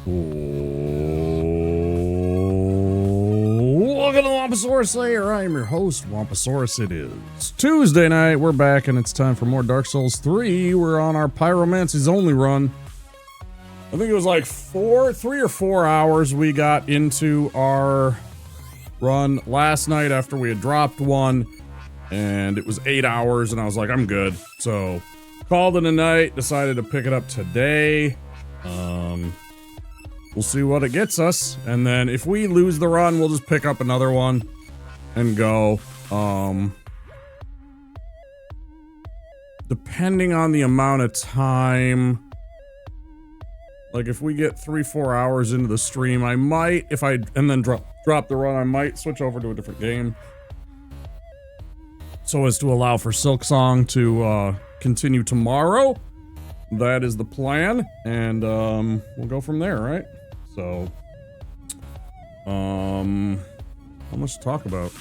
Welcome to the Wamposaurus Slayer. I am your host, Wamposaurus. It is Tuesday night. We're back, and it's time for more Dark Souls 3. We're on our Pyromancies only run. I think it was like 3 or 4 hours we got into our run last night after we had dropped one, and it was 8 hours, and I was like, I'm good. So, called it a night, decided to pick it up today. We'll see what it gets us, and then if we lose the run, we'll just pick up another one and go. Depending on the amount of time, like if we get 3-4 hours into the stream, I might, and then drop the run, I might switch over to a different game, so as to allow for Silksong to continue tomorrow. That is the plan, and we'll go from there, right? So, how much to talk about?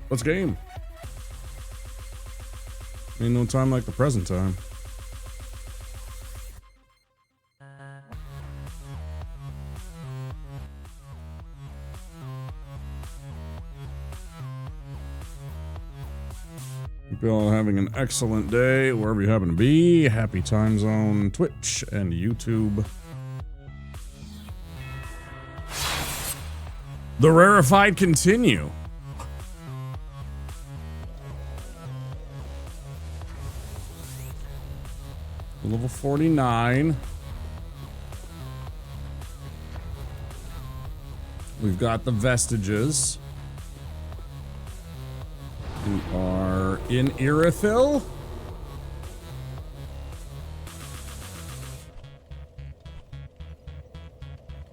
Let's game. Ain't no time like the present time. Hope you all are having an excellent day wherever you happen to be. Happy time zone, Twitch and YouTube. The rarefied continue. Level 49. We've got the vestiges. We are in Irithyll.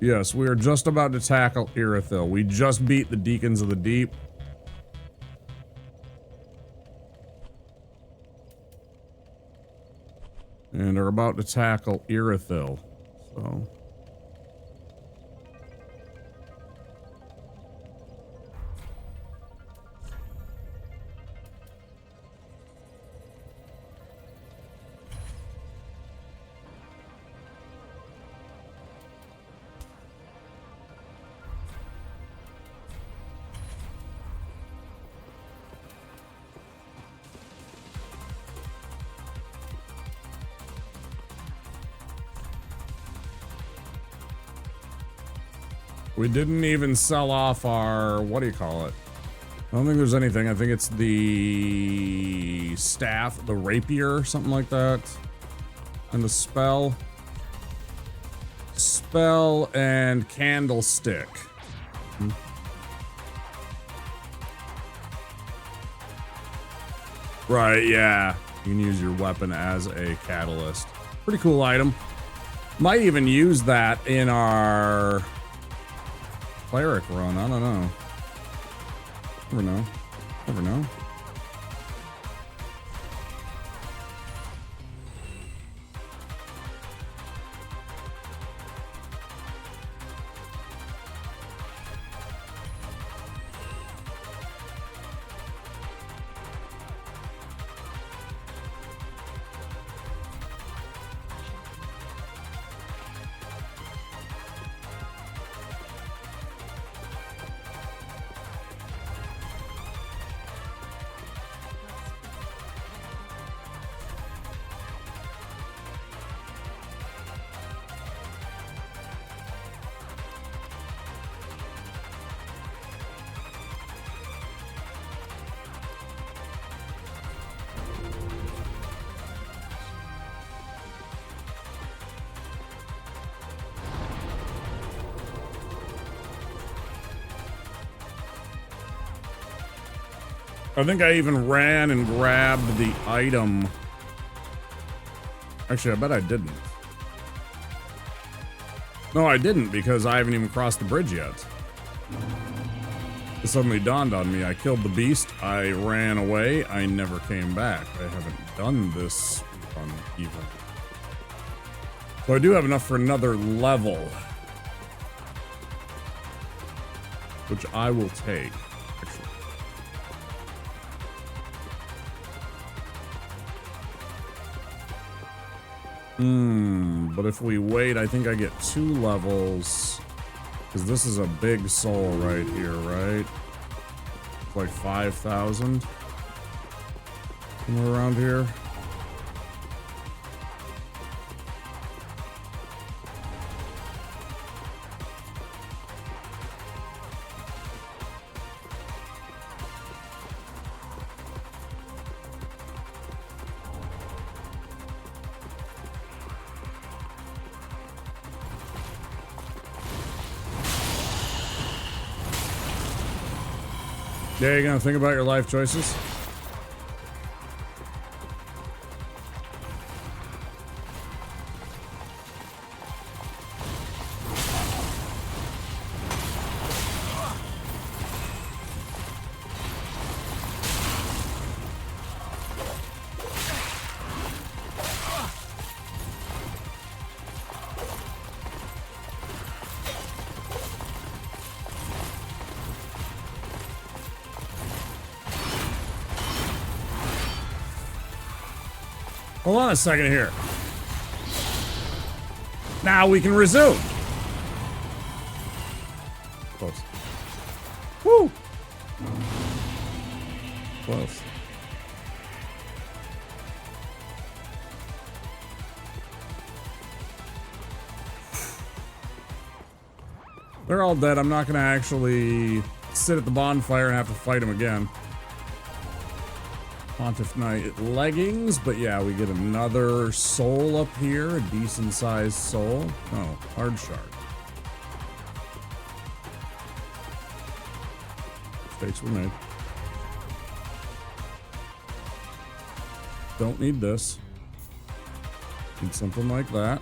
Yes, we are just about to tackle Irithyll. We just beat the Deacons of the Deep. And are about to tackle Irithyll. So... we didn't even sell off our, what do you call it? I don't think there's anything. I think it's the staff, the rapier, something like that. And the spell. Spell and candlestick. Right, yeah. You can use your weapon as a catalyst. Pretty cool item. Might even use that in our... cleric run, I don't know. Never know. Never know. I think I even ran and grabbed the item. Actually, I bet I didn't. No, I didn't, because I haven't even crossed the bridge yet. It suddenly dawned on me. I killed the beast. I ran away. I never came back. I haven't done this run even. So I do have enough for another level, which I will take. But if we wait, I think I get 2 levels. Because this is a big soul right here, right? It's like 5,000. Somewhere around here. Yeah, you gonna think about your life choices? Hold on a second here. Now we can resume. Close. Woo! Close. They're all dead. I'm not going to actually sit at the bonfire and have to fight them again. Pontiff Knight leggings, but yeah, we get another soul up here, a decent sized soul. Oh, hard shard. Mistakes were made. Don't need this. Need something like that.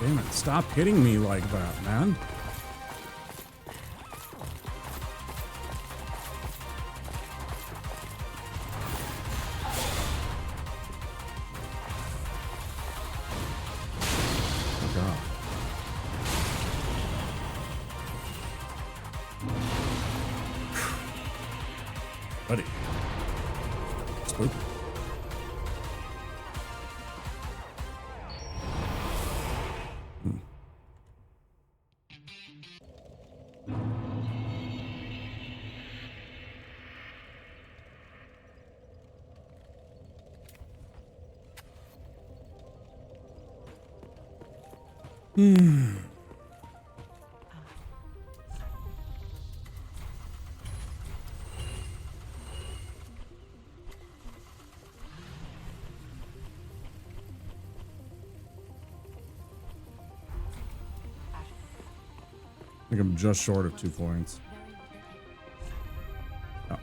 Damn it, stop hitting me like that, man. Oh, God. Buddy. Spooky. I think I'm just short of 2 points. Oh.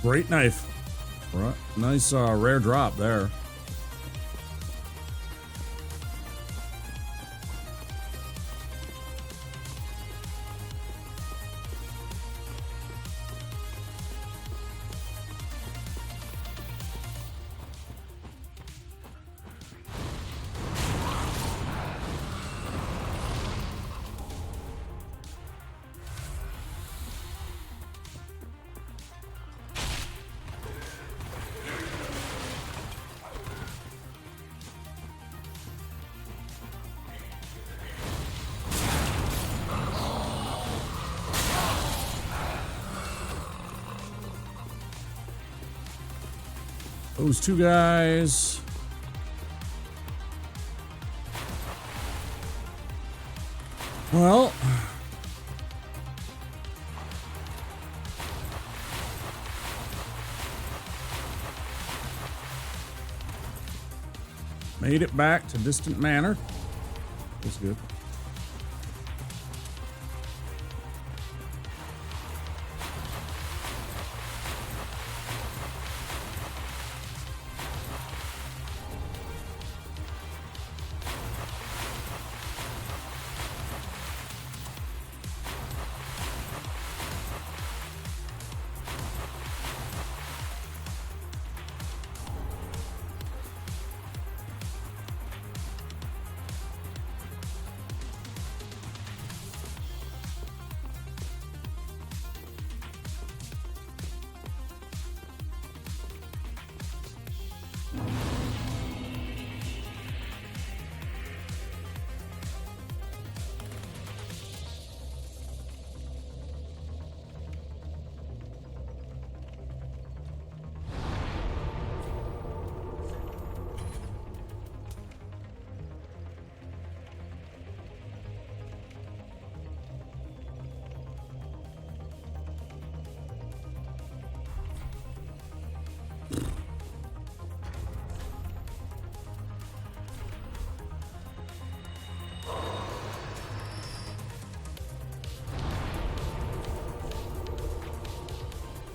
Great knife. Right. Nice rare drop there. Those two guys. Well, made it back to Distant Manor. That's good.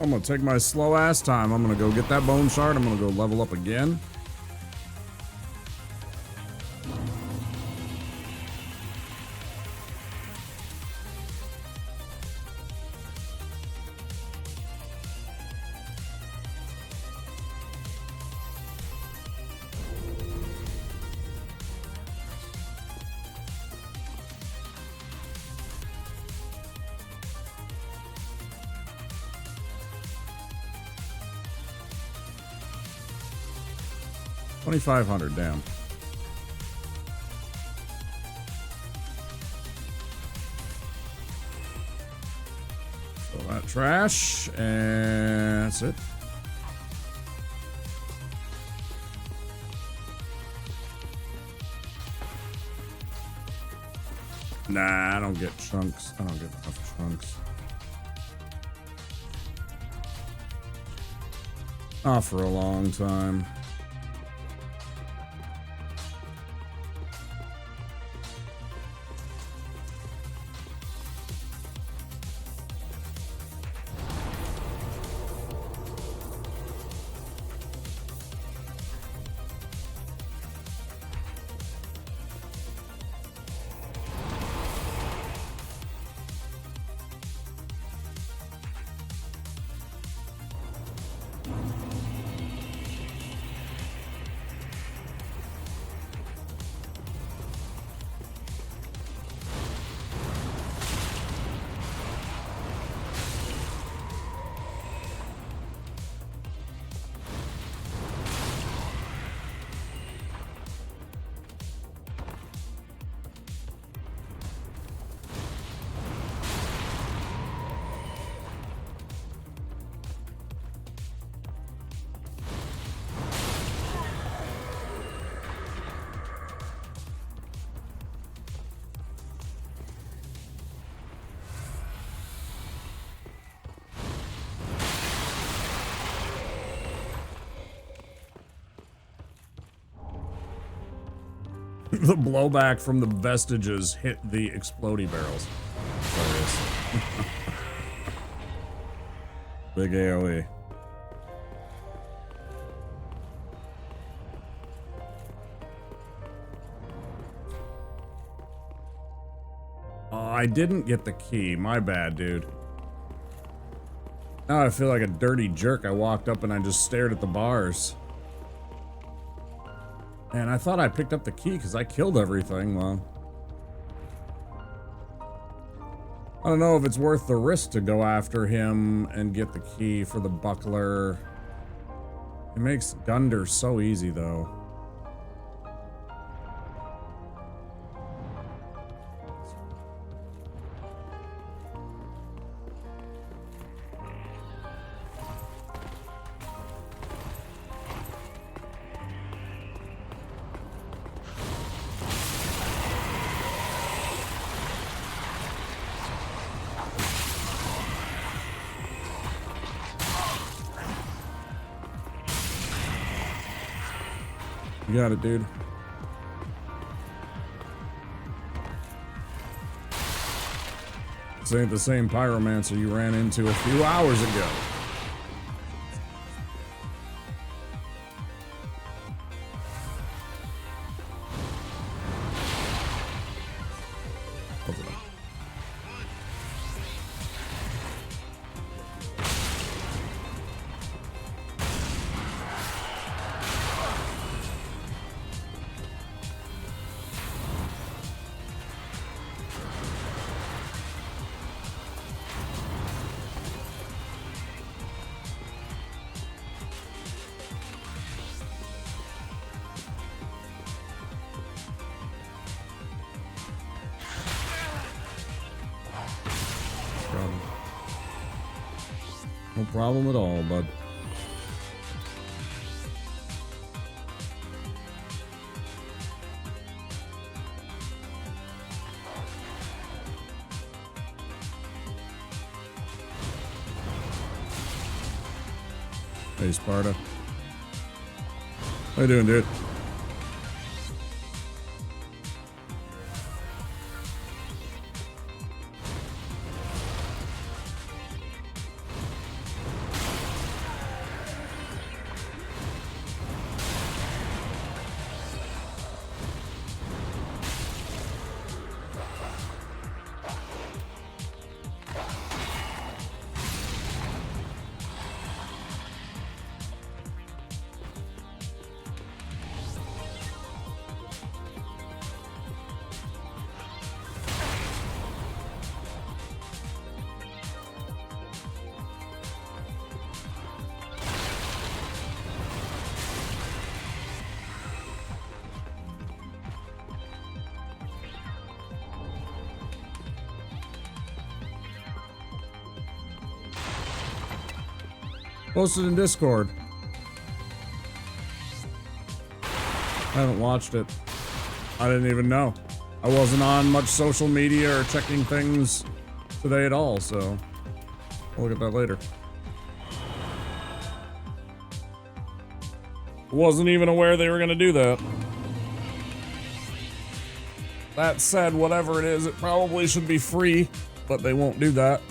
I'm gonna take my slow ass time. I'm gonna go get that bone shard. I'm gonna go level up again. $2,500, damn. So that trash, and that's it. Nah, I don't get chunks. I don't get enough chunks. Not for a long time. The blowback from the vestiges hit the explodey barrels. Big AoE. Oh, I didn't get the key. My bad, dude. Now I feel like a dirty jerk. I walked up and I just stared at the bars. And I thought I picked up the key because I killed everything. Well, I don't know if it's worth the risk to go after him and get the key for the buckler. It makes Gunder so easy, though. You got it, dude. This ain't the same pyromancer you ran into a few hours ago. No problem at all, bud. Hey, Sparta. How you doing, dude? Posted in Discord. I haven't watched it. I didn't even know. I wasn't on much social media or checking things today at all, so I'll look at that later. Wasn't even aware they were gonna do that. That said, whatever it is, it probably should be free, but they won't do that.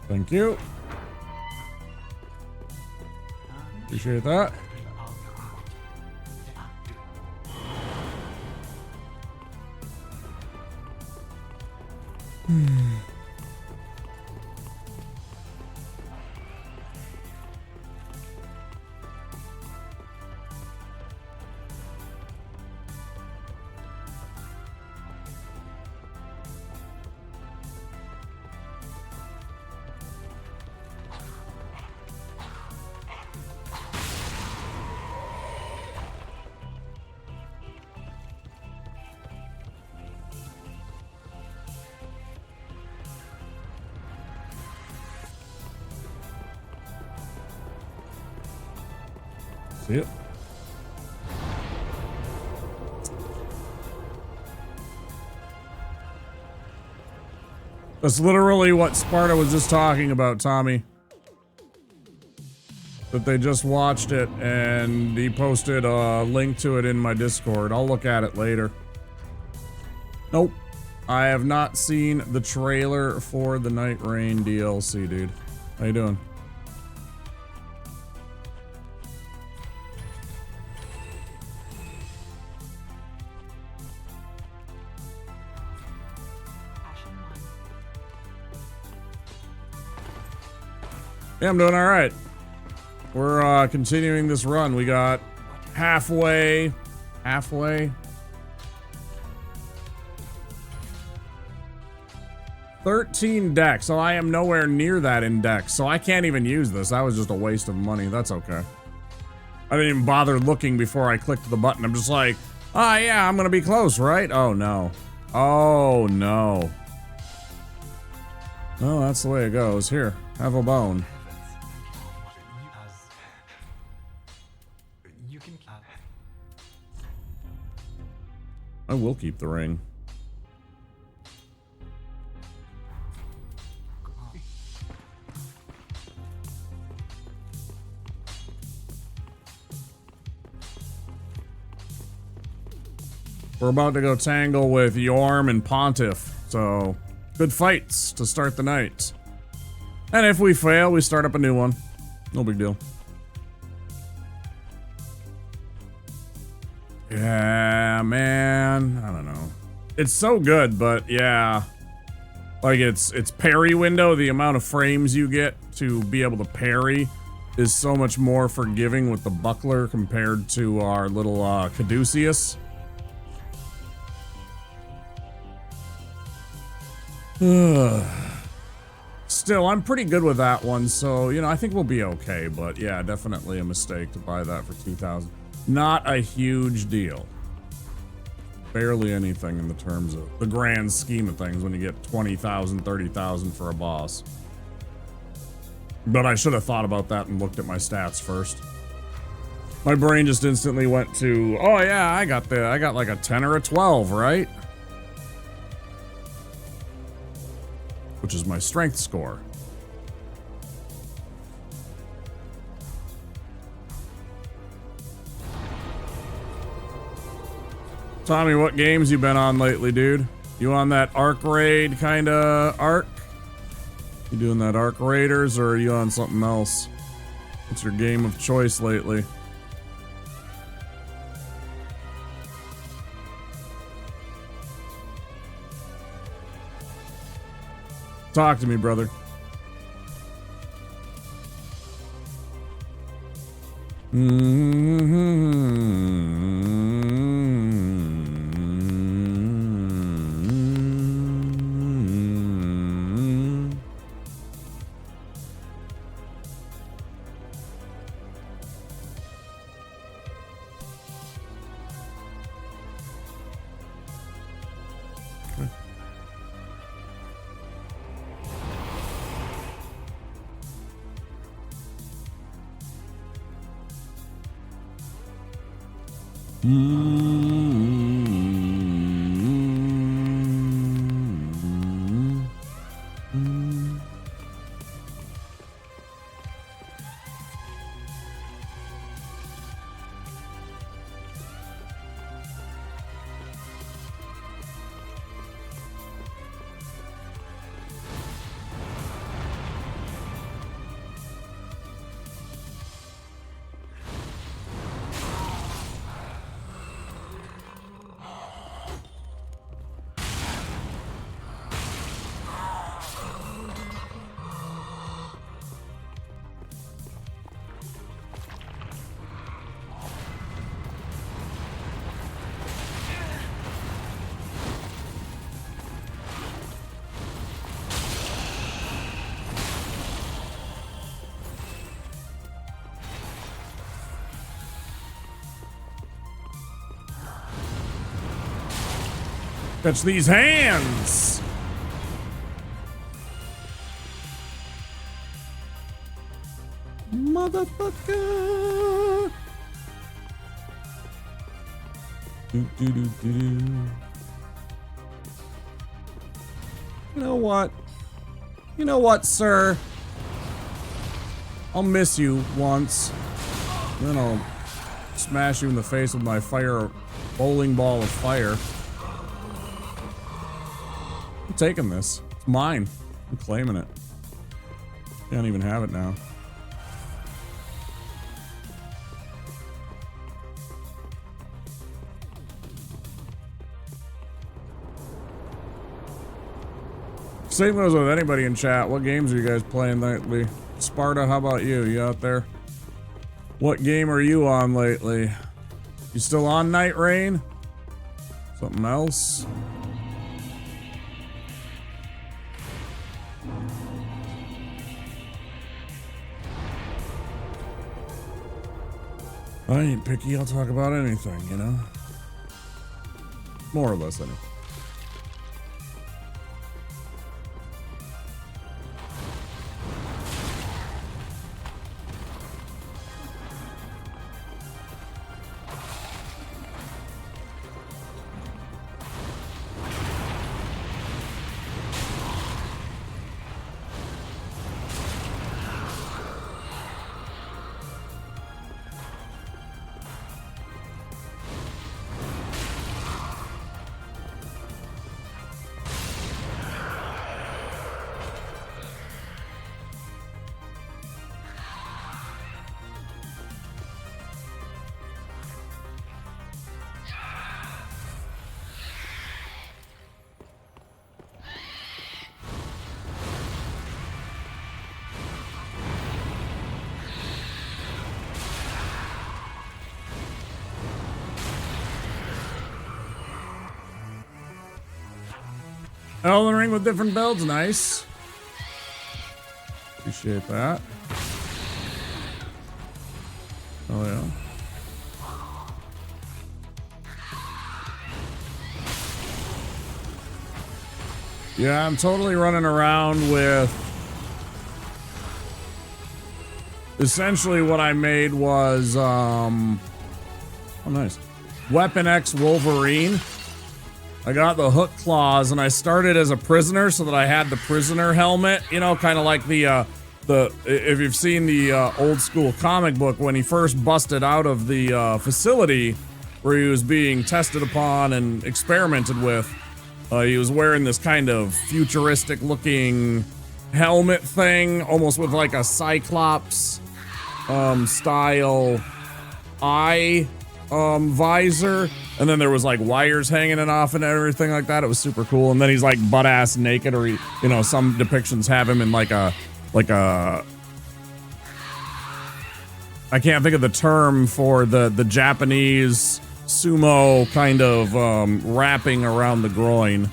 Thank you. Appreciate that. See it. That's literally what Sparta was just talking about, Tommy. That they just watched it and he posted a link to it in my Discord. I'll look at it later. Nope. I have not seen the trailer for the Night Rain DLC, dude. How you doing? Yeah, I'm doing all right. We're continuing this run. We got halfway. 13 decks, so I am nowhere near that in decks, so I can't even use this. That was just a waste of money. That's okay. I didn't even bother looking before I clicked the button. I'm just like, oh yeah, I'm gonna be close, right? Oh no. Oh no. Oh, that's the way it goes. Here, have a bone. I will keep the ring. We're about to go tangle with Yorm and Pontiff, so good fights to start the night. And if we fail, we start up a new one. No big deal. Yeah, man. I don't know. It's so good, but yeah. Like it's parry window, the amount of frames you get to be able to parry is so much more forgiving with the buckler compared to our little Caduceus. Still, I'm pretty good with that one, so, you know, I think we'll be okay, but yeah, definitely a mistake to buy that for 2,000. Not a huge deal. Barely anything in the terms of the grand scheme of things when you get 20,000, 30,000 for a boss. But I should have thought about that and looked at my stats first. My brain just instantly went to, oh yeah, I got like a 10 or a 12, right? Which is my strength score. Tommy, what games you been on lately, dude? You on that Arc Raid kind of arc? You doing that Arc Raiders, or are you on something else? What's your game of choice lately? Talk to me, brother. Catch these hands! Motherfucker! Do, do, do, do. You know what? You know what, sir? I'll miss you once. Then I'll smash you in the face with my fire bowling ball of fire. I'm taking this. It's mine. I'm claiming it. Can't even have it now. Same goes with anybody in chat. What games are you guys playing lately? Sparta, how about you? You out there? What game are you on lately? You still on Night Rain? Something else? I ain't picky. I'll talk about anything, you know? More or less, anyway. Elden Ring with different builds, nice. Appreciate that. Oh yeah. Yeah, I'm totally running around with... Essentially what I made was, oh nice. Weapon X Wolverine. I got the hook claws, and I started as a prisoner so that I had the prisoner helmet, you know, kind of like the if you've seen the old school comic book when he first busted out of the facility where he was being tested upon and experimented with, he was wearing this kind of futuristic looking helmet thing, almost with like a Cyclops style eye visor, and then there was like wires hanging it off and everything like that. It was super cool. And then he's like butt ass naked, or he, you know, some depictions have him in like a I can't think of the term for the Japanese sumo kind of wrapping around the groin.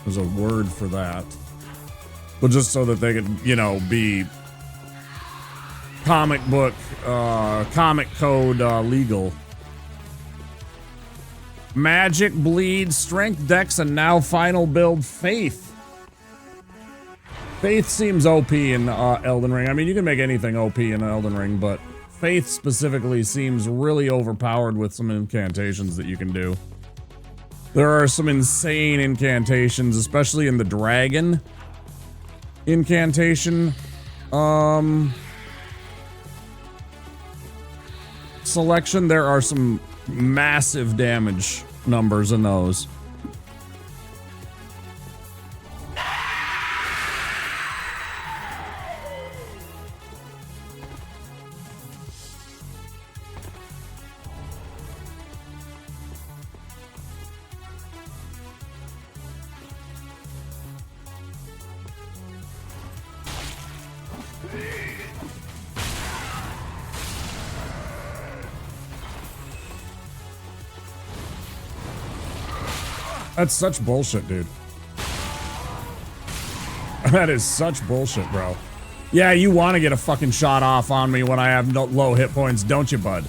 There's a word for that, but just so that they could, you know, be comic book, comic code legal. Magic, Bleed, Strength, Dex, and now final build Faith. Faith seems OP in Elden Ring. I mean, you can make anything OP in Elden Ring, but Faith specifically seems really overpowered with some incantations that you can do. There are some insane incantations, especially in the dragon incantation selection. There are some massive damage numbers in those. That's such bullshit, dude. That is such bullshit, bro. Yeah, you want to get a fucking shot off on me when I have no low hit points, don't you, bud?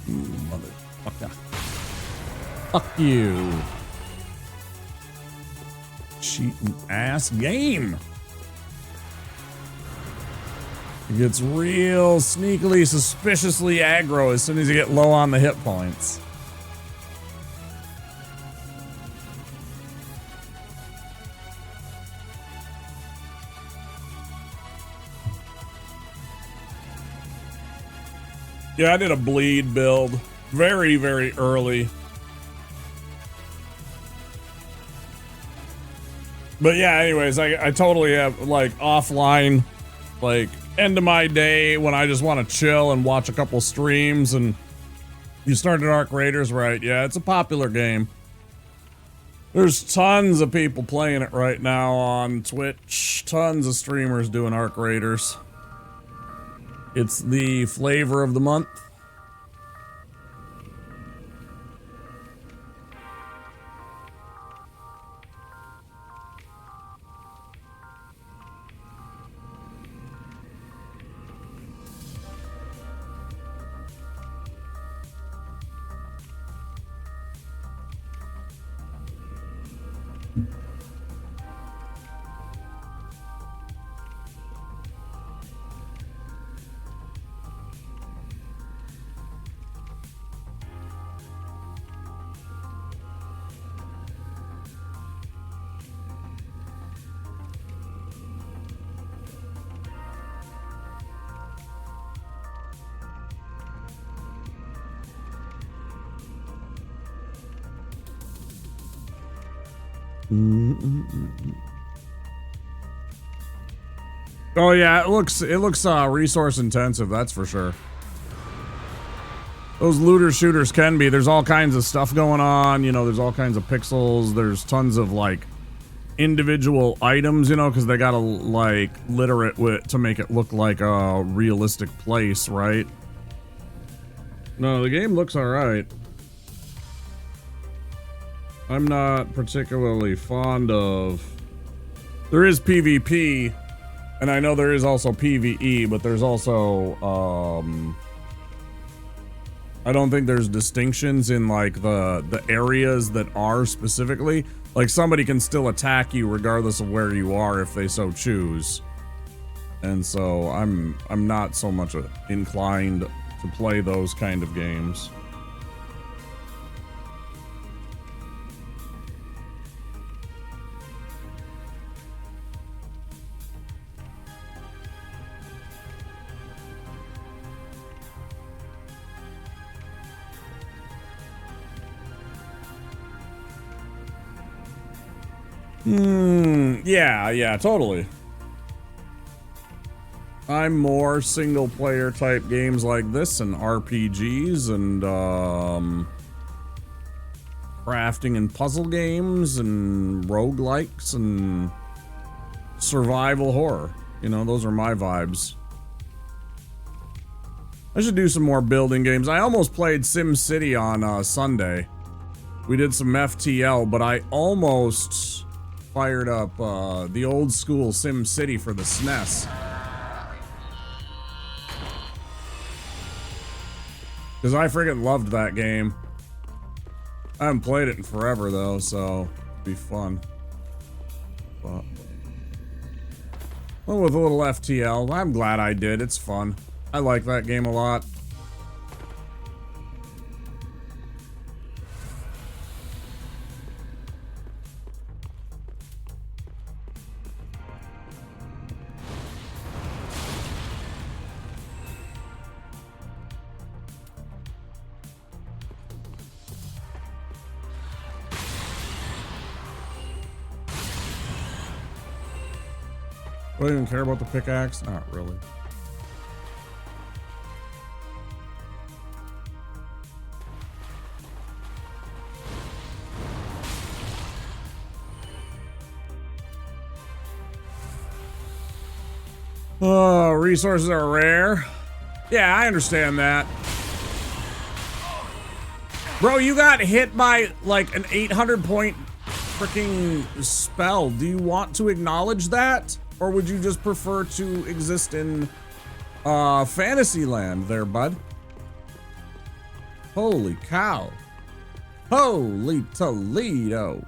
You motherfucker. Fuck you. Cheating ass game. It gets real sneakily, suspiciously aggro as soon as you get low on the hit points. Yeah, I did a bleed build very, very early. But yeah, anyways, I totally have like offline, like end of my day when I just want to chill and watch a couple streams. And you started Arc Raiders, right? Yeah, it's a popular game. There's tons of people playing it right now on Twitch. Tons of streamers doing Arc Raiders. It's the flavor of the month. Oh yeah, it looks resource intensive, that's for sure. Those looter shooters can be. There's all kinds of stuff going on, you know, there's all kinds of pixels, there's tons of like individual items, you know, because they gotta like litter it with to make it look like a realistic place, right? No, the game looks alright. I'm not particularly fond of... There is PvP, and I know there is also PvE, but there's also, I don't think there's distinctions in, like, the areas that are specifically. Like, somebody can still attack you regardless of where you are if they so choose. And so, I'm not so much inclined to play those kind of games. Yeah, totally. I'm more single player type games like this and RPGs and crafting and puzzle games and roguelikes and survival horror. You know, those are my vibes. I should do some more building games. I almost played Sim City on Sunday. We did some FTL, but I almost fired up the old school Sim City for the SNES. Because I friggin' loved that game. I haven't played it in forever though, so it'd be fun. But, well, with a little FTL, I'm glad I did. It's fun. I like that game a lot. Do I even care about the pickaxe? Not really. Oh, resources are rare. Yeah, I understand that. Bro, you got hit by like an 800 point freaking spell. Do you want to acknowledge that? Or would you just prefer to exist in Fantasyland there, bud? Holy cow. Holy Toledo.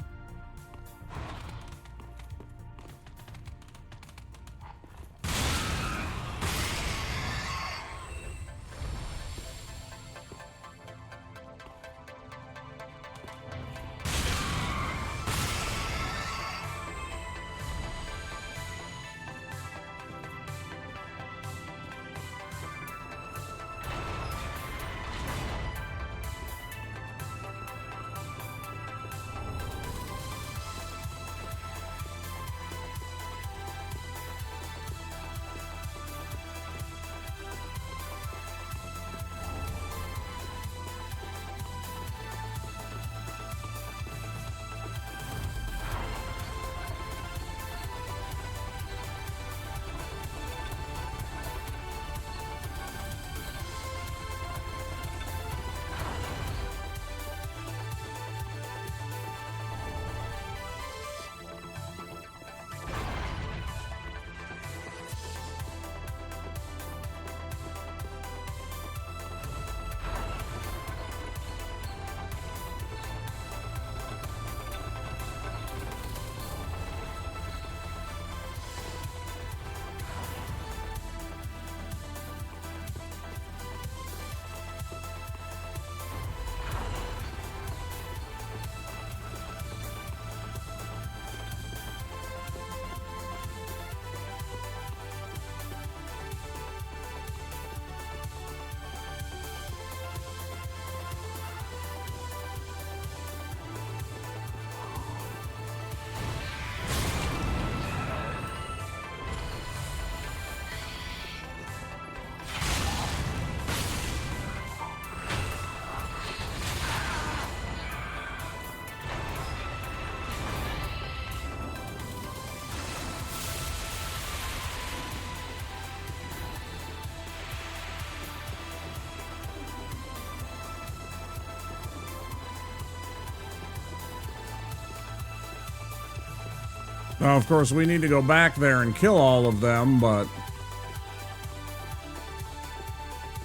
Now, of course, we need to go back there and kill all of them, but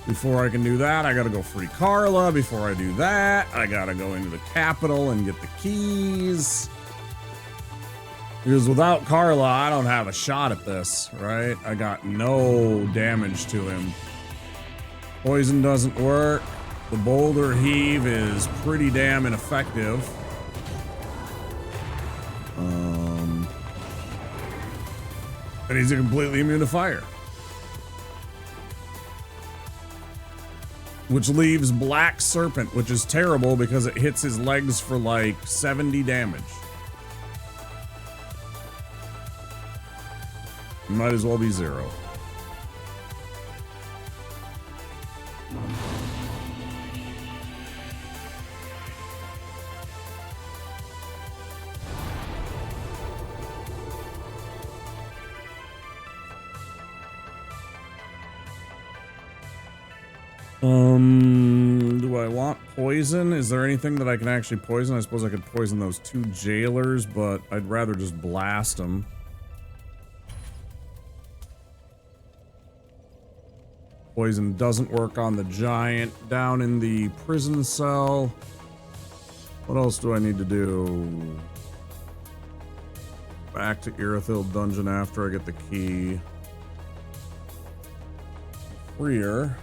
before I can do that, I gotta go free Carla. Before I do that, I gotta go into the capital and get the keys. Because without Carla, I don't have a shot at this, right? I got no damage to him. Poison doesn't work. The boulder heave is pretty damn ineffective. And he's completely immune to fire. Which leaves Black Serpent, which is terrible because it hits his legs for like 70 damage. Might as well be 0. Do I want poison? Is there anything that I can actually poison? I suppose I could poison those 2 jailers, but I'd rather just blast them. Poison doesn't work on the giant down in the prison cell. What else do I need to do? Back to Irithyll Dungeon after I get the key. Freer.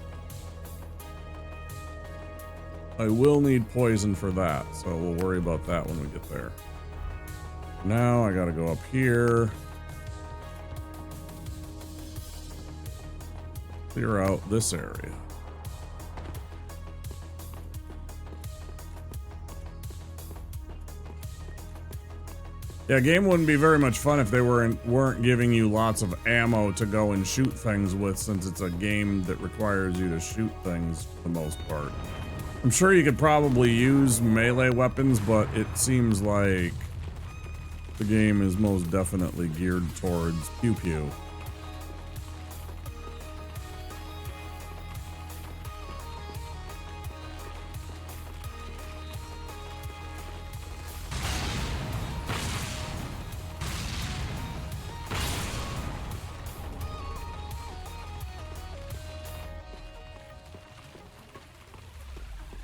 I will need poison for that, so we'll worry about that when we get there. Now I gotta go up here. Clear out this area. Yeah, game wouldn't be very much fun if they weren't giving you lots of ammo to go and shoot things with, since it's a game that requires you to shoot things for the most part. I'm sure you could probably use melee weapons, but it seems like the game is most definitely geared towards pew-pew.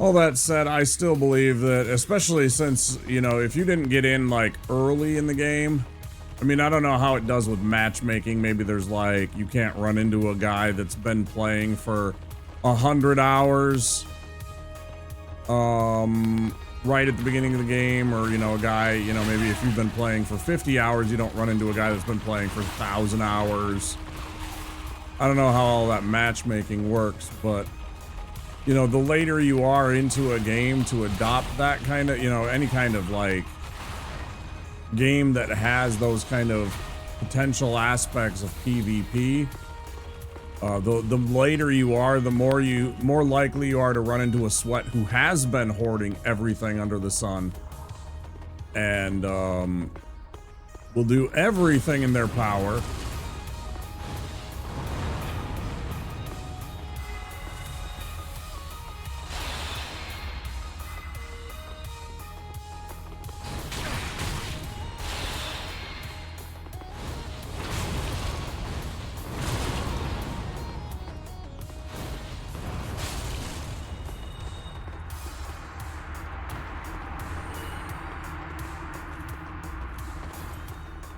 All that said, I still believe that, especially since, you know, if you didn't get in like early in the game, I mean, I don't know how it does with matchmaking. Maybe there's like, you can't run into a guy that's been playing for 100 hours, right at the beginning of the game, or, you know, a guy, you know, maybe if you've been playing for 50 hours, you don't run into a guy that's been playing for 1,000 hours. I don't know how all that matchmaking works, but you know, the later you are into a game to adopt that kind of, you know, any kind of like game that has those kind of potential aspects of PvP, the later you are, the more likely you are to run into a sweat who has been hoarding everything under the sun and will do everything in their power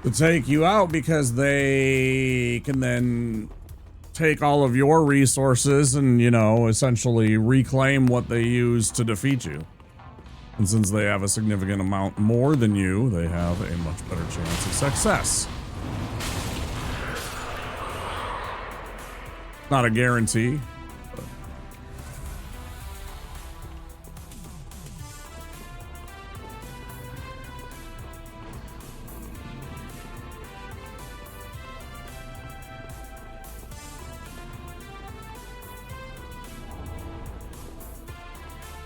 to take you out, because they can then take all of your resources and, you know, essentially reclaim what they use to defeat you. And since they have a significant amount more than you, they have a much better chance of success. Not a guarantee.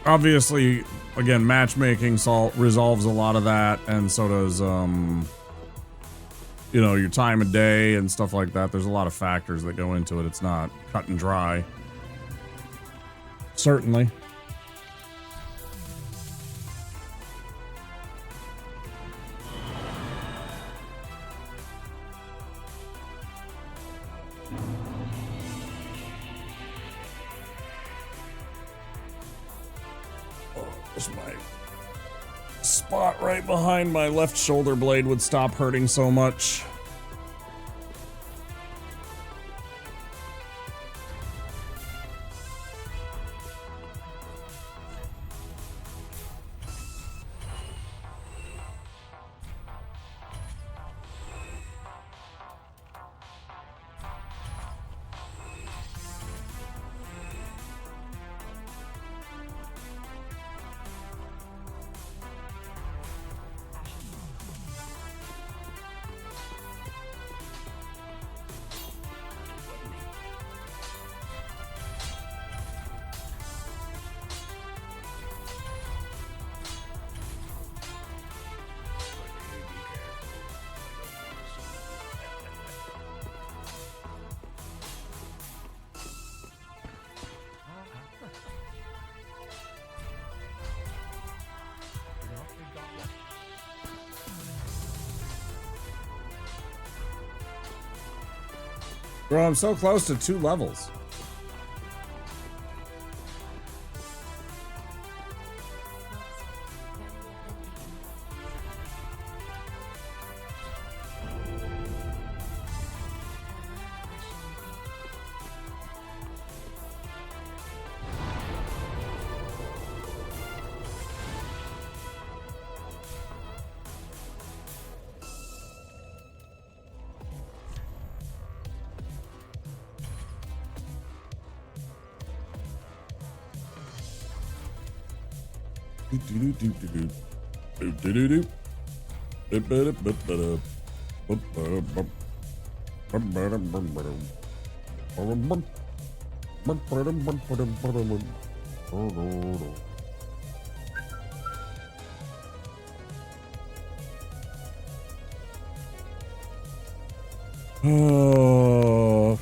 Obviously, again, matchmaking resolves a lot of that, and so does, you know, your time of day and stuff like that. There's a lot of factors that go into it. It's not cut and dry. Certainly. Oh, there's my spot right behind my left shoulder blade would stop hurting so much. Bro, I'm so close to 2 levels. Oh.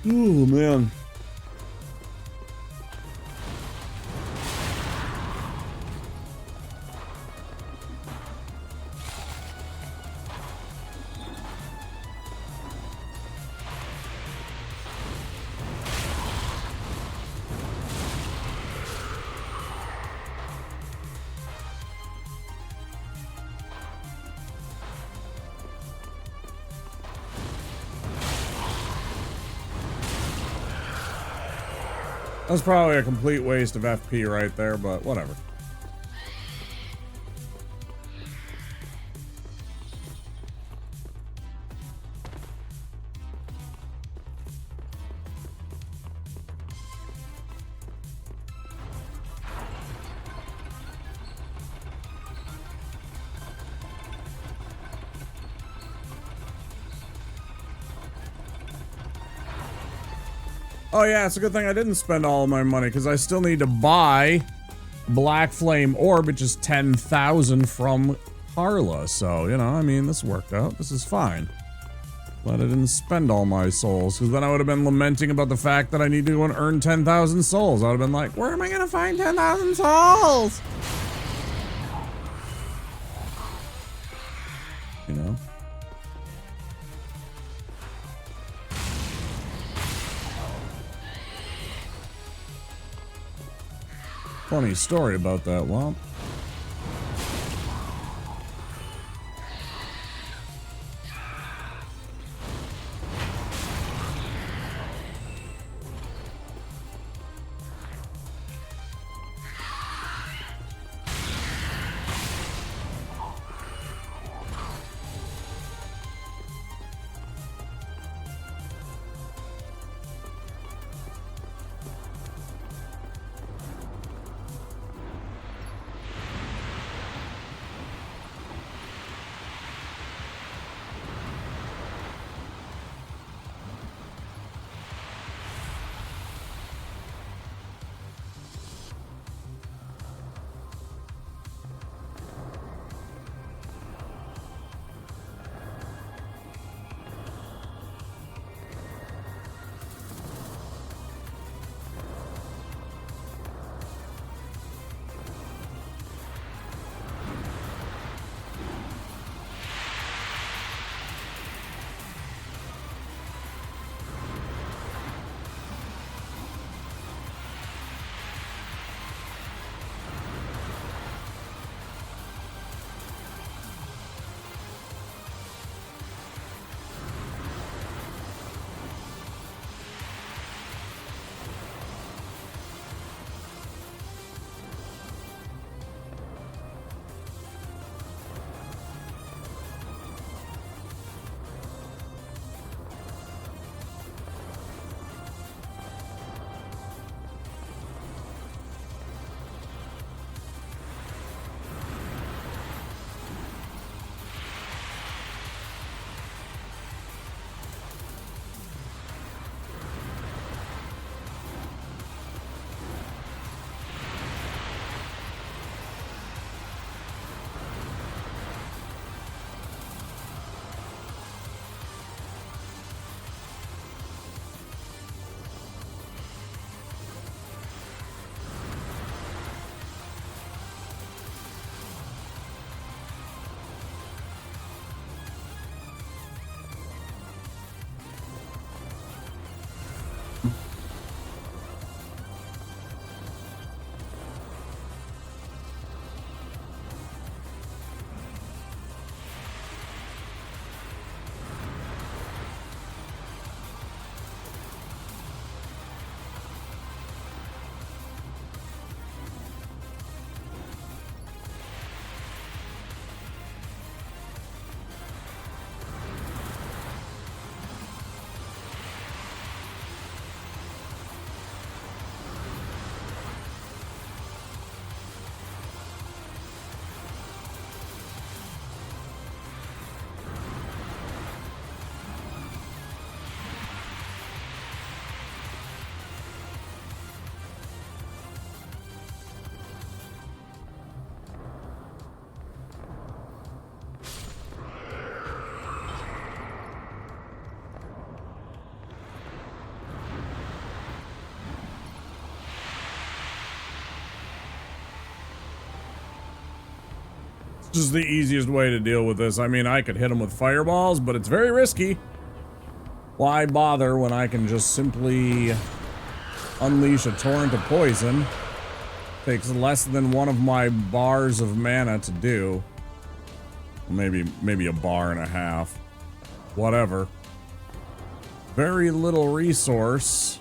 Oh, man. That's probably a complete waste of FP right there, but whatever. Oh yeah, it's a good thing I didn't spend all of my money, because I still need to buy Black Flame Orb, which is 10,000 from Carla. So, you know, I mean, this worked out. This is fine. But I didn't spend all my souls, because then I would have been lamenting about the fact that I need to go and earn 10,000 souls. I would have been like, where am I going to find 10,000 souls? You know? Funny story about that, Womp. Just the easiest way to deal with this. I mean, I could hit him with fireballs, but it's very risky. Why bother when I can just simply unleash a torrent of poison? Takes less than one of my bars of mana to do. Maybe a bar and a half. Whatever. Very little resource.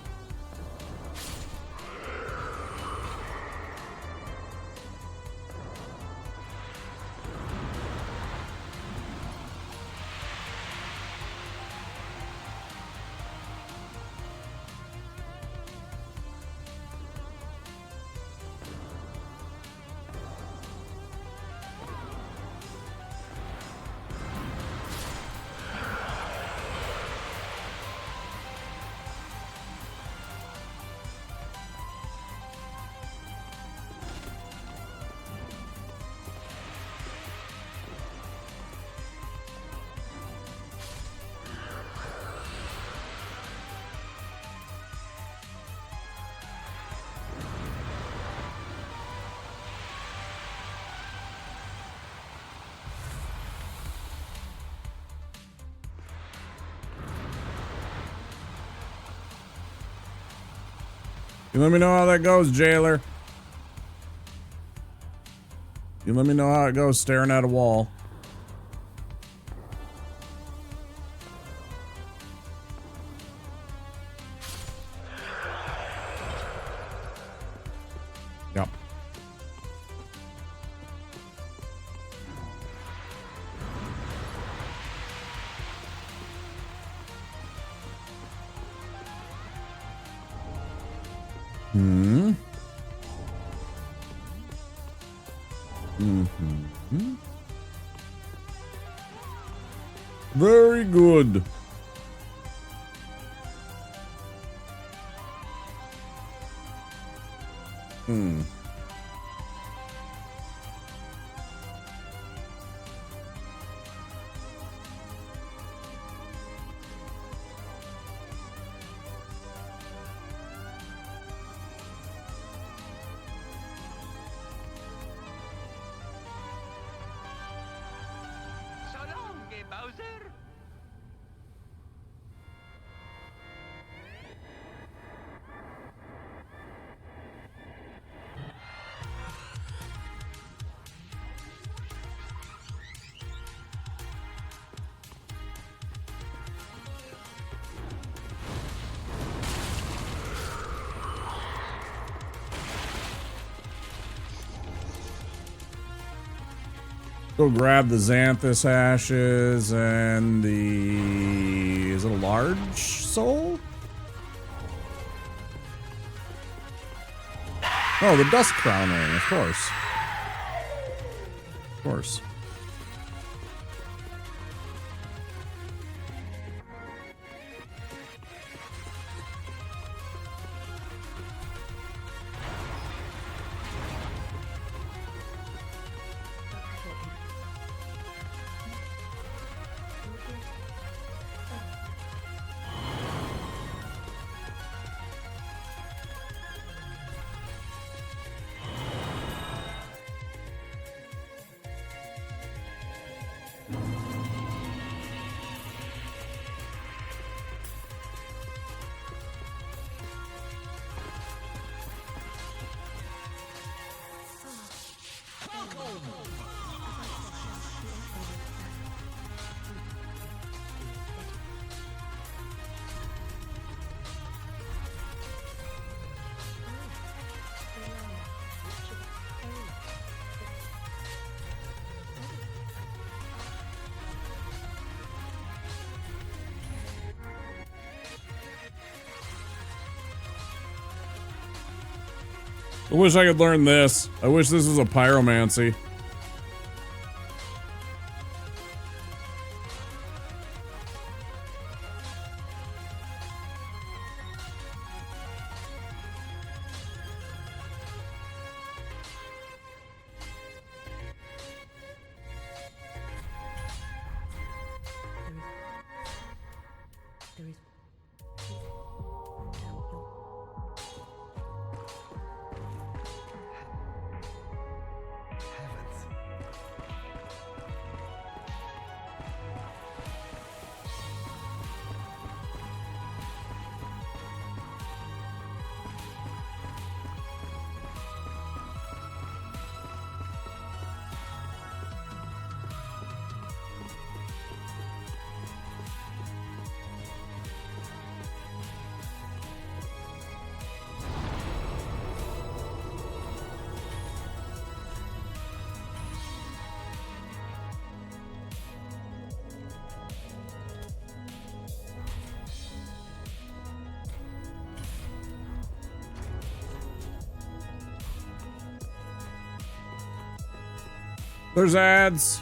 You let me know how that goes, jailer. You let me know how it goes staring at a wall. Yep. Hmm. Mm-hmm. Very good. Hmm. Bowser? Go grab the Xanthus ashes and the... Is it a large soul? Oh, the dust crown ring, of course. Of course. I wish I could learn this. I wish this was a pyromancy. There's ads.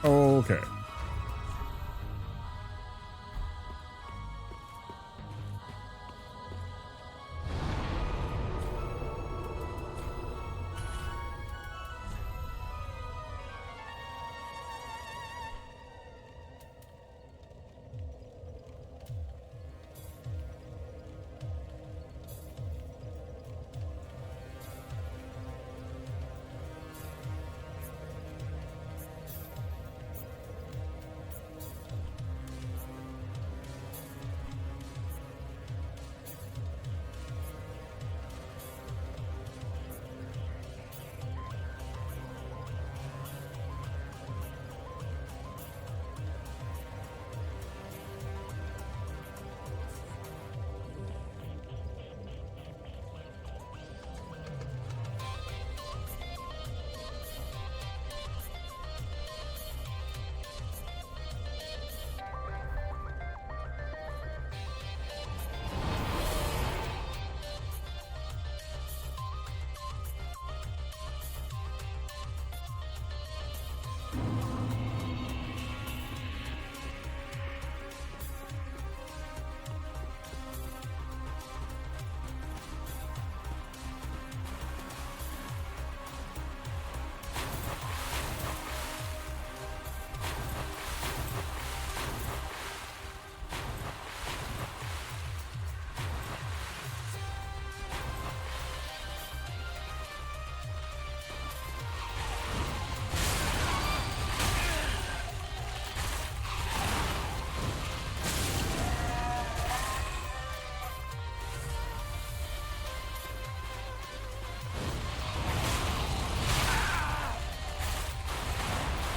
Okay.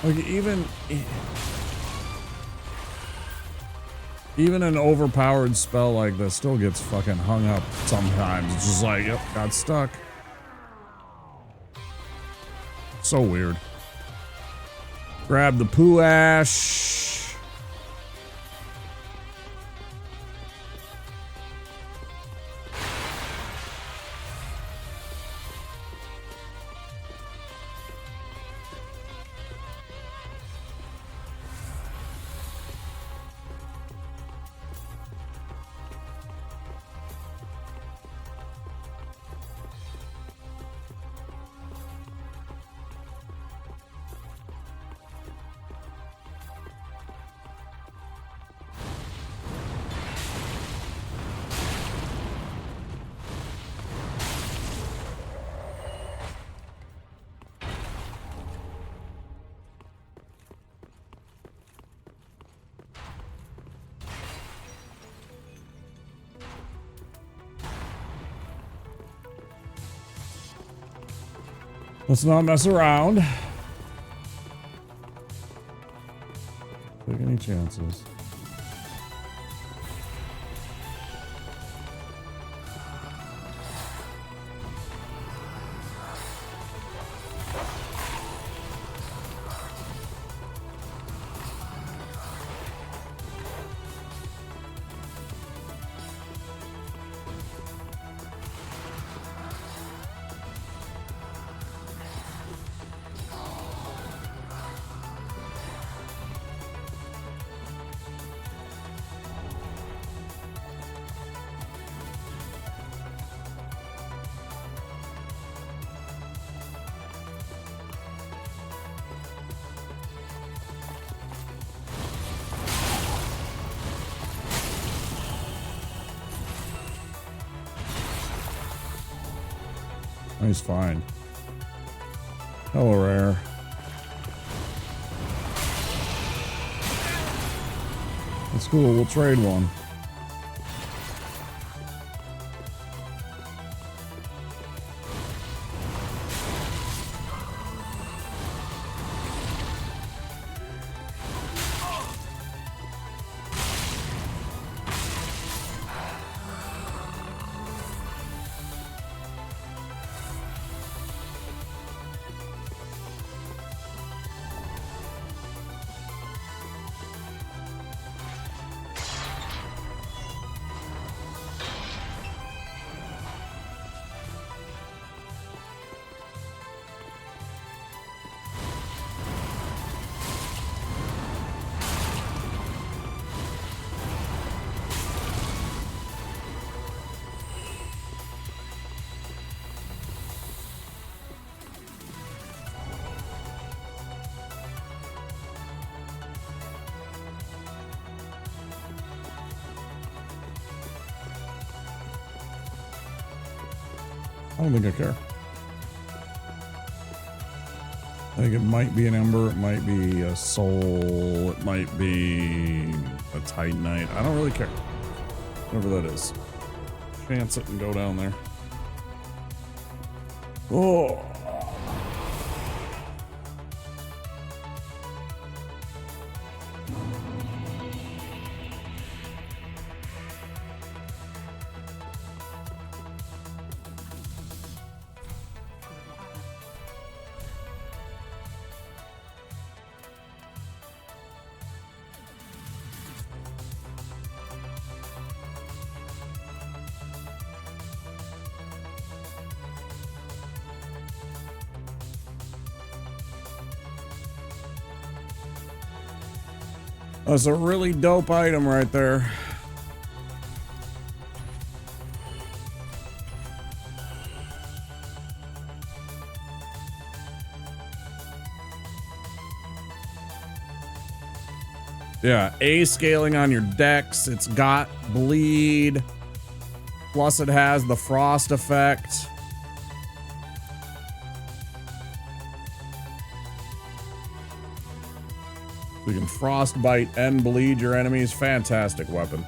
Like even an overpowered spell like this still gets fucking hung up sometimes. It's just like, yep, got stuck. So weird. Grab the poo ash. Let's not mess around. Take any chances. Nice find. Hello, Rare. That's cool. We'll trade one. I don't think I care. I think it might be an Ember, it might be a Soul, it might be a Titanite. I don't really care. Whatever that is. Chance it and go down there. Oh. That's a really dope item right there. Yeah, A scaling on your decks. It's got bleed. Plus it has the frost effect. So you can frostbite and bleed your enemies. Fantastic weapon.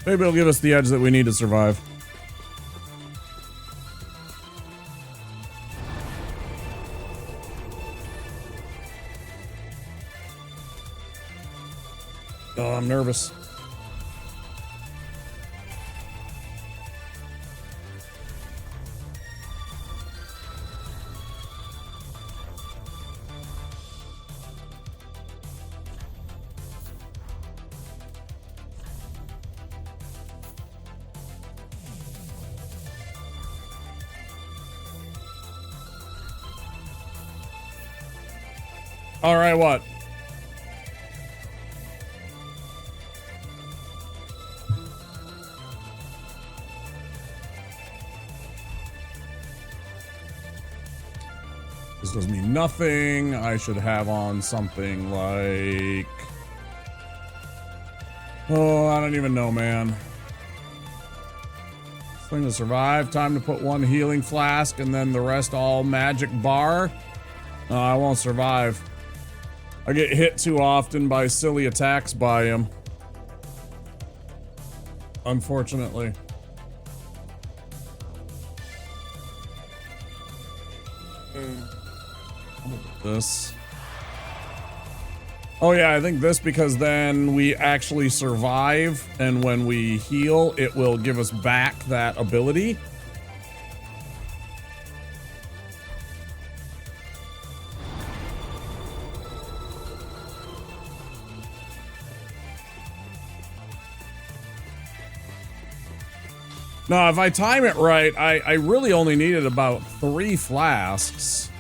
Maybe it'll give us the edge that we need to survive. Oh, I'm nervous. All right, what? This does me nothing. I should have on something like... Oh, I don't even know, man. Thing to survive. Time to put one healing flask and then the rest all magic bar. No, I won't survive. I get hit too often by silly attacks by him. Unfortunately. This. Oh yeah, I think this because then we actually survive, and when we heal, it will give us back that ability. Now, if I time it right, I really only needed about 3 flasks.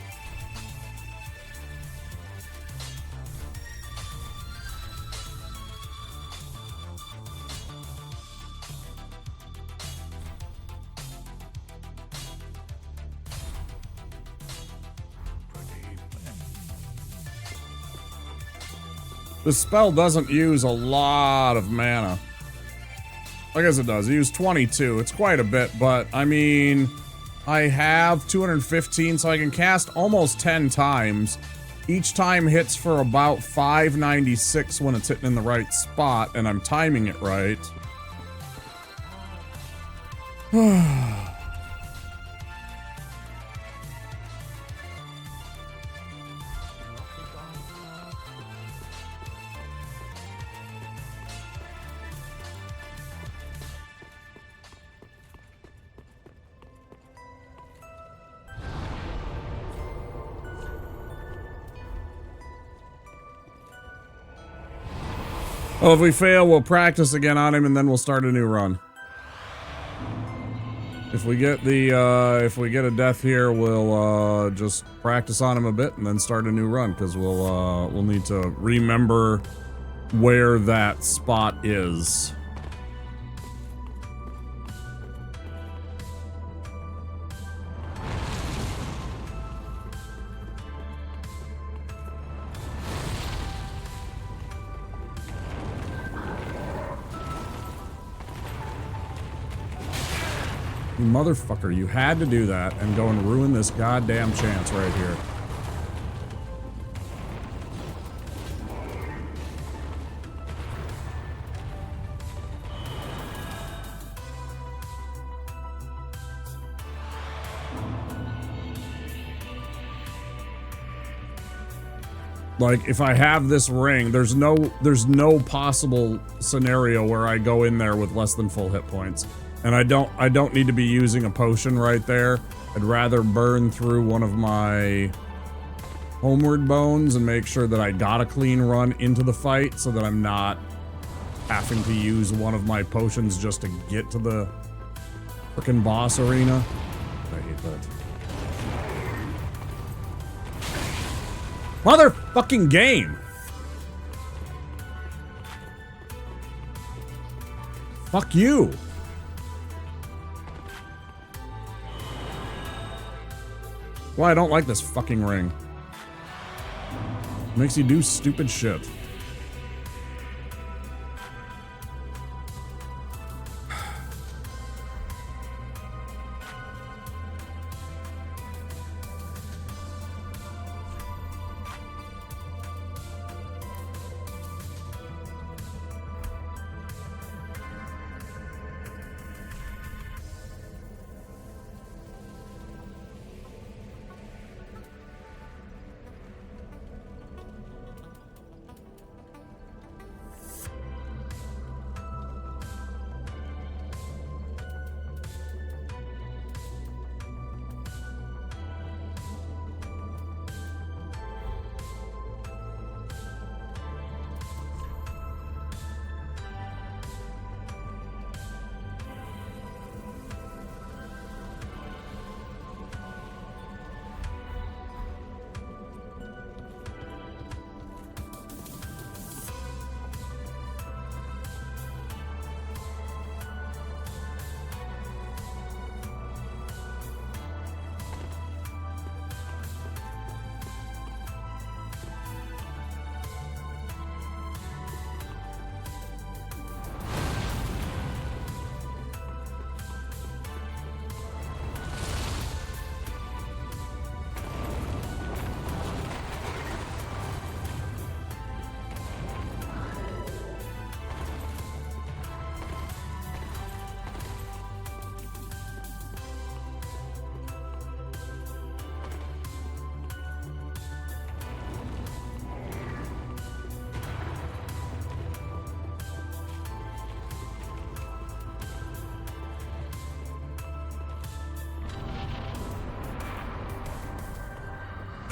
This spell doesn't use a lot of mana. I guess it does. It used 22. It's quite a bit, but I mean, I have 215, so I can cast almost 10 times. Each time hits for about 596 when it's hitting in the right spot, and I'm timing it right. Well, if we fail, we'll practice again on him, and then we'll start a new run. If we get a death here, we'll just practice on him a bit, and then start a new run, because we'll need to remember where that spot is. Motherfucker, you had to do that and go and ruin this goddamn chance right here. Like, if I have this ring, there's no possible scenario where I go in there with less than full hit points. And I don't need to be using a potion right there. I'd rather burn through one of my homeward bones and make sure that I got a clean run into the fight so that I'm not having to use one of my potions just to get to the frickin' boss arena. I hate that. Motherfucking game! Fuck you! Why I don't like this fucking ring. Makes you do stupid shit.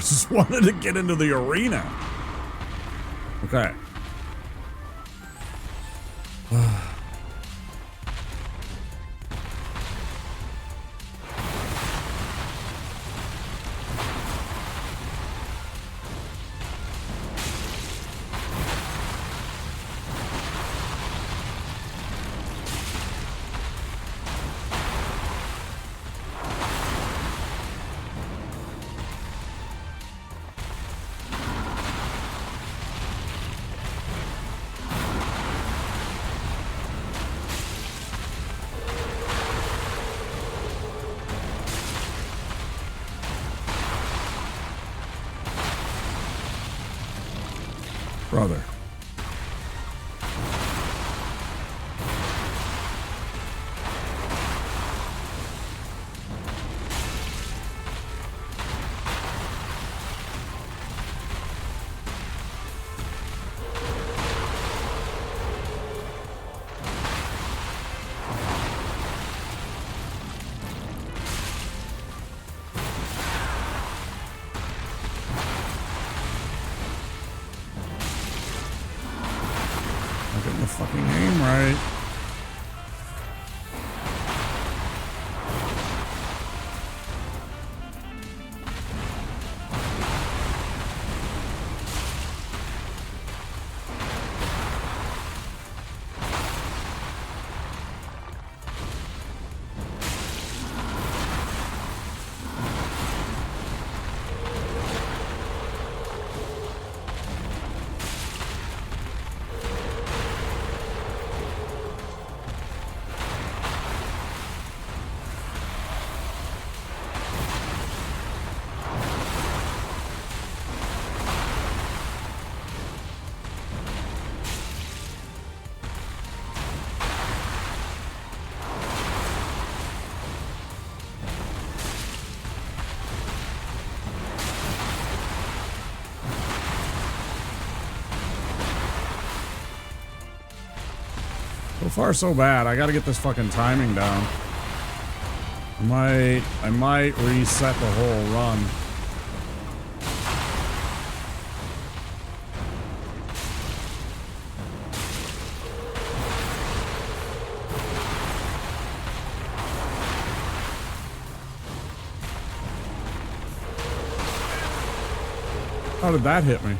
Just wanted to get into the arena. Okay. Brother. Getting the fucking aim right. So far, so bad. I gotta get this fucking timing down. I might reset the whole run. How did that hit me?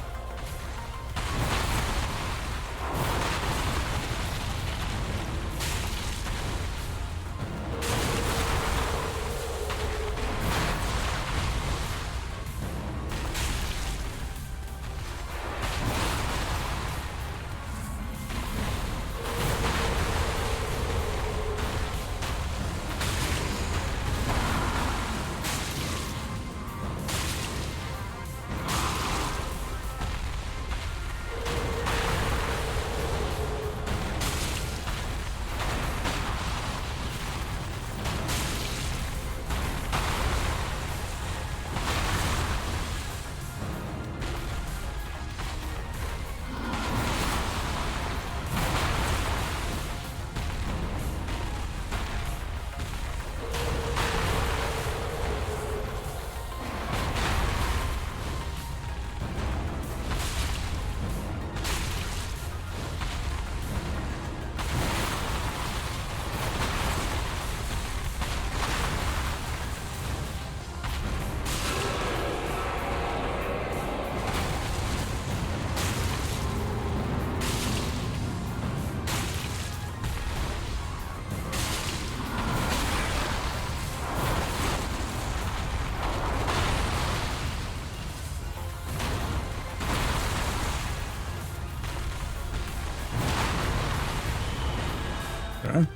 Okay.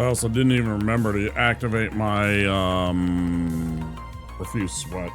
I also didn't even remember to activate my refuse sweat.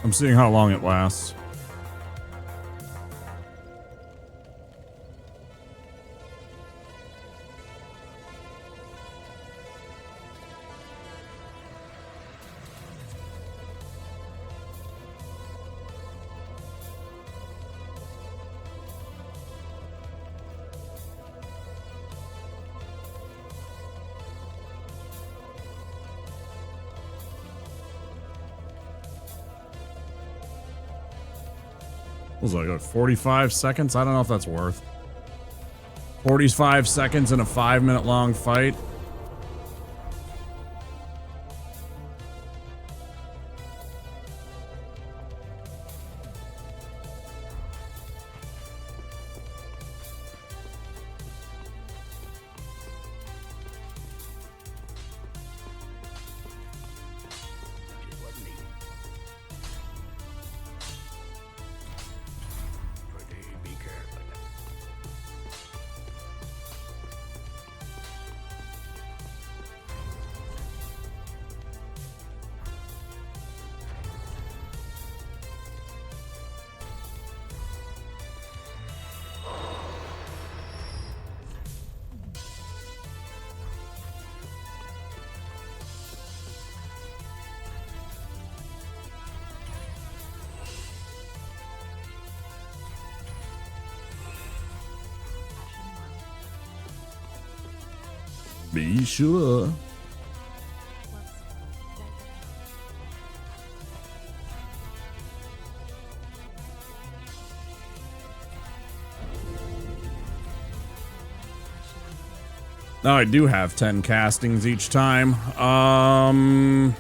I'm seeing how long it lasts. What was it, like 45 seconds? I don't know if that's worth. 45 seconds in a 5-minute long fight. Be sure. Now I do have 10 castings each time. Oh.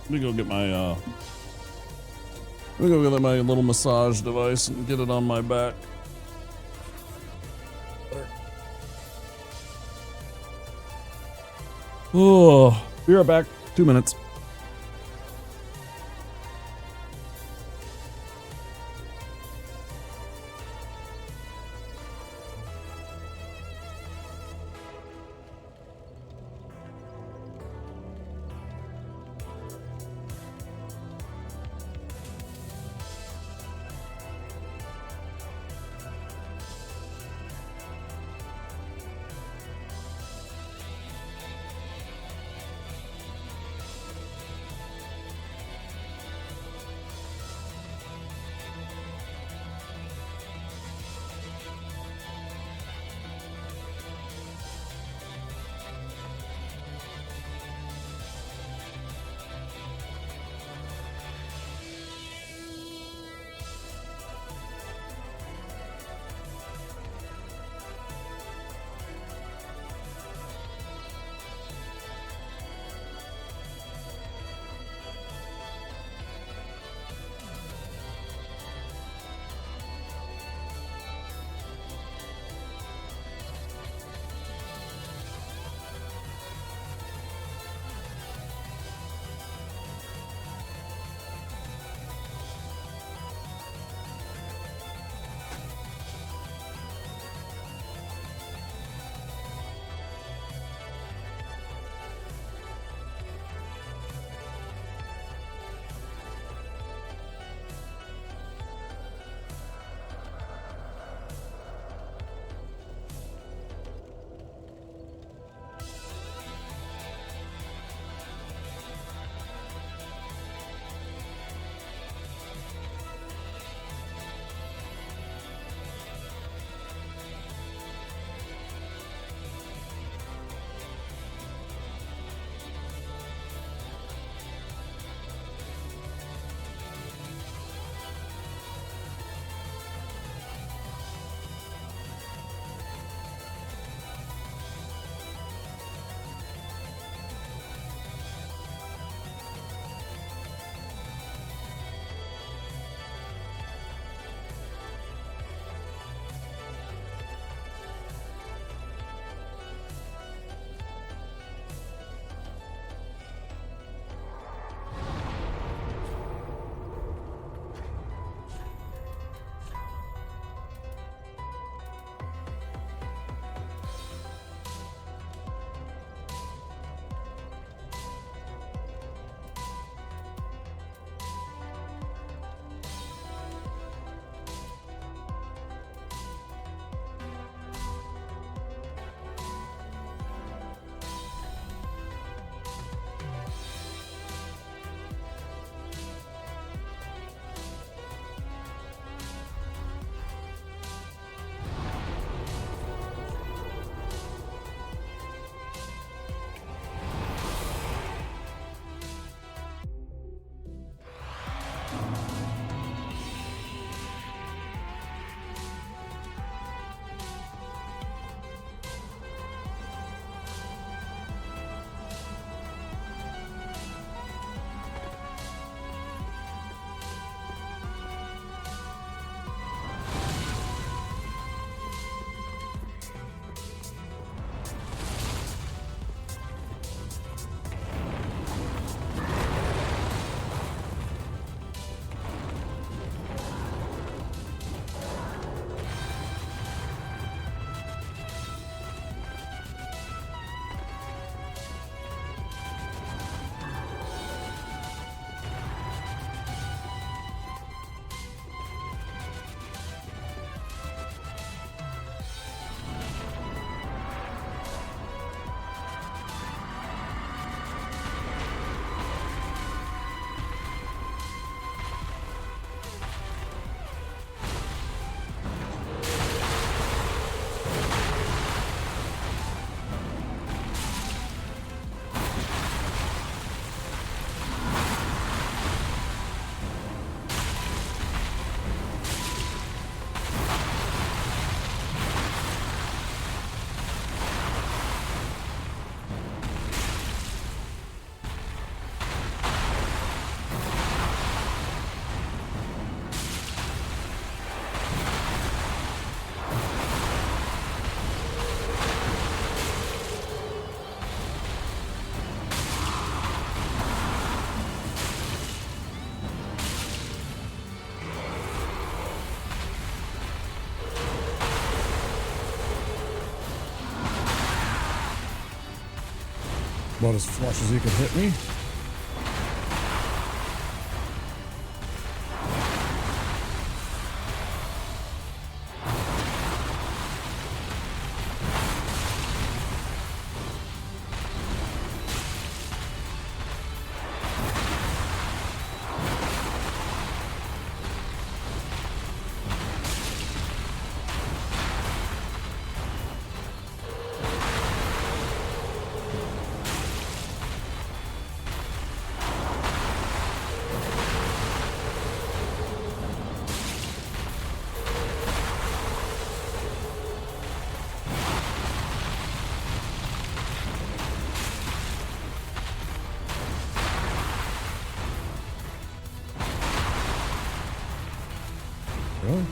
Let me go get my let me go get my little massage device and get it on my back. Oh, be right back. 2 minutes. About as flush as he could hit me. Really?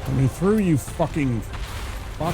I mean, through you fucking fuck.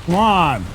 Come on.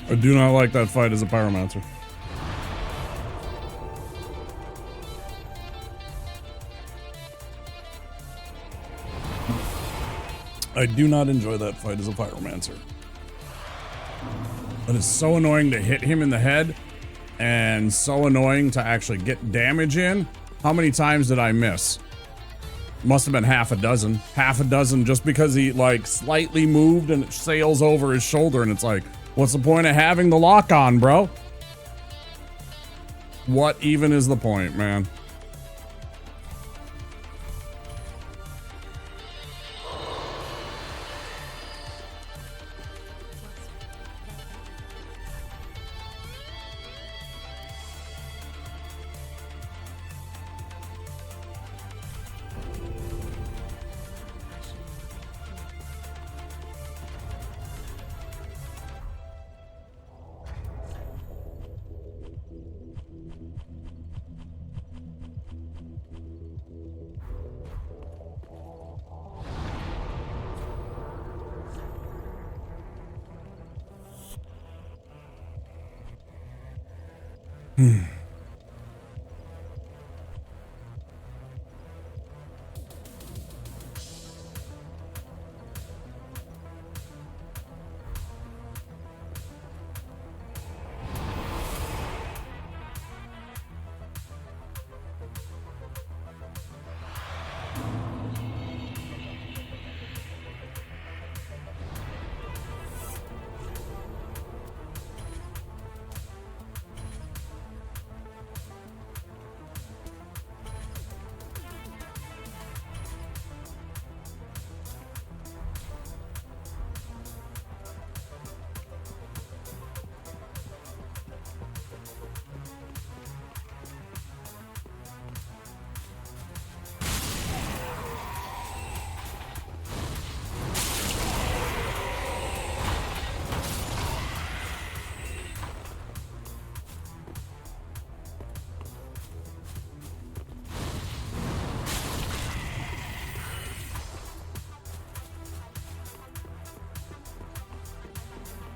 I do not like that fight as a Pyromancer. I do not enjoy that fight as a Pyromancer. It is so annoying to hit him in the head and so annoying to actually get damage in. How many times did I miss? Must have been half a dozen. Half a dozen just because he like slightly moved and it sails over his shoulder and it's like, what's the point of having the lock on, bro? What even is the point, man?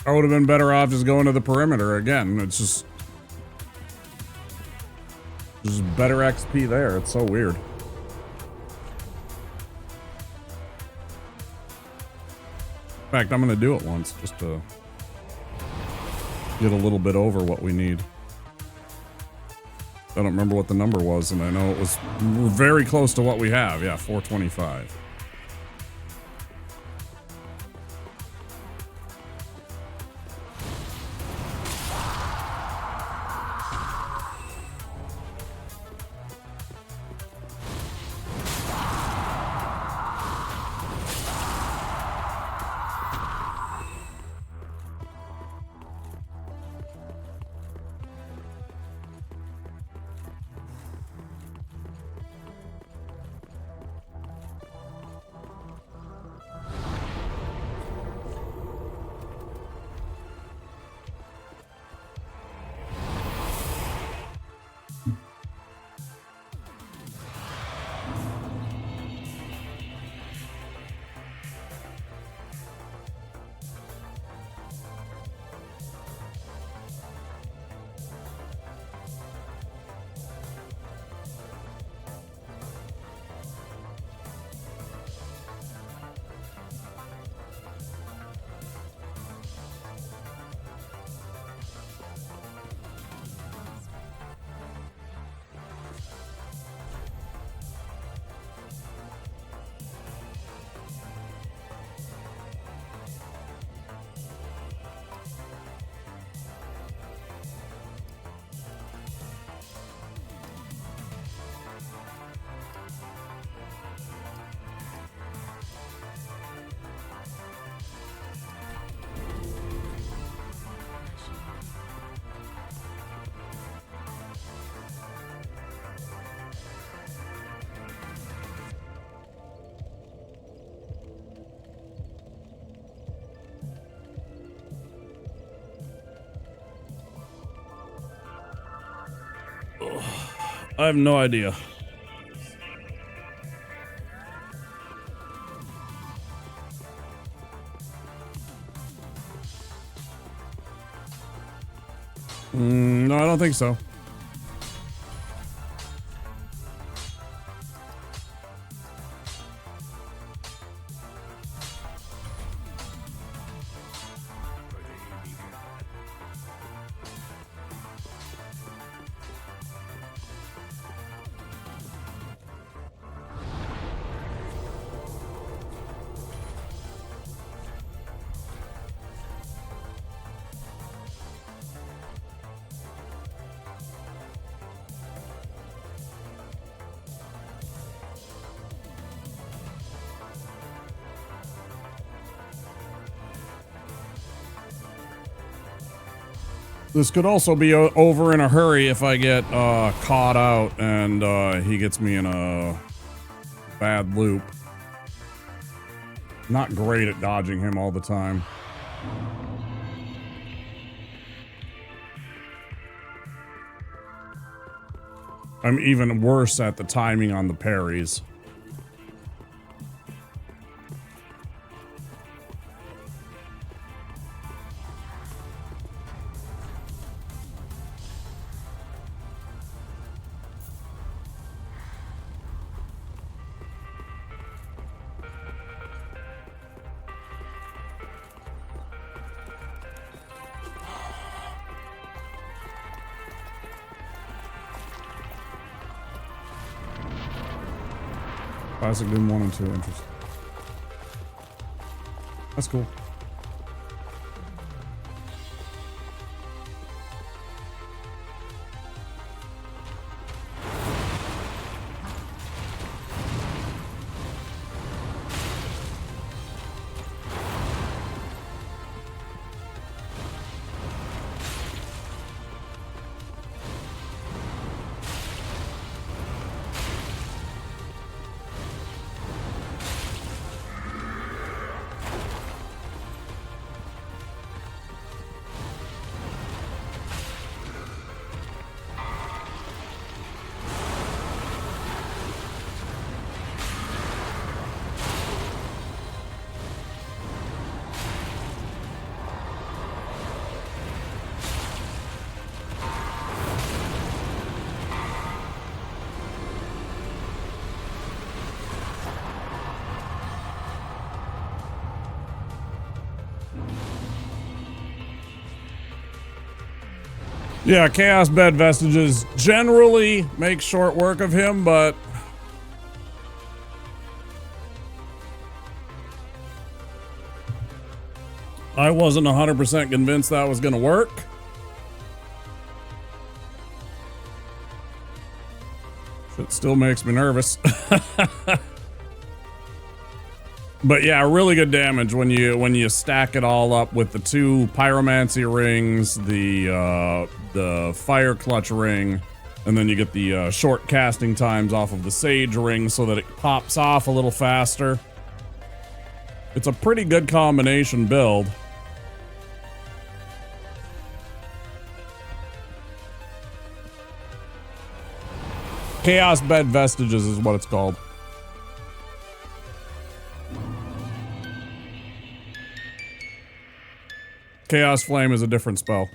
I would have been better off just going to the perimeter again. It's just better XP there. It's so weird. In fact, I'm going to do it once just to get a little bit over what we need. I don't remember what the number was, and I know it was very close to what we have. Yeah, 425. I have no idea. No, I don't think so. This could also be over in a hurry if I get caught out and he gets me in a bad loop. Not great at dodging him all the time. I'm even worse at the timing on the parries. Classic Doom 1 and 2, interesting. That's cool. Yeah, Chaos Bed Vestiges generally make short work of him, but I wasn't 100% convinced that was going to work. It still makes me nervous. But yeah, really good damage when you stack it all up with the 2 Pyromancy rings, the Fire Clutch ring, and then you get the short casting times off of the Sage ring so that it pops off a little faster. It's a pretty good combination build. Chaos Bed Vestiges is what it's called. Chaos Flame is a different spell.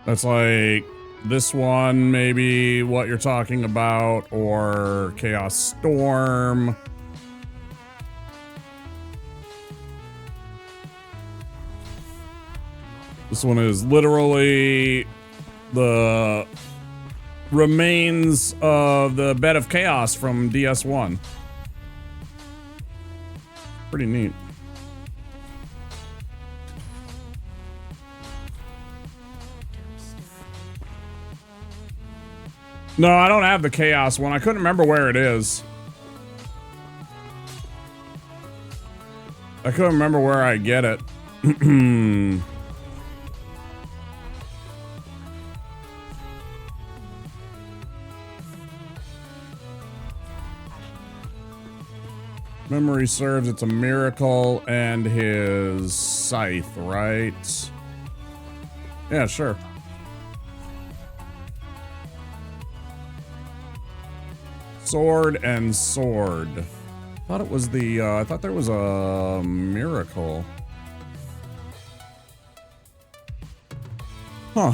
That's like this one, maybe what you're talking about, or Chaos Storm. This one is literally the remains of the Bed of Chaos from DS1. Pretty neat. No, I don't have the Chaos one. I couldn't remember where it is. I couldn't remember where I get it. Memory serves, it's a miracle and his scythe, right? Yeah, sure. Sword and sword. I thought it was the, I thought there was a miracle. Huh.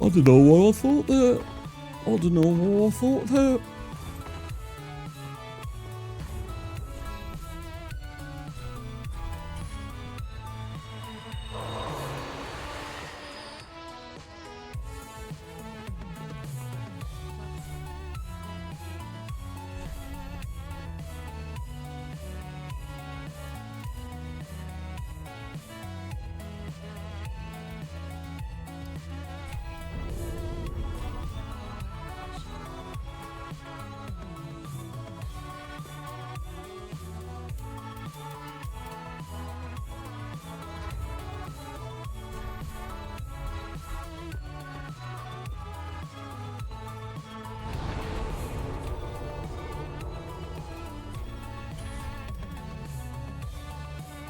I don't know what I thought that. I don't know what I thought that.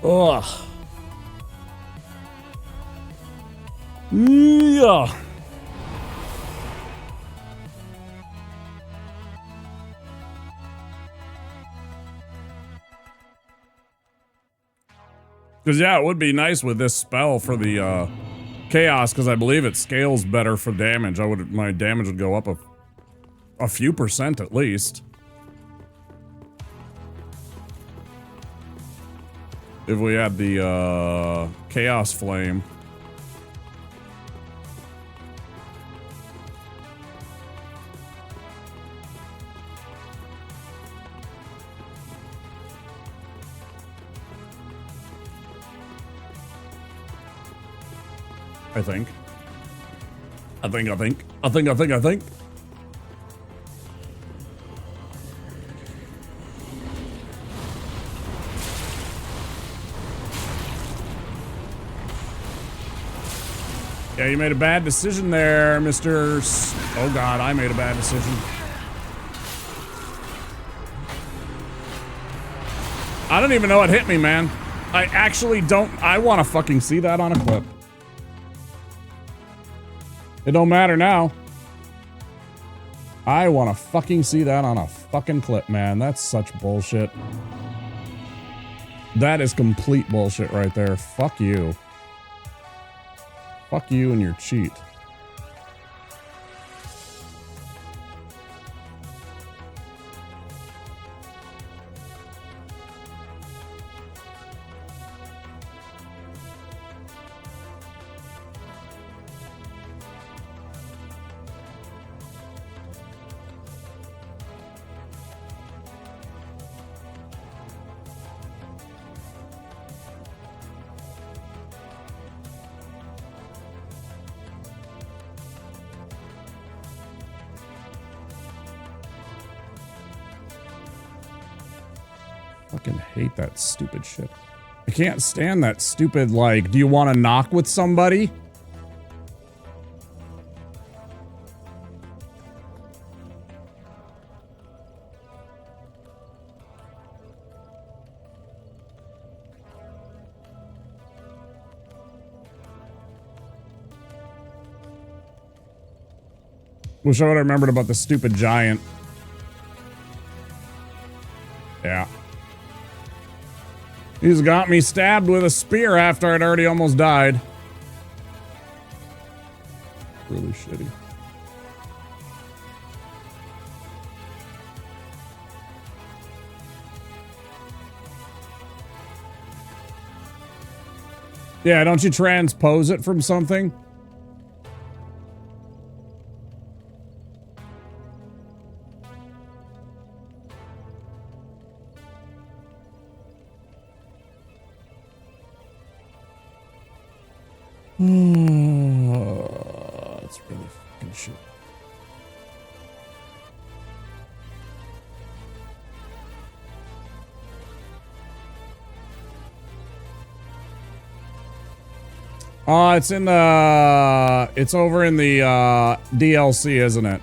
Ugh. Yeah. Because, yeah, it would be nice with this spell for the chaos, because I believe it scales better for damage. My damage would go up a few percent at least. If we had the chaos flame. I think. Yeah, you made a bad decision there, Mr. Oh God, I made a bad decision. I don't even know what hit me, man. I actually don't. I want to fucking see that on a clip. It don't matter now. I want to fucking see that on a fucking clip, man. That's such bullshit. That is complete bullshit right there. Fuck you. Fuck you and your cheat. Fucking hate that stupid shit. I can't stand that stupid, like, do you want to knock with somebody? Wish I would have remembered about the stupid giant. Yeah. He's got me stabbed with a spear after I'd already almost died. Really shitty. Yeah, don't you transpose it from something? That's really fucking shit. It's in the, it's over in the DLC, isn't it?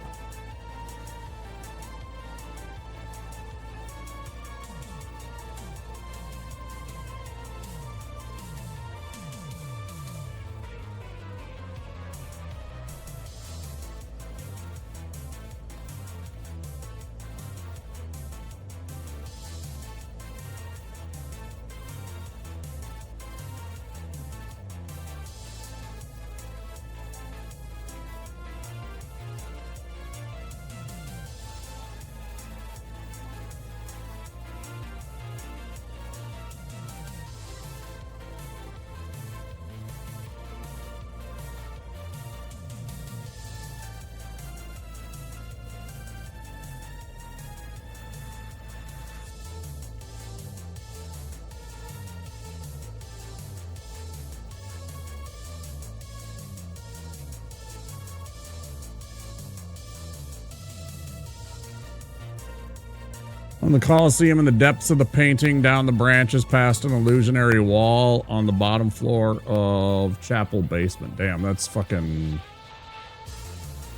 On the Colosseum, in the depths of the painting, down the branches past an illusionary wall on the bottom floor of chapel basement. Damn, that's fucking...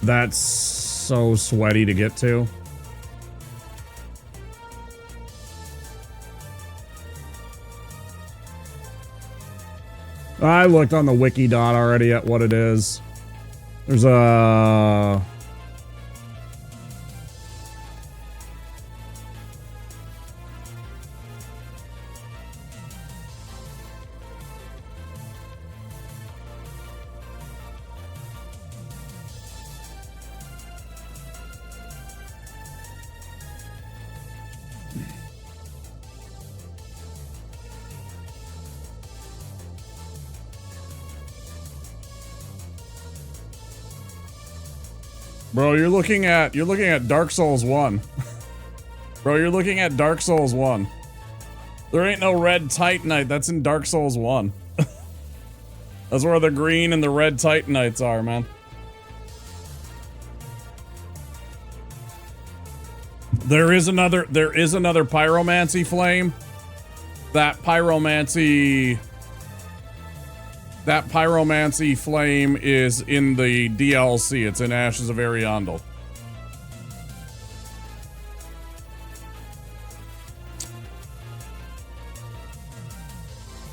That's so sweaty to get to. I looked on the wiki dot already at what it is. There's a... Bro, you're looking at Dark Souls 1. Bro, you're looking at Dark Souls 1. There ain't no red Titanite, that's in Dark Souls 1. That's where the green and the red Titanites are, man. There is another pyromancy flame. That pyromancy flame is in the DLC. It's in Ashes of Ariandel.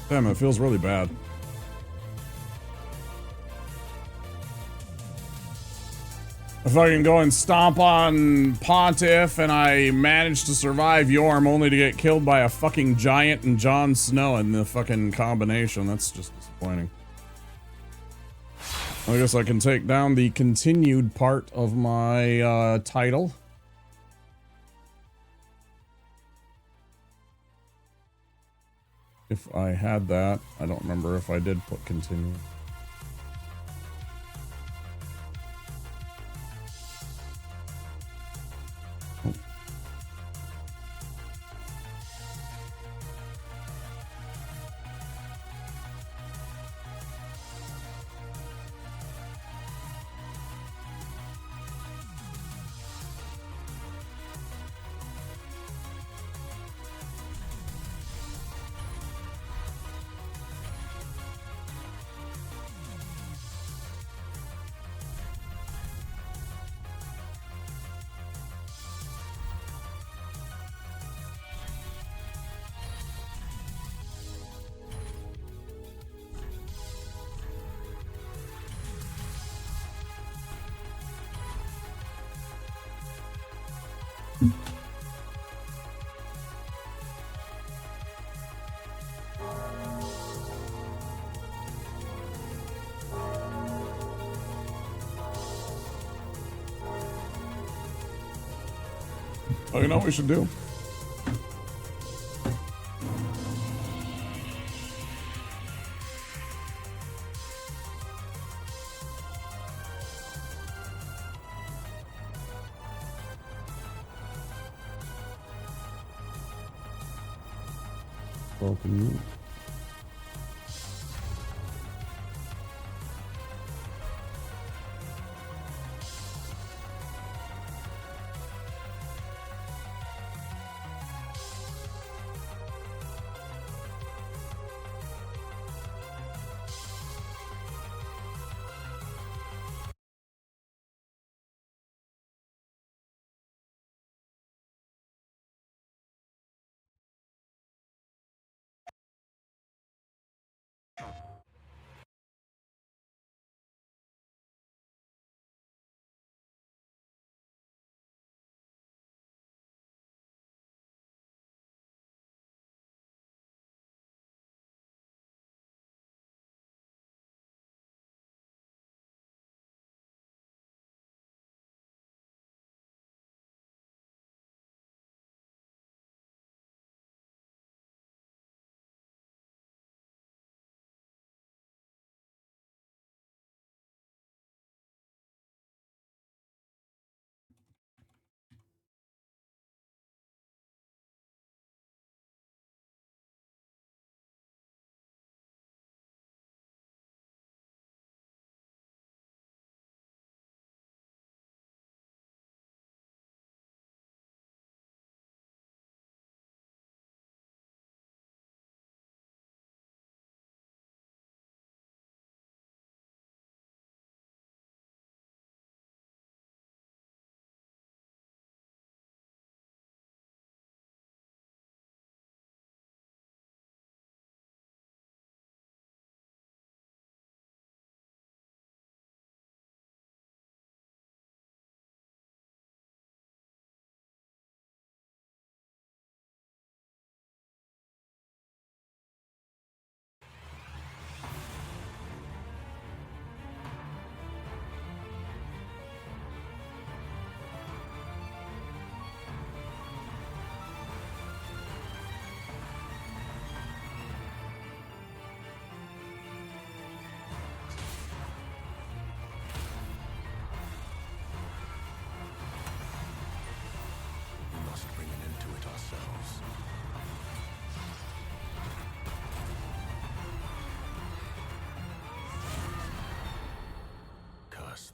Damn, it feels really bad. If I can go and stomp on Pontiff and I manage to survive Yorm only to get killed by a fucking giant and Jon Snow in the fucking combination, that's just disappointing. I guess I can take down the continued part of my title. If I had that, I don't remember if I did put continue. Oh, you know what we should do? Welcome you.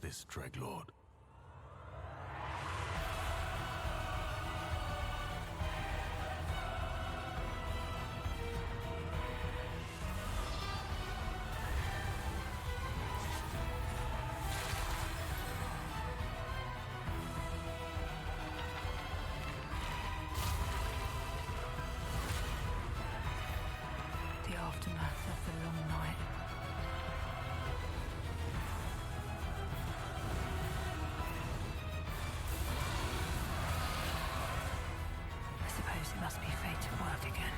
this, Dreglord? The aftermath of the long night. I suppose it must be fate at work again.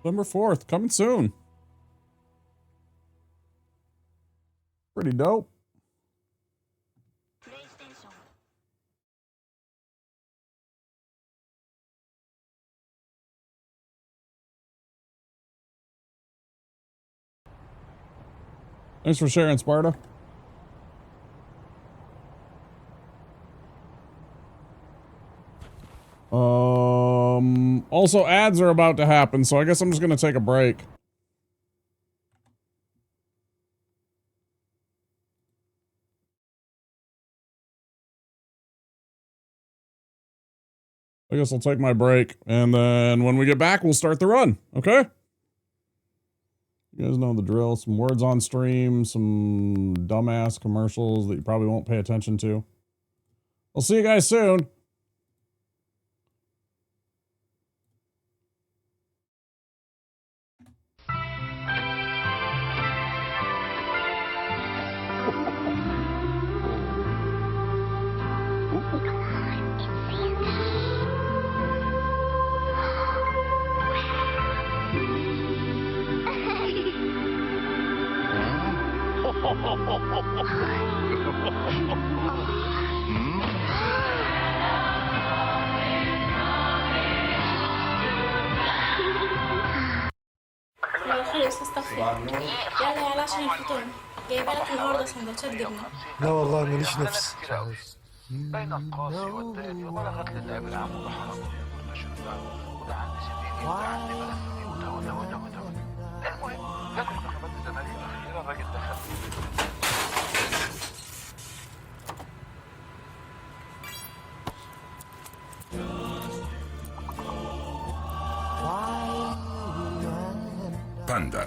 November 4th, coming soon. Pretty dope. Thanks for sharing, Sparta. Also ads are about to happen, so I guess I'm just gonna take a break. I guess I'll take my break, and then when we get back, we'll start the run, okay? You guys know the drill. Some words on stream, some dumbass commercials that you probably won't pay attention to. I'll see you guys soon. لو خلص استغفر. يلا يلا عشان الفطور. جايبه لك النهارده سندوتشات جبنه. لا والله ماليش نفس. بين القاصي والداني وبلغت للعب العام وضحرت ودعا لسنين ودعا لبلد المهم جت انتخابات الزمالك الاخيره الراجل دخل باندا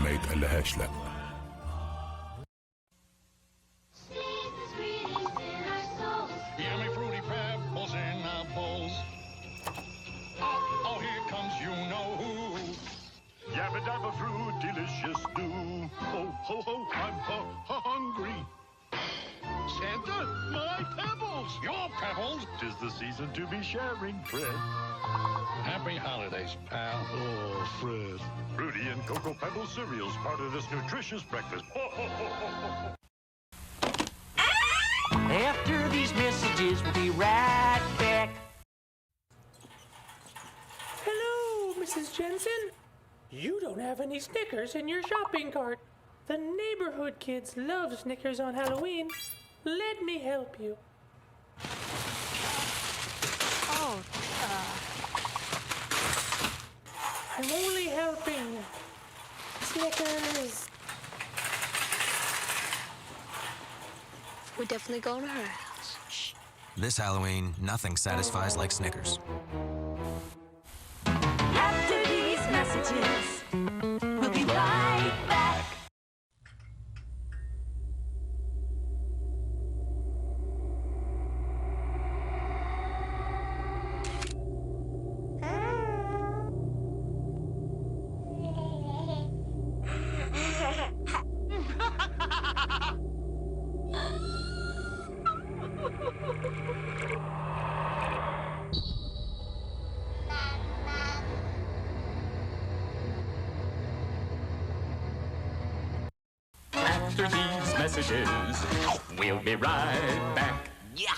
ما يتقلهاش لا. Yummy fruity pebbles in our bowls. Oh, here comes you know who. Yabba dabba fruit, delicious do. Ho, ho, ho, I'm hungry. Santa, my pebbles! Your pebbles? 'Tis the season to be sharing, Fred. Happy holidays, pal. Oh, Fred. Fruity and Cocoa Pebbles cereals, part of this nutritious breakfast. Ho, ho, ho, ho, ho. After these messages, we'll be right back. Hello, Mrs. Jensen. You don't have any Snickers in your shopping cart. The neighborhood kids love Snickers on Halloween. Let me help you. Oh, I'm only helping. Snickers. We're definitely going to her house. This Halloween, nothing satisfies like Snickers. after these messages, we'll be right back. After these messages, we'll be right back. Yeah.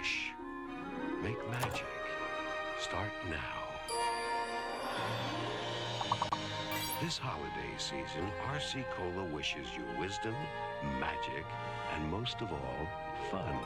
wish. Make magic start now. This holiday season, RC Cola wishes you wisdom, magic, and most of all, fun.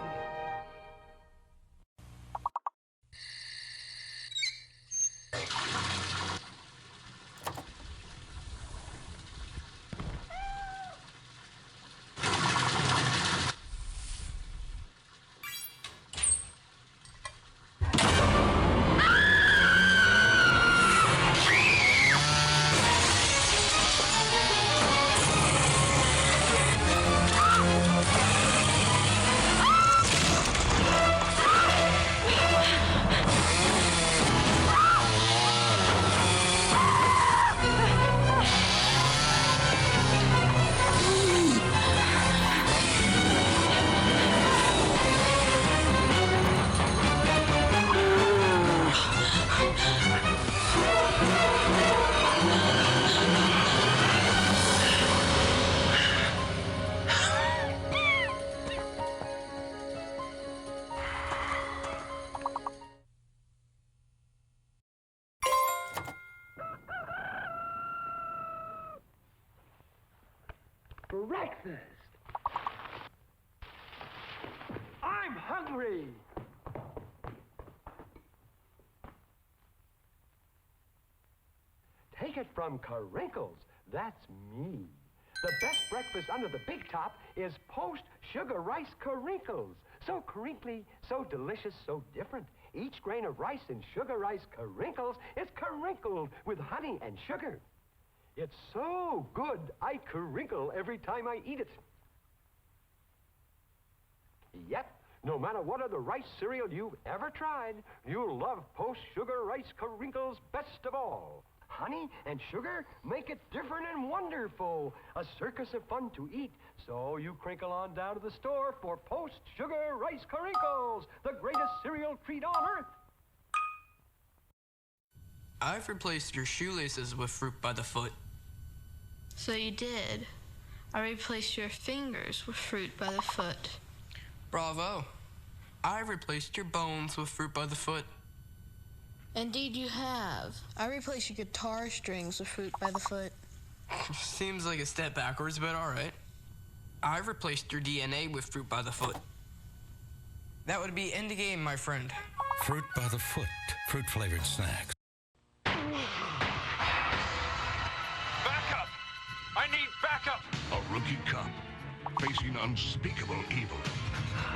Breakfast! I'm hungry! Take it from Carinkles. That's me. The best breakfast under the big top is post-sugar rice Carinkles. So crinkly, so delicious, so different. Each grain of rice in sugar rice Carinkles is carinkled with honey and sugar. It's so good, I crinkle every time I eat it. Yep, no matter what other rice cereal you've ever tried, you'll love post-sugar rice Carinkles best of all. Honey and sugar make it different and wonderful. A circus of fun to eat. So you crinkle on down to the store for post-sugar rice Carinkles, the greatest cereal treat on earth. I've replaced your shoelaces with fruit by the foot. So you did. I replaced your fingers with fruit by the foot. Bravo. I replaced your bones with fruit by the foot. Indeed you have. I replaced your guitar strings with fruit by the foot. Seems like a step backwards, but alright. I replaced your DNA with fruit by the foot. That would be end game, my friend. Fruit by the foot. Fruit-flavored snacks. Backup! I need backup! A rookie cop facing unspeakable evil.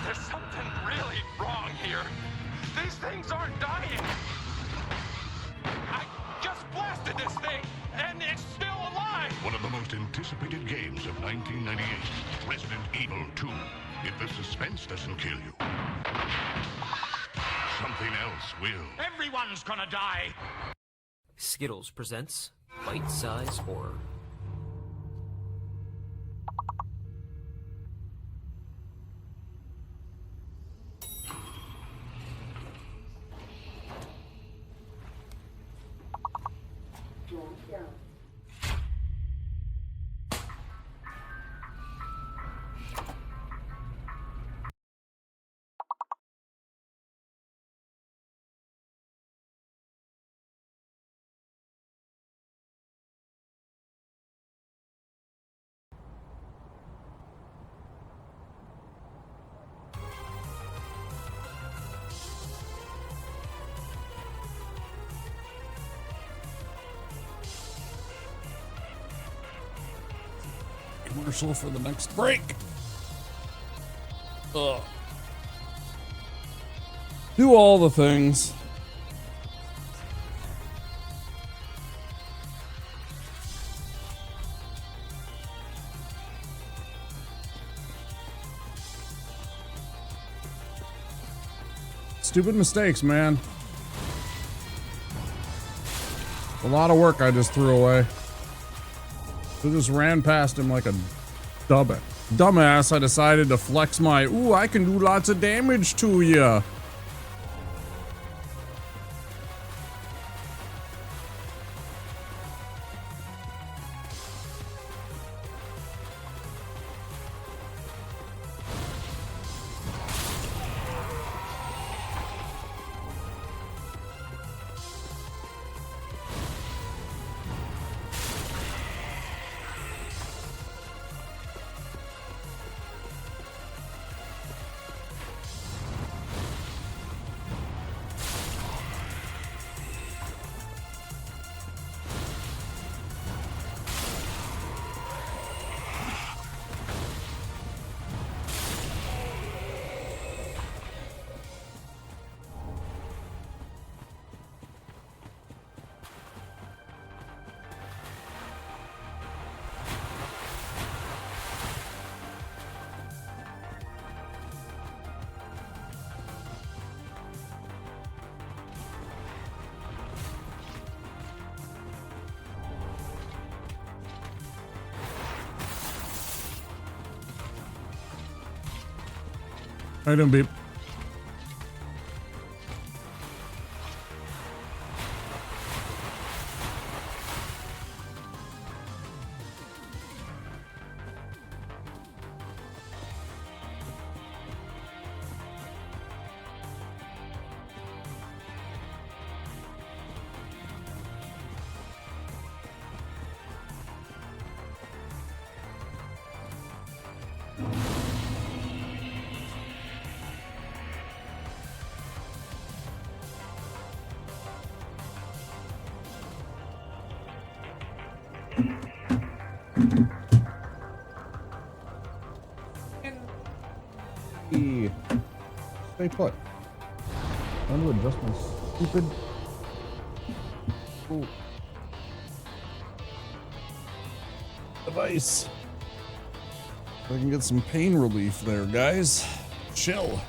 There's something really wrong here. These things aren't dying. I just blasted this thing, and it's still alive! One of the most anticipated games of 1998, Resident Evil 2. If the suspense doesn't kill you, something else will. Everyone's gonna die! Skittles presents Bite-Size Horror. Commercial for the next break. Ugh. Do all the things. Stupid mistakes, man. A lot of work I just threw away. I just ran past him like a dumbass. I decided to flex my, ooh, I can do lots of damage to ya. How you doing, Beep? Stay put. Trying to adjust my stupid. Ooh. Device. I can get some pain relief there, guys. Chill.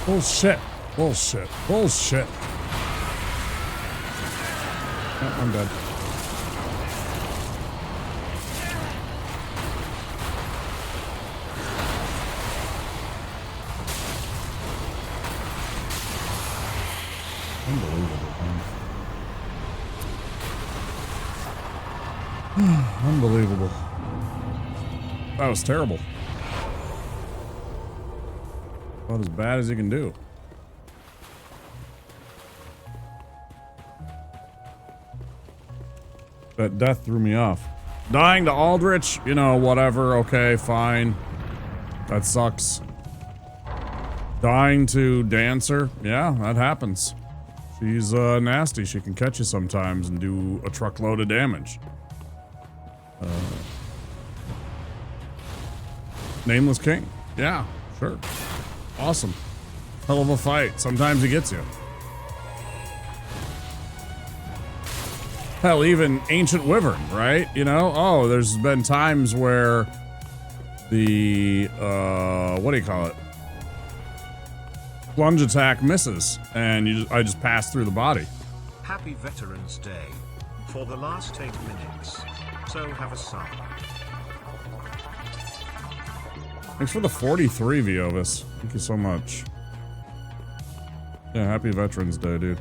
Bullshit. Bullshit. Bullshit. Oh, I'm dead. Unbelievable. Unbelievable. That was terrible. About as bad as you can do. That death threw me off. Dying to Aldrich, you know, whatever, okay, fine. That sucks. Dying to Dancer, yeah, that happens. She's nasty. She can catch you sometimes and do a truckload of damage. Nameless King, yeah, sure. Awesome. Hell of a fight. Sometimes he gets you. Hell, even Ancient Wyvern, right? You know? Oh, there's been times where the, what do you call it? Plunge attack misses, and I just pass through the body. Happy Veterans Day. For the last 8 minutes. So have a song. Thanks for the 43, Viovis. Thank you so much. Yeah, happy Veterans Day, dude.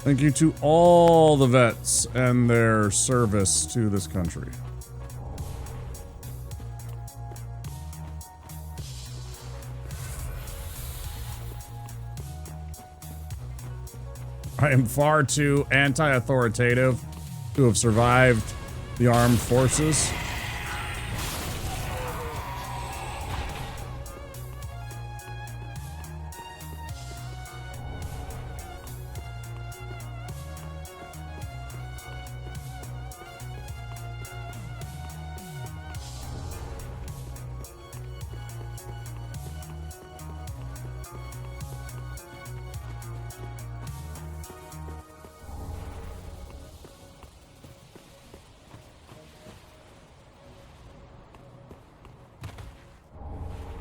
Thank you to all the vets and their service to this country. I am far too anti-authoritative to have survived the armed forces.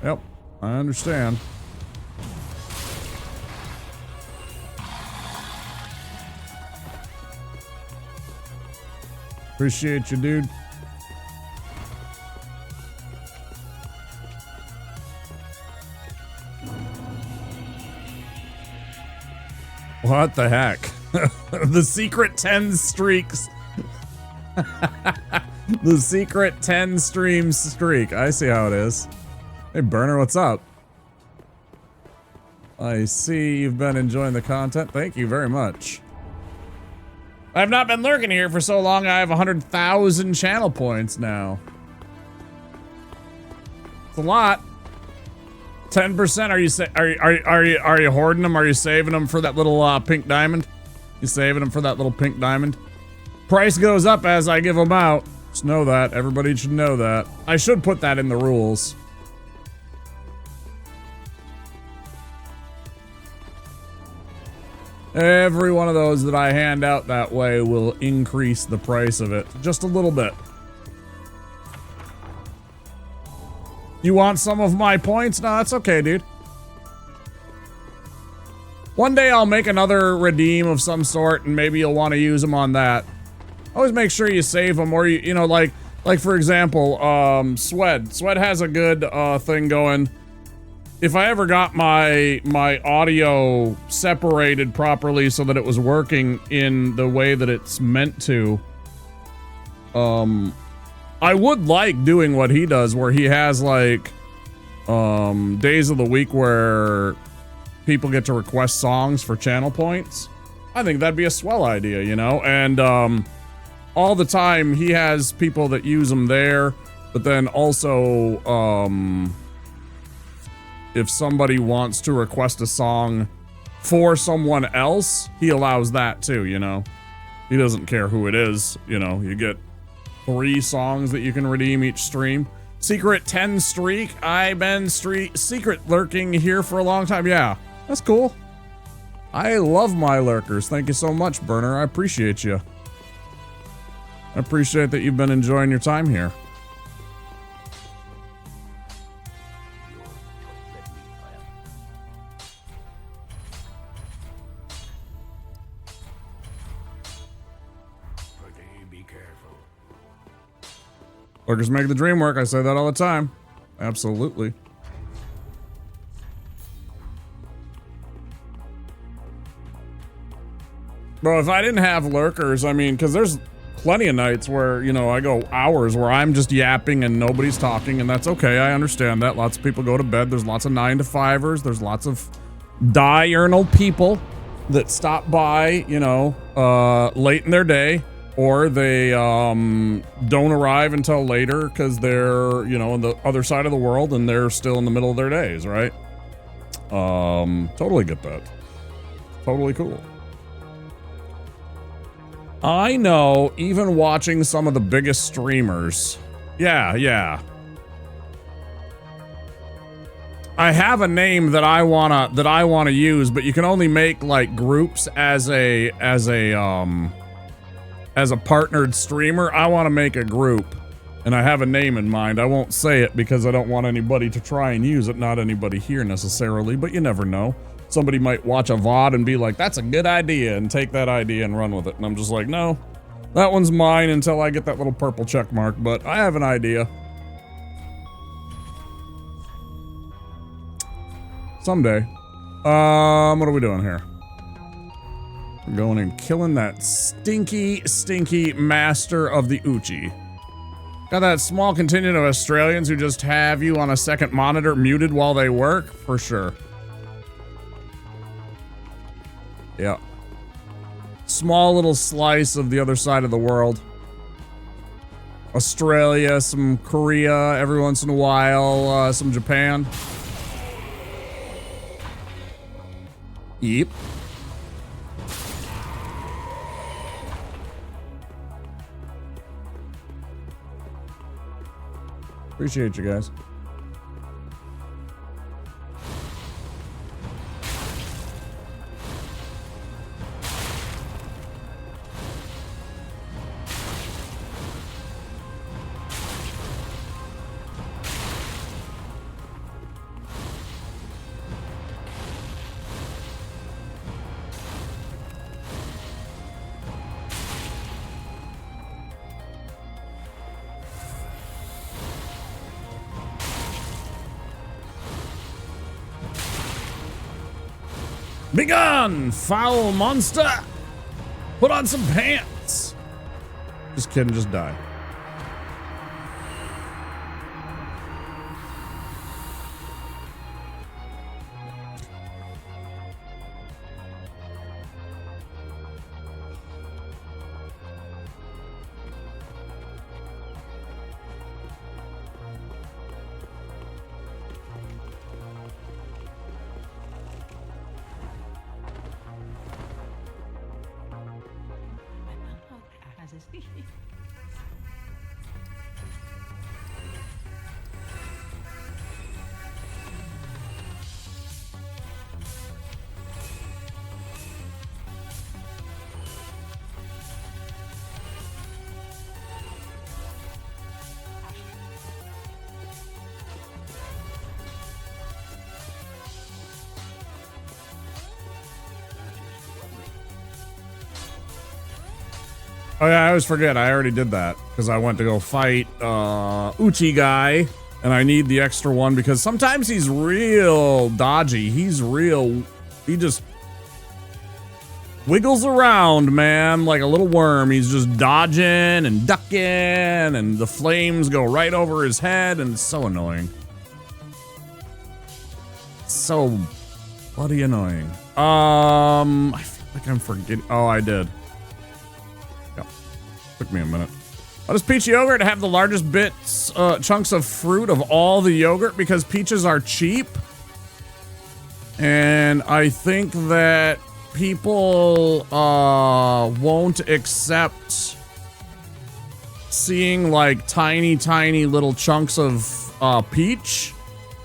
Yep, I understand. Appreciate you, dude. What the heck? The secret 10 streaks. The secret 10 streams streak. I see how it is. Hey, Burner, what's up? I see you've been enjoying the content. Thank you very much. I've not been lurking here for so long. I have 100,000 channel points now. It's a lot. 10%. Are you hoarding them? Are you saving them for that little pink diamond? You saving them for that little pink diamond? Price goes up as I give them out. Just know that. Everybody should know that. I should put that in the rules. Every one of those that I hand out that way will increase the price of it just a little bit. You want some of my points? No, that's okay, dude. One day I'll make another redeem of some sort, and maybe you'll want to use them on that. Always make sure you save them, or you know, like for example, Swed has a good thing going. If I ever got my audio separated properly so that it was working in the way that it's meant to, I would like doing what he does, where he has like days of the week where people get to request songs for channel points. I think that'd be a swell idea, you know? And all the time he has people that use them there, but then also if somebody wants to request a song for someone else, he allows that too, you know? He doesn't care who it is, you know? You get 3 songs that you can redeem each stream. Secret 10 streak. I've been secret lurking here for a long time. Yeah, that's cool. I love my lurkers. Thank you so much, Burner. I appreciate you. I appreciate that you've been enjoying your time here. Lurkers make the dream work. I say that all the time. Absolutely. Bro, if I didn't have lurkers, I mean, because there's plenty of nights where, you know, I go hours where I'm just yapping and nobody's talking, and that's okay. I understand that. Lots of people go to bed. There's lots of 9-to-5ers. There's lots of diurnal people that stop by, you know, late in their day. Or they don't arrive until later because they're, you know, on the other side of the world and they're still in the middle of their days, right? Totally get that. Totally cool. I know, even watching some of the biggest streamers. Yeah. I have a name that I wanna use, but you can only make like groups as a partnered streamer. I want to make a group, and I have a name in mind. I won't say it because I don't want anybody to try and use it. Not anybody here necessarily, but you never know. Somebody might watch a VOD and be like, that's a good idea, and take that idea and run with it. And I'm just like, no, that one's mine until I get that little purple check mark, but I have an idea. Someday. What are we doing here? We're going and killing that stinky master of the Uchi. Got that small contingent of Australians who just have you on a second monitor muted while they work? For sure. Yeah. Small little slice of the other side of the world. Australia, some Korea every once in a while, some Japan. Yep. Appreciate you guys. Begone, foul monster! Put on some pants! Just kidding, just die. Oh yeah, I always forget. I already did that because I went to go fight Uchi guy, and I need the extra one because sometimes he's real dodgy. He just wiggles around, man, like a little worm. He's just dodging and ducking, and the flames go right over his head, and it's so annoying. So bloody annoying. I feel like I'm forgetting. Oh, I did. Took me a minute. Why does peach yogurt have the largest chunks of fruit of all the yogurt? Because peaches are cheap. And I think that people won't accept seeing like tiny little chunks of peach.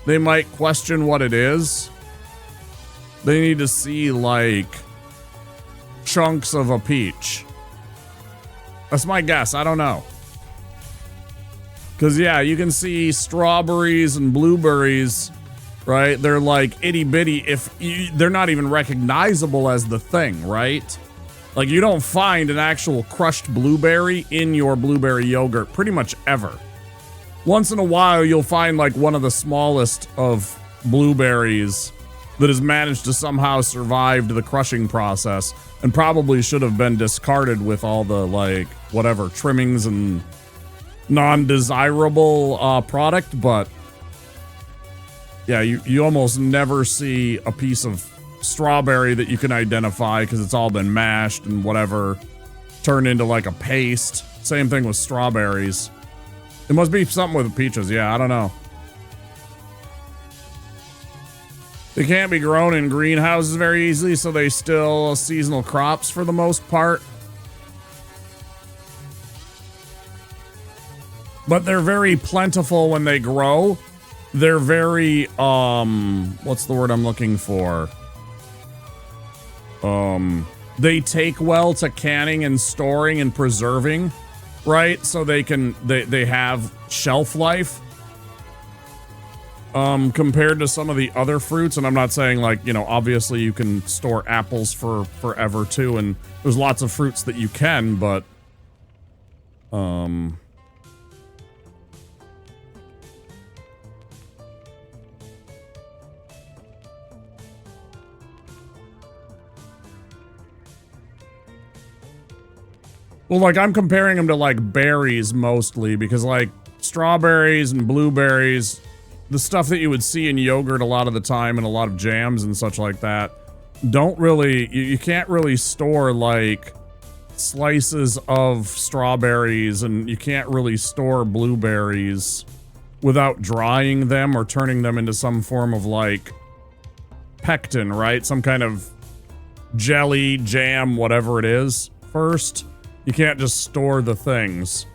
They might question what it is. They need to see like chunks of a peach. That's my guess. I don't know. Because, yeah, you can see strawberries and blueberries, right? They're like itty bitty. They're not even recognizable as the thing, right? Like, you don't find an actual crushed blueberry in your blueberry yogurt pretty much ever. Once in a while, you'll find like one of the smallest of blueberries that has managed to somehow survive the crushing process and probably should have been discarded with all the like whatever trimmings and non-desirable product. But yeah, you almost never see a piece of strawberry that you can identify because it's all been mashed and whatever turned into like a paste. Same thing with strawberries. It must be something with the peaches. Yeah, I don't know. They can't be grown in greenhouses very easily, so they still seasonal crops for the most part. But they're very plentiful when they grow. They're very, what's the word I'm looking for? They take well to canning and storing and preserving, right? So they have shelf life. Compared to some of the other fruits, and I'm not saying like, you know, obviously you can store apples for forever too, and there's lots of fruits that you can, but well, like I'm comparing them to like berries mostly because like strawberries and blueberries, the stuff that you would see in yogurt a lot of the time and a lot of jams and such like that, don't really, you can't really store like slices of strawberries, and you can't really store blueberries without drying them or turning them into some form of like pectin, right? Some kind of jelly, jam, whatever it is first. You can't just store the things.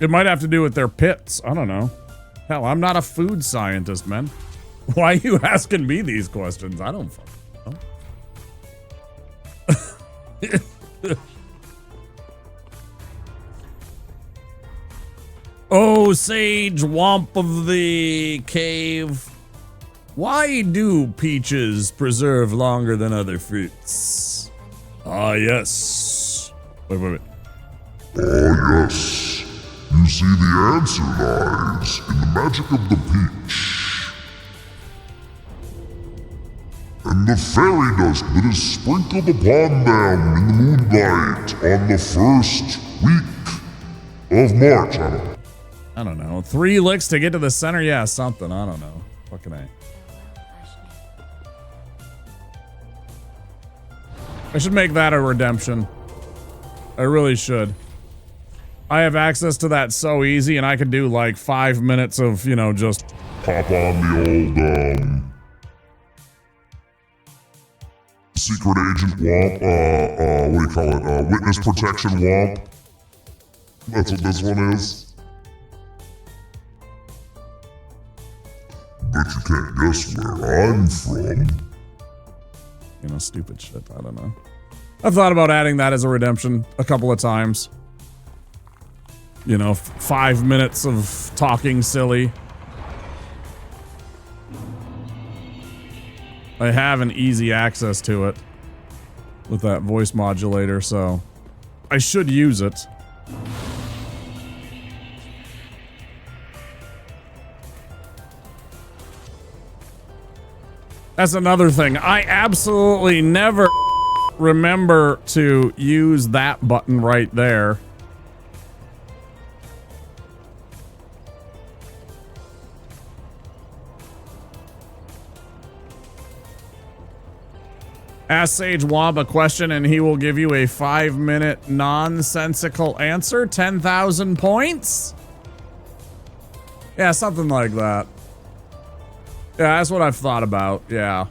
It might have to do with their pits. I don't know. Hell, I'm not a food scientist, man. Why are you asking me these questions? I don't fucking know. Oh, sage womp of the cave. Why do peaches preserve longer than other fruits? Ah, yes. Wait. Ah, yes. You see, the answer lies in the magic of the peach. and the fairy dust that is sprinkled upon them in the moonlight on the first week of March. I don't know. 3 licks to get to the center? Yeah, something. I don't know. Fucking A. I should make that a redemption. I really should. I have access to that so easy, and I could do like 5 minutes of, you know, just pop on the old, secret agent womp, what do you call it? Witness protection womp. That's what this one is. But you can't guess where I'm from. You know, stupid shit. I don't know. I've thought about adding that as a redemption a couple of times. You know, 5 minutes of talking silly. I have an easy access to it with that voice modulator, so I should use it. That's another thing. I absolutely never remember to use that button right there. Ask Sage Womp a question and he will give you a 5-minute nonsensical answer. 10,000 points? Yeah, something like that. Yeah, that's what I've thought about. Yeah.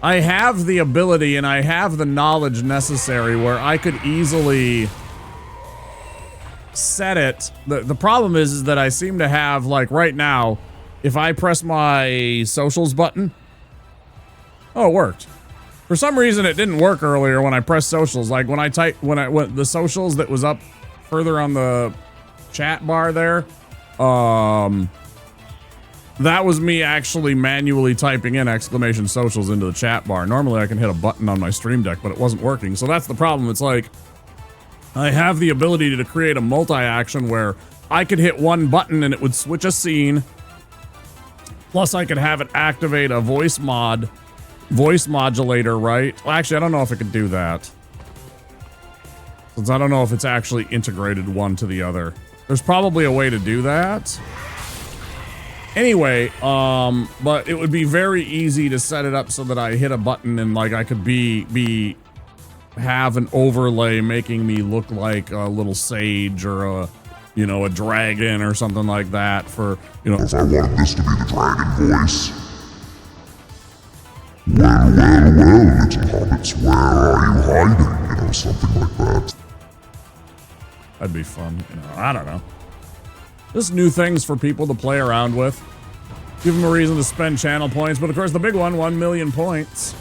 I have the ability and I have the knowledge necessary where I could easily set it. The problem is that I seem to have, like right now, if I press my socials button. Oh, it worked. For some reason it didn't work earlier when I pressed socials. Like when I went the socials that was up further on the chat bar there. That was me actually manually typing in exclamation socials into the chat bar. Normally I can hit a button on my stream deck, but it wasn't working. So that's the problem. It's like I have the ability to create a multi-action where I could hit one button and it would switch a scene. Plus I could have it activate a voice modulator, right? Well, actually, I don't know if it could do that. Since I don't know if it's actually integrated one to the other. There's probably a way to do that. Anyway, but it would be very easy to set it up so that I hit a button and like I could have an overlay making me look like a little sage or a, you know, a dragon or something like that for, you know. If I wanted this to be the dragon voice. Well, little hobbits, where are you hiding? You know, something like that. That'd be fun, you know, I don't know. Just new things for people to play around with. Give them a reason to spend channel points, but of course the big one, 1 million points.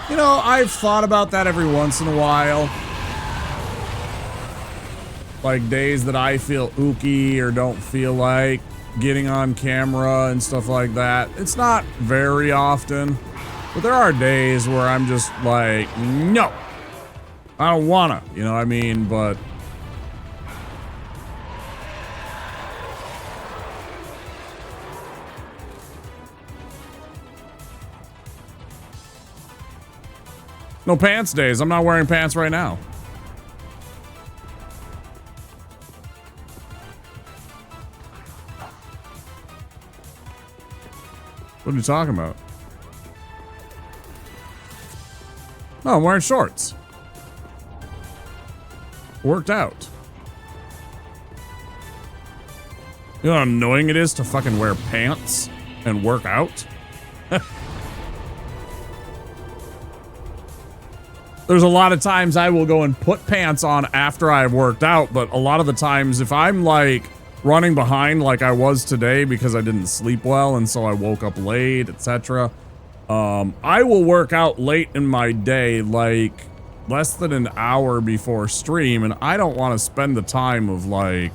You know, I've thought about that every once in a while. Like days that I feel ooky or don't feel like getting on camera and stuff like that. It's not very often, but there are days where I'm just like, no, I don't wanna, you know what I mean? But no pants days. I'm not wearing pants right now. What are you talking about? No, I'm wearing shorts. Worked out. You know how annoying it is to fucking wear pants and work out? There's a lot of times I will go and put pants on after I've worked out, but a lot of the times if I'm like running behind like I was today because I didn't sleep well and so I woke up late, etc., I will work out late in my day, like less than an hour before stream, and I don't want to spend the time of like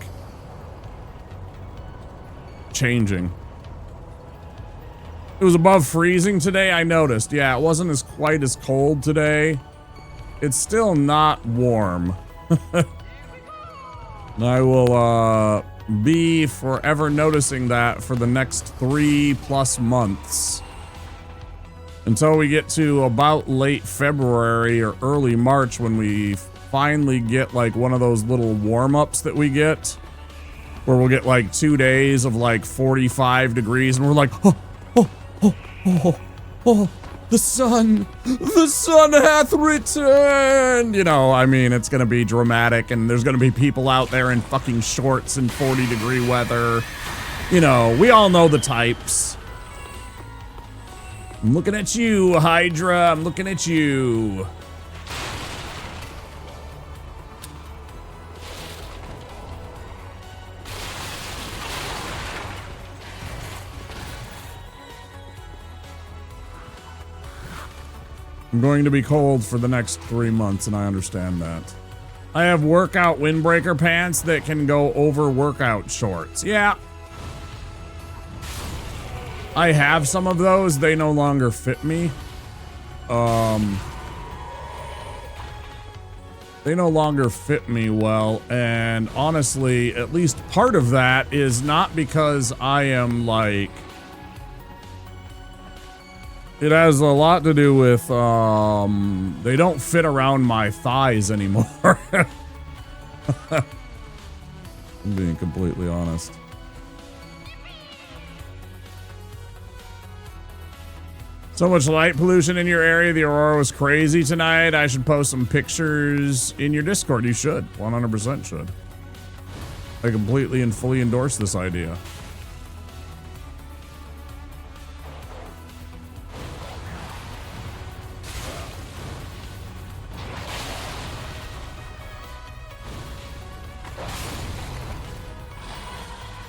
changing. It was above freezing today, I noticed. Yeah, it wasn't as quite as cold today. It's still not warm. I will be forever noticing that for the next 3+ months. Until we get to about late February or early March when we finally get like one of those little warm-ups that we get. Where we'll get like 2 days of like 45 degrees and we're like, oh, the sun hath returned. You know, I mean, it's gonna be dramatic and there's gonna be people out there in fucking shorts in 40-degree weather. You know, we all know the types. I'm looking at you, Hydra. I'm looking at you. I'm going to be cold for the next 3 months, and I understand that. I have workout windbreaker pants that can go over workout shorts. Yeah. I have some of those. They no longer fit me. They no longer fit me well, and honestly, at least part of that is not because I am like... It has a lot to do with, they don't fit around my thighs anymore. I'm being completely honest. So much light pollution in your area. The aurora was crazy tonight. I should post some pictures in your Discord. You should. 100% should. I completely and fully endorse this idea.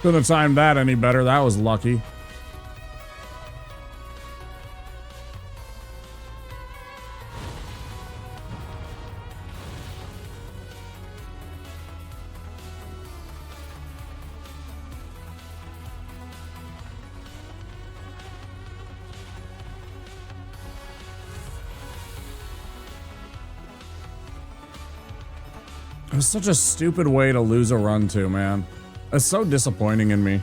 Couldn't have timed that any better. That was lucky. It was such a stupid way to lose a run to, man. It's so disappointing in me.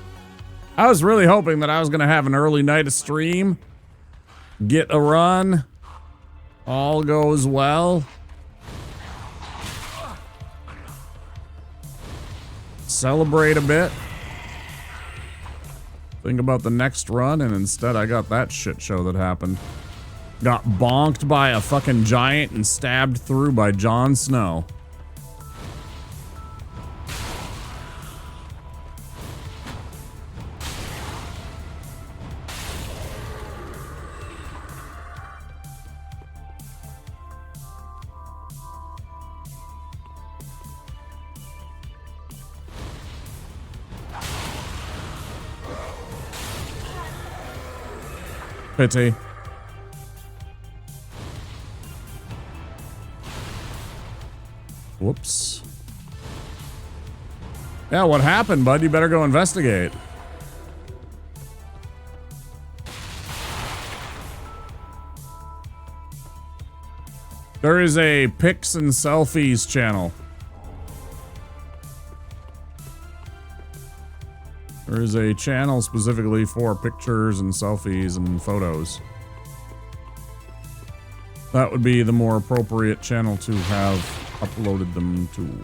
I was really hoping that I was going to have an early night of stream. Get a run. All goes well. Celebrate a bit. Think about the next run, and instead I got that shit show that happened. Got bonked by a fucking giant and stabbed through by Jon Snow. Pity. Whoops. Yeah, what happened, bud? You better go investigate. There is a pics and selfies channel. There is a channel specifically for pictures and selfies and photos. That would be the more appropriate channel to have uploaded them to.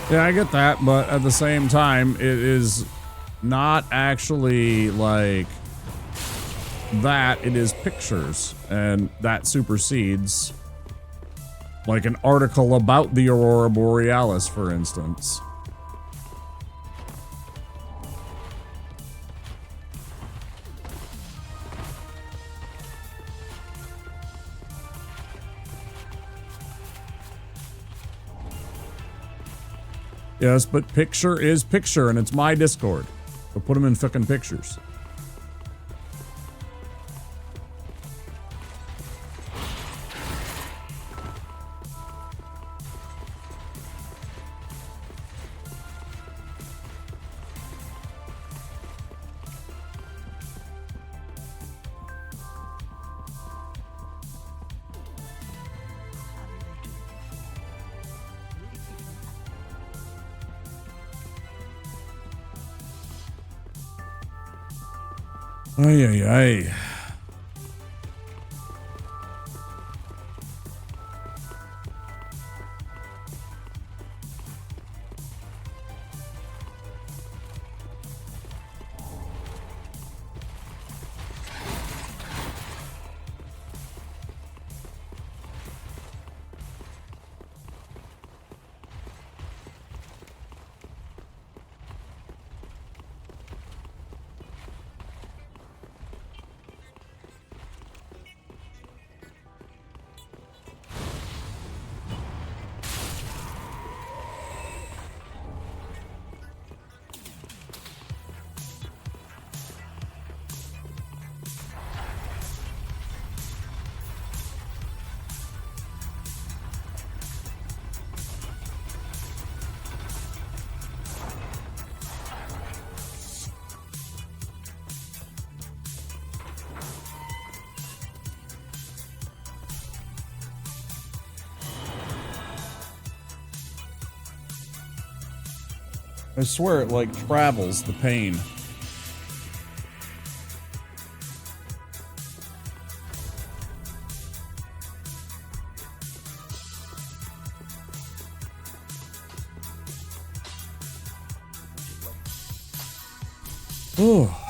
Yeah, I get that, but at the same time, it is not actually like that. It is pictures, and that supersedes like an article about the Aurora Borealis, for instance. Yes, but picture is picture, and it's my Discord. So put them in fucking pictures. Ay, ay, ay. I swear it like travels the pain. Oh.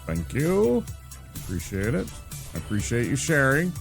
Thank you. Appreciate it. I appreciate you sharing.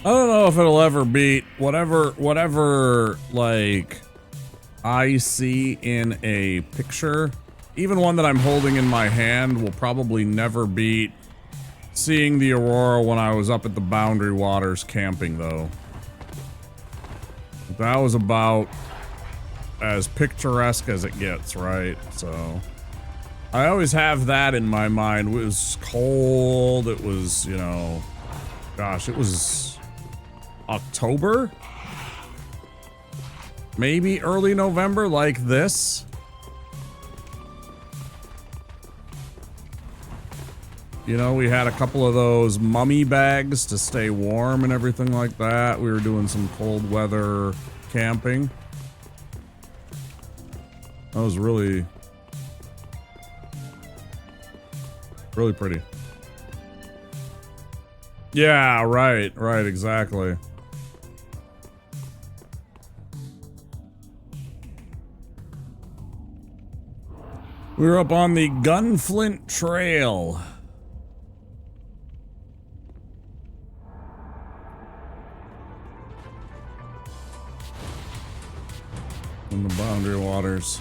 I don't know if it'll ever beat whatever like I see in a picture. Even one that I'm holding in my hand will probably never beat seeing the Aurora when I was up at the Boundary Waters camping, though. That was about as picturesque as it gets, right? So I always have that in my mind. It was cold. It was, you know, gosh, it was October? Maybe early November, like this. You know, we had a couple of those mummy bags to stay warm and everything like that. We were doing some cold weather camping. That was really, really pretty. Yeah, right, exactly. We're up on the Gunflint Trail. In the Boundary Waters.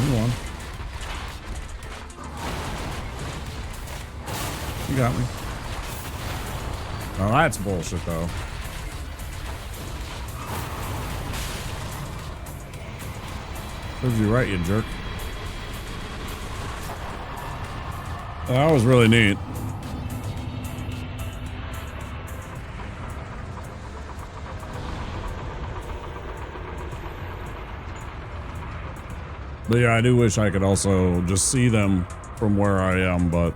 One. You got me. Oh, that's bullshit, though. Serves you right, you jerk. That was really neat. But yeah, I do wish I could also just see them from where I am, but...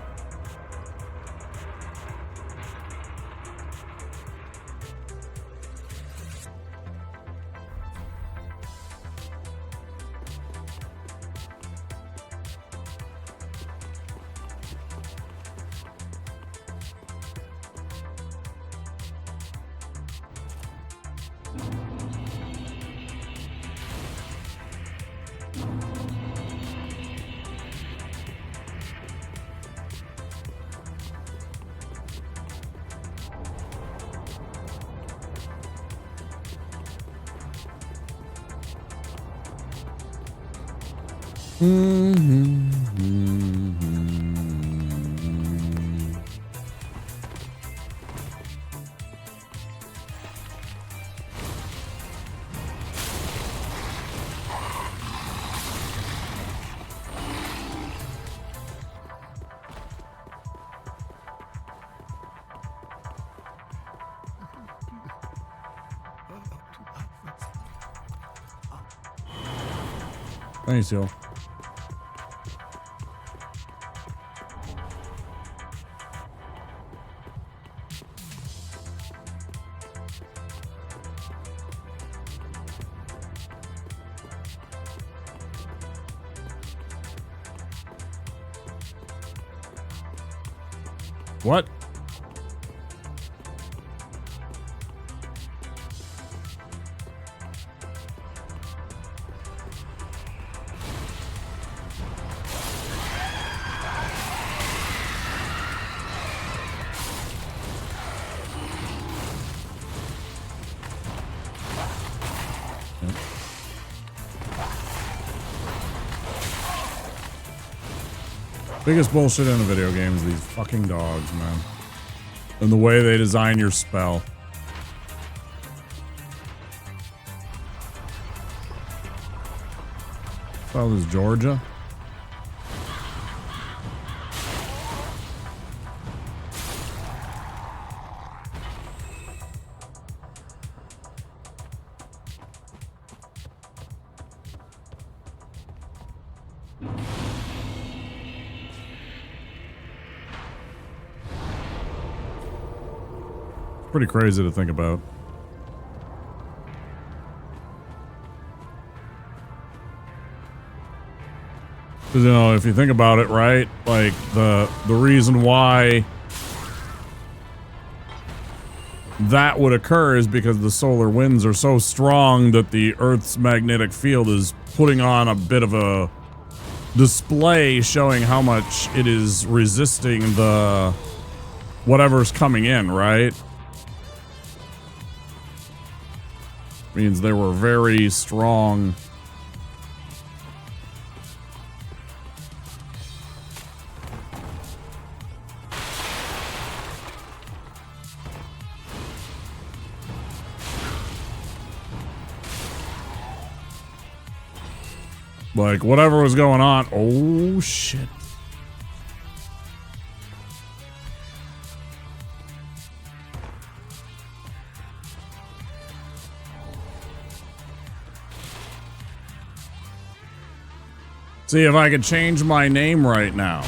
Thanks, yo. What? Biggest bullshit in the video games, these fucking dogs, man. And the way they design your spell. Oh, this is Georgia? Pretty crazy to think about. Because, you know, if you think about it, right, like the reason why that would occur is because the solar winds are so strong that the Earth's magnetic field is putting on a bit of a display showing how much it is resisting the whatever's coming in, right? Means they were very strong Like, whatever was going on. Oh, shit. See if I could change my name right now.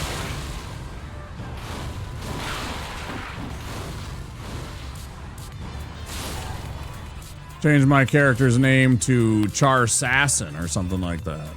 Change my character's name to Char Sassin or something like that.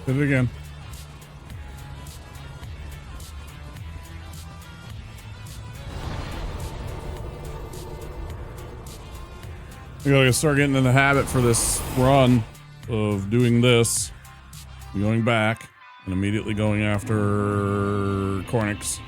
Did it again. I gotta start getting in the habit for this run of doing this, going back, and immediately going after Cornix.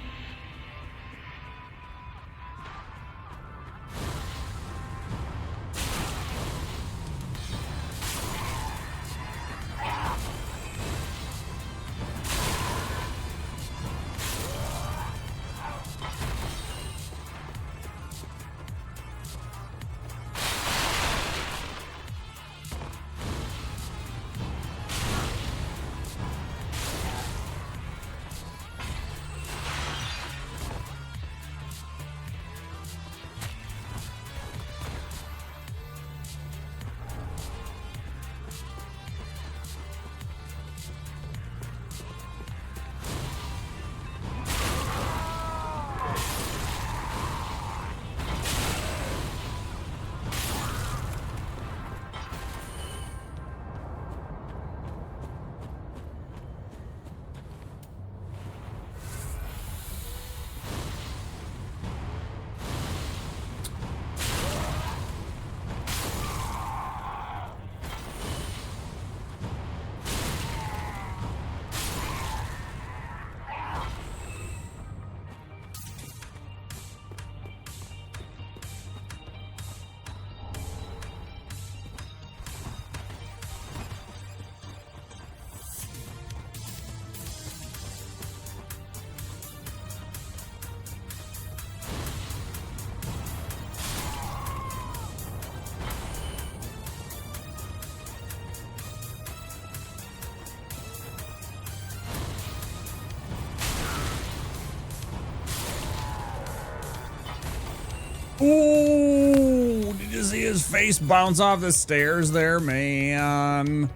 Ooh, did you see his face bounce off the stairs there, man?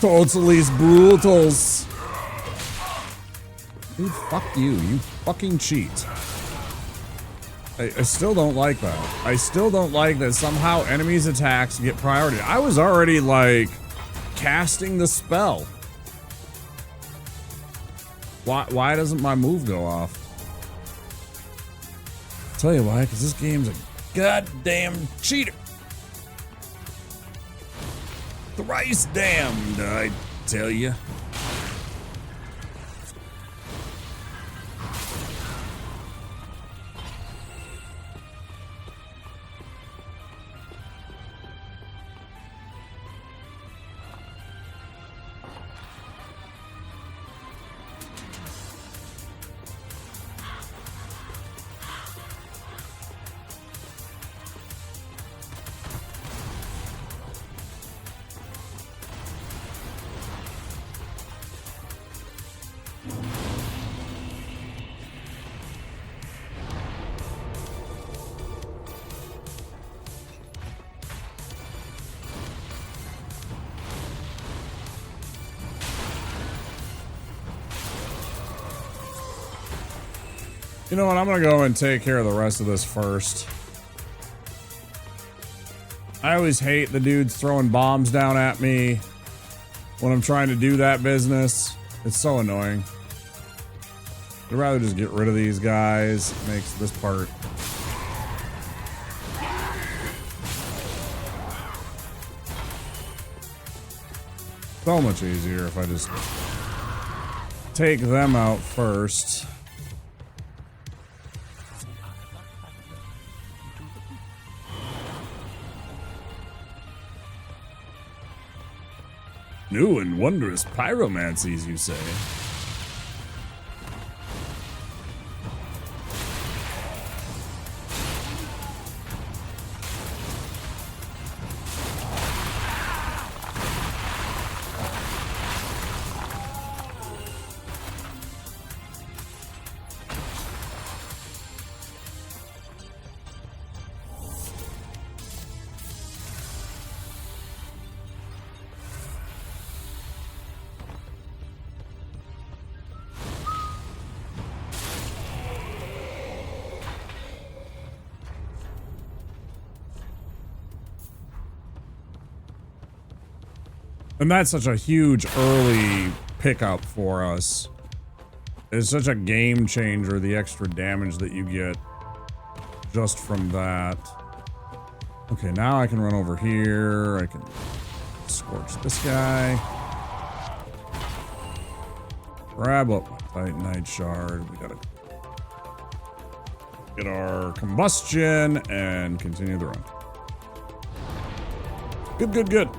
Totally brutals. Dude, fuck you. You fucking cheat. I still don't like that. I still don't like that somehow enemies' attacks get priority. I was already, like, casting the spell. Why doesn't my move go off? I'll tell you why, because this game's a goddamn cheater. Thrice damned, I tell you. You know what? I'm gonna go and take care of the rest of this first. I always hate the dudes throwing bombs down at me when I'm trying to do that business. It's so annoying. I'd rather just get rid of these guys. It makes this part so much easier if I just take them out first. New and wondrous pyromancies, you say? And that's such a huge early pickup for us. It's such a game changer, the extra damage that you get just from that. Okay, now I can run over here. I can scorch this guy. Grab up my Titanite shard. We gotta get our combustion and continue the run. Good, good, good.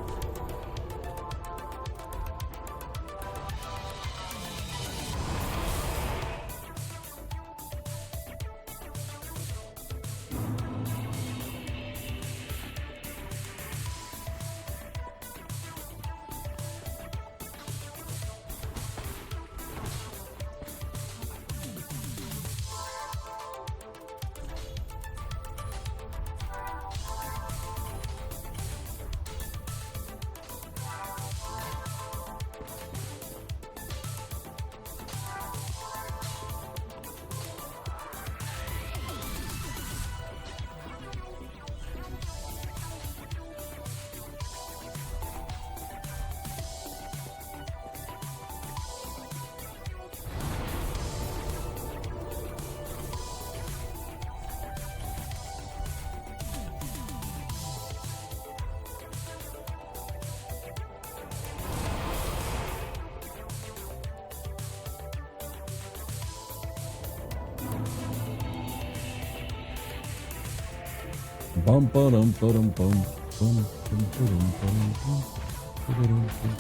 Bum ba dum ba dum bum bum bum ba dum bum.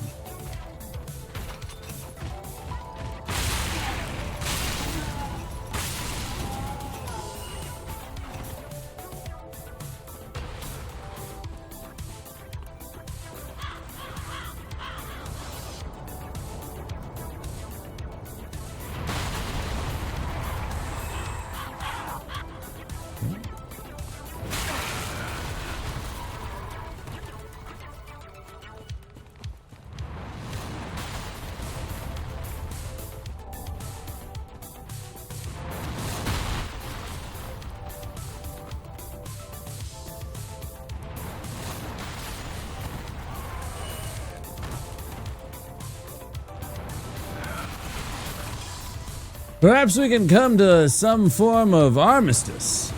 Perhaps we can come to some form of armistice.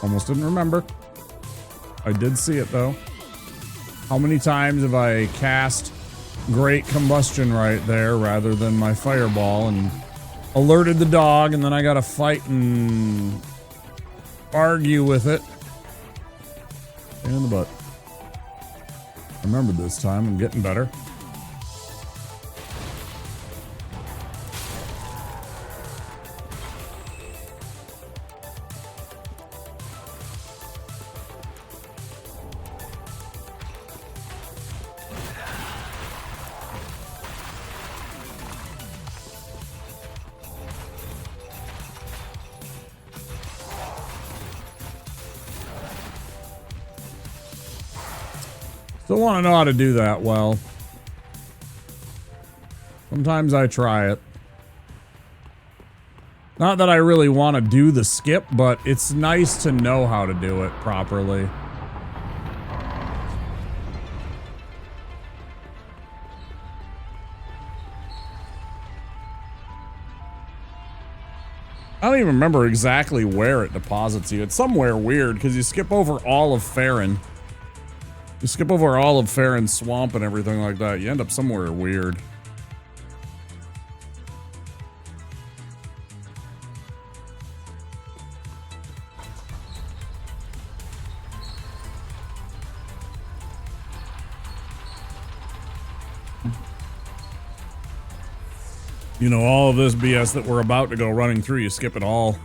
Almost didn't remember. I did see it though. How many times have I cast Great Combustion right there rather than my Fireball and alerted the dog, and then I gotta fight and argue with it. Pain in the butt. I remember this time. I'm getting better. Still want to know how to do that well. Sometimes I try it. Not that I really want to do the skip, but it's nice to know how to do it properly. I don't even remember exactly where it deposits you. It's somewhere weird because you skip over all of Farron. You skip over all of Farron's swamp and everything like that. You end up somewhere weird. You know, all of this BS that we're about to go running through, you skip it all.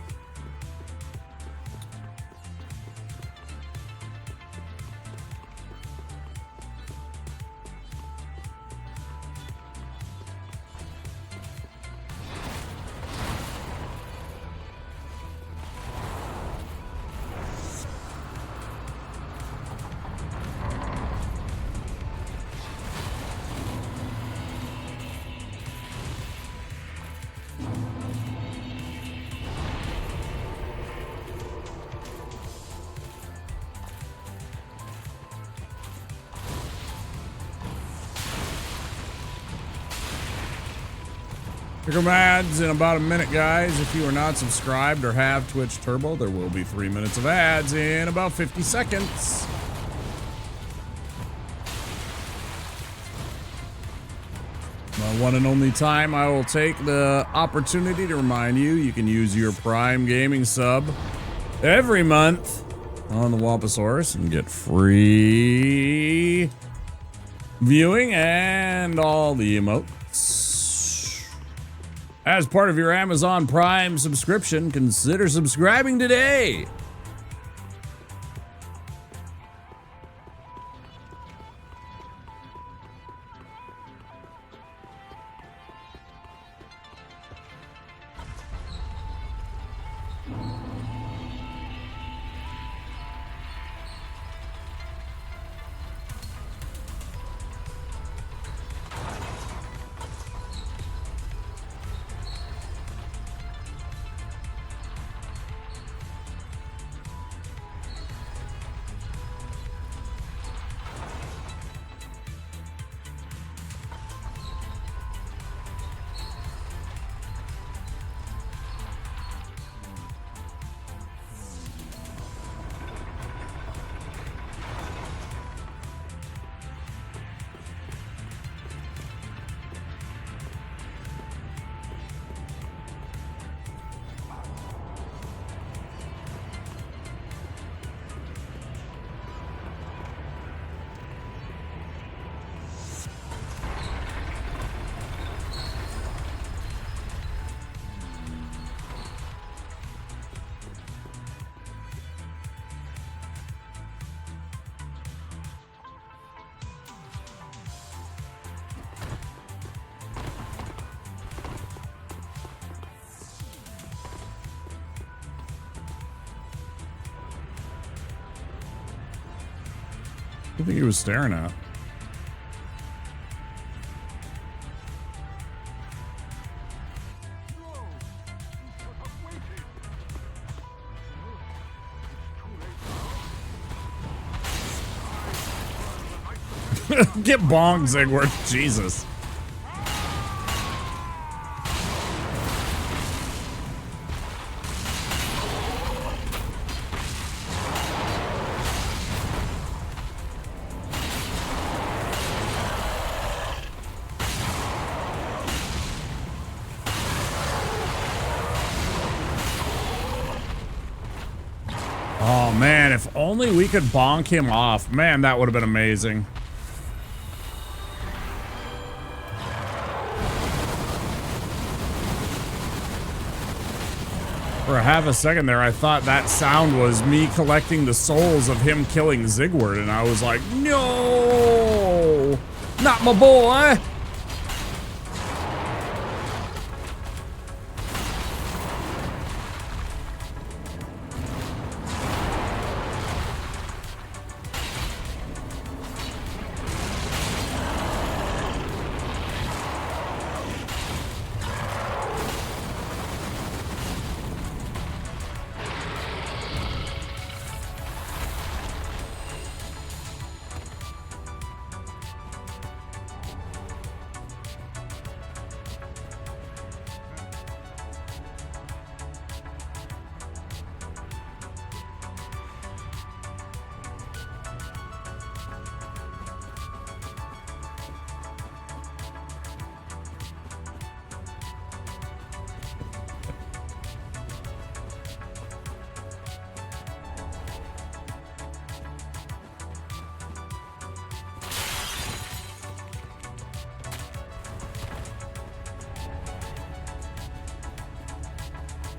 Here come ads in about a minute, guys. If you are not subscribed or have Twitch Turbo, there will be 3 minutes of ads in about 50 seconds. My one and only time I will take the opportunity to remind you, you can use your Prime Gaming sub every month on the Wamposaurus and get free viewing and all the emotes. As part of your Amazon Prime subscription, consider subscribing today. I think he was staring at. Get bonked, Zigward. Jesus. Oh man, if only we could bonk him off. Man, that would have been amazing. For a half a second there, I thought that sound was me collecting the souls of him killing Zigward, and I was like, no, not my boy.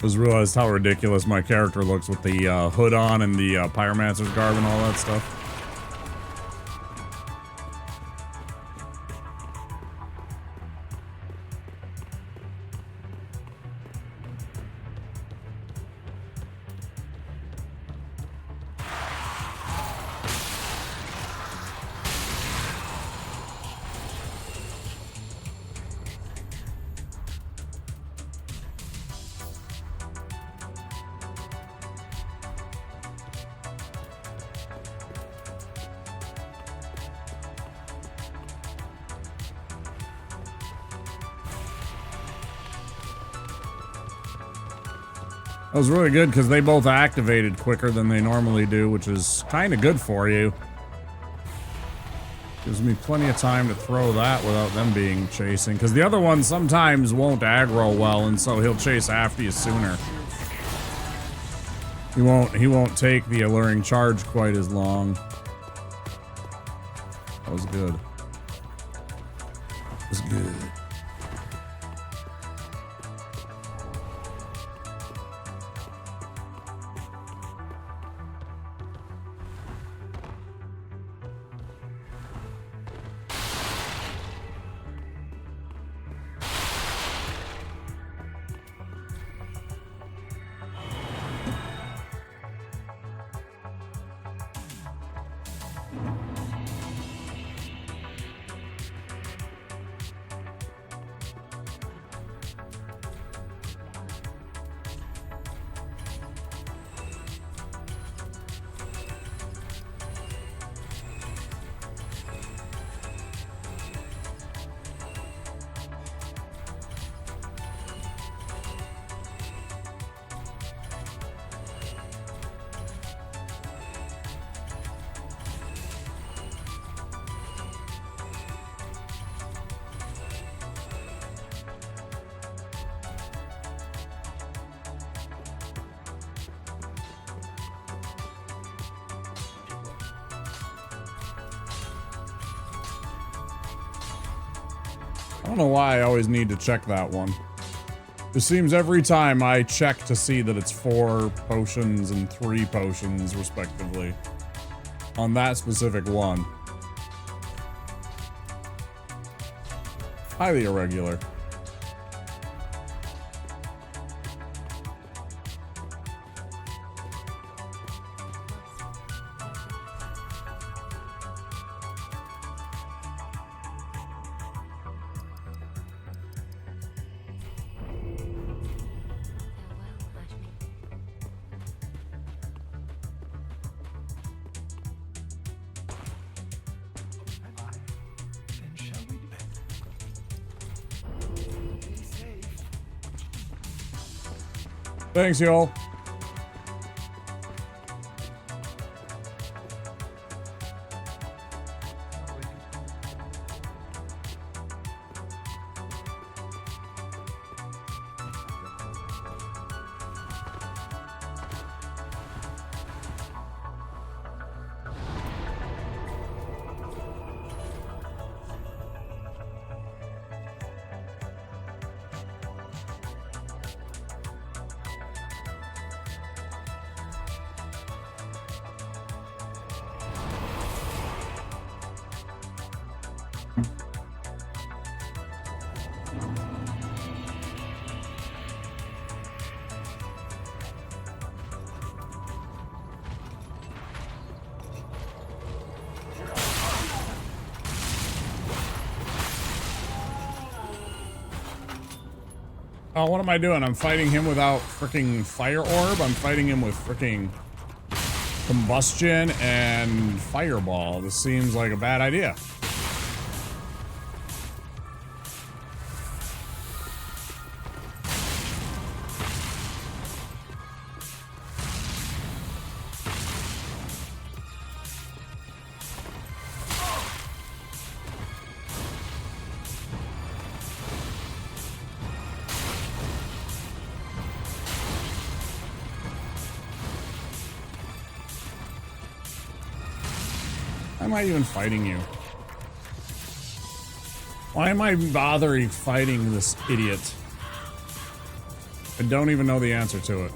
Just realized how ridiculous my character looks with the hood on and the Pyromancer's garb and all that stuff. That was really good because they both activated quicker than they normally do, which is kind of good for you. Gives me plenty of time to throw that without them being chasing. Because the other one sometimes won't aggro well, and so he'll chase after you sooner. He won't take the alluring charge quite as long. That was good. That was good. I don't know why I always need to check that one. It seems every time I check to see that it's 4 potions and 3 potions, respectively, on that specific one. Highly irregular. Thanks, y'all. Oh, what am I doing? I'm fighting him without freaking fire orb. I'm fighting him with freaking combustion and fireball. This seems like a bad idea. Why am I even fighting you? Why am I bothering fighting this idiot? I don't even know the answer to it.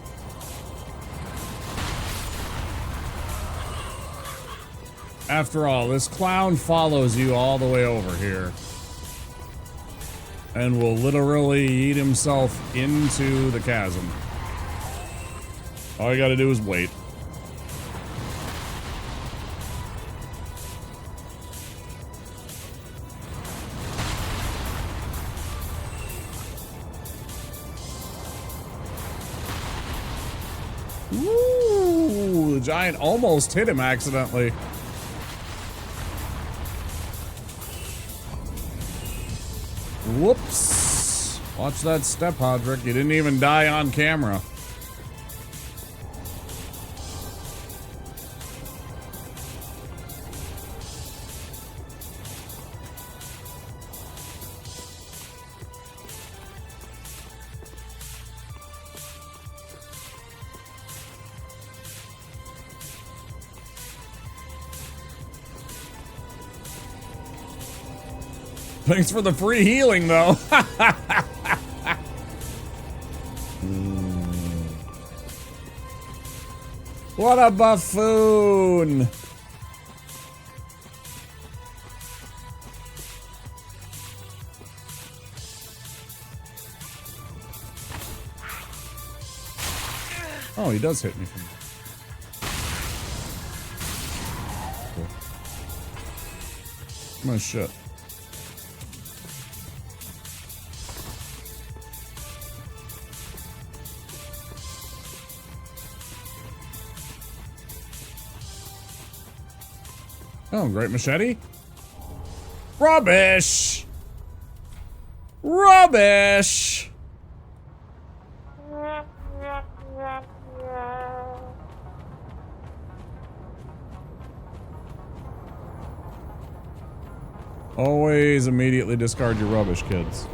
After all, this clown follows you all the way over here. And will literally eat himself into the chasm. All you gotta do is wait. Ooh, the giant almost hit him accidentally. Whoops. Watch that step, Hodrick. You didn't even die on camera. Thanks for the free healing, though. What a buffoon. Oh, he does hit me from there. Oh, shit. Oh, great machete. Rubbish! Rubbish! Always immediately discard your rubbish, kids.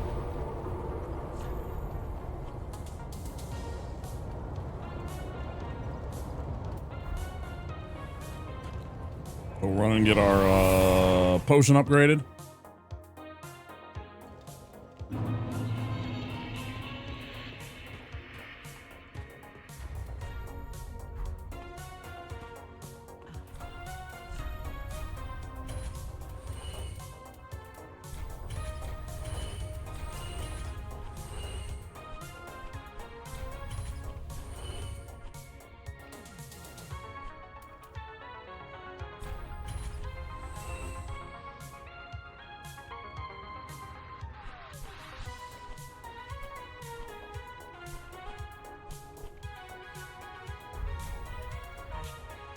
We'll run and get our potion upgraded.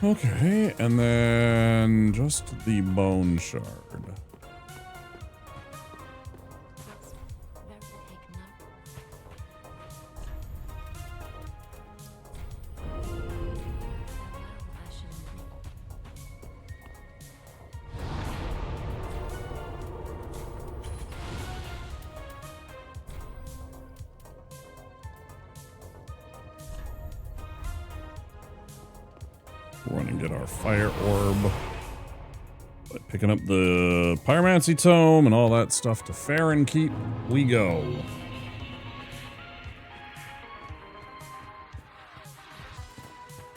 Okay, and then just the bone shard. We're going to get our fire orb. By picking up the Pyromancy tome and all that stuff to Farron Keep we go.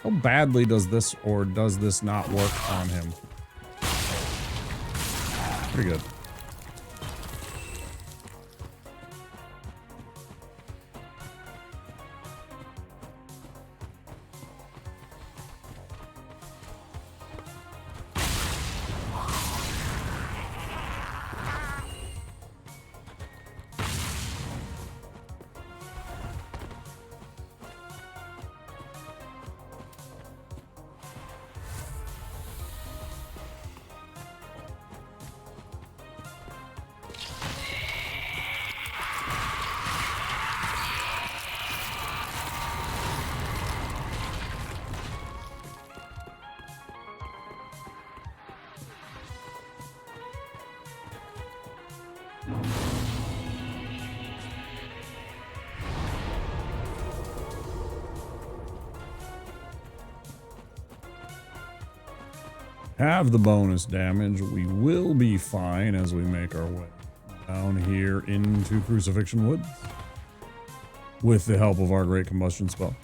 How badly does this or does this not work on him? Pretty good. Have the bonus damage. We will be fine as we make our way down here into Crucifixion Woods with the help of our Great Combustion spell.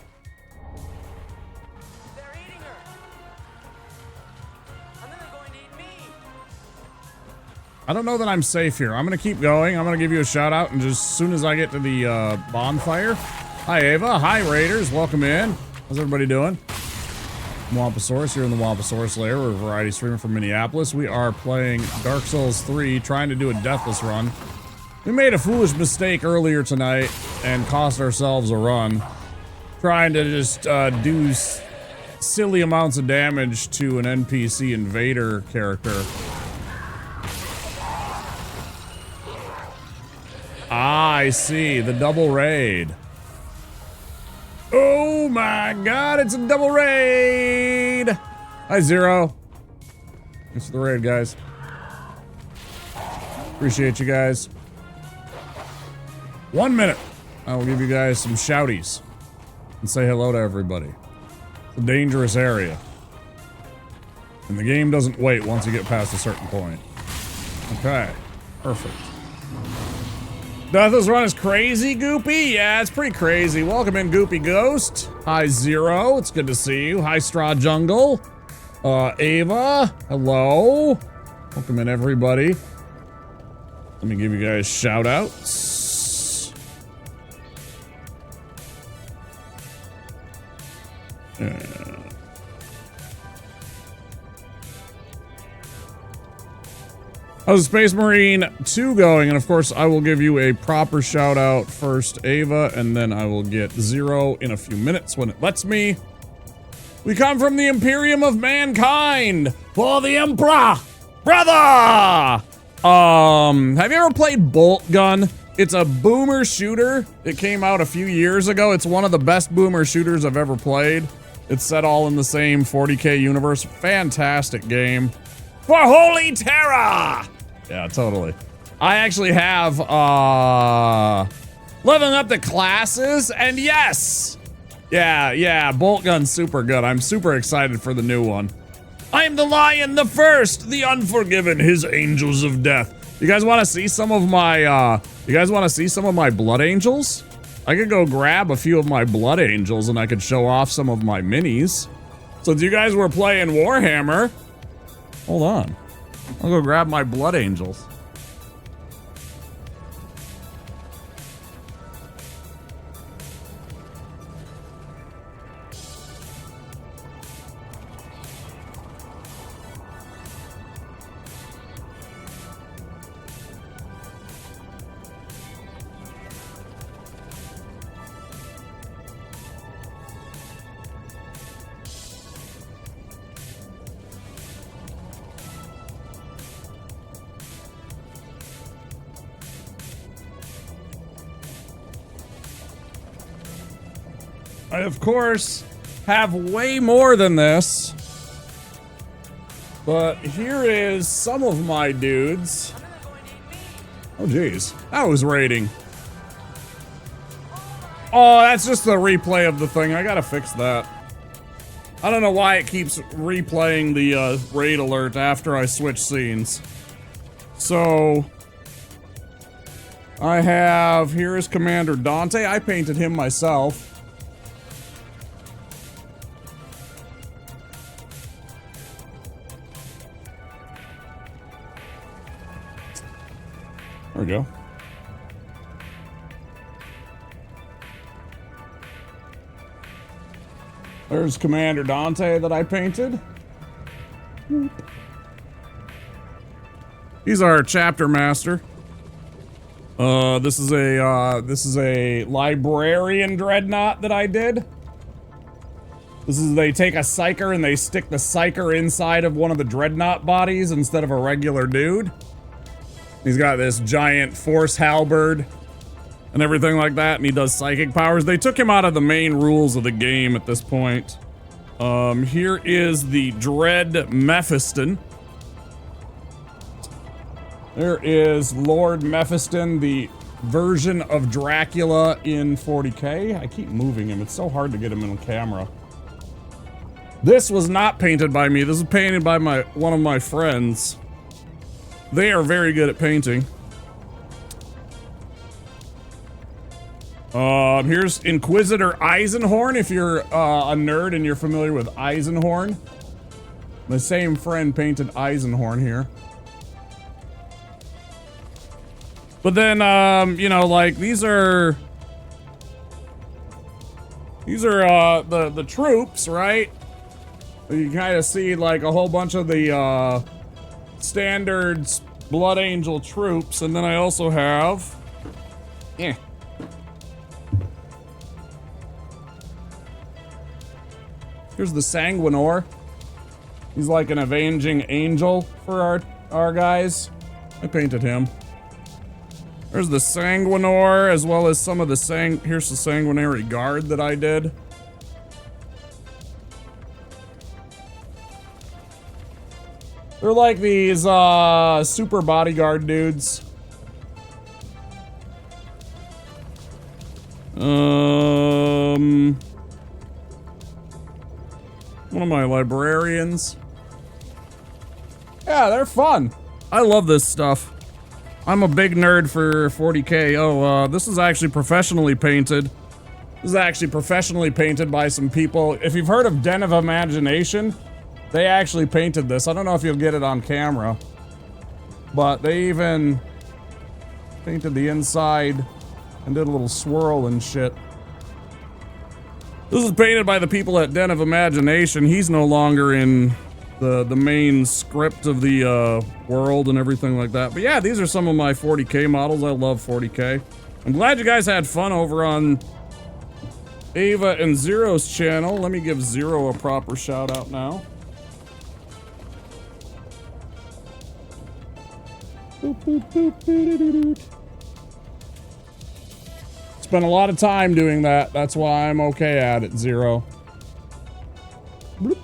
I don't know that I'm safe here. I'm going to keep going. I'm going to give you a shout out, and just as soon as I get to the bonfire. Hi, Ava. Hi, Raiders. Welcome in. How's everybody doing? Wamposaurus here in the Wamposaurus Lair. We're a variety streamer from Minneapolis. We are playing Dark Souls 3, trying to do a Deathless run. We made a foolish mistake earlier tonight and cost ourselves a run. Trying to just do silly amounts of damage to an NPC invader character. Ah, I see. The double raid. Oh my god, it's a double raid! Hi, Zero. Thanks for the raid, guys. Appreciate you guys. 1 minute. I will give you guys some shouties and say hello to everybody. It's a dangerous area. And the game doesn't wait once you get past a certain point. Okay, perfect. Deathless run is crazy, Goopy? Yeah, it's pretty crazy. Welcome in, Goopy Ghost. Hi, Zero. It's good to see you. Hi, Straw Jungle. Ava. Hello. Welcome in, everybody. Let me give you guys shout-outs. How's Space Marine 2 going? And of course, I will give you a proper shout out first, Ava, and then I will get Zero in a few minutes when it lets me. We come from the Imperium of Mankind for the Emperor, brother! Have you ever played Bolt Gun? It's a boomer shooter. It came out a few years ago. It's one of the best boomer shooters I've ever played. It's set all in the same 40K universe. Fantastic game. For Holy Terror! Yeah, totally. I actually have, leveling up the classes, and yes! Yeah, Bolt Gun's super good. I'm super excited for the new one. I'm the Lion, the First, the Unforgiven, his Angels of Death. You guys want to see some of my, Blood Angels? I could go grab a few of my Blood Angels, and I could show off some of my minis. So if you guys were playing Warhammer... Hold on. I'll go grab my Blood Angels. I, of course, have way more than this. But here is some of my dudes. Oh, geez. That was raiding. Oh, that's just the replay of the thing. I gotta fix that. I don't know why it keeps replaying the raid alert after I switch scenes. So I have, here is Commander Dante. I painted him myself. There we go. There's Commander Dante that I painted. He's our chapter master. This is a librarian dreadnought that I did. They take a psyker and they stick the psyker inside of one of the dreadnought bodies instead of a regular dude. He's got this giant force halberd and everything like that, and he does psychic powers. They took him out of the main rules of the game at this point. Here is the Dread Mephiston. There is Lord Mephiston, the version of Dracula in 40K. I keep moving him. It's so hard to get him in camera. This was not painted by me. This was painted by one of my friends. They are very good at painting. Here's Inquisitor Eisenhorn, if you're a nerd and you're familiar with Eisenhorn. The same friend painted Eisenhorn here. But then, you know, like, these are the troops, right? You kind of see, like, a whole bunch of the, standard Blood Angel troops, and then I also have... Here's the Sanguinor. He's like an avenging angel for our guys. I painted him. There's the Sanguinor, as well as some of the here's the Sanguinary Guard that I did. They're like these, super bodyguard dudes. One of my librarians. Yeah, they're fun. I love this stuff. I'm a big nerd for 40K. Oh, this is actually professionally painted. This is actually professionally painted by some people. If you've heard of Den of Imagination, they actually painted this. I don't know if you'll get it on camera, but they even painted the inside and did a little swirl and shit. This is painted by the people at Den of Imagination. He's no longer in the main script of the world and everything like that. But yeah, these are some of my 40K models. I love 40K. I'm glad you guys had fun over on Ava and Zero's channel. Let me give Zero a proper shout out now. Spent a lot of time doing that. That's why I'm okay at it, Zero. Bloop.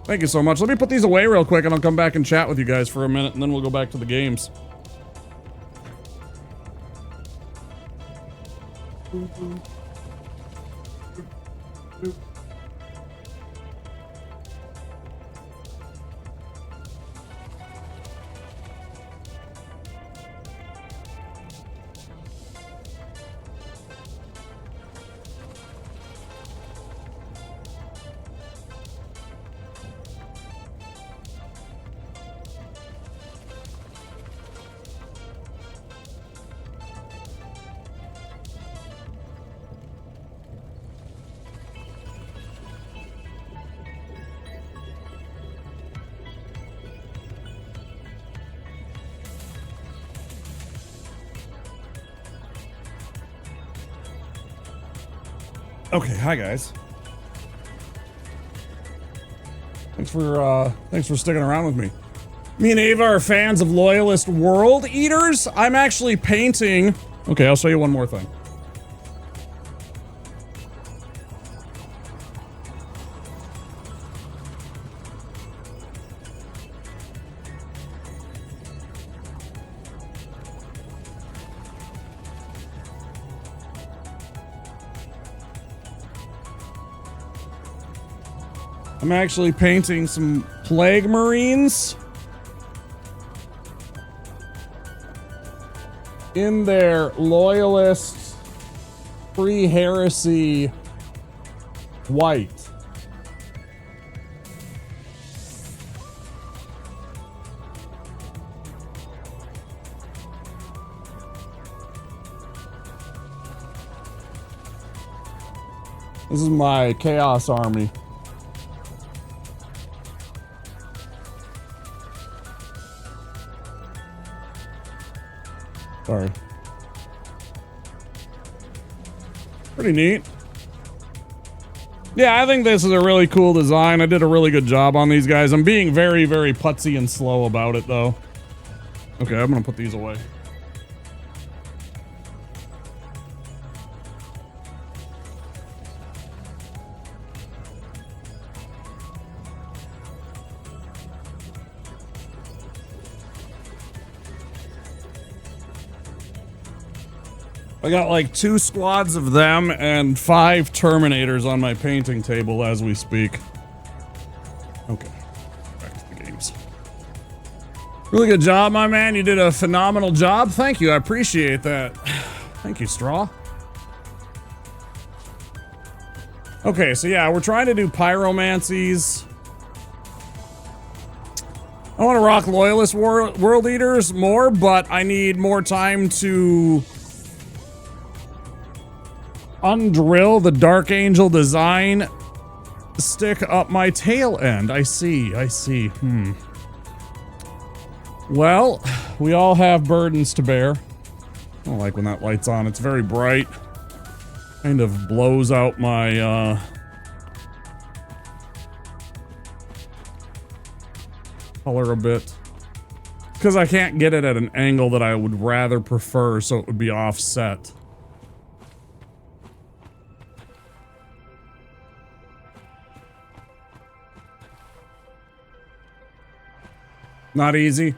Thank you so much. Let me put these away real quick and I'll come back and chat with you guys for a minute and then we'll go back to the games. Okay, hi guys. Thanks for sticking around with me. Me and Ava are fans of Loyalist World Eaters. I'm actually painting... Okay, I'll show you one more thing. I'm actually painting some Plague Marines in their Loyalist pre-heresy white. This is my Chaos Army. Sorry. Pretty neat. Yeah, I think this is a really cool design. I did a really good job on these guys. I'm being very, very putsy and slow about it, though. Okay, I'm gonna put these away. I got like 2 squads of them and 5 Terminators on my painting table as we speak. Okay, back to the games. Really good job, my man. You did a phenomenal job. Thank you. I appreciate that. Thank you, Straw. Okay, so yeah, we're trying to do Pyromancies. I want to rock Loyalist World Eaters more, but I need more time to undrill the Dark Angel design stick up my tail end. I see. Well, we all have burdens to bear. I don't like when that light's on. It's very bright. Kind of blows out my, color a bit. Because I can't get it at an angle that I would rather prefer, so it would be offset. Not easy.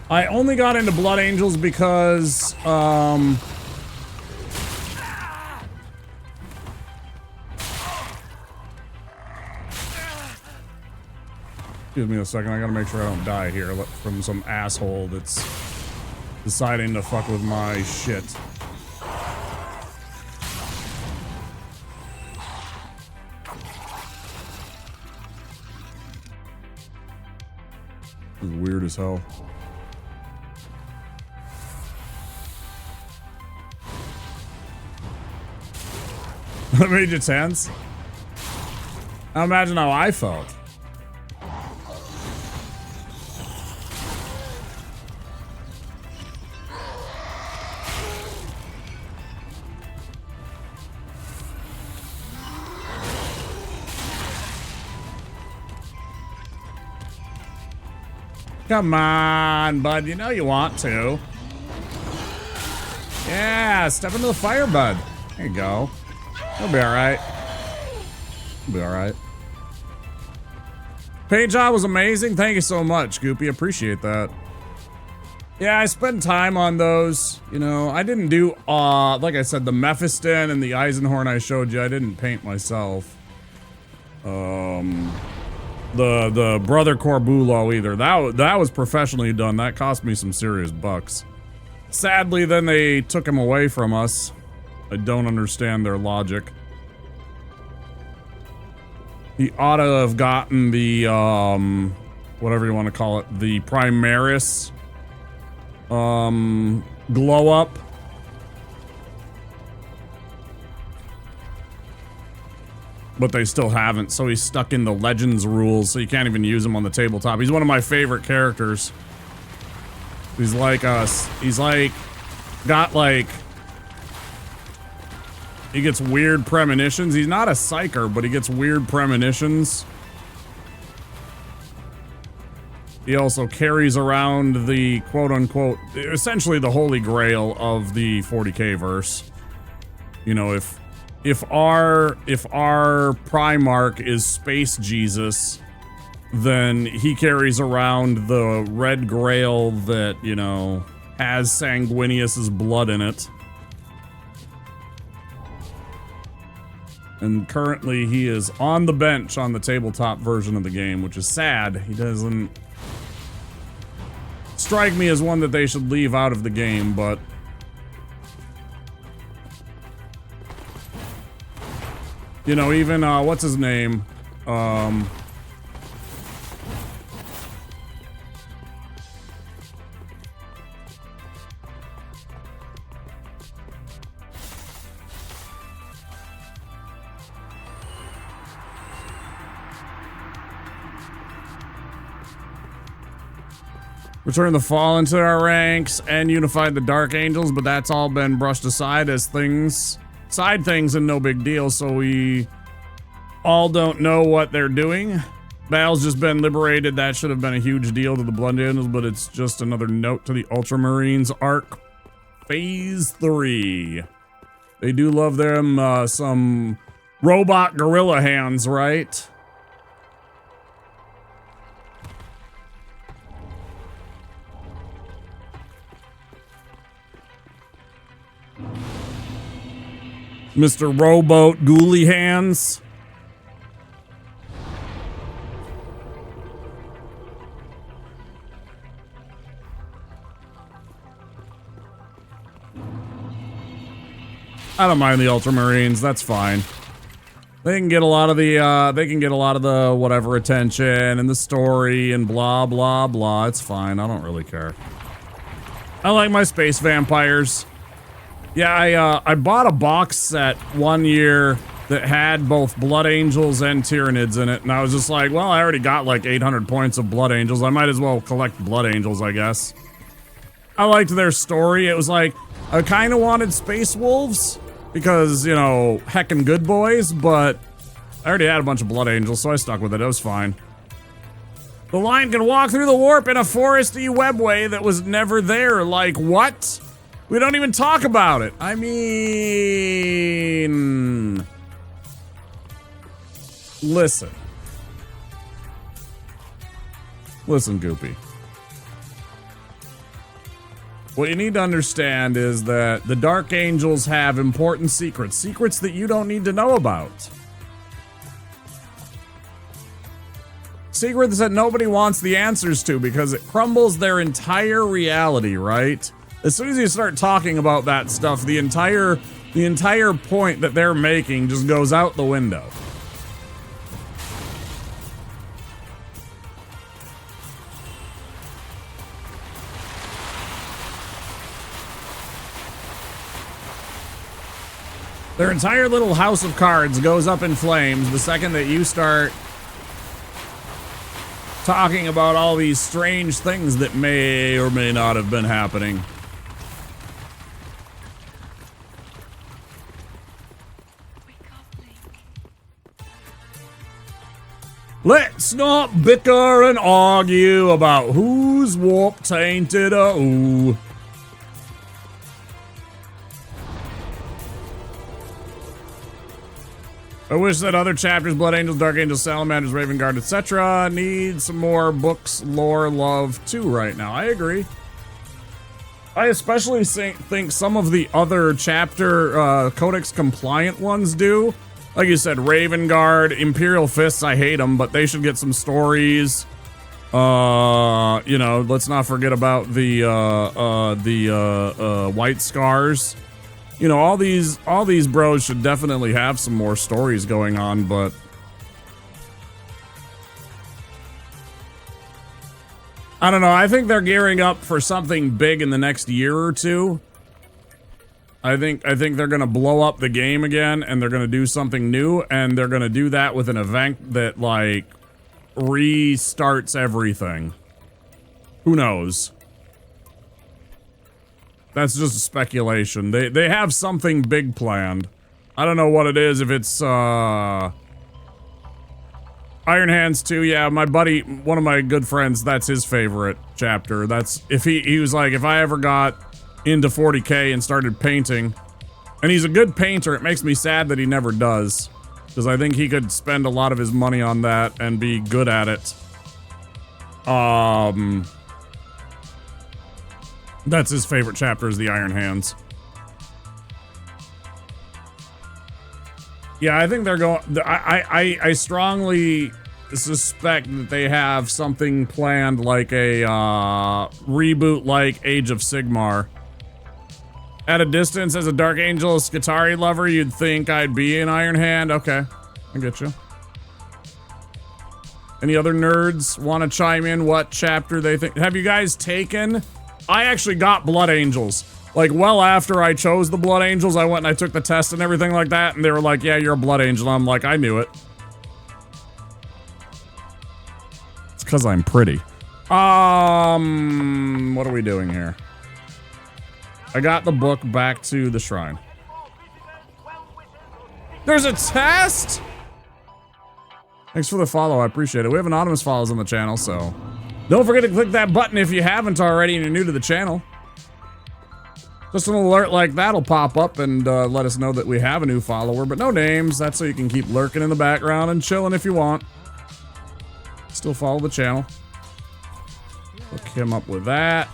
I only got into Blood Angels because, excuse me a second, I gotta make sure I don't die here from some asshole that's deciding to fuck with my shit. This is weird as hell. That made you tense? Now imagine how I felt. Come on, bud. You know you want to. Yeah, step into the fire, bud. There you go. He'll be alright. He'll be alright. Paint job was amazing. Thank you so much, Goopy. Appreciate that. Yeah, I spent time on those. You know, I didn't do, like I said, the Mephiston and the Eisenhorn I showed you, I didn't paint myself. The Brother Corbulo either. That was professionally done. That cost me some serious bucks. Sadly, then they took him away from us. I don't understand their logic. He ought to have gotten the, whatever you want to call it, the Primaris, glow up. But they still haven't, so he's stuck in the Legends rules, so you can't even use him on the tabletop. He's one of my favorite characters. He's like us. He's like, got like, he gets weird premonitions. He's not a psyker, but he gets weird premonitions. He also carries around the quote-unquote, essentially the holy grail of the 40k verse. You know, if our Primarch is Space Jesus, then he carries around the red grail that, you know, has Sanguinius's blood in it. And currently he is on the bench on the tabletop version of the game, which is sad. He doesn't strike me as one that they should leave out of the game, but you know, even what's his name? Return the Fallen to our ranks and unified the Dark Angels, but that's all been brushed aside as things, side things, and no big deal, so we all don't know what they're doing. Battle's just been liberated. That should have been a huge deal to the Blood Angels, but it's just another note to the Ultramarines arc. Phase 3. They do love them some robot gorilla hands, right? Mr. Rowboat Ghoulie Hands. I don't mind the Ultramarines, that's fine. They can get a lot of the whatever attention and the story and blah blah blah. It's fine. I don't really care. I like my space vampires. Yeah, I bought a box set one year that had both Blood Angels and Tyranids in it, and I was just like, well, I already got like 800 points of Blood Angels. I might as well collect Blood Angels, I guess. I liked their story. It was like, I kind of wanted Space Wolves because, you know, heckin' good boys, but I already had a bunch of Blood Angels, so I stuck with it. It was fine. The Lion can walk through the warp in a foresty webway that was never there. Like, what? We don't even talk about it. I mean... Listen. Listen, Goopy. What you need to understand is that the Dark Angels have important secrets. Secrets that you don't need to know about. Secrets that nobody wants the answers to because it crumbles their entire reality, right? As soon as you start talking about that stuff, the entire point that they're making just goes out the window. Their entire little house of cards goes up in flames the second that you start talking about all these strange things that may or may not have been happening. Let's not bicker and argue about who's warp tainted or who. I wish that other chapters, Blood Angels, Dark Angels, Salamanders, Raven Guard, etc. need some more books, lore, love too right now. I agree. I especially think some of the other chapter codex compliant ones do. Like you said, Raven Guard, Imperial Fists, I hate them, but they should get some stories. You know, let's not forget about the White Scars. You know, all these bros should definitely have some more stories going on, but I don't know. I think they're gearing up for something big in the next year or two. I think they're gonna blow up the game again, and they're gonna do something new, and they're gonna do that with an event that like restarts everything. Who knows? That's just a speculation. They have something big planned. I don't know what it is. If it's Iron Hands 2, yeah, my buddy, one of my good friends, that's his favorite chapter. That's if he was like, if I ever got into 40K and started painting, and he's a good painter, it makes me sad that he never does, because I think he could spend a lot of his money on that and be good at it. That's his favorite chapter, is the Iron Hands. Yeah, I think they're going. I strongly suspect that they have something planned, like a reboot, like Age of Sigmar. At a distance, as a Dark Angel Skitarii lover, you'd think I'd be an Iron Hand. Okay, I get you. Any other nerds want to chime in what chapter they think? Have you guys taken? I actually got Blood Angels. Like, well after I chose the Blood Angels, I went and I took the test and everything like that, and they were like, yeah, you're a Blood Angel. I'm like, I knew it. It's because I'm pretty. What are we doing here? I got the book back to the shrine. There's a test? Thanks for the follow, I appreciate it. We have anonymous follows on the channel, so don't forget to click that button if you haven't already and you're new to the channel. Just an alert like that'll pop up and let us know that we have a new follower, but no names. That's so you can keep lurking in the background and chilling if you want. Still follow the channel. Look him up with that.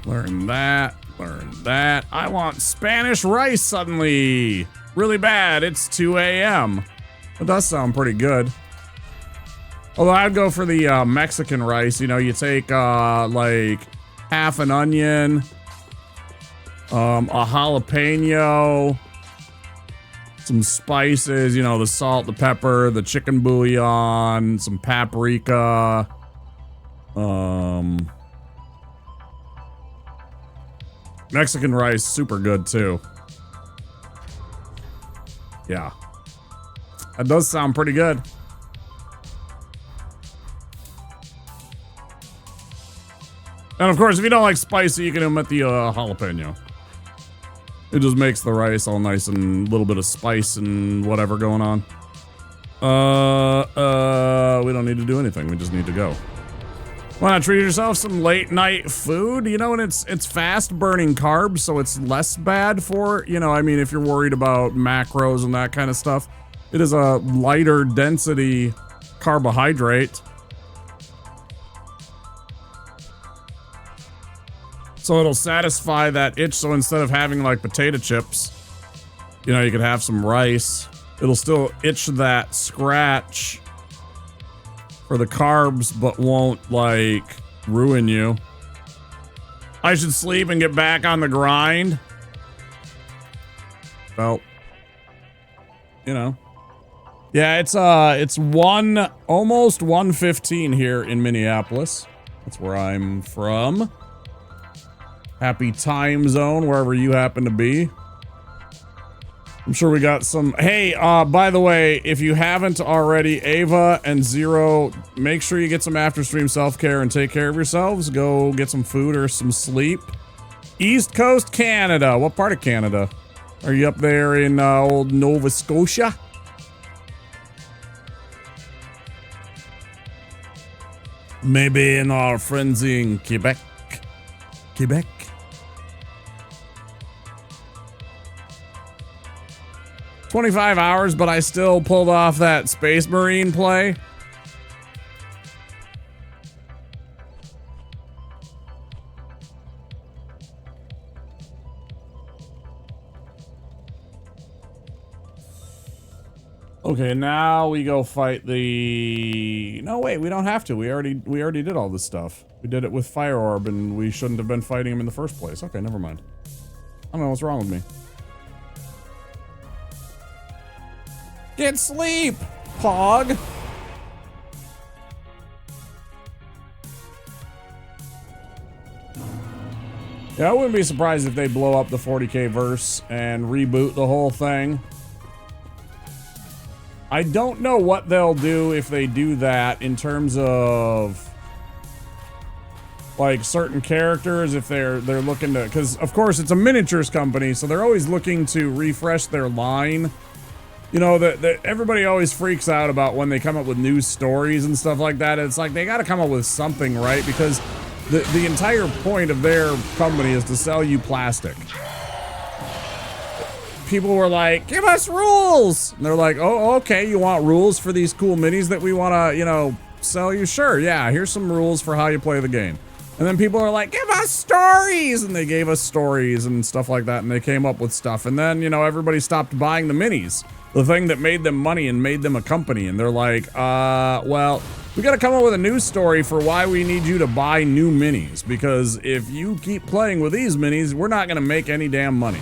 Learn that. Learn that. I want Spanish rice suddenly. Really bad. It's 2 a.m. It does sound pretty good. Although I'd go for the Mexican rice. You know, you take like half an onion, a jalapeno, some spices, you know, the salt, the pepper, the chicken bouillon, some paprika, Mexican rice, super good too. Yeah. That does sound pretty good. And of course, if you don't like spicy, you can omit the jalapeno. It just makes the rice all nice and a little bit of spice and whatever going on. We don't need to do anything. We just need to go. Why not treat yourself some late night food? You know, and it's fast burning carbs, so it's less bad for, you know, I mean, if you're worried about macros and that kind of stuff, it is a lighter density carbohydrate. So it'll satisfy that itch. So instead of having like potato chips, you know, you could have some rice. It'll still itch that scratch for the carbs, but won't like ruin you. I should sleep and get back on the grind. Well, you know. Yeah, it's almost 1:15 here in Minneapolis. That's where I'm from. Happy time zone, wherever you happen to be. I'm sure we got some... Hey, by the way, if you haven't already, Ava and Zero, make sure you get some after-stream self-care and take care of yourselves. Go get some food or some sleep. East Coast Canada. What part of Canada? Are you up there in old Nova Scotia? Maybe in our friends in Quebec. Quebec. 25 hours, but I still pulled off that Space Marine play. Okay, now we go fight the... No, wait, we don't have to. We already did all this stuff. We did it with Fire Orb, and we shouldn't have been fighting him in the first place. Okay, never mind. I don't know what's wrong with me. Get sleep, Pog. Yeah, I wouldn't be surprised if they blow up the 40k verse and reboot the whole thing. I don't know what they'll do if they do that in terms of like certain characters, if they're looking to, because of course it's a miniatures company, so they're always looking to refresh their line. You know, that everybody always freaks out about when they come up with new stories and stuff like that. It's like they got to come up with something, right? Because the entire point of their company is to sell you plastic. People were like, give us rules! And they're like, oh, okay, you want rules for these cool minis that we want to, you know, sell you? Sure, yeah, here's some rules for how you play the game. And then people are like, give us stories! And they gave us stories and stuff like that, and they came up with stuff. And then, you know, everybody stopped buying the minis. The thing that made them money and made them a company. And they're like, well, we gotta come up with a new story for why we need you to buy new minis. Because if you keep playing with these minis, we're not gonna make any damn money.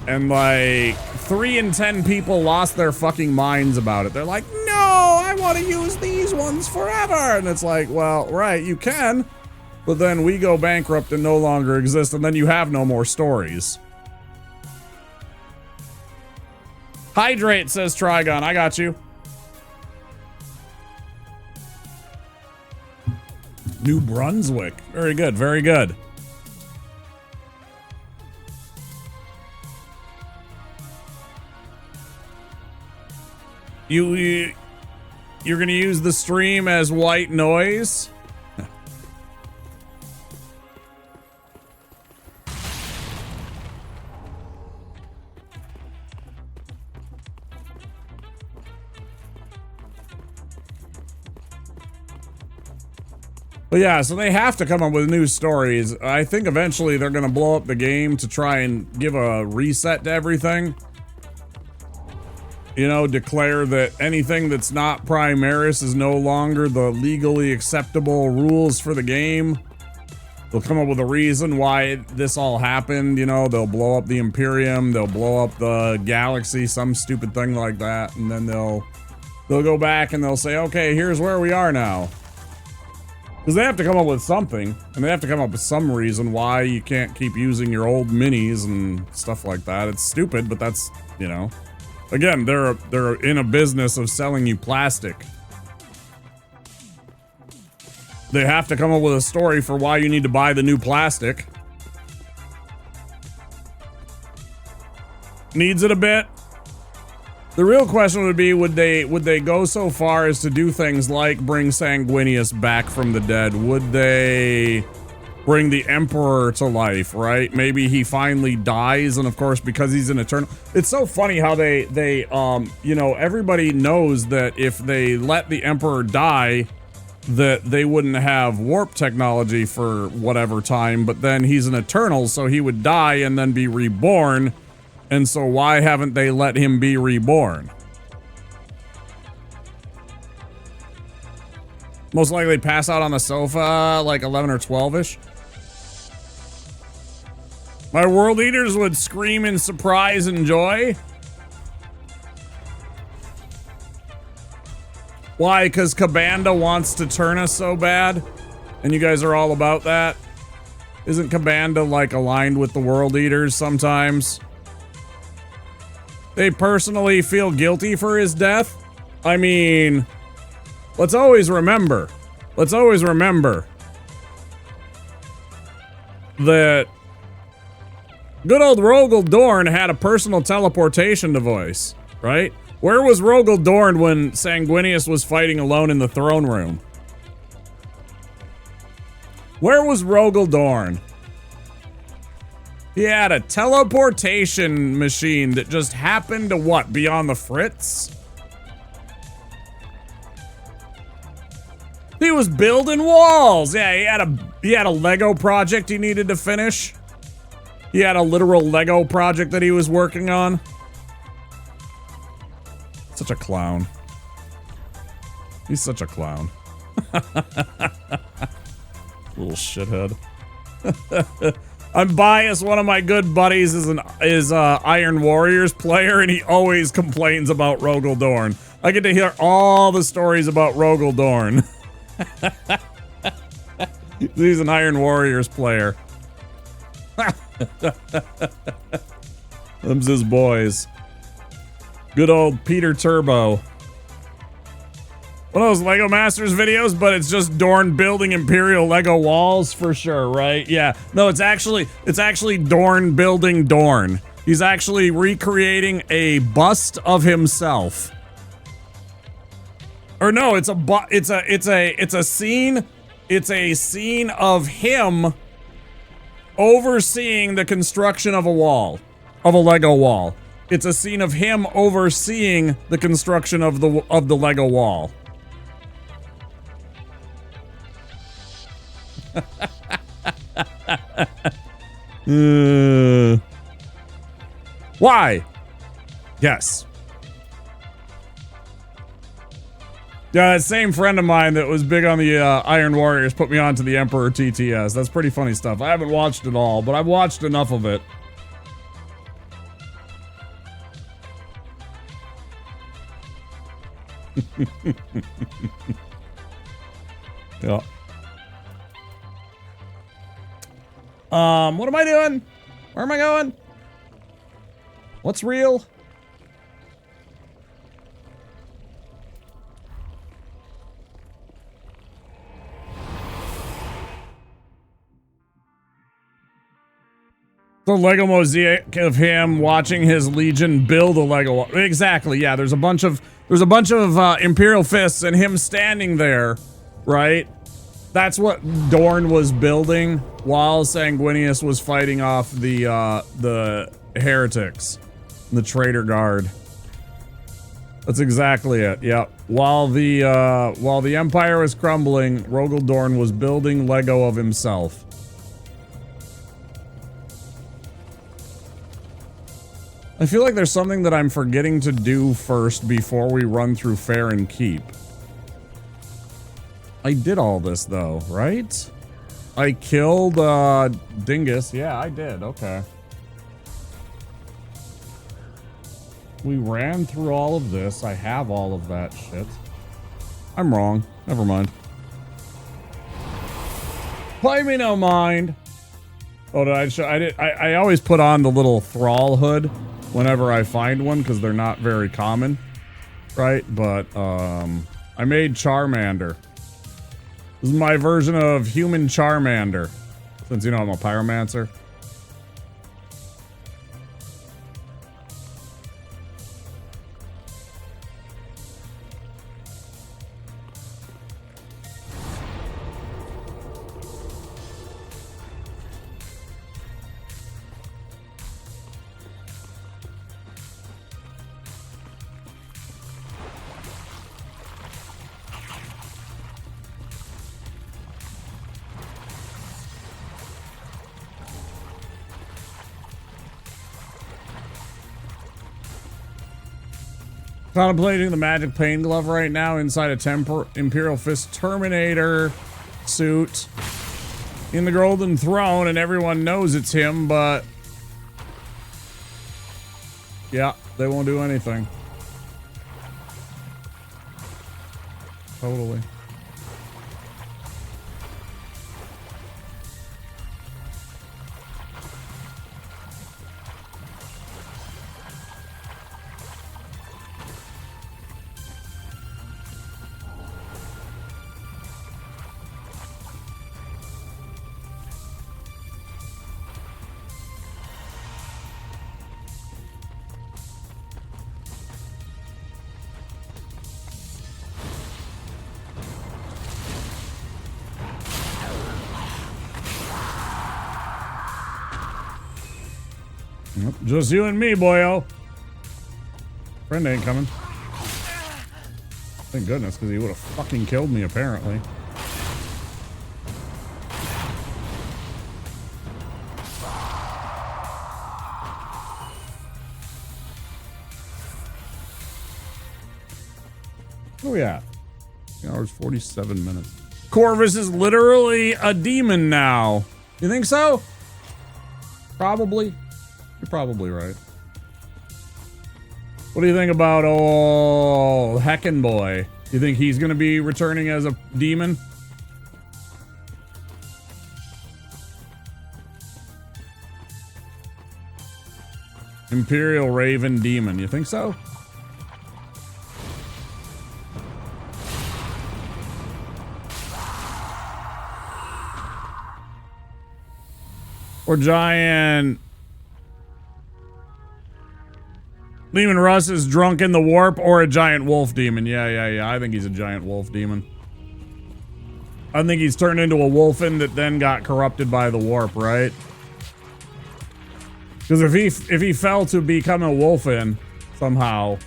And like 3 in 10 people lost their fucking minds about it. They're like, no, I want to use these ones forever. And it's like, well, right, you can, but then we go bankrupt and no longer exist, and then you have no more stories. Hydrate, says Trigon. I got you. New Brunswick. Very good, very good. You're gonna use the stream as white noise? But yeah, so they have to come up with new stories. I think eventually they're gonna blow up the game to try and give a reset to everything. You know, declare that anything that's not Primaris is no longer the legally acceptable rules for the game. They'll come up with a reason why this all happened. You know, they'll blow up the Imperium, they'll blow up the galaxy, some stupid thing like that, and then they'll go back and they'll say, okay, here's where we are now. Because they have to come up with something, and they have to come up with some reason why you can't keep using your old minis and stuff like that. It's stupid, but that's, you know. Again, they're in a business of selling you plastic. They have to come up with a story for why you need to buy the new plastic. Needs it a bit. The real question would be, would they go so far as to do things like bring Sanguinius back from the dead? Would they bring the Emperor to life, right? Maybe he finally dies, and of course, because he's an eternal. It's so funny how they you know, everybody knows that if they let the Emperor die, that they wouldn't have warp technology for whatever time, but then he's an eternal, so he would die and then be reborn. And so why haven't they let him be reborn? Most likely pass out on the sofa like 11 or 12-ish. My world eaters would scream in surprise and joy. Why? Because Kabanda wants to turn us so bad? And you guys are all about that? Isn't Kabanda like aligned with the world eaters sometimes? They personally feel guilty for his death? I mean, let's always remember that good old Rogel Dorn had a personal teleportation device, right? Where was Rogel Dorn when Sanguinius was fighting alone in the throne room? Where was Rogel Dorn? He had a teleportation machine that just happened to what? Be on the fritz? He was building walls. Yeah, he had a Lego project he needed to finish. He had a literal Lego project that he was working on. Such a clown. He's such a clown. Little shithead. I'm biased. One of my good buddies is Iron Warriors player, and he always complains about Rogel Dorn. I get to hear all the stories about Rogel Dorn. He's an Iron Warriors player. Them's his boys. Good old Peter Turbo. One of those Lego Masters videos, but it's just Dorn building Imperial Lego walls for sure, right? Yeah. No, it's actually Dorn building Dorn. He's actually recreating a bust of himself. Or no, it's a scene of him overseeing the construction of a wall, of a Lego wall. It's a scene of him overseeing the construction of the Lego wall. Why? Yes. Yeah, that same friend of mine that was big on the Iron Warriors put me on to the Emperor TTS. That's pretty funny stuff. I haven't watched it all, but I've watched enough of it. Yeah. What am I doing? Where am I going? What's real? The Lego mosaic of him watching his Legion build a Lego. Exactly. Yeah, there's a bunch of Imperial fists and him standing there, right? That's what Dorn was building while Sanguinius was fighting off the heretics, the traitor guard. That's exactly it. Yep. While the Empire was crumbling, Rogel Dorn was building Lego of himself. I feel like there's something that I'm forgetting to do first before we run through Fair and Keep. I did all this though, right? I killed Dingus. Yeah, I did. Okay. We ran through all of this. I have all of that shit. I'm wrong. Never mind. Play me no mind. Oh, did I show? I always put on the little thrall hood whenever I find one because they're not very common, right? But I made Charmander. This is my version of human Charmander, since you know I'm a pyromancer. Contemplating the magic pain glove right now inside a Imperial Fist Terminator suit in the Golden Throne, and everyone knows it's him, but yeah, they won't do anything. Totally. Yep, just you and me, boyo. Friend ain't coming. Thank goodness, because he would have fucking killed me, apparently. Oh yeah. 2 hours, 47 minutes. Corvus is literally a demon now. You think so? Probably. You're probably right. What do you think about old Heckin' Boy? You think he's gonna be returning as a demon? Imperial Raven Demon, you think so? Or giant... Demon Russ is drunk in the warp, or a giant wolf demon. Yeah. I think he's a giant wolf demon. I think he's turned into a wolfen that then got corrupted by the warp, right? Because if he fell to become a wolfen somehow,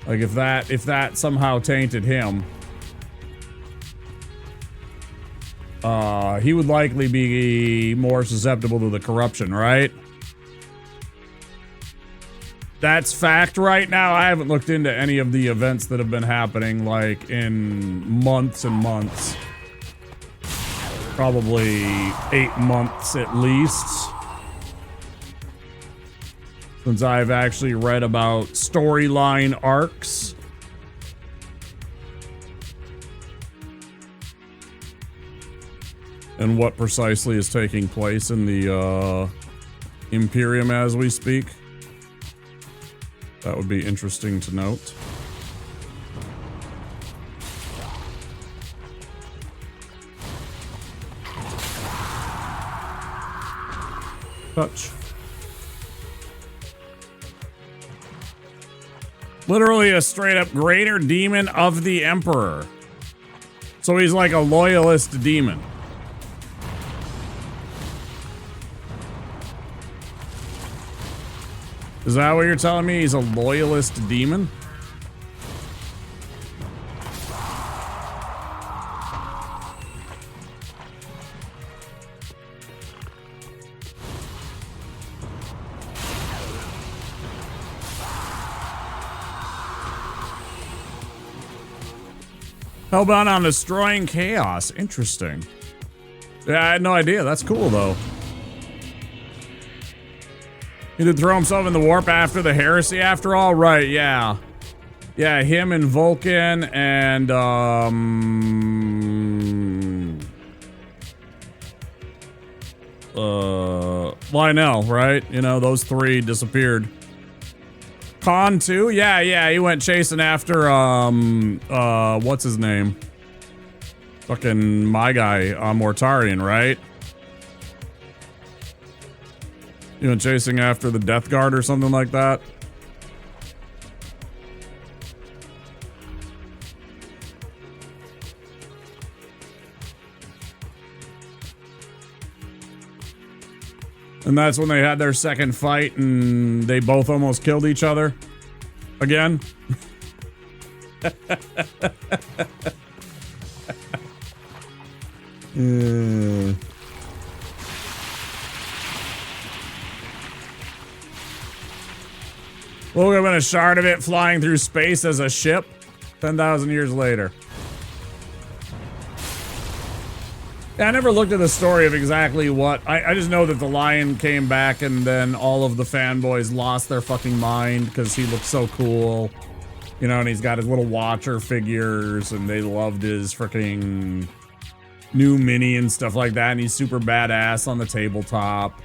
like if that somehow tainted him, he would likely be more susceptible to the corruption, right? That's fact right now. I haven't looked into any of the events that have been happening, like, in months and months. Probably 8 months at least. Since I've actually read about storyline arcs. And what precisely is taking place in the Imperium as we speak. That would be interesting to note. Touch. Literally a straight up greater demon of the Emperor. So he's like a loyalist demon. Is that what you're telling me? He's a loyalist demon? Hellbound on destroying chaos. Interesting. Yeah, I had no idea. That's cool, though. He did throw himself in the warp after the heresy, after all? Right, yeah. Yeah, him and Vulcan and, Lionel, right? You know, those three disappeared. Khan too? Yeah, he went chasing after, what's his name? Fucking my guy, Mortarian, right? He went chasing after the Death Guard or something like that. And that's when they had their second fight and they both almost killed each other. Again. Woke up in a shard of it flying through space as a ship 10,000 years later. Yeah, I never looked at the story of exactly what... I just know that the lion came back and then all of the fanboys lost their fucking mind because he looked so cool. You know, and he's got his little Watcher figures and they loved his freaking new mini and stuff like that. And he's super badass on the tabletop.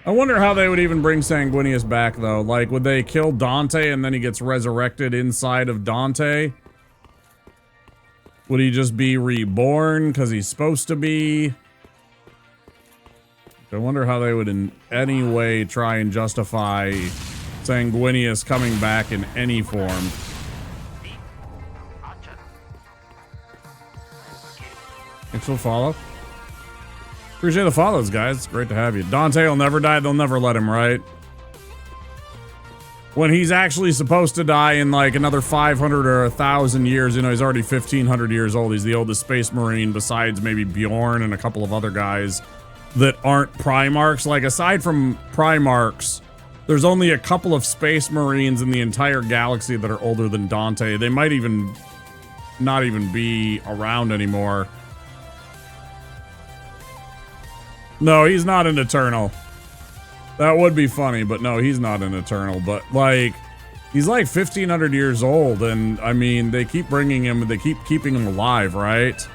I wonder how they would even bring Sanguinius back, though. Like, would they kill Dante and then he gets resurrected inside of Dante? Would he just be reborn because he's supposed to be? I wonder how they would in any way try and justify Sanguinius coming back in any form. Thanks for the follow. Appreciate the follows, guys. It's great to have you. Dante will never die. They'll never let him, right? When he's actually supposed to die in like another 500 or 1,000 years, you know, he's already 1,500 years old. He's the oldest space marine besides maybe Bjorn and a couple of other guys that aren't Primarchs. Like, aside from Primarchs, there's only a couple of space marines in the entire galaxy that are older than Dante. They might even not even be around anymore. No, he's not an Eternal. That would be funny, but no, he's not an Eternal. But, like, he's like 1,500 years old, and, I mean, they keep bringing him, they keep keeping him alive, right?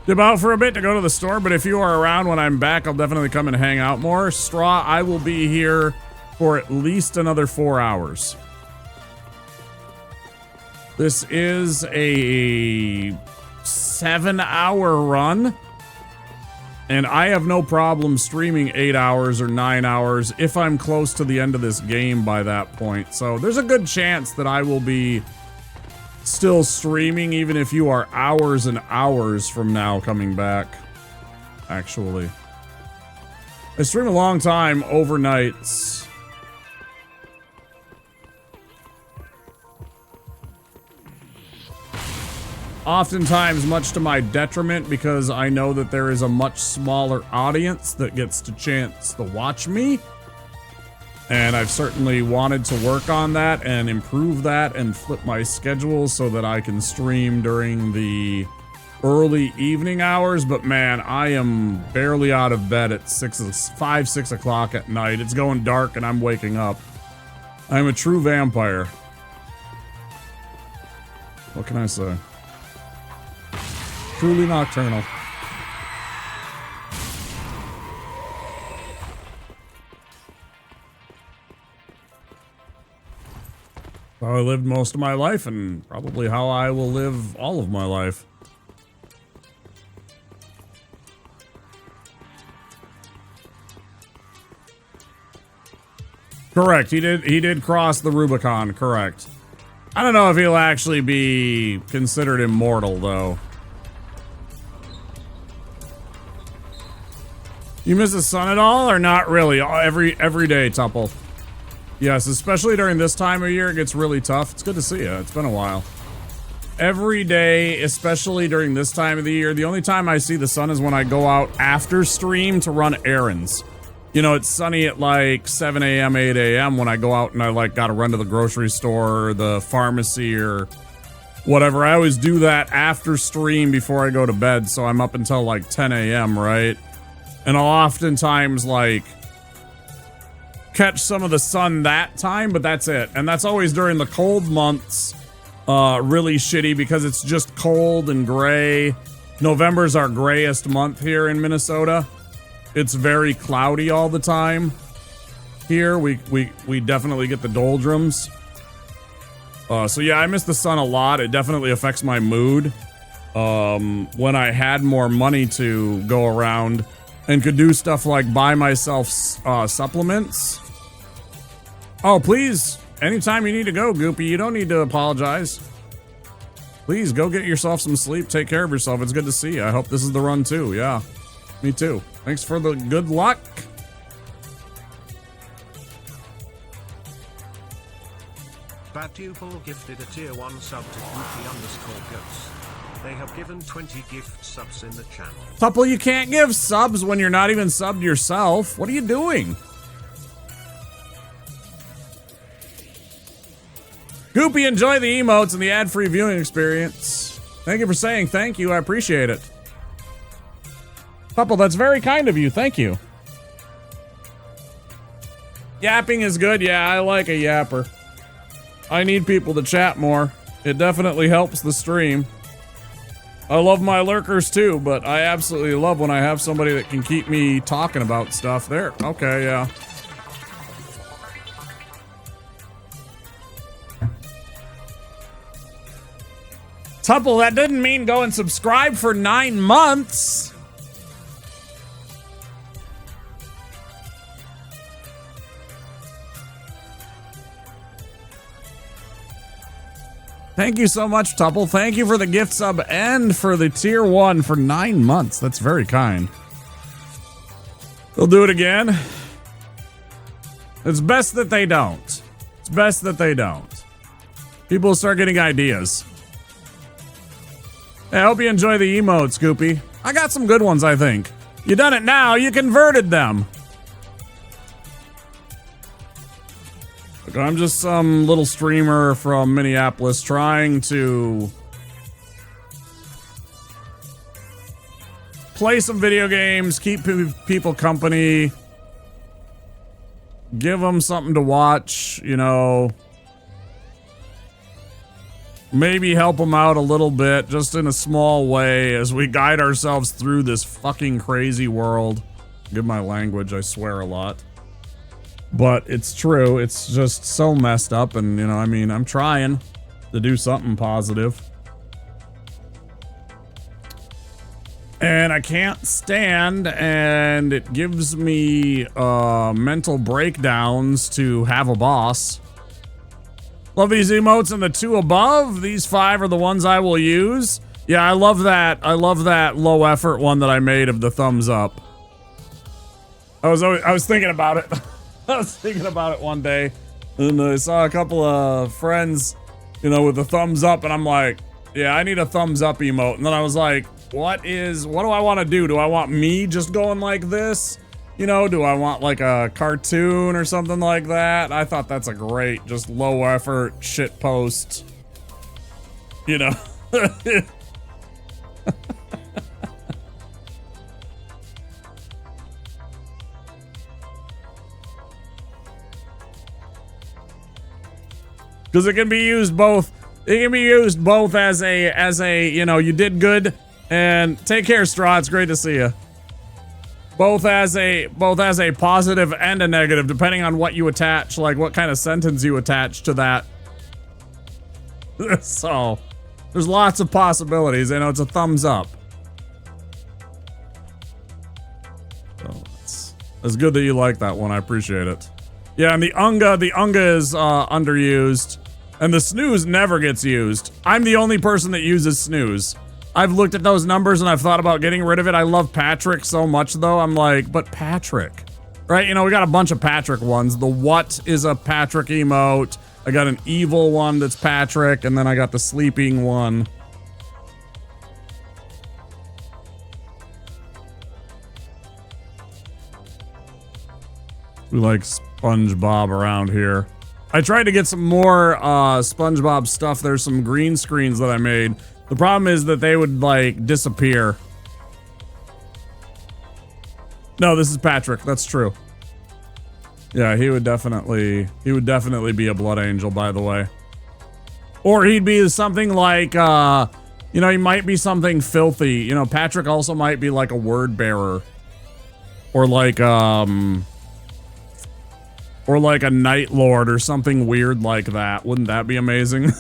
Dip out for a bit to go to the store, but if you are around when I'm back, I'll definitely come and hang out more. Straw, I will be here for at least another 4 hours. This is a 7-hour run. And I have no problem streaming 8 hours or 9 hours if I'm close to the end of this game by that point. So there's a good chance that I will be still streaming even if you are hours and hours from now coming back. Actually, I stream a long time overnights. Oftentimes much to my detriment because I know that there is a much smaller audience that gets the chance to watch me. And I've certainly wanted to work on that and improve that and flip my schedule so that I can stream during the early evening hours. But man, I am barely out of bed at 5, 6 o'clock at night. It's going dark and I'm waking up. I'm a true vampire. What can I say? Truly nocturnal. How I lived most of my life and probably how I will live all of my life. Correct. He did cross the Rubicon, correct. I don't know if he'll actually be considered immortal though. You miss the sun at all or not really? Every day, Tupple. Yes, especially during this time of year, it gets really tough. It's good to see you. It's been a while. Every day, especially during this time of the year, the only time I see the sun is when I go out after stream to run errands. You know, it's sunny at like 7 a.m., 8 a.m. when I go out and I like gotta run to the grocery store or the pharmacy or whatever. I always do that after stream before I go to bed, so I'm up until like 10 a.m., right? And I'll oftentimes like catch some of the sun that time, but that's it. And that's always during the cold months. Really shitty because it's just cold and gray. November's our grayest month here in Minnesota. It's very cloudy all the time. Here we definitely get the doldrums. So yeah, I miss the sun a lot. It definitely affects my mood. When I had more money to go around and could do stuff like buy myself supplements. Oh, please, anytime you need to go, Goopy, you don't need to apologize. Please go get yourself some sleep. Take care of yourself. It's good to see you. I hope this is the run too. Yeah, me too. Thanks for the good luck. Batupal gifted a tier 1 sub to Goofy_Ghost. They have given 20 gift subs in the channel. Tupple, you can't give subs when you're not even subbed yourself. What are you doing? Goopy, enjoy the emotes and the ad-free viewing experience. Thank you for saying thank you. I appreciate it. Tupple, that's very kind of you. Thank you. Yapping is good. Yeah, I like a yapper. I need people to chat more. It definitely helps the stream. I love my lurkers too, but I absolutely love when I have somebody that can keep me talking about stuff. There. Okay, yeah. Tupple, that didn't mean go and subscribe for 9 months. Thank you so much, Tupple. Thank you for the gift sub and for the tier 1 for 9 months. That's very kind. They'll do it again. It's best that they don't. It's best that they don't. People start getting ideas. Hey, I hope you enjoy the emotes, Goopy. I got some good ones, I think. You done it now. You converted them. Look, I'm just some little streamer from Minneapolis trying to play some video games, keep people company, give them something to watch, you know. Maybe help them out a little bit, just in a small way, as we guide ourselves through this fucking crazy world. Give my language, I swear a lot. But it's true, it's just so messed up, and, you know, I mean, I'm trying to do something positive. And I can't stand, and it gives me mental breakdowns to have a boss. Love these emotes and the 2 above. These 5 are the ones I will use. Yeah, I love that. I love that low effort one that I made of the thumbs up. I was thinking about it. I was thinking about it one day, and I saw a couple of friends, you know, with the thumbs up, and I'm like, yeah, I need a thumbs up emote. And then I was like, what do I want to do? Do I want me just going like this? You know, do I want like a cartoon or something like that? I thought that's a great, just low effort shit post. You know? Because it can be used both. It can be used both as a, you know, you did good, and take care, Straw. It's great to see you. Both as a positive and a negative, depending on what you attach, like what kind of sentence you attach to that. So, there's lots of possibilities. I know it's a thumbs up. So it's good that you like that one. I appreciate it. Yeah, and the Unga is underused. And the snooze never gets used. I'm the only person that uses snooze. I've looked at those numbers and I've thought about getting rid of it. I love Patrick so much though. I'm like, but Patrick, right? You know, we got a bunch of Patrick ones. The what is a Patrick emote. I got an evil one that's Patrick, and then I got the sleeping one. We like SpongeBob around here. I tried to get some more SpongeBob stuff. There's some green screens that I made. The problem is that they would like disappear. No, this is Patrick. That's true. Yeah, he would definitely be a blood angel, by the way. Or he'd be something like you know, he might be something filthy. You know, Patrick also might be like a word bearer. Or like a Night Lord or something weird like that. Wouldn't that be amazing?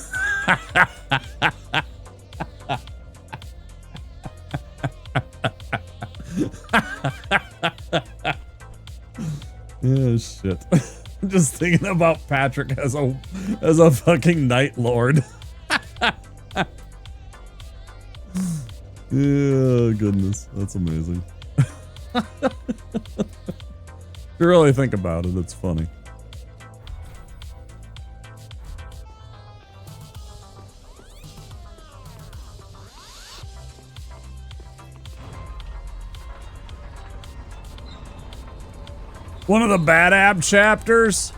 Oh shit. I'm just thinking about Patrick as a fucking Night Lord. Oh goodness, that's amazing. If you really think about it, it's funny. One of the Bad Ab chapters.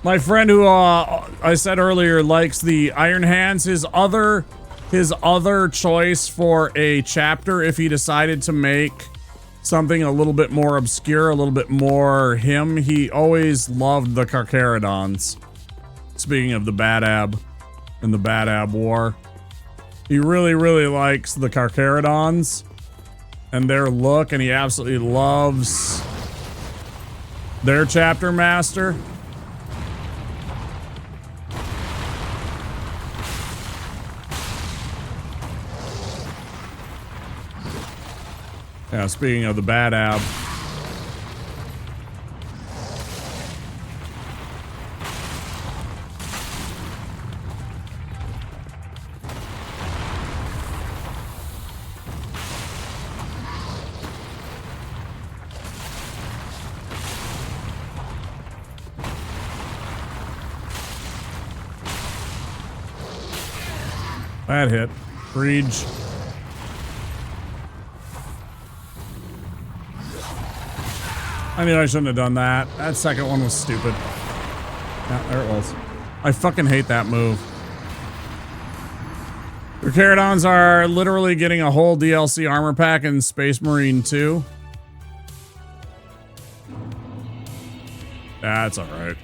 My friend who I said earlier likes the Iron Hands. His other choice for a chapter, if he decided to make something a little bit more obscure, a little bit more him, he always loved the Carcharodons. Speaking of the Bad Ab and the Bad Ab War, he really, really likes the Carcharodons and their look, and he absolutely loves their chapter master. Yeah, speaking of the Bad Ab. That hit. Breach. I knew I shouldn't have done that. That second one was stupid. Yeah, there it was. I fucking hate that move. The Carcharodons are literally getting a whole DLC armor pack in Space Marine 2. That's alright.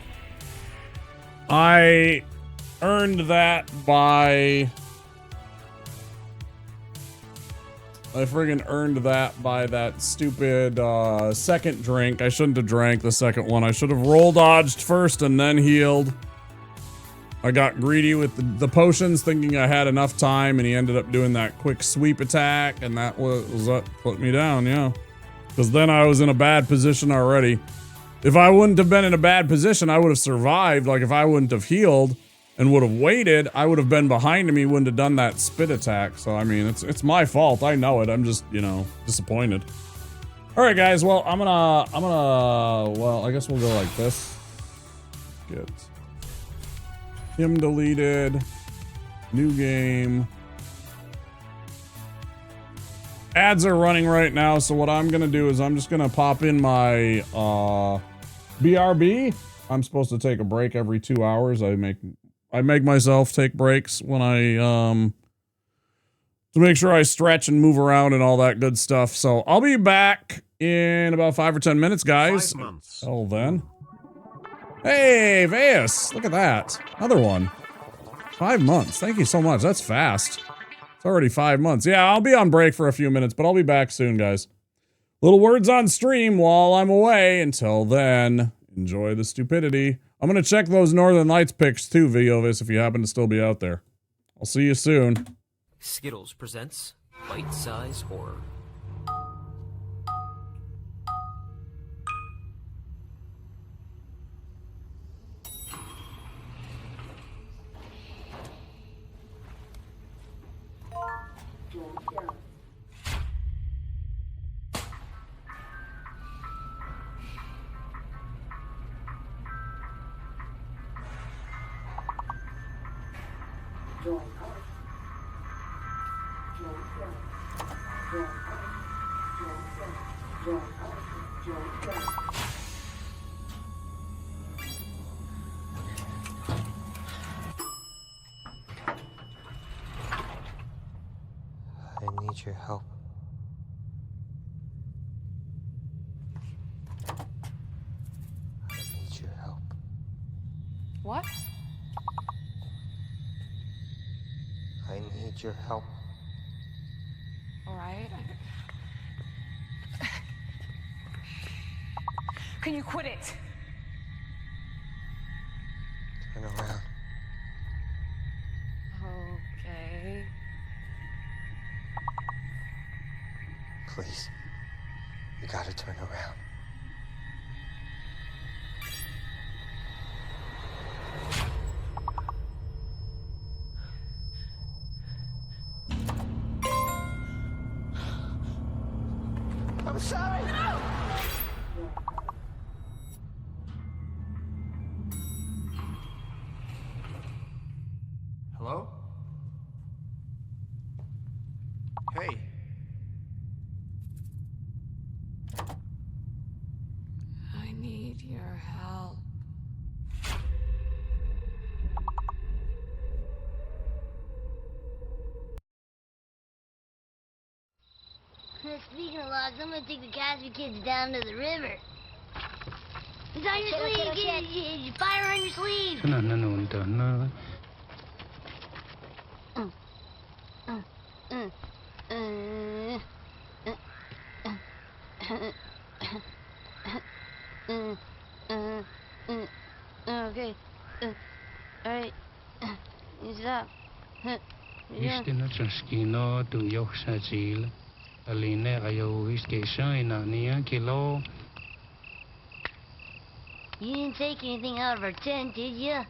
I earned that by... I friggin' earned that by that stupid second drink. I shouldn't have drank the second one. I should have roll dodged first and then healed. I got greedy with the potions, thinking I had enough time, and he ended up doing that quick sweep attack, and that was what put me down, yeah. Because then I was in a bad position already. If I wouldn't have been in a bad position, I would have survived. Like, if I wouldn't have healed and would have waited, I would have been behind him. He wouldn't have done that spit attack. So, I mean, it's my fault. I know it. I'm just, you know, disappointed. All right, guys. Well, well, I guess we'll go like this. Get him deleted. New game. Ads are running right now, so what I'm gonna do is I'm just gonna pop in my BRB. I'm supposed to take a break every 2 hours. I make myself take breaks when I to make sure I stretch and move around and all that good stuff. So I'll be back in about 5 or 10 minutes, guys. 5 months. Till then. Hey, Veus, look at that. Another one. 5 months. Thank you so much. That's fast. It's already 5 months. Yeah, I'll be on break for a few minutes, but I'll be back soon, guys. Little words on stream while I'm away. Until then, enjoy the stupidity. I'm going to check those Northern Lights pics too, Viovis, if you happen to still be out there. I'll see you soon. Skittles presents Bite-Size Horror. I need your help. I need your help. What? I need your help. All right. Can you quit it? Turn around. Okay. Please. You gotta turn around. I'm sorry! Hello? Hey. I need your help. Speaking of logs, I'm gonna take the Casby kids down to the river. It's on your sleeve, kid. Fire on your sleeve. Okay. Alright. Stop. Vistina Transkino to Yoksajil, Aline Ayo Wiskesha Kilo. You didn't take anything out of our tent, did you?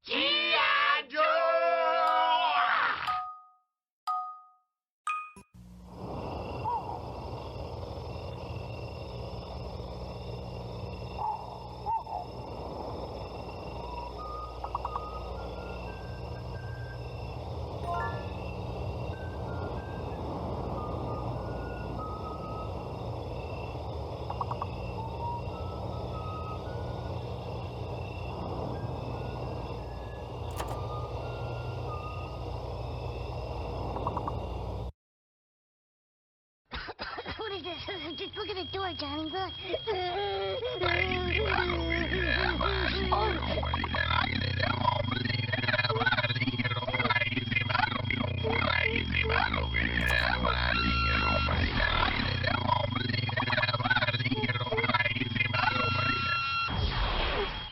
G.I. Joe! What is this? Just look at the door, Johnny. Look.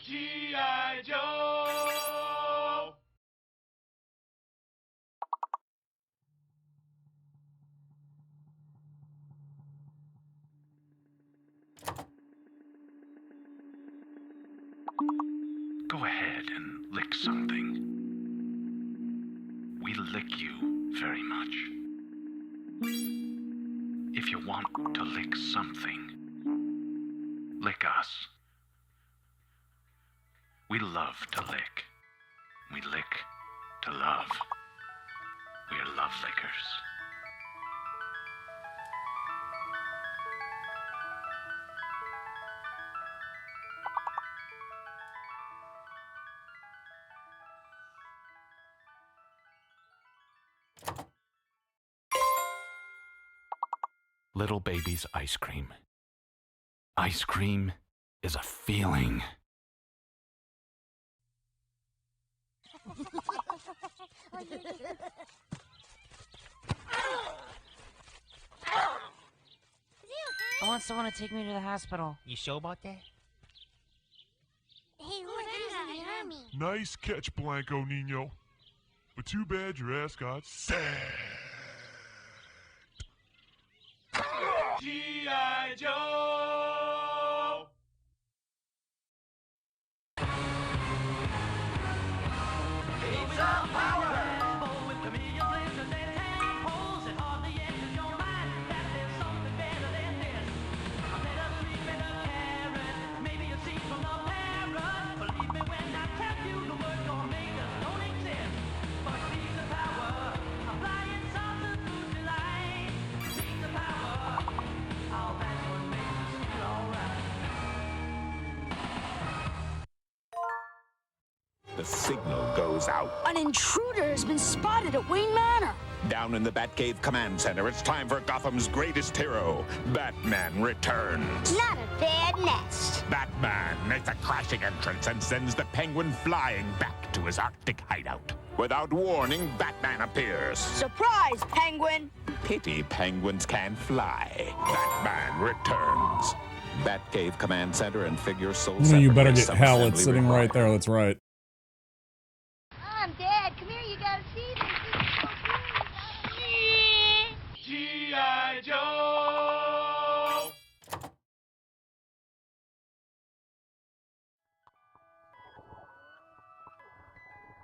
G.I. Joe! Go ahead and lick something. We lick you very much. If you want to lick something, lick us. We love to lick. We lick to love. We're love lickers. Little baby's ice cream. Ice cream is a feeling. I want someone to take me to the hospital. You sure about that? Hey, look, he's in the army. Nice catch, Blanco Nino. But too bad your ass got sacked. G.I. Joe! It's a power with chameleon blizzards and tadpoles. It hardly enters your mind that there's something better than this. A better sleep and a carrot, maybe a seed from the parrot. Believe me when I tell you the word tornadoes don't exist. But she's the power of flying saucers through delight. She's the power, all that's what makes us feel alright. The signal goes out. An intruder has been spotted at Wayne Manor. Down in the Batcave Command Center, it's time for Gotham's greatest hero, Batman returns. Not a bad nest. Batman makes a crashing entrance and sends the Penguin flying back to his Arctic hideout. Without warning, Batman appears. Surprise, Penguin! Pity penguins can't fly. Batman returns. Batcave Command Center and Figure Soul You better separately, get some hell. assembly It's sitting required. right there. That's right. Mom, Dad, come here, you gotta see this. This is so cool. G.I. Joe!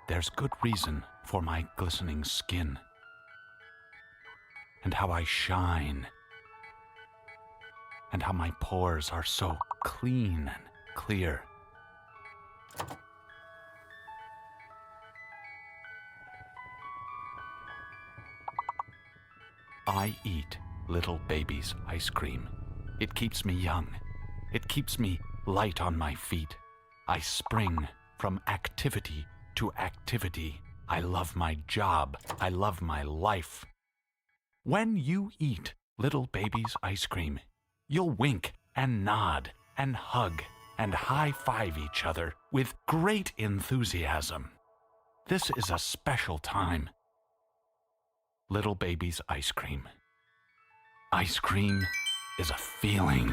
There's good reason for my glistening skin, and how I shine, and how my pores are so clean and clear. I eat little baby's ice cream. It keeps me young. It keeps me light on my feet. I spring from activity to activity. I love my job. I love my life. When you eat little baby's ice cream, you'll wink and nod and hug and high-five each other with great enthusiasm. This is a special time. Little baby's ice cream. Ice cream is a feeling.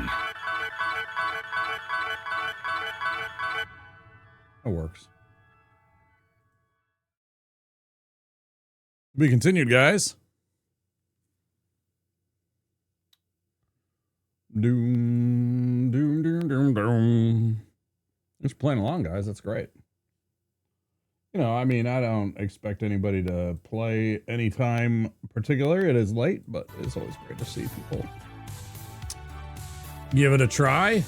That works. To be continued, guys. Doom, doom, doom, doom, doom. Just playing along, guys. That's great. You know, I mean, I don't expect anybody to play anytime particular. It is late, but it's always great to see people give it a try.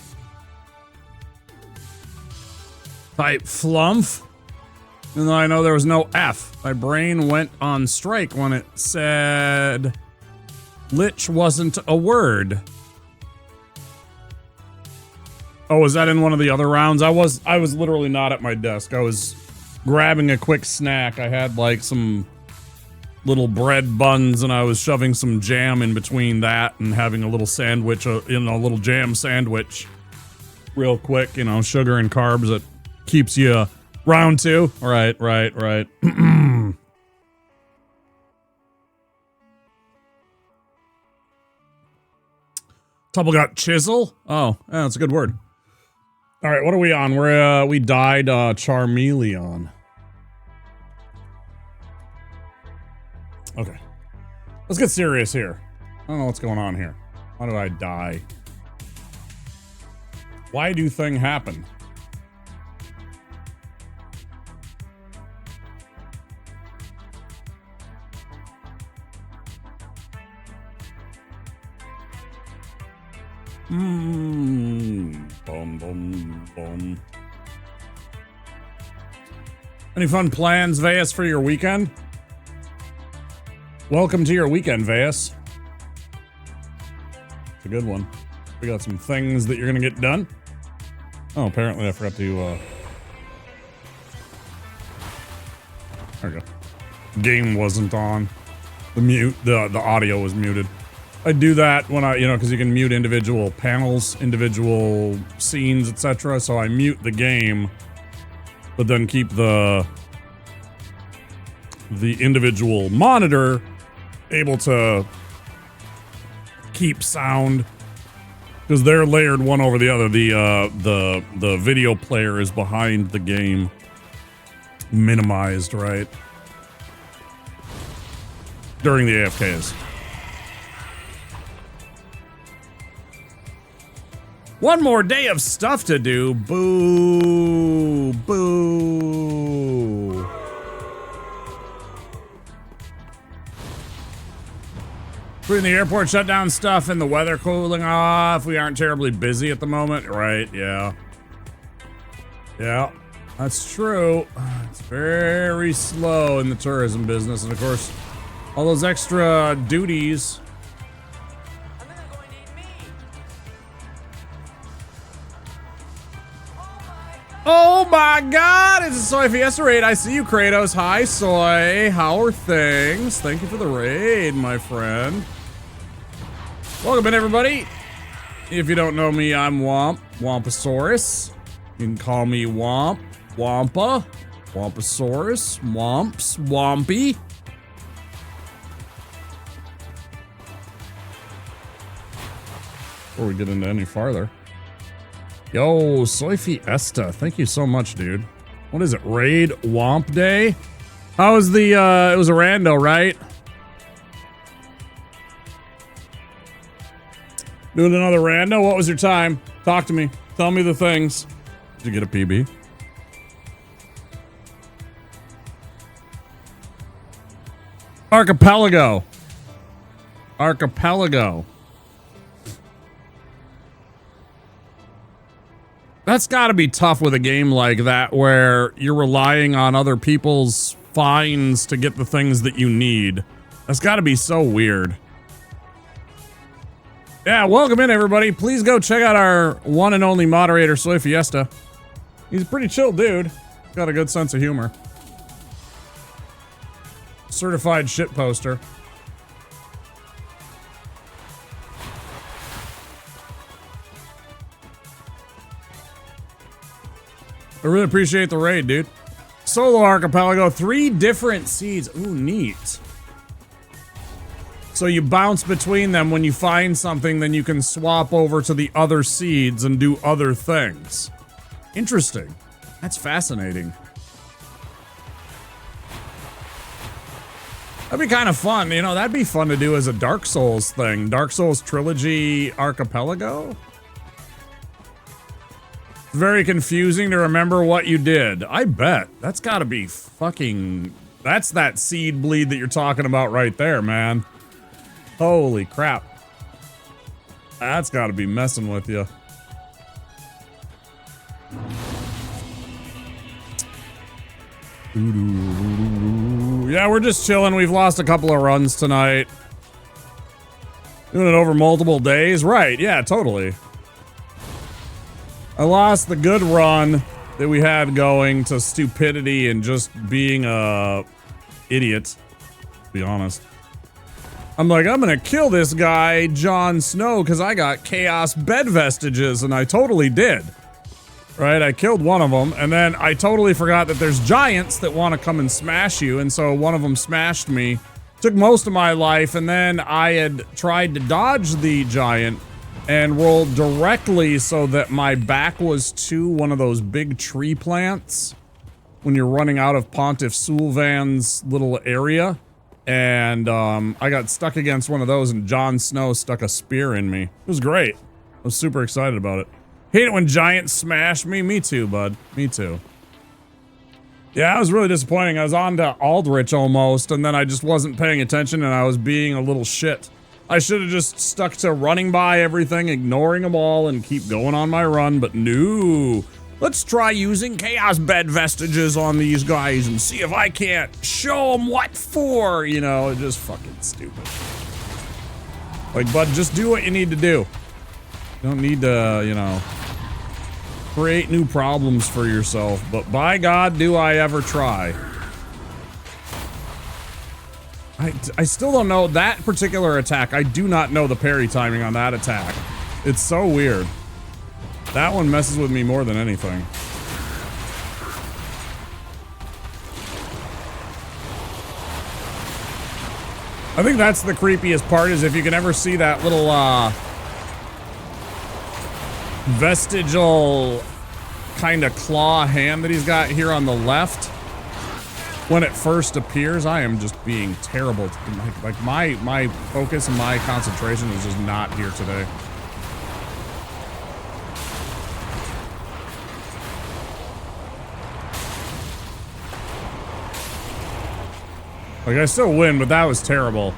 Type flump. Even though I know there was no F. My brain went on strike when it said lich wasn't a word. Oh, was that in one of the other rounds? I was literally not at my desk. I was grabbing a quick snack. I had like some little bread buns and I was shoving some jam in between that and having a little sandwich, a little jam sandwich real quick, you know, sugar and carbs that keeps you round two. Right. Trouble got chisel? Oh, yeah, that's a good word. All right, what are we on? We died Charmeleon. Okay. Let's get serious here. I don't know what's going on here. Why did I die? Why do thing happen? Bum, bum, bum. Any fun plans, Veas, for your weekend? Welcome to your weekend, Veas. It's a good one. We got some things that you're gonna get done. Oh, apparently I forgot to, there we go. Game wasn't on. The audio was muted. I do that when because you can mute individual panels, individual scenes, etc. So I mute the game, but then keep the individual monitor able to keep sound because they're layered one over the other. The video player is behind the game, minimized, right? During the AFKs. One more day of stuff to do. Boo. Boo. Putting the airport shutdown stuff and the weather cooling off. We aren't terribly busy at the moment. Right, yeah. Yeah, that's true. It's very slow in the tourism business. And of course, all those extra duties. Oh my god, it's a Soy Fiesta raid. I see you, Kratos. Hi, Soy. How are things? Thank you for the raid, my friend. Welcome in, everybody. If you don't know me, I'm Womp, Wompasaurus. You can call me Womp, Wampa, Wompasaurus, Womps, Wompy. Before we get into any farther. Yo, Soy Fiesta. Thank you so much, dude. What is it? Raid Womp Day? How was the, it was a rando, right? Doing another rando? What was your time? Talk to me. Tell me the things. Did you get a PB? Archipelago. Archipelago. That's got to be tough with a game like that where you're relying on other people's finds to get the things that you need. That's got to be so weird. Yeah, welcome in, everybody. Please go check out our one and only moderator, Soy Fiesta. He's a pretty chill dude. Got a good sense of humor. Certified shit poster. I really appreciate the raid, dude. Solo Archipelago, 3 different seeds. Ooh, neat. So you bounce between them. When you find something, then you can swap over to the other seeds and do other things. Interesting. That's fascinating. That'd be kind of fun. You know, that'd be fun to do as a Dark Souls thing. Dark Souls Trilogy Archipelago? Very confusing to remember what you did. I bet. That's gotta be fucking... That's that seed bleed that you're talking about right there, man. Holy crap. That's gotta be messing with you. Yeah, we're just chilling. We've lost a couple of runs tonight. Doing it over multiple days? Right, yeah, totally. I lost the good run that we had going to stupidity and just being a idiot, to be honest. I'm like, I'm gonna kill this guy, Jon Snow, because I got chaos bed vestiges, and I totally did. Right, I killed one of them, and then I totally forgot that there's giants that want to come and smash you, and so one of them smashed me. Took most of my life, and then I had tried to dodge the giant, and rolled directly so that my back was to one of those big tree plants when you're running out of Pontiff Sulvan's little area. And I got stuck against one of those and Jon Snow stuck a spear in me. It was great. I was super excited about it. Hate it when giants smash me. Me too, bud. Me too. Yeah, it was really disappointing. I was on to Aldrich almost, and then I just wasn't paying attention and I was being a little shit. I should have just stuck to running by everything, ignoring them all, and keep going on my run, but no. Let's try using Chaos Bed vestiges on these guys and see if I can't show them what for, you know, just fucking stupid. Like, bud, just do what you need to do. You don't need to, you know, create new problems for yourself, but by God, do I ever try. I still don't know that particular attack. I do not know the parry timing on that attack. It's so weird. That one messes with me more than anything. I think that's the creepiest part, is if you can ever see that little vestigial kind of claw hand that he's got here on the left. When it first appears, I am just being terrible. Like my focus and my concentration is just not here today. Like, I still win, but that was terrible.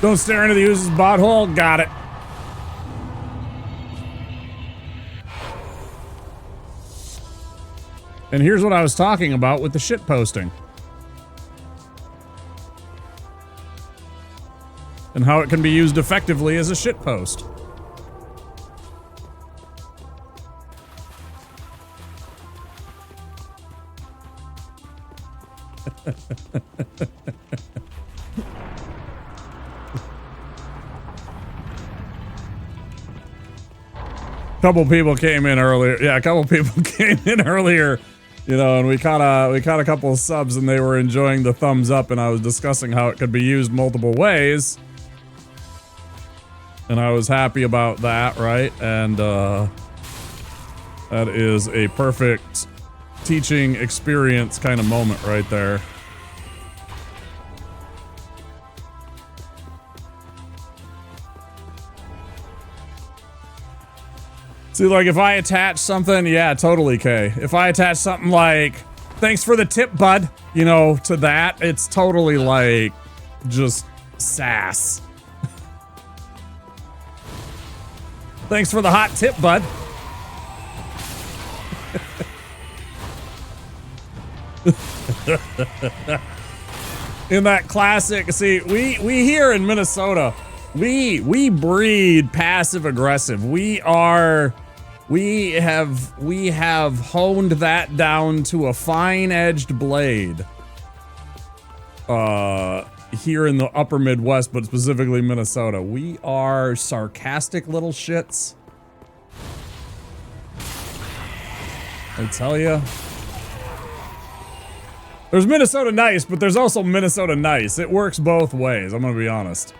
Don't stare into the user's butthole. Got it. And here's what I was talking about with the shit posting. And how it can be used effectively as a shit post. Couple people came in earlier. Yeah, a couple people came in earlier, you know, and we caught a couple of subs, and they were enjoying the thumbs up, and I was discussing how it could be used multiple ways. And I was happy about that, right? And that is a perfect teaching experience kind of moment right there. See, like, if I attach something, yeah, totally, Kay. If I attach something like, thanks for the tip, bud, you know, to that, it's totally, like, just sass. Thanks for the hot tip, bud. In that classic, see, we here in Minnesota, we breed passive aggressive. We have honed that down to a fine-edged blade. Here in the upper Midwest, but specifically Minnesota. We are sarcastic little shits. I tell you. There's Minnesota nice, but there's also Minnesota nice. It works both ways, I'm gonna be honest.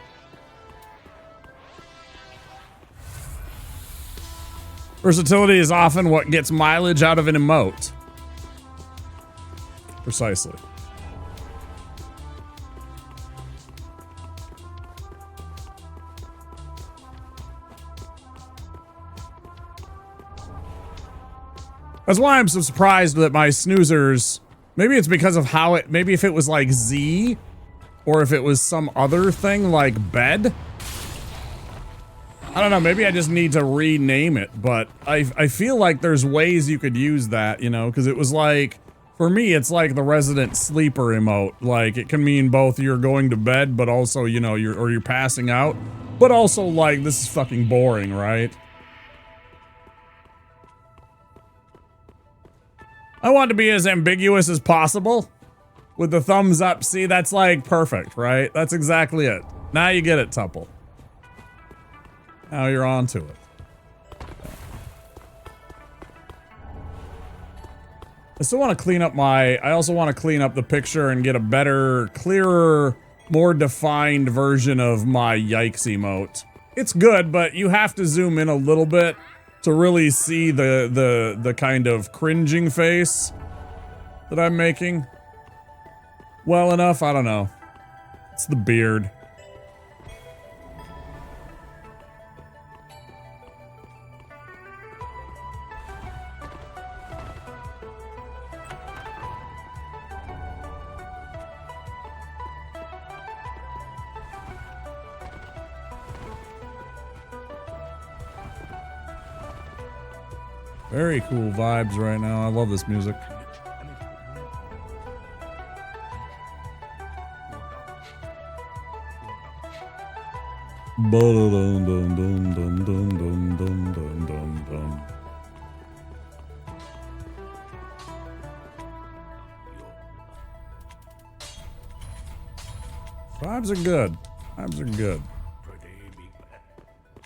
Versatility is often what gets mileage out of an emote. Precisely. That's why I'm so surprised that my snoozers, maybe it's because of how it, maybe if it was like Z, or if it was some other thing like bed. I don't know, maybe I just need to rename it, but I feel like there's ways you could use that, you know, because it was like, for me, it's like the resident sleeper emote. Like, it can mean both you're going to bed, but also, you know, you're passing out, but also like, this is fucking boring, right? I want to be as ambiguous as possible with the thumbs up. See, that's like perfect, right? That's exactly it. Now you get it, Tuple. Now you're on to it. I still want to clean up I also want to clean up the picture and get a better, clearer, more defined version of my yikes emote. It's good, but you have to zoom in a little bit to really see the kind of cringing face that I'm making well enough. I don't know. It's the beard. Very cool vibes right now. I love this music. Vibes are good. Vibes are good.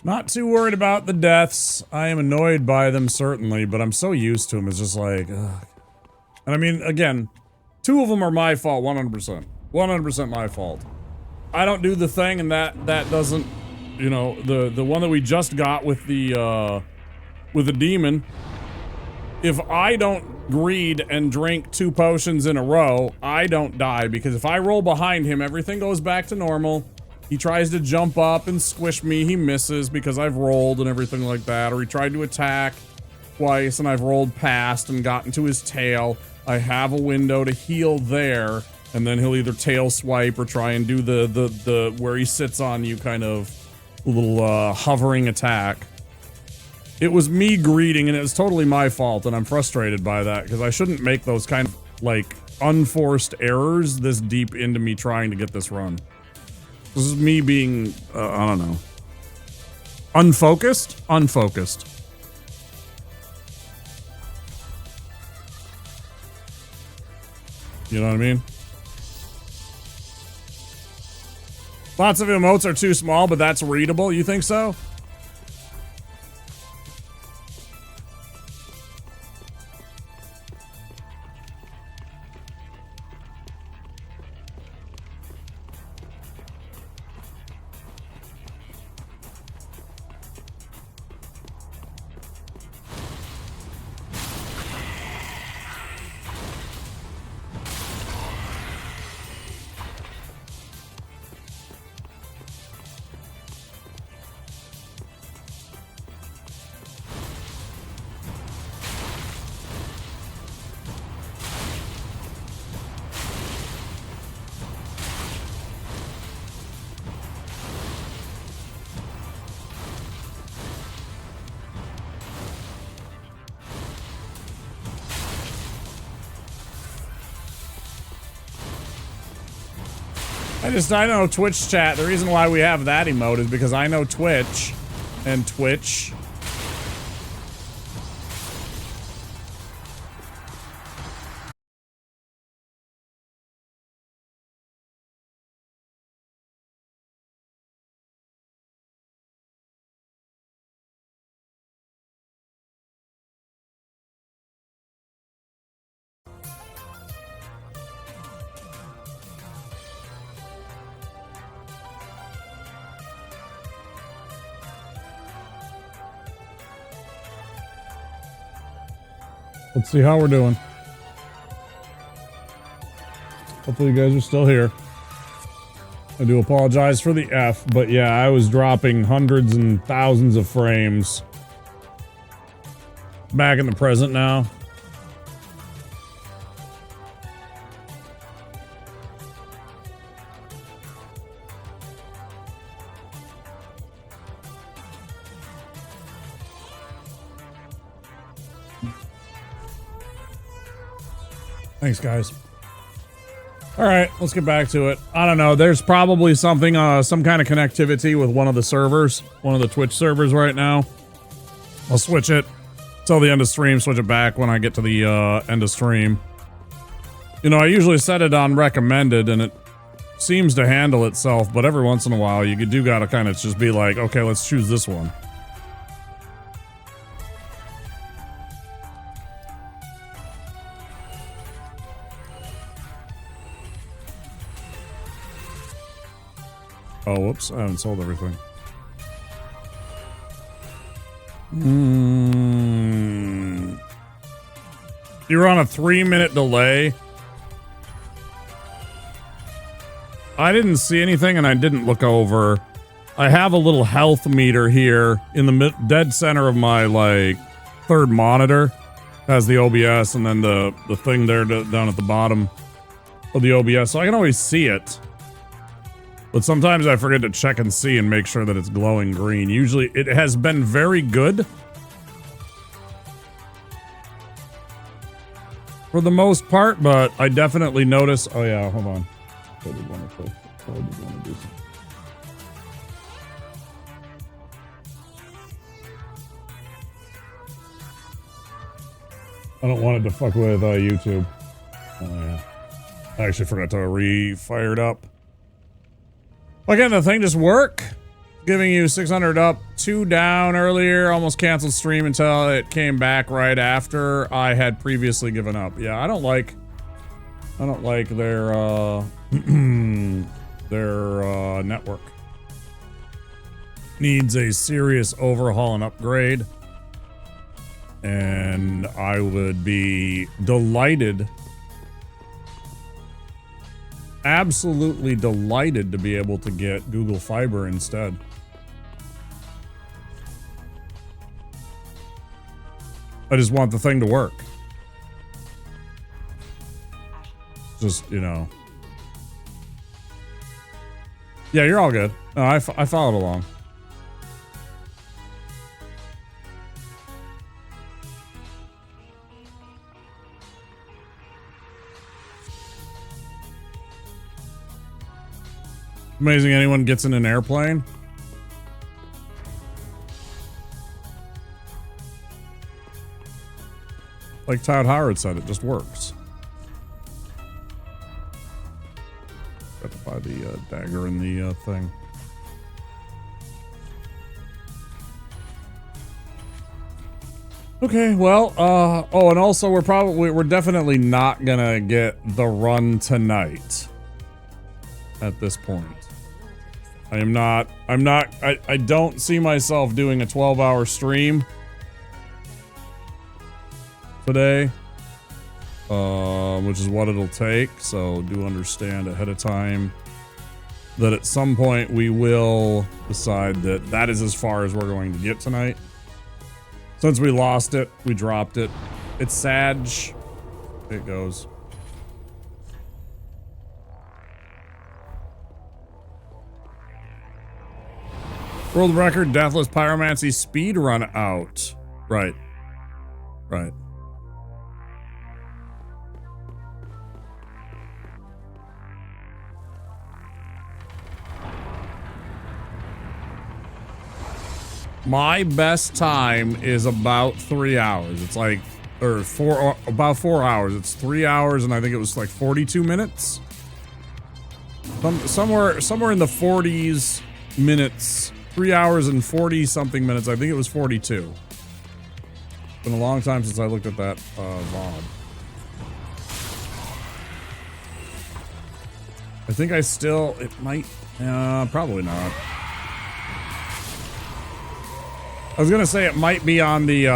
Not too worried about the deaths. I am annoyed by them, certainly, but I'm so used to them. It's just like, ugh. And I mean, again, 2 of them are my fault, 100%. 100% my fault. I don't do the thing, and that doesn't, you know, the one that we just got with the demon. If I don't greed and drink 2 potions in a row, I don't die, because if I roll behind him, everything goes back to normal. He tries to jump up and squish me, he misses because I've rolled and everything like that, or he tried to attack twice and I've rolled past and gotten to his tail. I have a window to heal there, and then he'll either tail swipe or try and do the where he sits on you kind of little hovering attack. It was me greeting, and it was totally my fault, and I'm frustrated by that because I shouldn't make those kind of like unforced errors this deep into me trying to get this run. This is me being, I don't know, unfocused? Unfocused. You know what I mean? Lots of emotes are too small, but that's readable. You think so? I know Twitch chat. The reason why we have that emote is because I know Twitch and Twitch. Let's see how we're doing. Hopefully you guys are still here. I do apologize for the F, but yeah, I was dropping hundreds and thousands of frames. Back in the present now. Thanks, guys. All right, let's get back to it. I don't know. There's probably something, some kind of connectivity with one of the servers, one of the Twitch servers right now. I'll switch it till the end of stream, switch it back when I get to the end of stream. You know, I usually set it on recommended, and it seems to handle itself, but every once in a while, you do gotta kind of just be like, okay, let's choose this one. Oh, whoops, I haven't sold everything. You're on a 3-minute delay. I didn't see anything and I didn't look over. I have a little health meter here in the dead center of my, like, third monitor. Has the OBS and then the thing there down at the bottom of the OBS, so I can always see it. But sometimes I forget to check and see and make sure that it's glowing green. Usually it has been very good. for the most part, but I definitely notice. Oh yeah, hold on. I did want to do something. I don't want it to fuck with YouTube. Oh yeah. I actually forgot to re-fire it up. Again, the thing just work. Giving you 600 up, 2 down earlier, almost canceled stream until it came back right after I had previously given up. Yeah, I don't like their their network. Needs a serious overhaul and upgrade. And I would be delighted, absolutely delighted to be able to get Google Fiber instead. I just want the thing to work. Just, you know. Yeah, you're all good. No, I followed along. Amazing anyone gets in an airplane. Like Todd Howard said, it just works. Got to buy the dagger in the thing. Okay, well, oh, and also we're definitely not gonna get the run tonight. At this point. I don't see myself doing a 12-hour stream today, which is what it'll take. So do understand ahead of time that at some point we will decide that that is as far as we're going to get tonight. Since we lost it, we dropped it. It's sad. It goes. World record, Deathless Pyromancy speed run out. Right. Right. My best time is about 3 hours. It's like, or about 4 hours. It's 3 hours and I think it was like 42 minutes. Somewhere in the 40s minutes. 3 hours and 40 something minutes. I think it was 42. It's been a long time since I looked at that VOD. I think it might, probably not. I was gonna say it might be on the,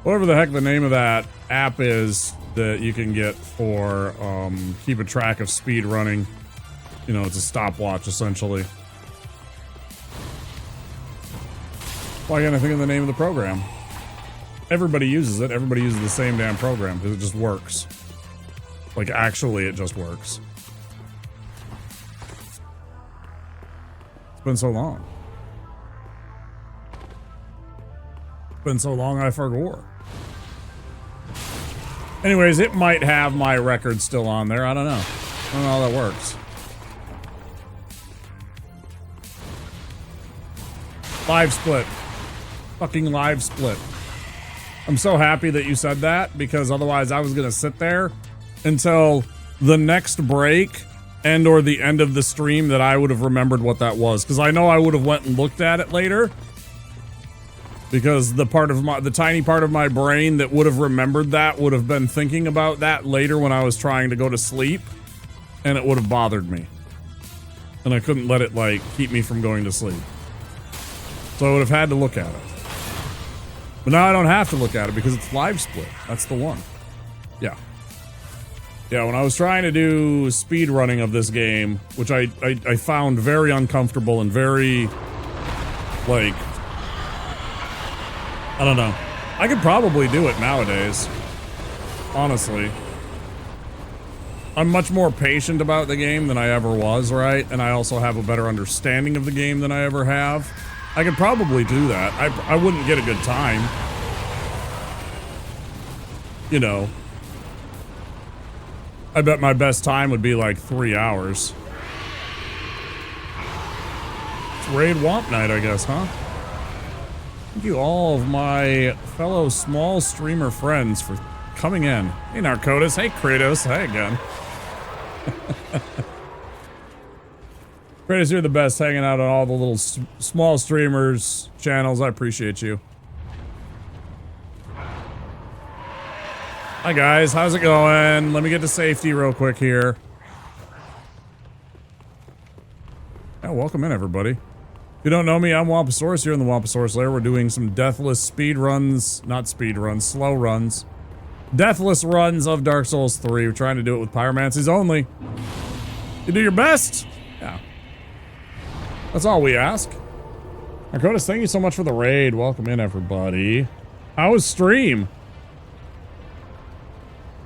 whatever the heck the name of that app is that you can get for keeping track of speed running. You know, it's a stopwatch essentially. Why can't I think of the name of the program? Everybody uses it. Everybody uses the same damn program because it just works. Like actually, it just works. It's been so long. It's been so long I forgot. Anyways, it might have my record still on there. I don't know. I don't know how that works. Live split. Fucking live split. I'm so happy that you said that because otherwise I was going to sit there until the next break and or the end of the stream that I would have remembered what that was. Because I know I would have went and looked at it later. Because the tiny part of my brain that would have remembered that would have been thinking about that later when I was trying to go to sleep, and it would have bothered me. And I couldn't let it, like, keep me from going to sleep. So I would have had to look at it. But now I don't have to look at it because it's live split. That's the one. Yeah. Yeah, when I was trying to do speed running of this game, which I found very uncomfortable and very, like, I don't know. I could probably do it nowadays. Honestly. I'm much more patient about the game than I ever was, right? And I also have a better understanding of the game than I ever have. I could probably do that. I wouldn't get a good time. You know. I bet my best time would be like 3 hours. It's Raid Womp Night, I guess, huh? Thank you all of my fellow small streamer friends for coming in. Hey, Narcotis. Hey, Kratos. Hey, again. Kratos, you're the best, hanging out on all the little small streamers channels. I appreciate you. Hi guys, how's it going? Let me get to safety real quick here. Yeah, welcome in everybody. If you don't know me, I'm Wampasaurus here in the Wampasaurus Lair. We're doing some deathless speed runs, not speed runs, slow runs. Deathless runs of Dark Souls 3. We're trying to do it with Pyromancies only. You do your best. Yeah. That's all we ask. Narcotis, thank you so much for the raid. Welcome in, everybody. How was stream?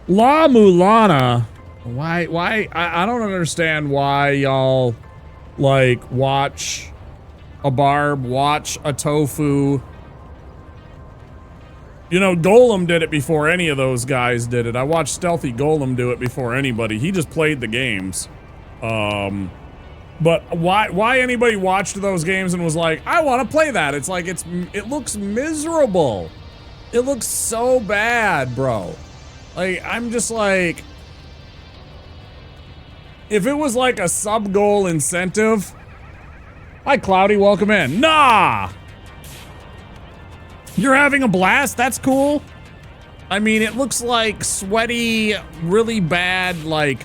La Mulana. Why? I don't understand why y'all, like, watch a Barb, watch a Tofu. You know, Golem did it before any of those guys did it. I watched Stealthy Golem do it before anybody. He just played the games. But why anybody watched those games and was like, I want to play that? It's like, it looks miserable. It looks so bad, bro. Like, I'm just like, if it was like a sub-goal incentive. Hi, Cloudy, welcome in. Nah! You're having a blast? That's cool. I mean, it looks like sweaty, really bad, like,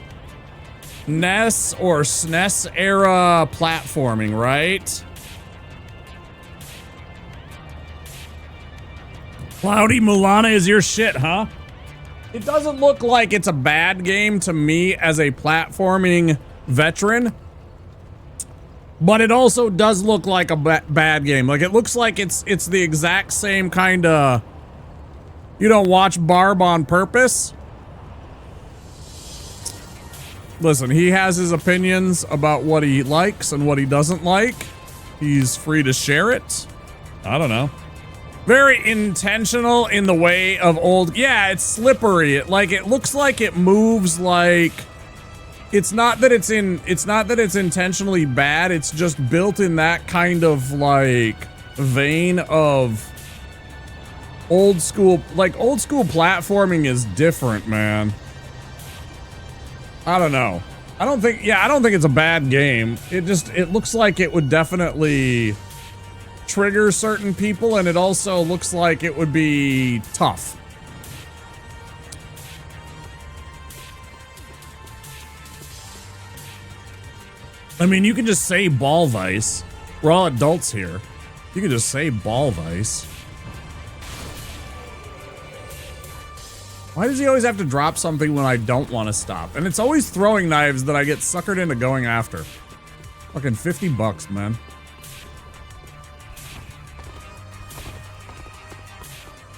NES or SNES era platforming, right? Cloudy Mulana is your shit, huh? It doesn't look like it's a bad game to me as a platforming veteran. But it also does look like a bad game. Like, it looks like it's the exact same kind of... You don't watch Barb on purpose? Listen, he has his opinions about what he likes and what he doesn't like. He's free to share it. I don't know. Very intentional in the way of old... Yeah, it's slippery. It looks like it moves like... It's not that it's intentionally bad. It's just built in that kind of like vein of old school. Like old school platforming is different, man. I don't know. I don't think it's a bad game. It looks like it would definitely trigger certain people, and it also looks like it would be tough. I mean, you can just say ball vice. We're all adults here. You can just say ball vice. Why does he always have to drop something when I don't want to stop? And it's always throwing knives that I get suckered into going after. Fucking $50, man.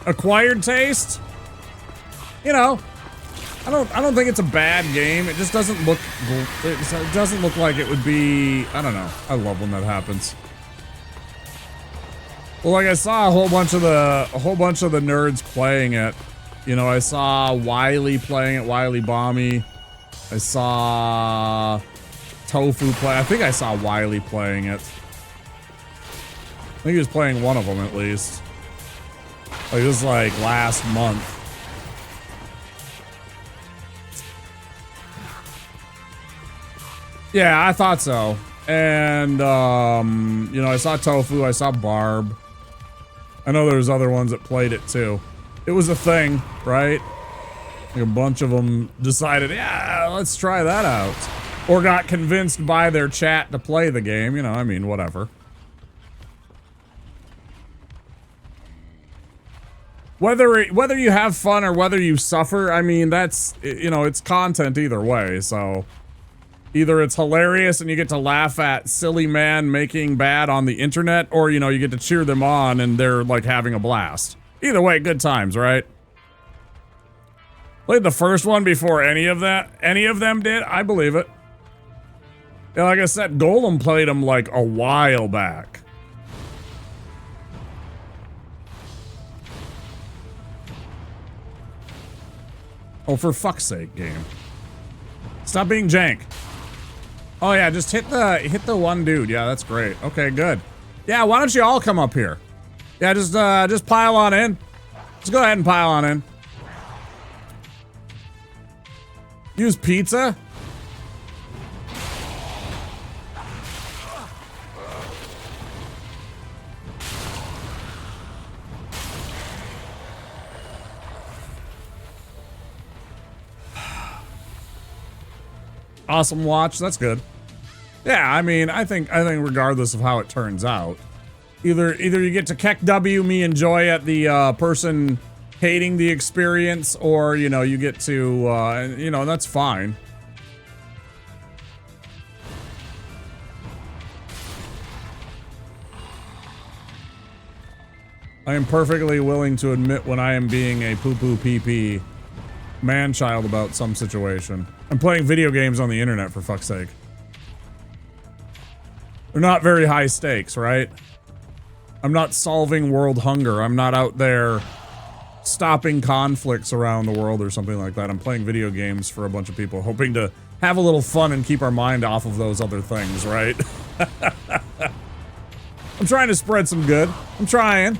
Acquired taste? You know, I don't think it's a bad game. It just doesn't look like it would be. I don't know. I love when that happens. Well, like I saw a whole bunch of the nerds playing it. You know, I saw Wiley playing it, Wiley Bommy. I saw Tofu play. I think I saw Wiley playing it. I think he was playing one of them at least. Like, it was like last month. Yeah, I thought so. And, you know, I saw Tofu, I saw Barb. I know there's other ones that played it too. It was a thing, right? Like a bunch of them decided, yeah, let's try that out. Or got convinced by their chat to play the game, you know, I mean, whatever. Whether you have fun or whether you suffer, I mean, that's, you know, it's content either way, so... Either it's hilarious and you get to laugh at silly man making bad on the internet, or, you know, you get to cheer them on and they're, like, having a blast. Either way, good times, right? Played the first one before any of them did. I believe it. Yeah, like I said, Golem played them like a while back. Oh, for fuck's sake, game. Stop being jank. Oh yeah, just hit the one dude. Yeah, that's great. Okay, good. Yeah, why don't you all come up here? Yeah, just pile on in. Just go ahead and pile on in. Use pizza? Awesome watch. That's good. Yeah, I mean, I think regardless of how it turns out, either you get to Keck W me enjoy at the person hating the experience, or you know, you get to you know, that's fine. I am perfectly willing to admit when I am being a poo-poo pee-pee man-child about some situation. I'm playing video games on the internet, for fuck's sake. They're not very high stakes, right? I'm not solving world hunger. I'm not out there stopping conflicts around the world or something like that. I'm playing video games for a bunch of people, hoping to have a little fun and keep our mind off of those other things, right? I'm trying to spread some good. I'm trying.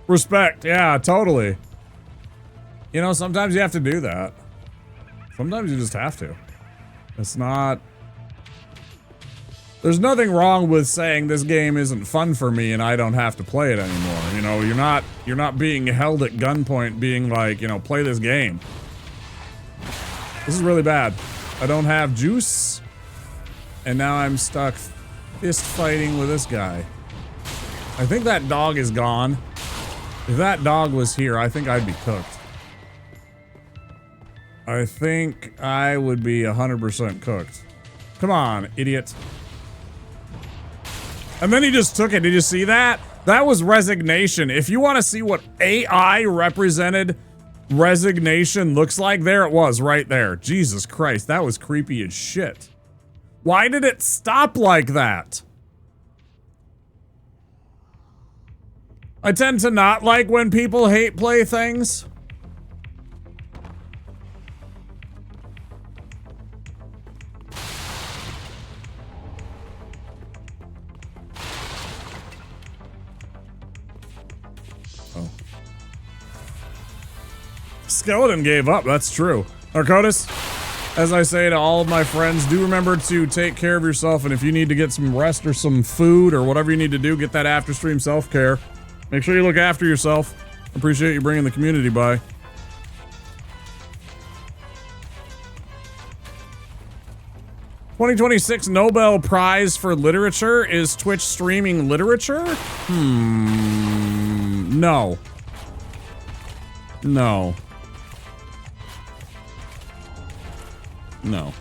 Respect, yeah, totally. You know, sometimes you have to do that. Sometimes you just have to. It's not... There's nothing wrong with saying this game isn't fun for me and I don't have to play it anymore. You know, you're not being held at gunpoint being like, you know, play this game. This is really bad. I don't have juice. And now I'm stuck fist fighting with this guy. I think that dog is gone. If that dog was here, I think I'd be cooked. I think I would be 100% cooked. Come on, idiot. And then he just took it. Did you see that? That was resignation. If you want to see what AI represented resignation looks like, there it was right there. Jesus Christ, that was creepy as shit. Why did it stop like that? I tend to not like when people hate play things. Oh. Skeleton gave up, that's true. Narcotis, as I say to all of my friends, do remember to take care of yourself, and if you need to get some rest or some food or whatever you need to do, get that after stream self-care. Make sure you look after yourself. Appreciate you bringing the community by. 2026 Nobel Prize for Literature. Is Twitch streaming literature? No. No. No.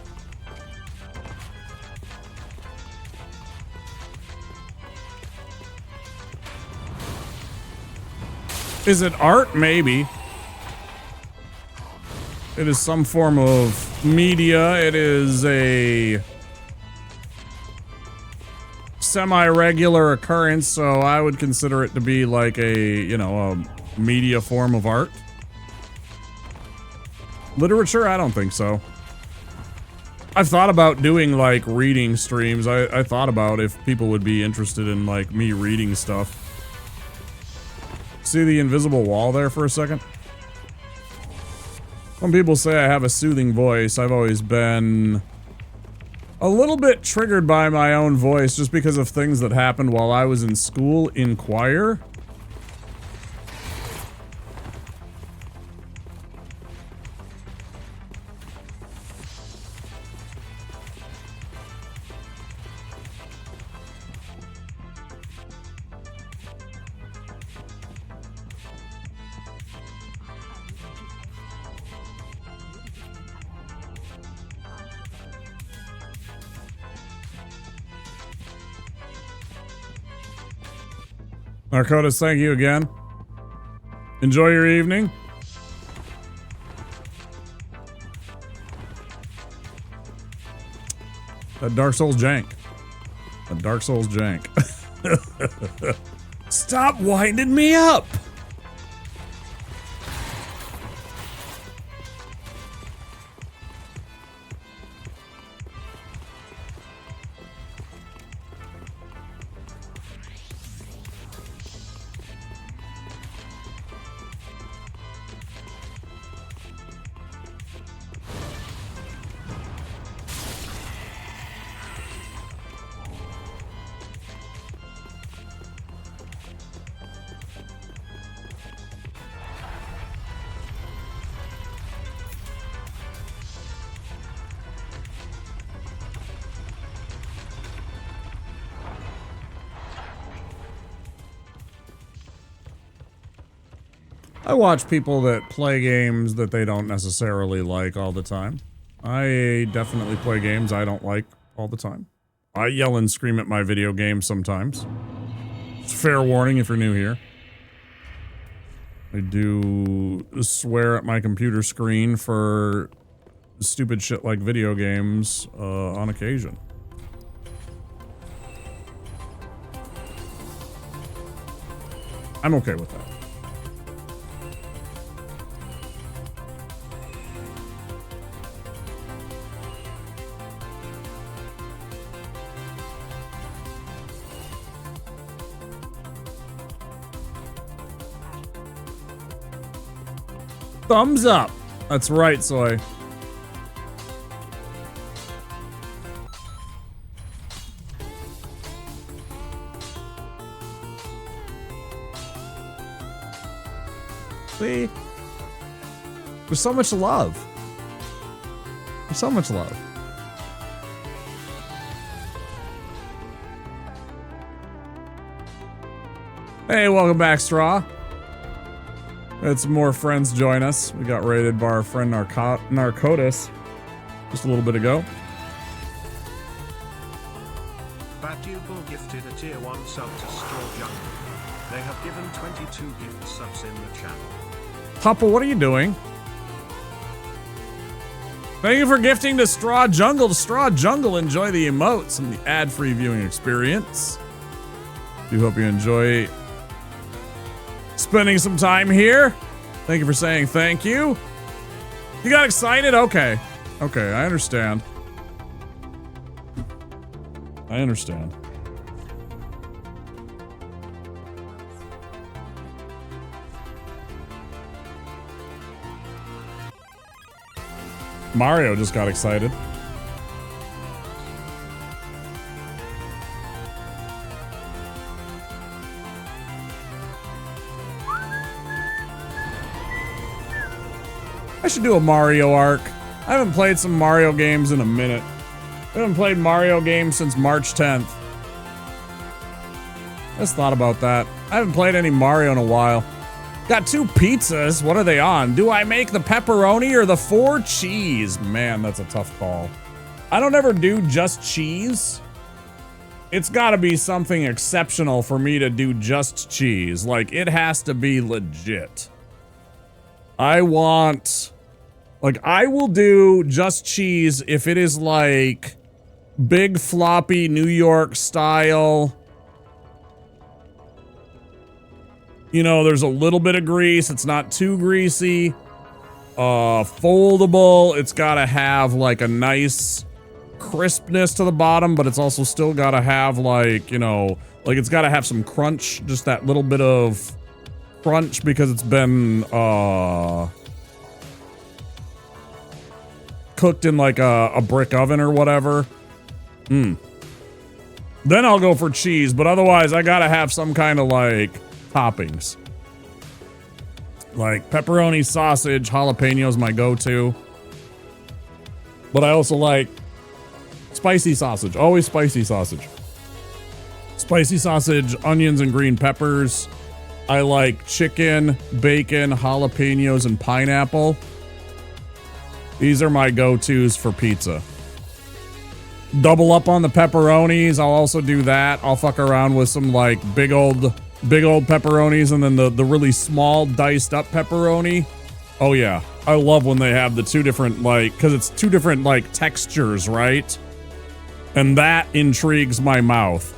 Is it art? Maybe. It is some form of media. It is a semi-regular occurrence, so I would consider it to be like a, you know, a media form of art. Literature? I don't think so. I've thought about doing like reading streams. I thought about if people would be interested in like me reading stuff. See the invisible wall there for a second? Some people say I have a soothing voice. I've always been a little bit triggered by my own voice just because of things that happened while I was in school in choir. Narcotis, thank you again. Enjoy your evening. That Dark Souls jank. That Dark Souls jank. Stop winding me up! I watch people that play games that they don't necessarily like all the time. I definitely play games I don't like all the time. I yell and scream at my video games sometimes. It's fair warning if you're new here. I do swear at my computer screen for stupid shit like video games on occasion. I'm okay with that. Thumbs up. That's right, Soy. See? There's so much love. There's so much love. Hey, welcome back, Straw. Had some more friends join us. We got raided by our friend Narcotis just a little bit ago. Batubal gifted a tier 1 sub to Straw Jungle. They have given 22 gift subs in the channel. Papa, what are you doing? Thank you for gifting to Straw Jungle. Straw Jungle, enjoy the emotes and the ad-free viewing experience. Do hope you enjoy spending some time here. Thank you for saying thank you. You got excited? Okay. Okay, I understand. I understand. Mario just got excited. I should do a Mario arc. I haven't played some Mario games in a minute. I haven't played Mario games since March 10th. I just thought about that. I haven't played any Mario in a while. Got 2 pizzas. What are they on? Do I make the pepperoni or the 4 cheese? Man, that's a tough call. I don't ever do just cheese. It's gotta be something exceptional for me to do just cheese. Like, it has to be legit. I want... Like, I will do just cheese if it is like big floppy New York style. You know, there's a little bit of grease. It's not too greasy. Foldable. It's gotta have like a nice crispness to the bottom, but it's also still gotta have like, you know, like it's gotta have some crunch. Just that little bit of crunch because it's been, cooked in like a brick oven or whatever. Then I'll go for cheese, but otherwise I gotta have some kind of like toppings. Like pepperoni, sausage, jalapeno's my go-to. But I also like spicy sausage. Always spicy sausage. Spicy sausage, onions and green peppers. I like chicken, bacon, jalapenos, and pineapple. These are my go-tos for pizza. Double up on the pepperonis. I'll also do that. I'll fuck around with some like big old big old pepperonis and then the really small diced up pepperoni. Oh yeah, I love when they have the two different, like, because it's two different like textures, right? And that intrigues my mouth.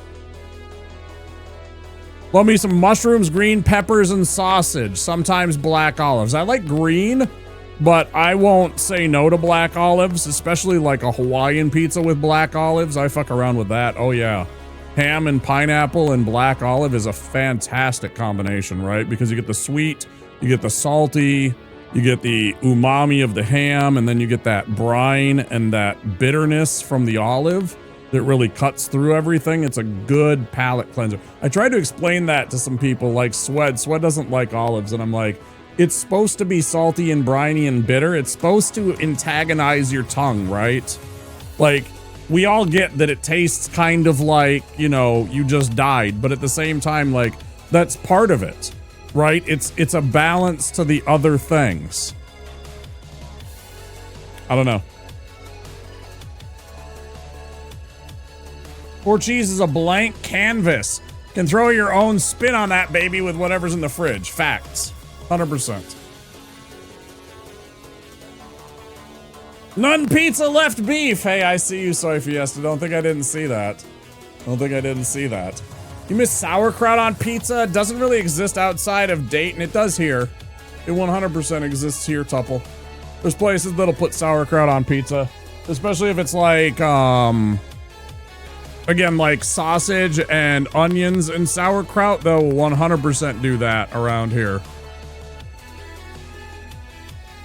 Love me some mushrooms, green peppers, and sausage. Sometimes black olives. I like green, but I won't say no to black olives, especially like a Hawaiian pizza with black olives. I fuck around with that. Oh yeah. Ham and pineapple and black olive is a fantastic combination, right? Because you get the sweet, you get the salty, you get the umami of the ham, and then you get that brine and that bitterness from the olive that really cuts through everything. It's a good palate cleanser. I tried to explain that to some people like Swed. Swed doesn't like olives, and I'm like, it's supposed to be salty and briny and bitter. It's supposed to antagonize your tongue, right? Like, we all get that it tastes kind of like, you know, you just died, but at the same time, like, that's part of it, right? It's a balance to the other things. I don't know. Four cheese is a blank canvas. Can throw your own spin on that baby with whatever's in the fridge. Facts. 100%. None pizza left beef. Hey, I see you, Soy Fiesta. Don't think I didn't see that. Don't think I didn't see that. You miss sauerkraut on pizza? It doesn't really exist outside of Dayton. It does here. It 100% exists here, Tuple. There's places that'll put sauerkraut on pizza. Especially if it's like, again, like sausage and onions and sauerkraut. They'll 100% do that around here.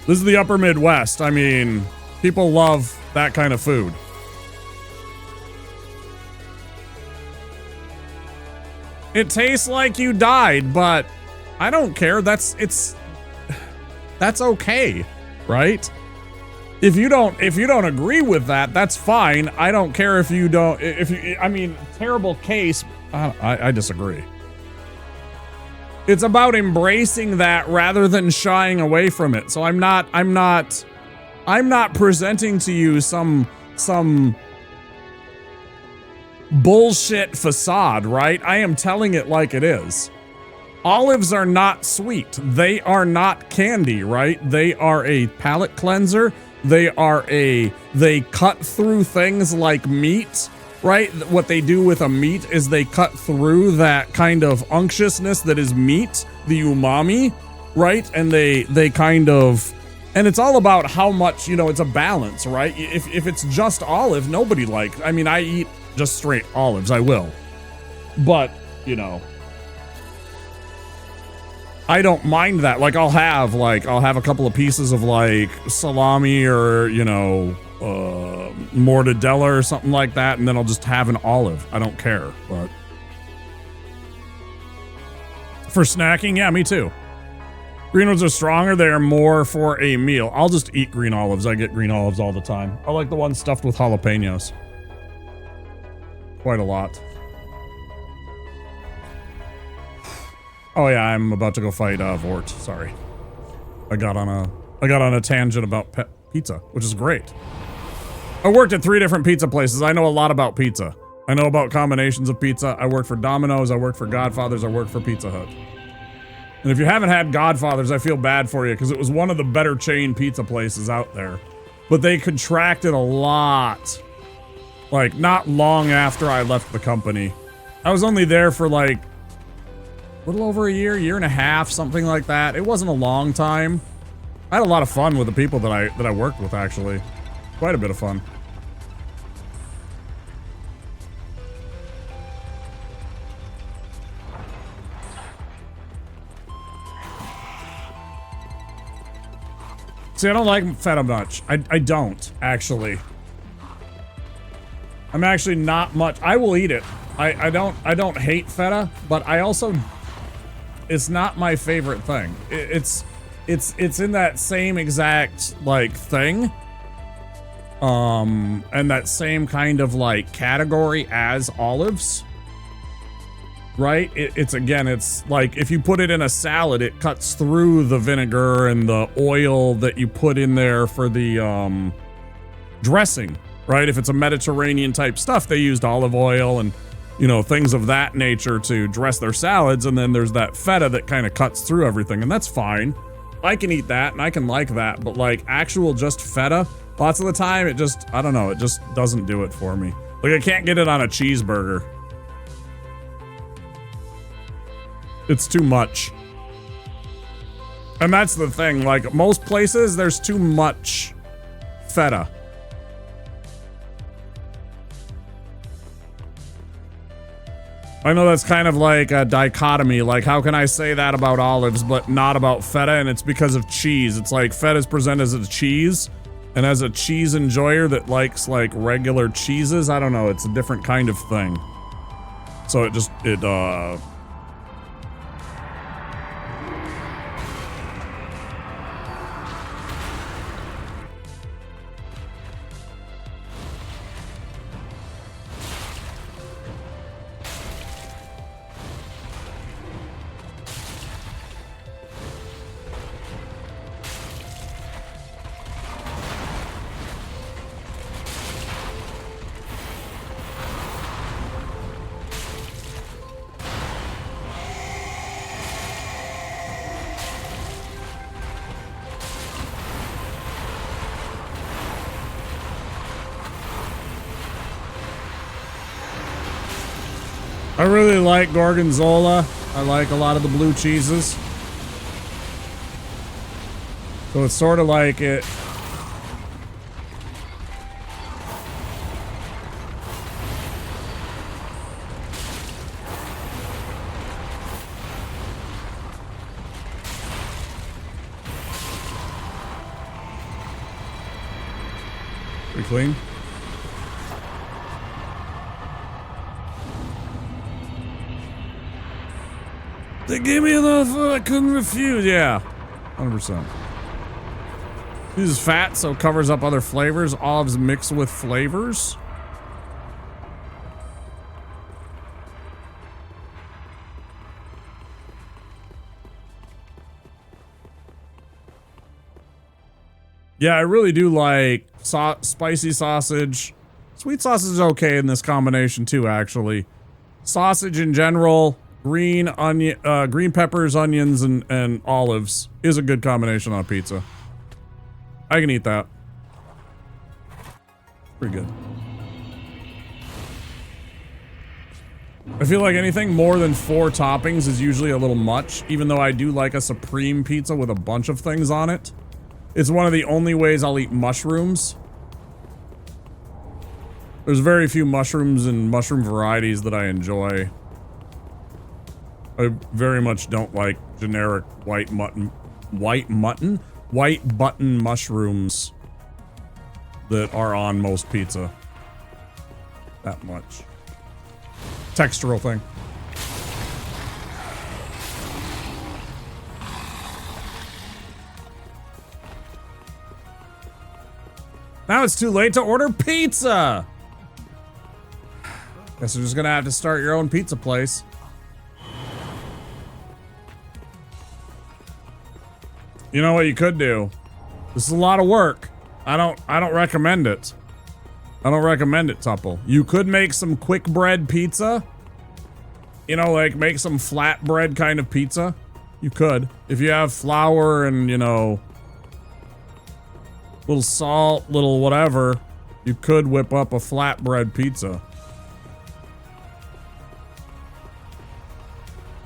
This is the upper Midwest. I mean, people love that kind of food. It tastes like you died, but I don't care. That's okay, right? If you don't agree with that, that's fine. I don't care if you don't. I mean, terrible case. I disagree. It's about embracing that rather than shying away from it. So I'm not presenting to you some bullshit facade, right? I am telling it like it is. Olives are not sweet. They are not candy, right? They are a palate cleanser. They cut through things like meat, right? What they do with a meat is they cut through that kind of unctuousness that is meat, the umami, right? And they kind of, and it's all about how much, you know, it's a balance, right? If it's just olive, nobody likes, I mean, I eat just straight olives, I will. But, you know, I don't mind that. Like, I'll have a couple of pieces of like salami or, you know, mortadella or something like that, and then I'll just have an olive. I don't care. But for snacking, yeah, me too. Green ones are stronger. They are more for a meal. I'll just eat green olives. I get green olives all the time. I like the ones stuffed with jalapenos. Quite a lot. Oh yeah, I'm about to go fight Vort. Sorry, I got on a tangent about pizza, which is great. I worked at 3 different pizza places. I know a lot about pizza. I know about combinations of pizza. I worked for Domino's. I worked for Godfather's. I worked for Pizza Hut. And if you haven't had Godfather's, I feel bad for you because it was one of the better chain pizza places out there. But they contracted a lot. Like, not long after I left the company. I was only there for like a little over a year and a half, something like that. It wasn't a long time. I had a lot of fun with the people that I worked with, actually. Quite a bit of fun. See, I don't like feta much. I don't, actually. I'm actually not much. I will eat it. I don't hate feta, but I also, it's not my favorite thing. It's in that same exact like thing. And that same kind of like category as olives. Right? It's like if you put it in a salad, it cuts through the vinegar and the oil that you put in there for the dressing, right? If it's a Mediterranean type stuff, they used olive oil and you know, things of that nature to dress their salads, and then there's that feta that kind of cuts through everything, and that's fine. I can eat that, and I can like that, but like actual just feta, lots of the time, it just, I don't know, it just doesn't do it for me. Like, I can't get it on a cheeseburger. It's too much. And that's the thing, like, most places, there's too much feta. I know that's kind of like a dichotomy, like, how can I say that about olives, but not about feta, and it's because of cheese. It's like, feta is presented as a cheese, and as a cheese enjoyer that likes, like, regular cheeses, I don't know, it's a different kind of thing. So it just, I really like gorgonzola. I like a lot of the blue cheeses. So it's sort of like it. Pretty clean. They gave me enough food I couldn't refuse. Yeah, 100%. Uses fat, so it covers up other flavors. Olives mixed with flavors. Yeah, I really do like spicy sausage. Sweet sausage is okay in this combination too, actually. Sausage in general. Green onion, green peppers, onions, and olives is a good combination on a pizza. I can eat that. Pretty good. I feel like anything more than 4 toppings is usually a little much, even though I do like a supreme pizza with a bunch of things on it. It's one of the only ways I'll eat mushrooms. There's very few mushrooms and mushroom varieties that I enjoy. I very much don't like generic white button mushrooms that are on most pizza. That much. Textural thing. Now it's too late to order pizza. Guess you're just gonna have to start your own pizza place. You know what you could do? This is a lot of work. I don't recommend it. I don't recommend it, Tupple. You could make some quick bread pizza. You know, like make some flatbread kind of pizza. You could. If you have flour and, you know, little salt, little whatever, you could whip up a flatbread pizza.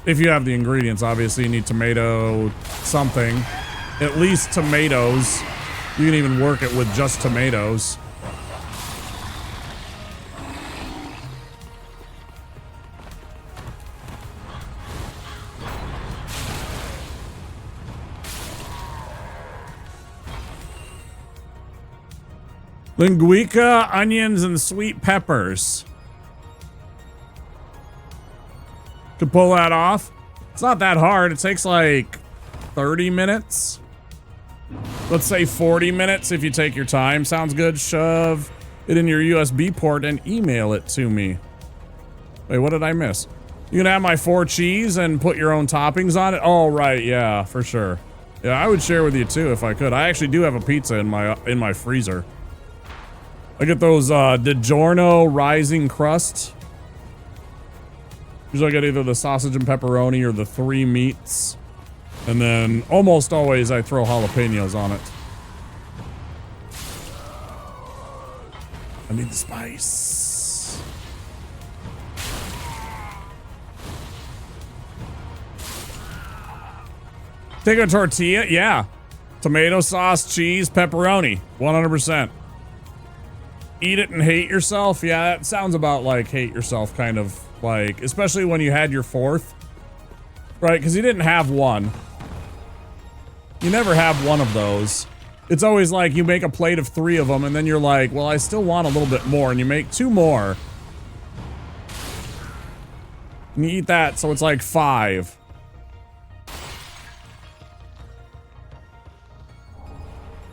If you have the ingredients, obviously you need tomato something. At least tomatoes. You can even work it with just tomatoes. Linguica, onions, and sweet peppers. To pull that off. It's not that hard. It takes like 30 minutes. Let's say 40 minutes if you take your time. Sounds good. Shove it in your USB port and email it to me. Wait, what did I miss? You can have my 4 cheese and put your own toppings on it? Oh, right. Yeah, for sure. Yeah, I would share with you too if I could. I actually do have a pizza in my freezer. I get those DiGiorno rising crust Usually I get either the sausage and pepperoni or the 3 meats. And then almost always I throw jalapenos on it. I need the spice. Take a tortilla? Yeah. Tomato sauce, cheese, pepperoni. 100%. Eat it and hate yourself? Yeah, that sounds about like hate yourself, kind of like, especially when you had your 4th. Right, because you didn't have one. You never have one of those. It's always like you make a plate of 3 of them and then you're like, well, I still want a little bit more. And you make 2 more. And you eat that, so it's like 5.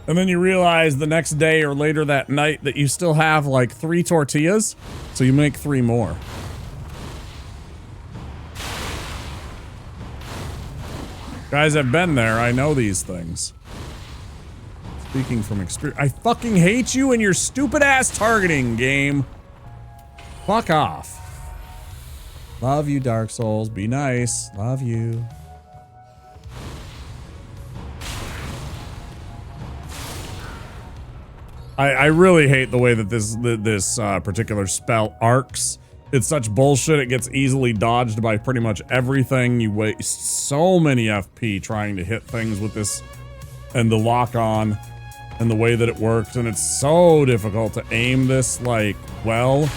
And then you realize the next day or later that night that you still have like 3 tortillas. So you make 3 more. Guys, I've been there. I know these things. Speaking from experience. I fucking hate you and your stupid ass targeting game. Fuck off. Love you, Dark Souls. Be nice. Love you. I really hate the way that this particular spell arcs. It's such bullshit. It gets easily dodged by pretty much everything. You waste so many FP trying to hit things with this and the lock on and the way that it works. And it's so difficult to aim this like well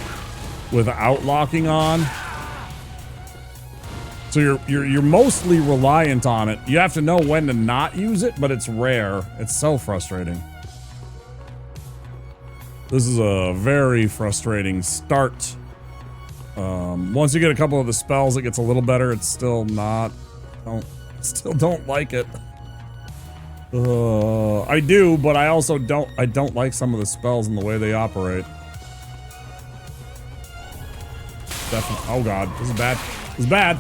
without locking on. So you're mostly reliant on it. You have to know when to not use it, but it's rare. It's so frustrating. This is a very frustrating start. Once you get a couple of the spells, it gets a little better. It's still not. Still don't like it. I do, but I also don't. I don't like some of the spells and the way they operate. Definitely. Oh god, this is bad. This is bad.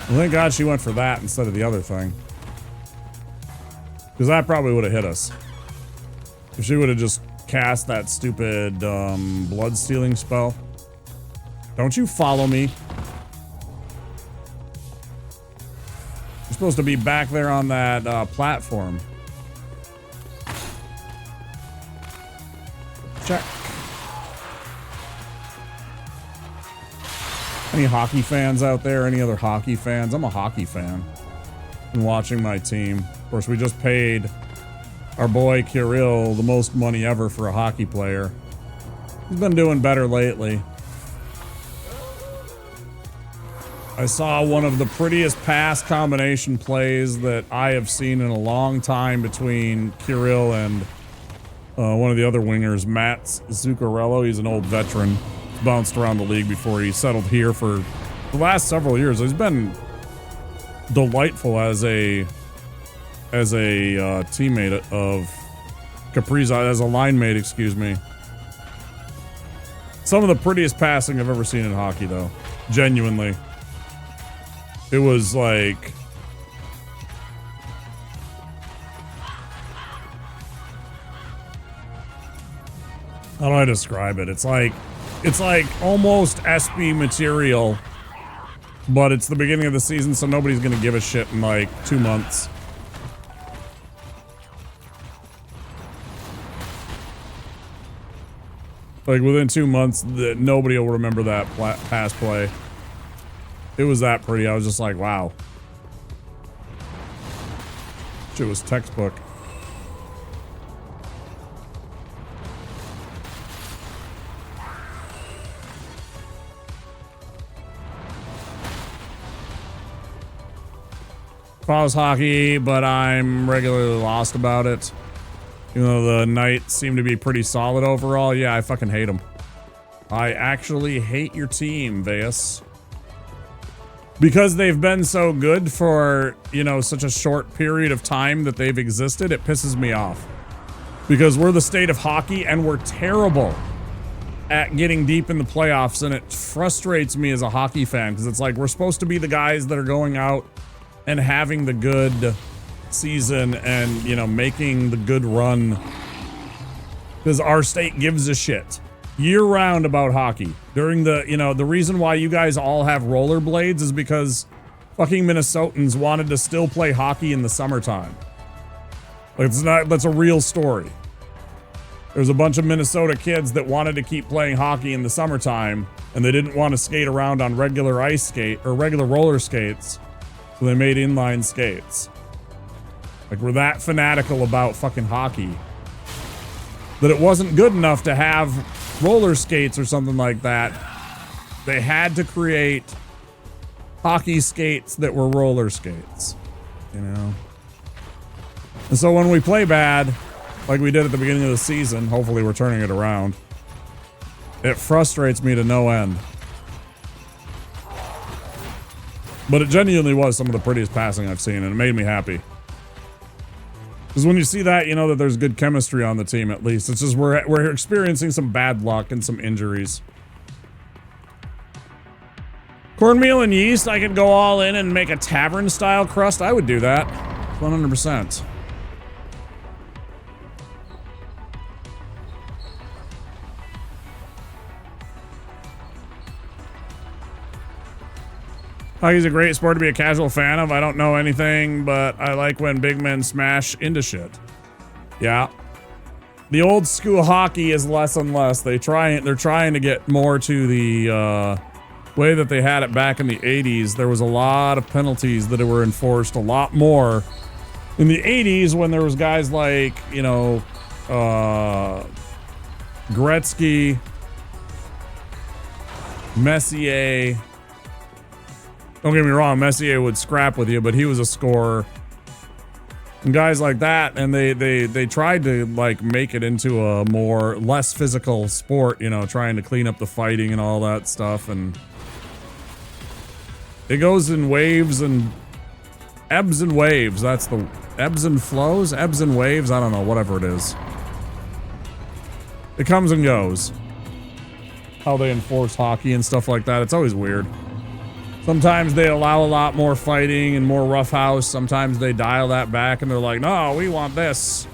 Well, thank God she went for that instead of the other thing. Because that probably would have hit us. If she would have just cast that stupid blood stealing spell. Don't you follow me? You're supposed to be back there on that platform. Check. Any hockey fans out there? Any other hockey fans? I'm a hockey fan. Been watching my team. Of course, we just paid our boy Kirill the most money ever for a hockey player. He's been doing better lately. I saw one of the prettiest pass combination plays that I have seen in a long time between Kirill and one of the other wingers, Matt Zuccarello. He's an old veteran. He's bounced around the league before he settled here for the last several years. He's been delightful as a teammate of Kaprizov, as a line mate, excuse me. Some of the prettiest passing I've ever seen in hockey, though. Genuinely. It was like... How do I describe it? It's like almost SB material, but it's the beginning of the season, so nobody's gonna give a shit in like 2 months. Like within 2 months, nobody will remember that pass play. It was that pretty. I was just like, wow. Shit was textbook. Follows hockey, but I'm regularly lost about it. Even though the Knights seem to be pretty solid overall. Yeah, I fucking hate them. I actually hate your team, Veus. Because they've been so good for, you know, such a short period of time that they've existed, it pisses me off. Because we're the state of hockey and we're terrible at getting deep in the playoffs, and it frustrates me as a hockey fan because it's like we're supposed to be the guys that are going out and having the good season and, you know, making the good run because our state gives a shit. year-round about hockey. During the, you know, the reason why you guys all have rollerblades is because fucking Minnesotans wanted to still play hockey in the summertime. Like, it's not, that's a real story. There's a bunch of Minnesota kids that wanted to keep playing hockey in the summertime, and they didn't want to skate around on regular ice skate or regular roller skates, so they made inline skates. Like, we're that fanatical about fucking hockey that it wasn't good enough to have roller skates or something like that. They had to create hockey skates that were roller skates, you know? And so when we play bad, like we did at the beginning of the season, hopefully we're turning it around, it frustrates me to no end. But it genuinely was some of the prettiest passing I've seen, and it made me happy. Because when you see that, you know that there's good chemistry on the team, at least. It's just we're experiencing some bad luck and some injuries. Cornmeal and yeast, I could go all in and make a tavern-style crust. I would do that. 100%. Hockey's a great sport to be a casual fan of. I don't know anything, but I like when big men smash into shit. Yeah. The old school hockey is less and less. They're trying to get more to the way that they had it back in the 80s. There was a lot of penalties that were enforced a lot more in the 80s when there was guys like, you know, Gretzky, Messier. Don't get me wrong, Messier would scrap with you, but he was a scorer. And guys like that, and they tried to like make it into a less physical sport, you know, trying to clean up the fighting and all that stuff, and it goes in waves and ebbs and waves. That's the ebbs and flows, ebbs and waves, I don't know, whatever it is. It comes and goes. How they enforce hockey and stuff like that, it's always weird. Sometimes they allow a lot more fighting and more roughhouse. Sometimes they dial that back and they're like, no, we want this.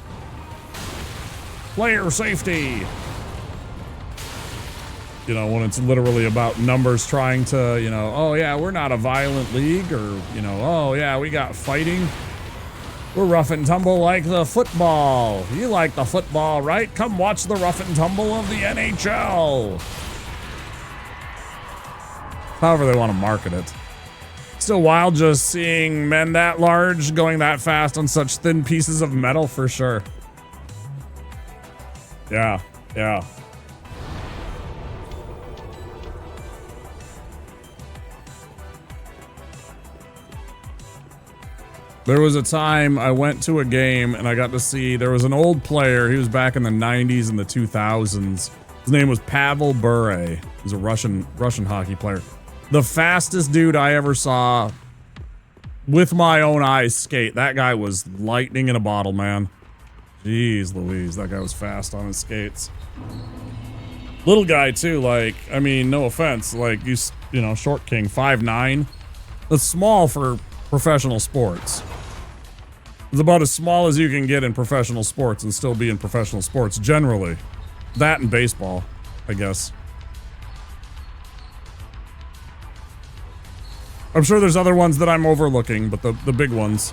Player safety. You know, when it's literally about numbers trying to, you know, oh yeah, we're not a violent league, or, you know, oh yeah, we got fighting. We're rough and tumble like the football. You like the football, right? Come watch the rough and tumble of the NHL. However they want to market it. Still wild just seeing men that large going that fast on such thin pieces of metal, for sure. Yeah, yeah. There was a time I went to a game and I got to see, there was an old player, he was back in the 90s and the 2000s. His name was Pavel Bure. He was a Russian hockey player. The fastest dude I ever saw with my own eyes skate. That guy was lightning in a bottle, man. Jeez Louise, that guy was fast on his skates. Little guy too, like, I mean, no offense, like, you know, short king, 5'9". That's small for professional sports. It's about as small as you can get in professional sports and still be in professional sports, generally. That and baseball, I guess. I'm sure there's other ones that I'm overlooking, but the big ones.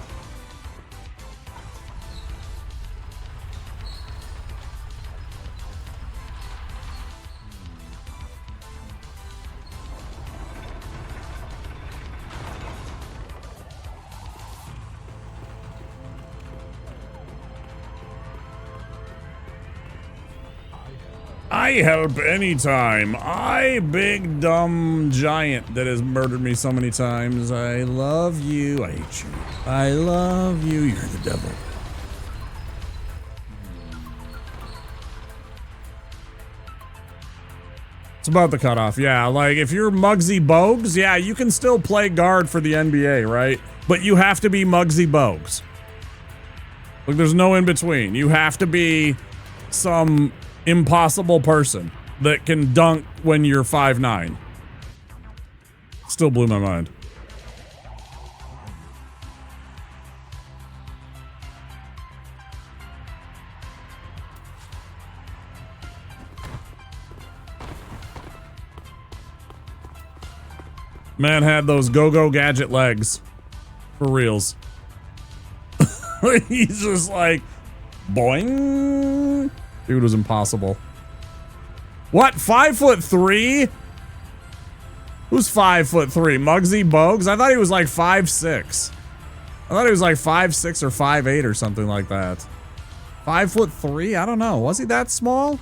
I help anytime. I, big dumb giant that has murdered me so many times. I love you. I hate you. I love you. You're the devil. It's about the cutoff. Yeah, like if you're Muggsy Bogues, yeah, you can still play guard for the NBA, right? But you have to be Muggsy Bogues. Like there's no in between. You have to be some impossible person that can dunk when you're 5'9". Still blew my mind. Man had those go-go gadget legs. For reals. He's just like, boing. Dude was impossible. What? 5'3"? Who's 5'3"? Muggsy Bogues? I thought he was like 5'6". I thought he was like 5'6" or 5'8" or something like that. 5'3"? I don't know. Was he that small?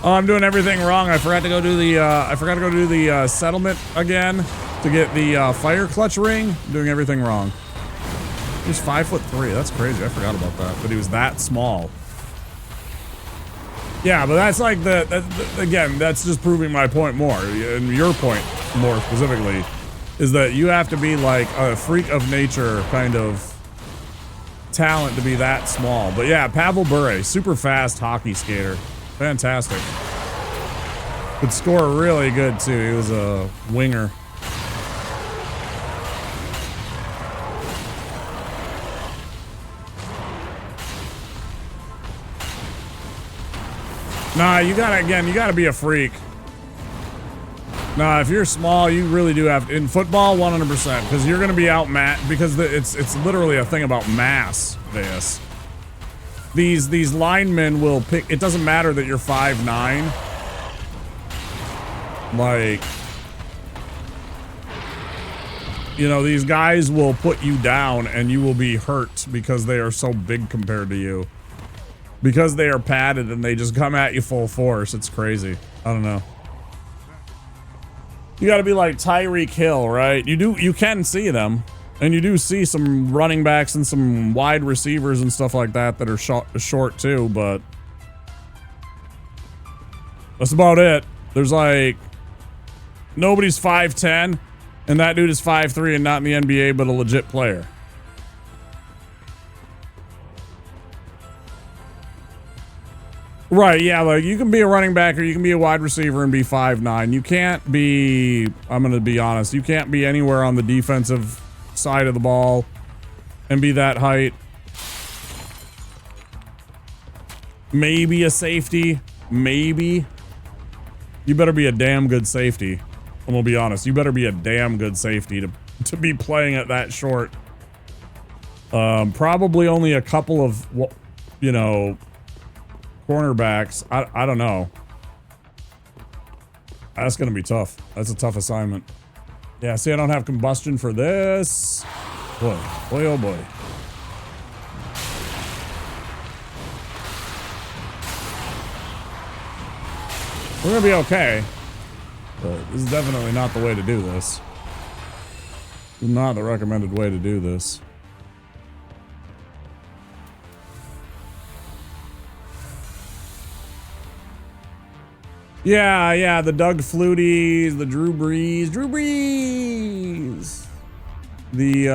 Oh, I'm doing everything wrong. I forgot to go do the settlement again to get the fire clutch ring. I'm doing everything wrong. He's 5'3". That's crazy. I forgot about that. But he was that small. Yeah, but that's like again, that's just proving my point more, and your point more specifically, is that you have to be like a freak of nature kind of talent to be that small. But yeah, Pavel Bure, super fast hockey skater. Fantastic. Could score really good too. He was a winger. Nah, you gotta be a freak. Nah, if you're small, you really do have to, in football, 100%, because you're gonna be outmatched, because it's literally a thing about mass, this. These linemen will pick, it doesn't matter that you're 5'9". Like, you know, these guys will put you down and you will be hurt because they are so big compared to you. Because they are padded and they just come at you full force. It's crazy. I don't know. You gotta be like Tyreek Hill, right? You can see them. And you do see some running backs and some wide receivers and stuff like that that are short too, but that's about it. There's like, nobody's 5'10", and that dude is 5'3" and not in the NBA, but a legit player. Right, yeah, like you can be a running back or you can be a wide receiver and be 5'9". You can't be, I'm gonna be honest, you can't be anywhere on the defensive side of the ball and be that height. Maybe a safety, maybe. You better be a damn good safety. I'm gonna be honest, you better be a damn good safety to be playing at that short. Probably only a couple of, you know, cornerbacks. I don't know. That's gonna be tough. That's a tough assignment. Yeah, see, I don't have combustion for this. Boy, oh boy. We're gonna be okay. But this is definitely not the way to do this. This is not the recommended way to do this. Yeah, the Doug Fluties, the Drew Brees. The,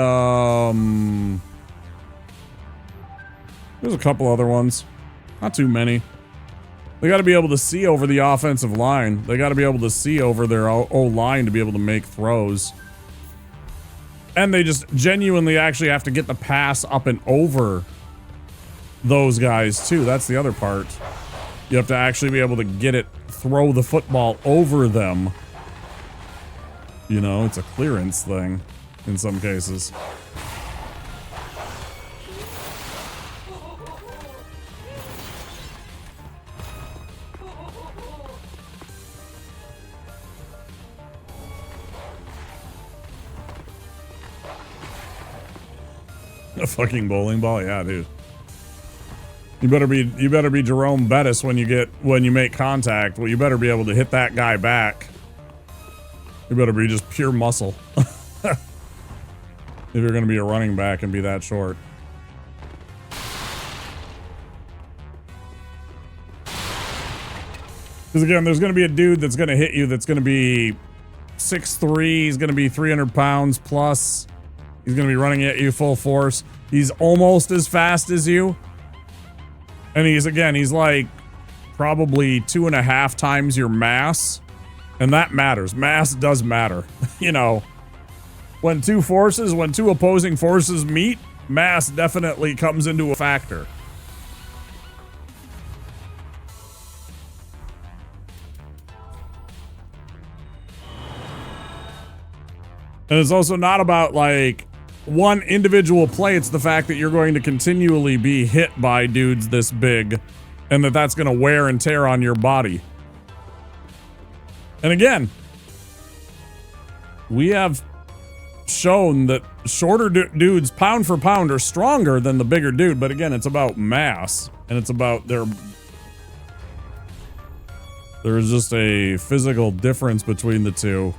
there's a couple other ones. Not too many. They got to be able to see over the offensive line. They got to be able to see over their O-line to be able to make throws. And they just genuinely actually have to get the pass up and over those guys, too. That's the other part. You have to actually be able to get it, throw the football over them. You know, it's a clearance thing in some cases. A fucking bowling ball? Yeah, dude. You better be Jerome Bettis when you make contact. Well, you better be able to hit that guy back. You better be just pure muscle. If you're going to be a running back and be that short. Because again, there's going to be a dude that's going to hit you that's going to be 6'3". He's going to be 300 pounds plus. He's going to be running at you full force. He's almost as fast as you. And he's like probably 2.5 times your mass. And that matters. Mass does matter. You know, when two opposing forces meet, mass definitely comes into a factor. And it's also not about like one individual play. It's the fact that you're going to continually be hit by dudes this big and that's going to wear and tear on your body. And again, we have shown that shorter dudes pound for pound are stronger than the bigger dude. But again, it's about mass and it's about there's just a physical difference between the two.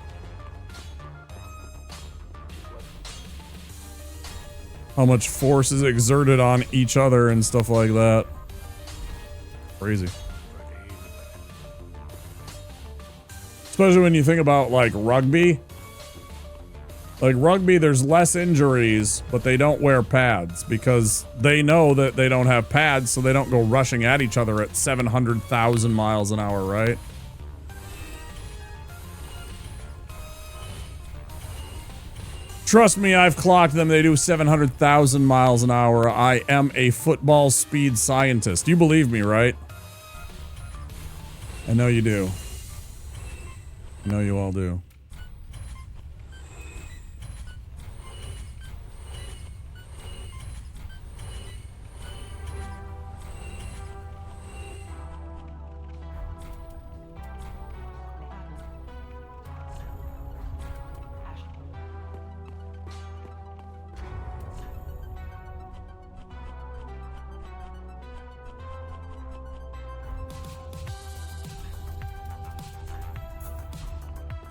How much force is exerted on each other and stuff like that. Crazy. Especially when you think about like rugby. Like rugby, there's less injuries, but they don't wear pads because they know that they don't have pads, so they don't go rushing at each other at 700,000 miles an hour, right? Trust me, I've clocked them. They do 700,000 miles an hour. I am a football speed scientist. You believe me, right? I know you do. I know you all do.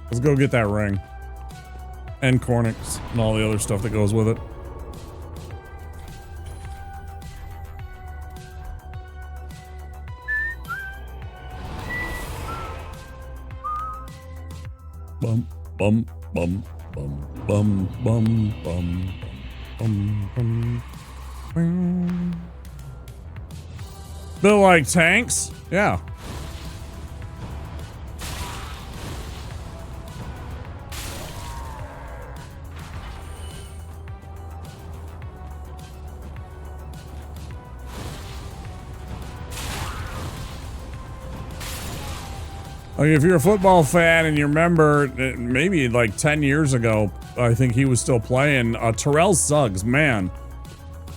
Let's go get that ring. And Cornix and all the other stuff that goes with it. Bum, bum, bum, bum, bum, bum, bum, bum, bum, bum. Built like tanks? Yeah. Like if you're a football fan and you remember maybe like 10 years ago, I think he was still playing, Terrell Suggs, man.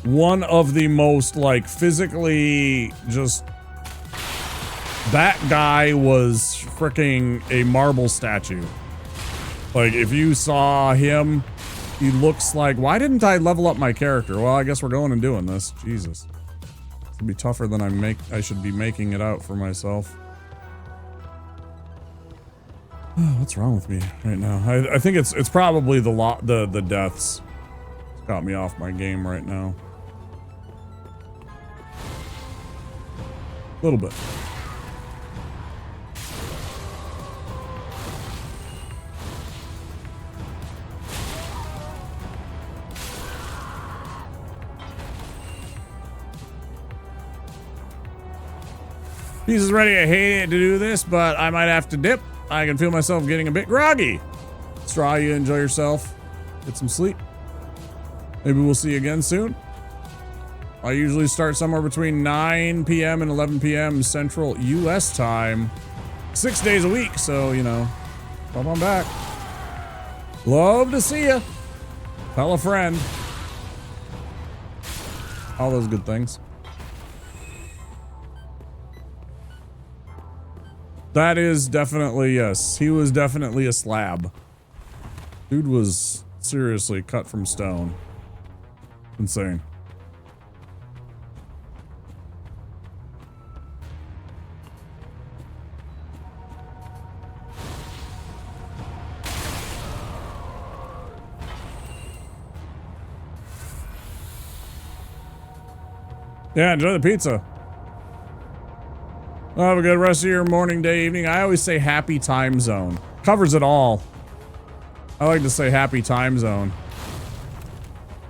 One of the most like physically just, that guy was freaking a marble statue. Like if you saw him, he looks like, why didn't I level up my character? Well, I guess we're going and doing this. Jesus. It'd be tougher than I should be making it out for myself. What's wrong with me right now? I think it's probably the deaths. It's got me off my game right now. A little bit. Pieces ready. I hate to do this, but I might have to dip. I can feel myself getting a bit groggy. Straw, you enjoy yourself. Get some sleep. Maybe we'll see you again soon. I usually start somewhere between 9 p.m. and 11 p.m. Central U.S. time. 6 days a week, so, you know, come on back. Love to see you. Tell a friend. All those good things. That is definitely, yes. He was definitely a slab. Dude was seriously cut from stone. Insane. Yeah, enjoy the pizza. Well, have a good rest of your morning, day, evening. I always say happy time zone. Covers it all. I like to say happy time zone.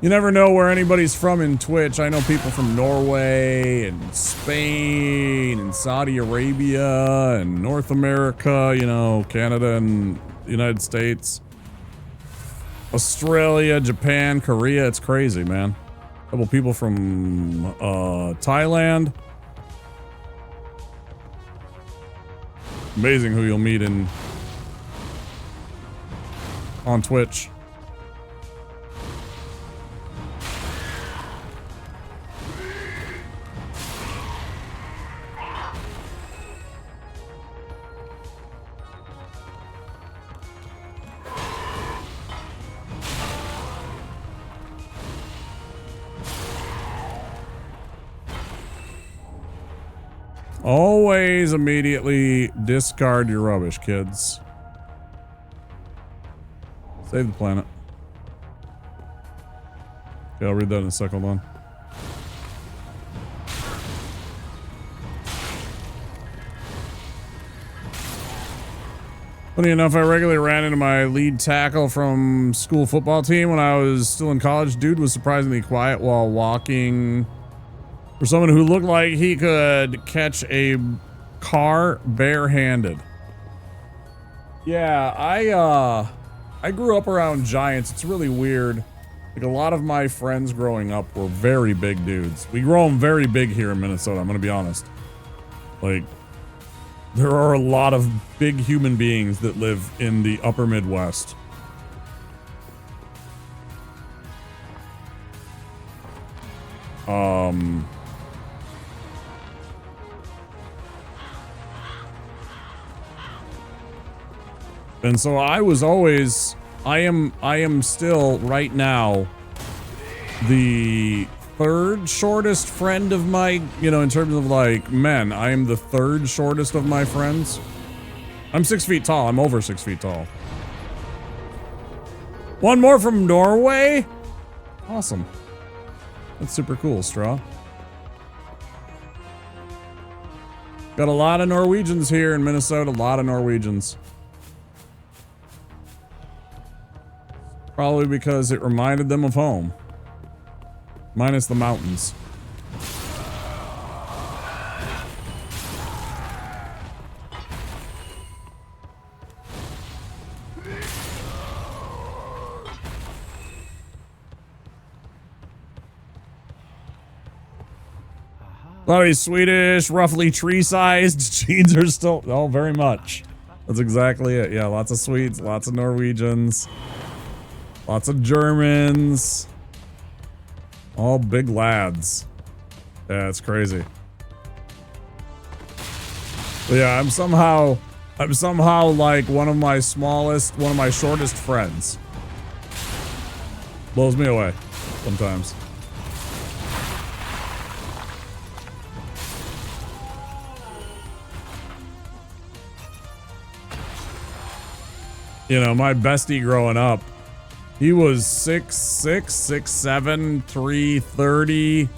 You never know where anybody's from in Twitch. I know people from Norway and Spain and Saudi Arabia and North America, you know, Canada and the United States. Australia, Japan, Korea. It's crazy, man. A couple people from Thailand. Amazing who you'll meet on Twitch. Always immediately discard your rubbish, kids. Save the planet. Okay, I'll read that in a second. Hold on. Funny enough, I regularly ran into my lead tackle from school football team when I was still in college. Dude was surprisingly quiet while walking. For someone who looked like he could catch a car barehanded. Yeah, I grew up around giants. It's really weird. Like, a lot of my friends growing up were very big dudes. We grow them very big here in Minnesota, I'm gonna be honest. Like, there are a lot of big human beings that live in the upper Midwest. And so I was always, I am still right now the third shortest friend of my, you know, in terms of like men, I am the third shortest of my friends. I'm 6 feet tall. I'm over 6 feet tall. One more from Norway. Awesome. That's super cool, Straw. Got a lot of Norwegians here in Minnesota. A lot of Norwegians. Probably because it reminded them of home. Minus the mountains. A lot of these Swedish, roughly tree-sized jeans are still... Oh, very much. That's exactly it. Yeah, lots of Swedes, lots of Norwegians. Lots of Germans. All big lads. Yeah, it's crazy. But yeah, I'm somehow like one of my shortest friends. Blows me away sometimes. You know, my bestie growing up, he was 6'6", 6'7", 330.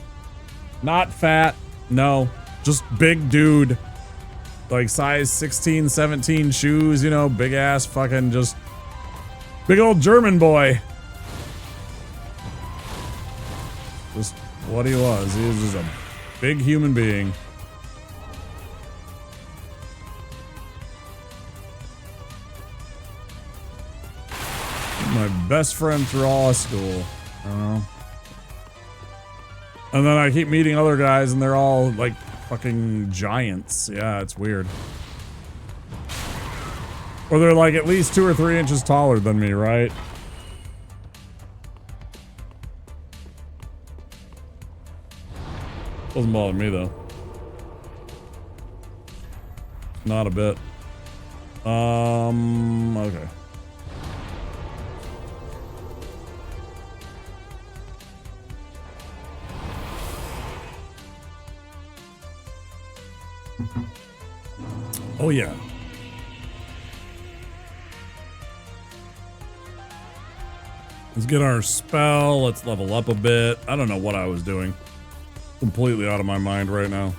Not fat. No, just big dude. Like size 16, 17 shoes, you know, big ass fucking just big old German boy. Just what he was. He was just a big human being. My best friend through all of school. I don't know. And then I keep meeting other guys and they're all like fucking giants. Yeah, it's weird. Or they're like at least 2 or 3 inches taller than me, right? Doesn't bother me though. Not a bit. Okay. Oh yeah. Let's get our spell. Let's level up a bit. I don't know what I was doing. Completely out of my mind right now.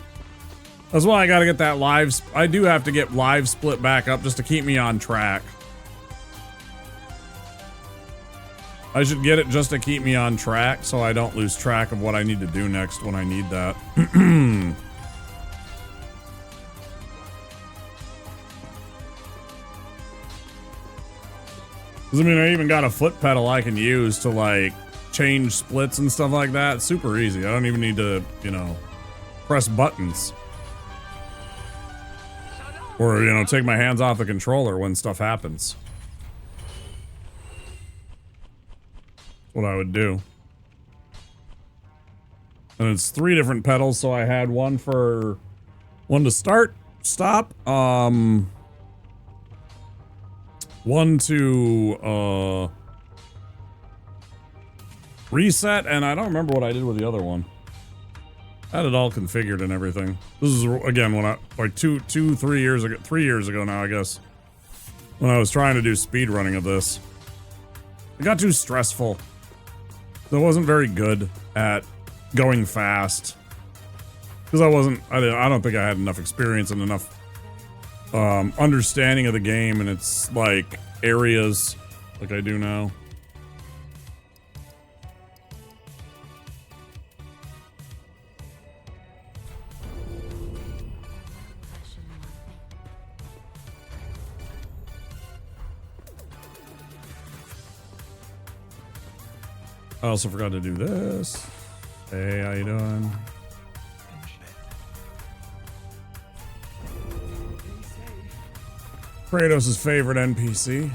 That's why I gotta get that live. I do have to get live split back up just to keep me on track. I should get it just to keep me on track so I don't lose track of what I need to do next when I need that. I mean, I even got a foot pedal I can use to like change splits and stuff like that. It's super easy. I don't even need to, you know, press buttons. Or, you know, take my hands off the controller when stuff happens. What I would do. And it's 3 different pedals, so I had one to start, stop, one to reset, and I don't remember what I did with the other one. I had it all configured and everything. This is again when I like 3 years ago, 3 years ago now, I guess, when I was trying to do speed running of this. It got too stressful. So I wasn't very good at going fast because I don't think I had enough experience and enough understanding of the game and its like areas like I do now. I also forgot to do this. Hey, how you doing? Kratos' favorite NPC.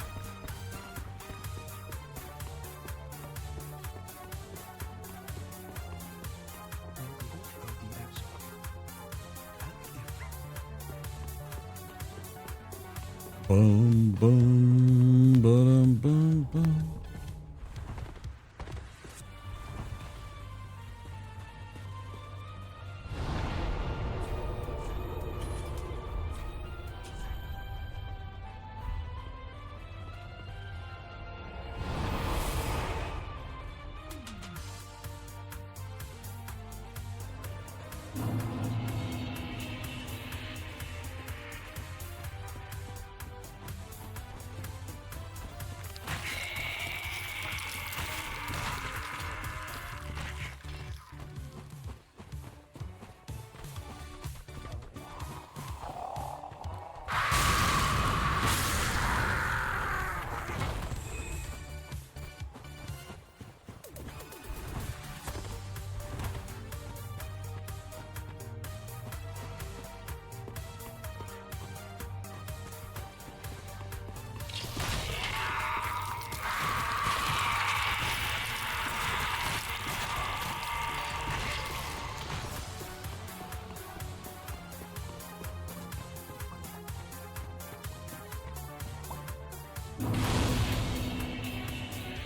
Boom, boom, boom, boom, boom.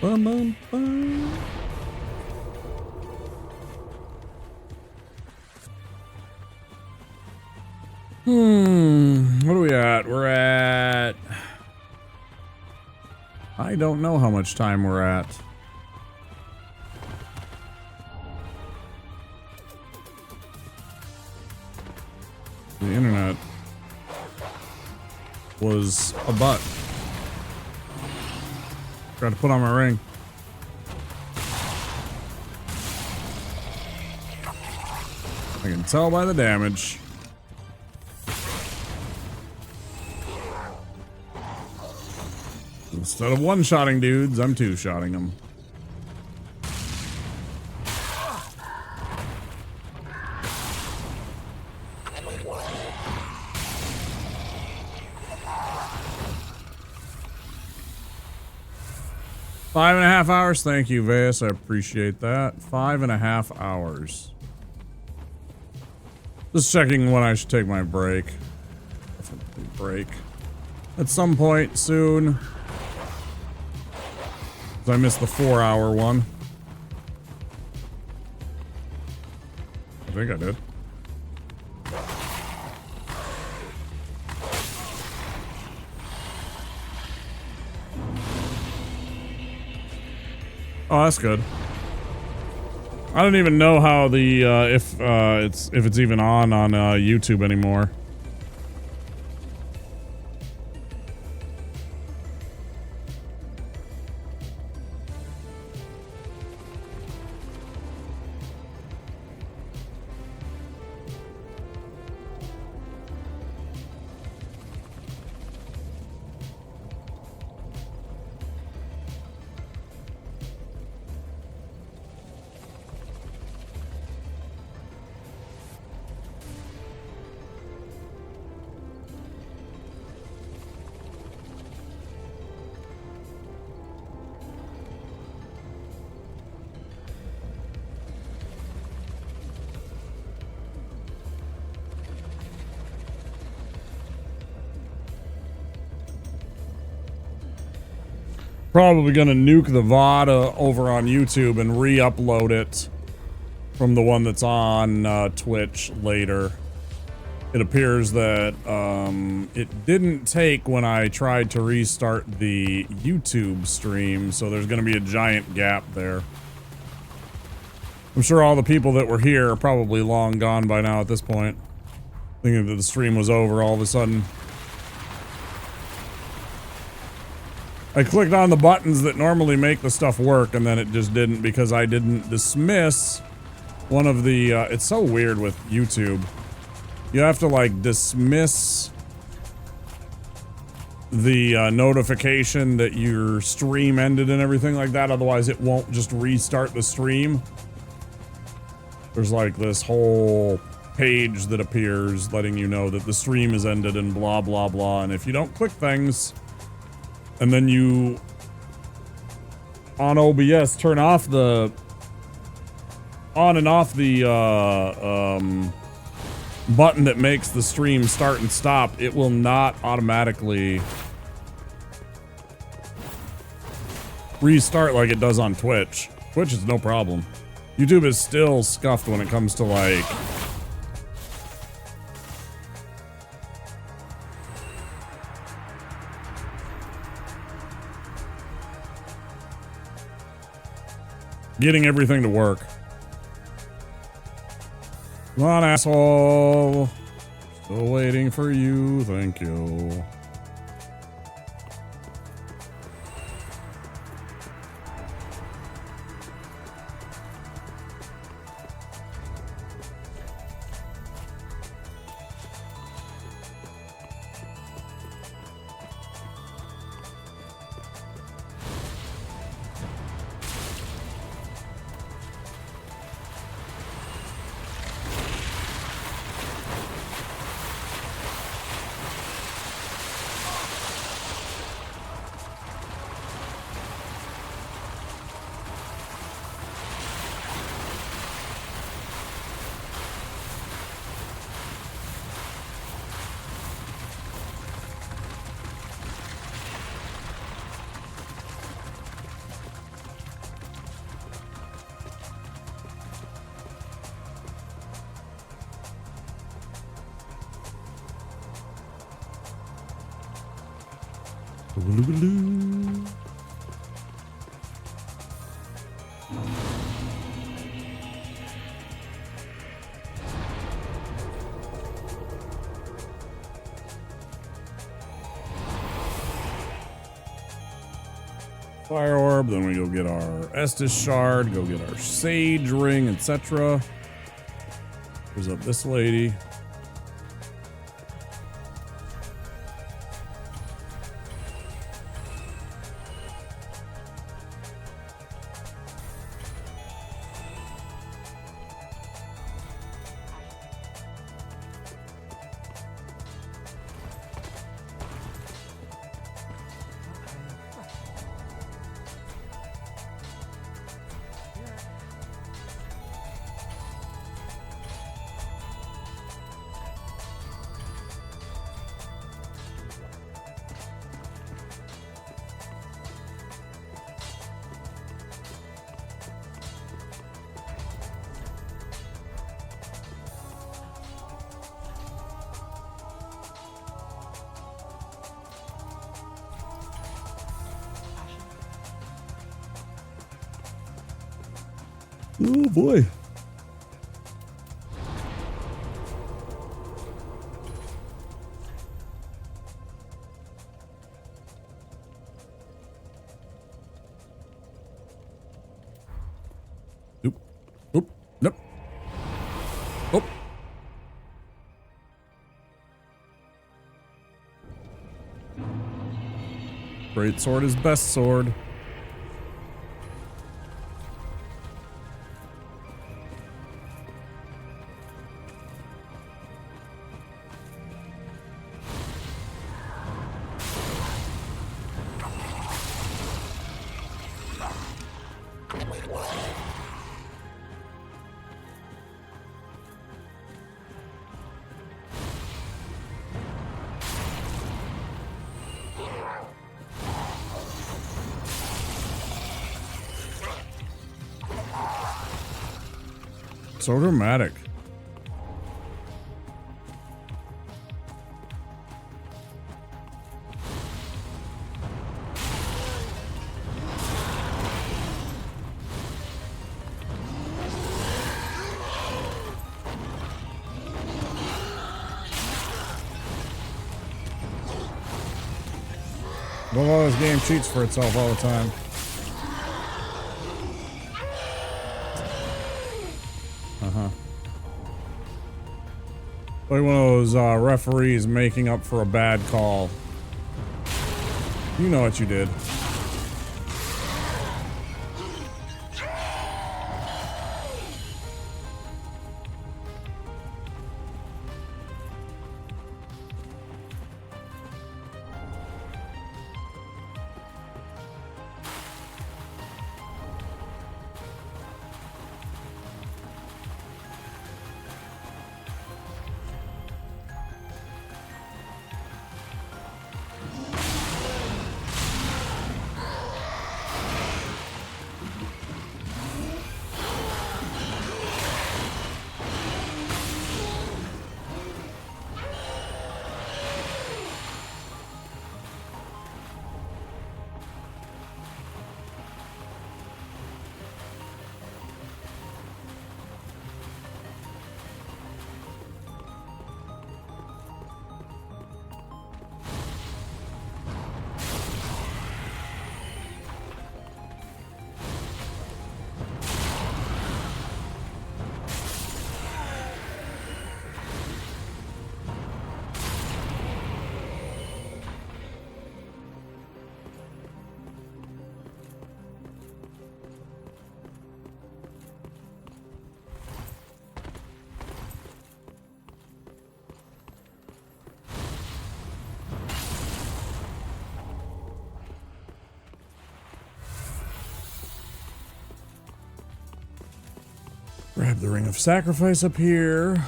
Bum, bum, bum. What are we at? We're at... I don't know how much time we're at. The internet was a butt. Got to put on my ring. I can tell by the damage. Instead of one-shotting dudes, I'm two-shotting them. Five and a half hours. Thank you, Vas. I appreciate that. 5.5 hours. Just checking when I should take my break. Definitely break. At some point soon. 'Cause I missed the 4-hour one. I think I did. Oh, that's good. I don't even know how the if it's even on YouTube anymore. Probably gonna nuke the VOD over on YouTube and re-upload it from the one that's on Twitch later. It appears that it didn't take when I tried to restart the YouTube stream, so there's going to be a giant gap there. I'm sure all the people that were here are probably long gone by now at this point, thinking that the stream was over all of a sudden. I clicked on the buttons that normally make the stuff work, and then it just didn't because I didn't dismiss one of the... it's so weird with YouTube. You have to, like, dismiss the notification that your stream ended and everything like that. Otherwise, it won't just restart the stream. There's, like, this whole page that appears letting you know that the stream is ended and blah, blah, blah. And if you don't click things, and then you, on OBS, turn off the... on and off the, button that makes the stream start and stop, it will not automatically restart like it does on Twitch. Twitch is no problem. YouTube is still scuffed when it comes to, like, getting everything to work. Come on, asshole. Still waiting for you. Thank you. Fire orb, then we go get our Estus shard, go get our sage ring, etc. Goes up this lady. Oh boy. Oop. Oop. Nope. Oop. Great sword is best sword. So dramatic. Well, this game cheats for itself all the time. Like one of those referees making up for a bad call. You know what you did. Grab the Ring of Sacrifice up here.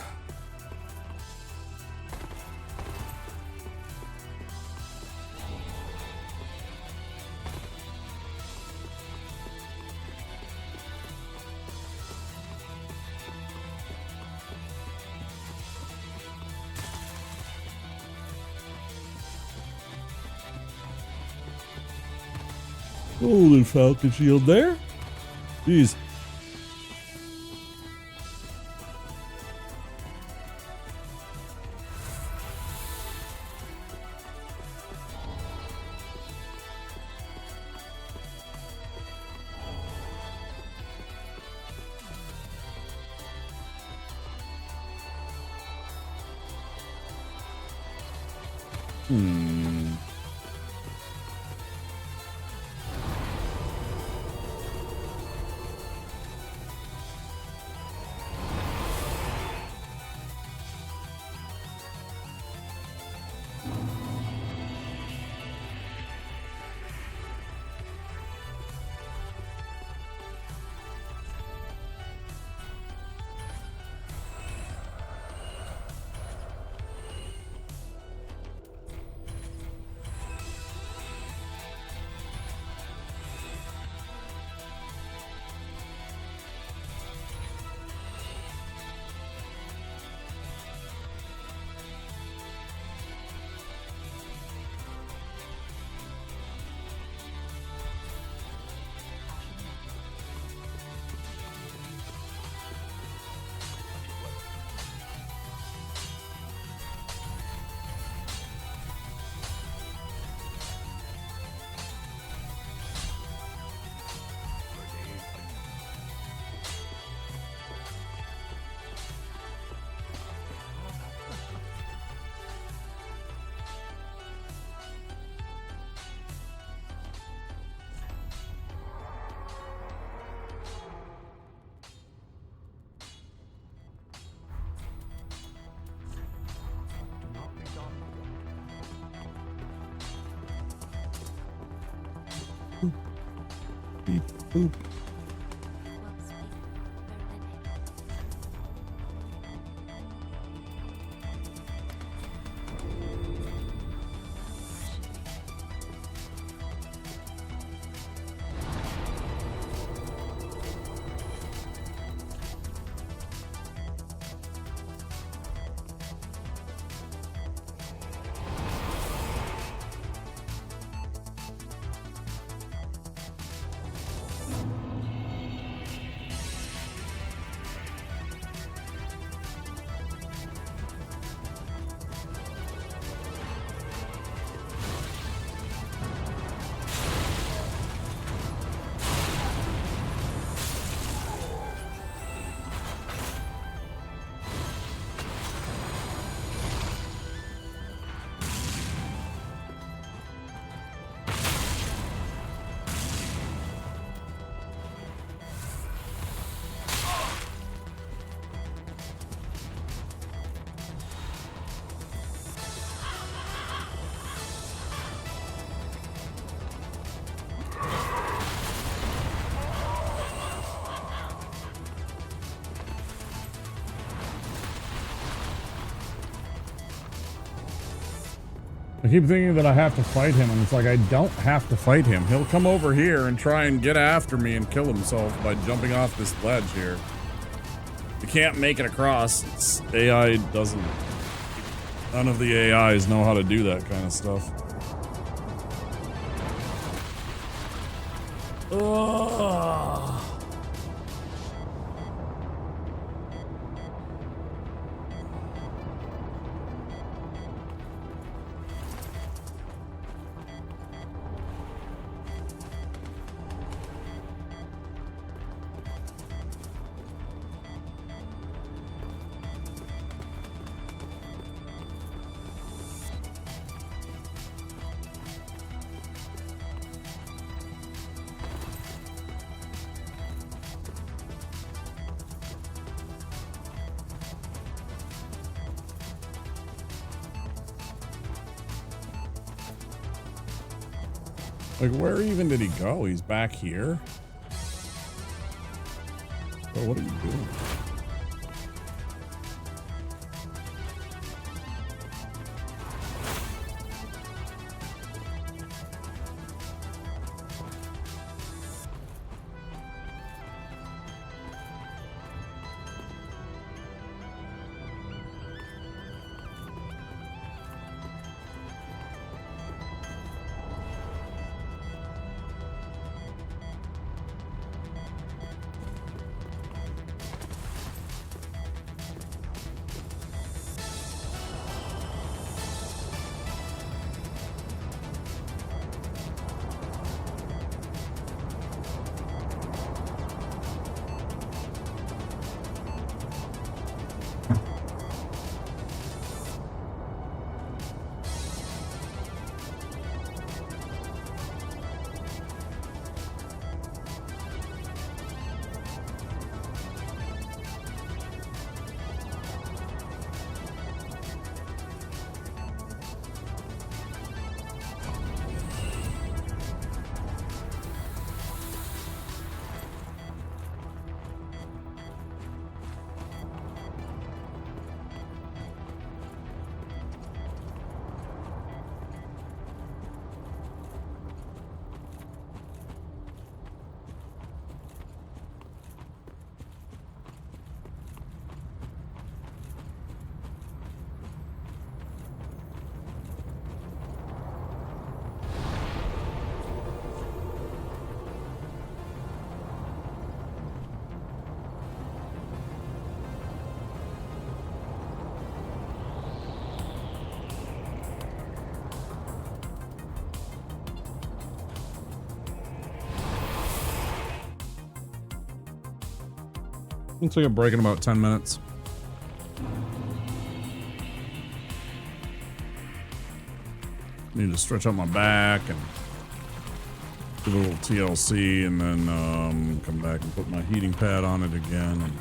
Holy Falcon Shield there. Jeez. Beep, boop. I keep thinking that I have to fight him, and it's like I don't have to fight him. He'll come over here and try and get after me and kill himself by jumping off this ledge here. You can't make it across. It's AI doesn't. None of the AIs know how to do that kind of stuff. Ugh. Like, where even did he go? He's back here? Oh, what are you doing? Looks like a break in about 10 minutes. Need to stretch out my back and do a little TLC and then come back and put my heating pad on it again. And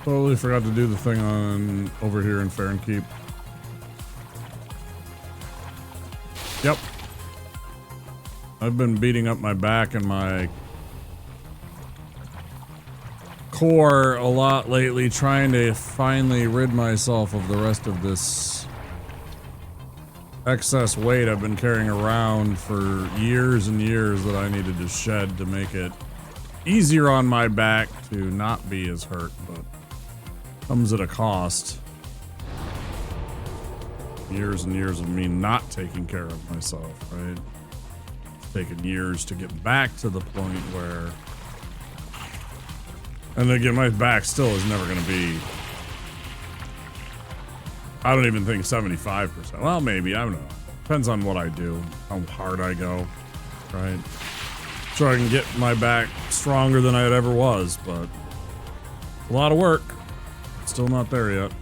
totally forgot to do the thing on over here in Fahrenkeep. Yep. I've been beating up my back and my core a lot lately, trying to finally rid myself of the rest of this excess weight I've been carrying around for years and years that I needed to shed to make it easier on my back to not be as hurt, but comes at a cost. Years and years of me not taking care of myself, right? It's taken years to get back to the point where, and again, my back still is never going to be, I don't even think 75%. Well, maybe, I don't know. Depends on what I do, how hard I go, right? So I can get my back stronger than I ever was, but a lot of work. Still not there yet.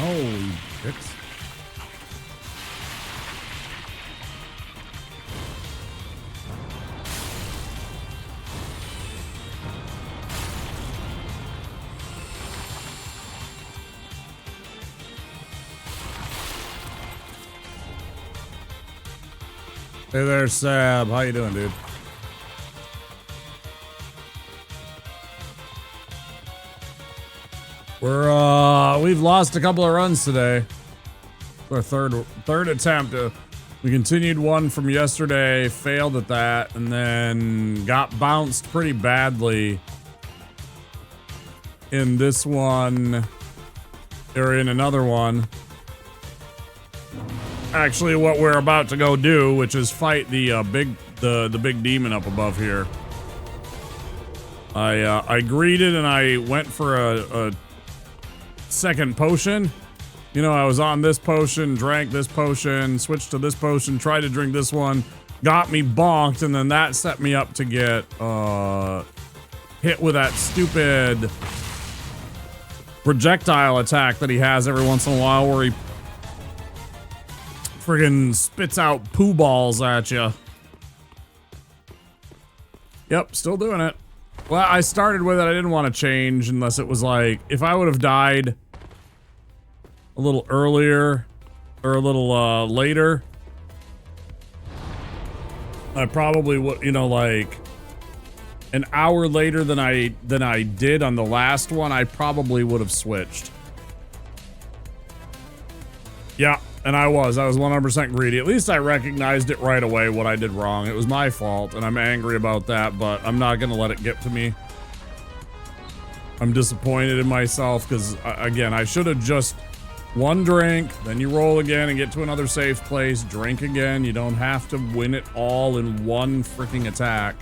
Holy dicks. Hey there, Sab. How you doing, dude? We've lost a couple of runs today. Our third attempt. We continued one from yesterday, failed at that, and then got bounced pretty badly in this one, or in another one. Actually, what we're about to go do, which is fight the big demon up above here. I greeted and I went for a second potion. You know, I was on this potion, drank this potion, switched to this potion, tried to drink this one, got me bonked, and then that set me up to get hit with that stupid projectile attack that he has every once in a while where he friggin' spits out poo balls at you. Yep, still doing it. Well, I started with it. I didn't want to change unless it was like, if I would have died a little earlier or a little later, I probably would, you know, like an hour later than I did on the last one, I probably would have switched. Yeah, and I was 100% greedy. At least I recognized it right away what I did wrong. It was my fault, and I'm angry about that, but I'm not gonna let it get to me. I'm disappointed in myself because, again, I should have just one drink, then you roll again and get to another safe place, drink again. You don't have to win it all in one freaking attack.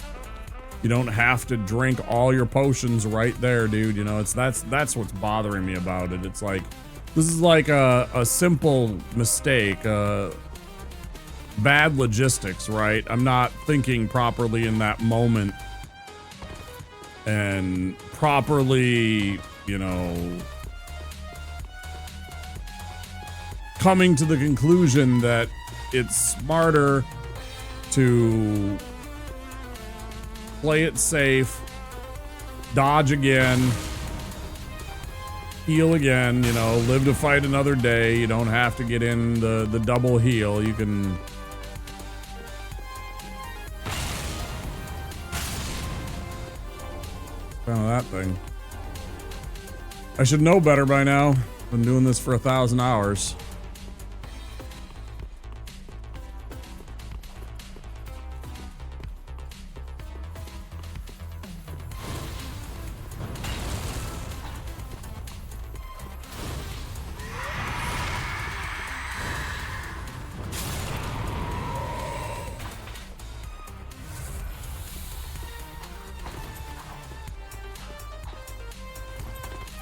You don't have to drink all your potions right there, dude. You know, that's what's bothering me about it. It's like, this is like a simple mistake, bad logistics, right? I'm not thinking properly in that moment and properly, you know, coming to the conclusion that it's smarter to play it safe, dodge again, heal again, you know, live to fight another day. You don't have to get in the double heal. You can... Found that thing. I should know better by now. Been doing this for 1,000 hours.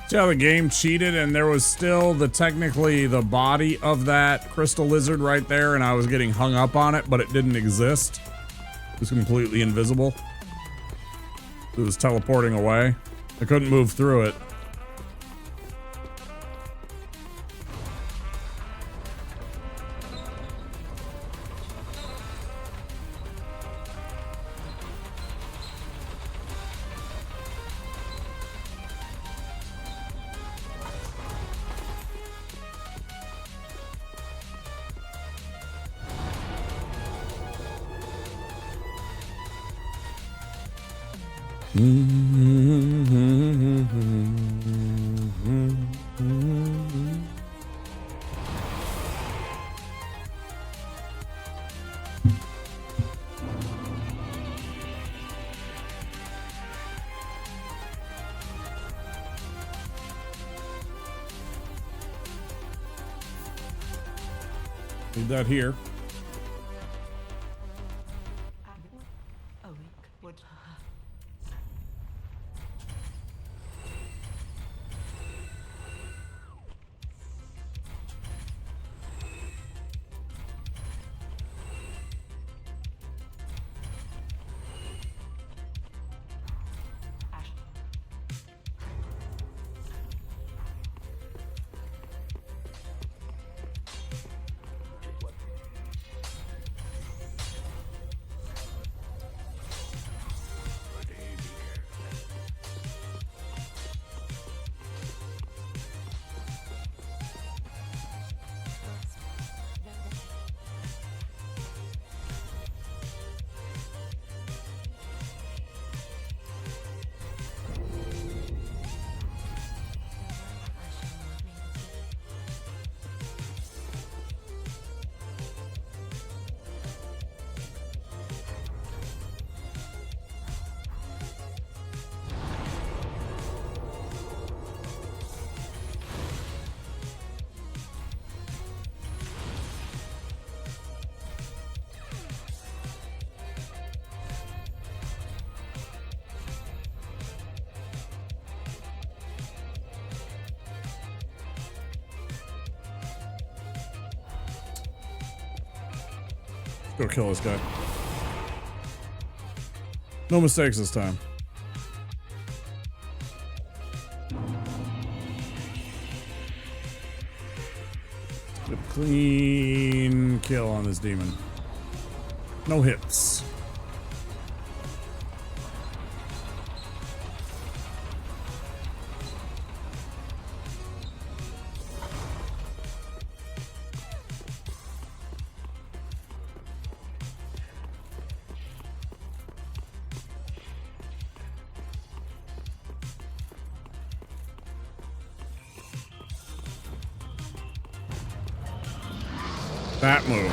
See how the game cheated and there was still technically the body of that crystal lizard right there, and I was getting hung up on it, but it didn't exist. It was completely invisible. It was teleporting away. I couldn't move through it. Leave that here. Go kill this guy. No mistakes this time. Good clean kill on this demon. No hits. That move.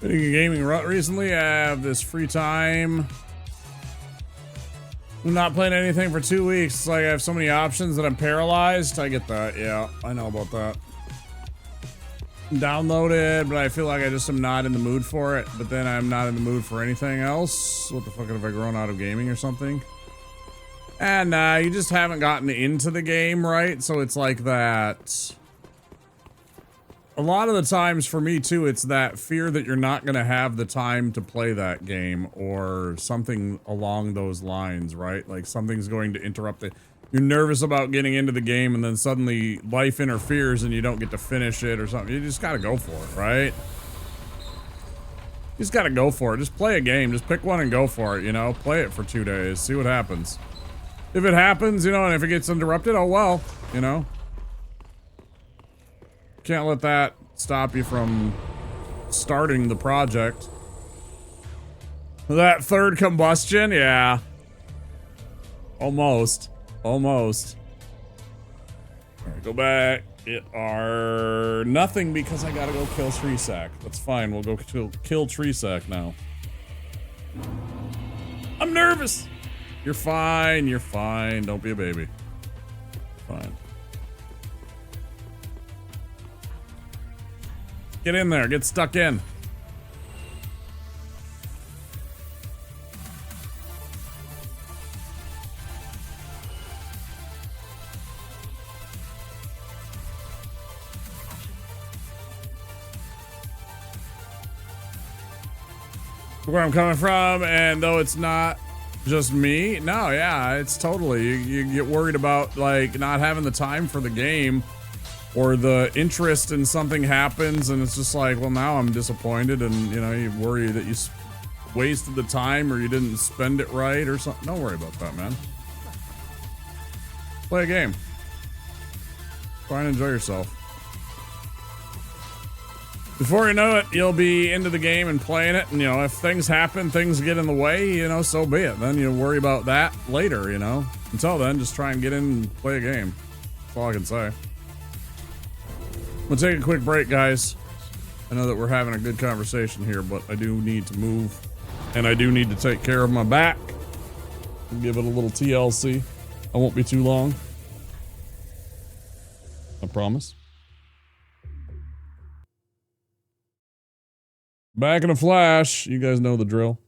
Hitting a gaming rut recently. I have this free time. I'm not playing anything for 2 weeks. It's like I have so many options that I'm paralyzed. I get that. Yeah, I know about that. Downloaded, but I feel like I just am not in the mood for it. But then I'm not in the mood for anything else. What the fuck have I grown out of gaming or something? And you just haven't gotten into the game, right? So it's like that. A lot of the times for me too, it's that fear that you're not going to have the time to play that game or something along those lines, right? Like something's going to interrupt it. You're nervous about getting into the game and then suddenly life interferes and you don't get to finish it or something. You just got to go for it, right? You just got to go for it. Just play a game. Just pick one and go for it, you know? Play it for 2 days. See what happens. If it happens, you know, and if it gets interrupted, oh well, you know? Can't let that stop you from starting the project. That third combustion, yeah. Almost. Almost. Alright, go back. It are nothing because I gotta go kill Treesack. That's fine, we'll go kill Treesack now. I'm nervous! You're fine, you're fine. Don't be a baby. Fine. Get in there. Get stuck in. Where I'm coming from, and though it's not just me, no, yeah, it's totally, you get worried about like not having the time for the game. Or the interest in something happens and it's just like, well, now I'm disappointed, and you know, you worry that you wasted the time or you didn't spend it right or something. Don't worry about that, man. Play a game. Try and enjoy yourself. Before you know it, you'll be into the game and playing it, and you know, if things happen, things get in the way, you know, so be it. Then you'll worry about that later, you know. Until then, just try and get in and play a game. That's all I can say. I'm gonna take a quick break, guys. I know that we're having a good conversation here, but I do need to move. And I do need to take care of my back. Give it a little TLC. I won't be too long. promise. Back in a flash. You guys know the drill.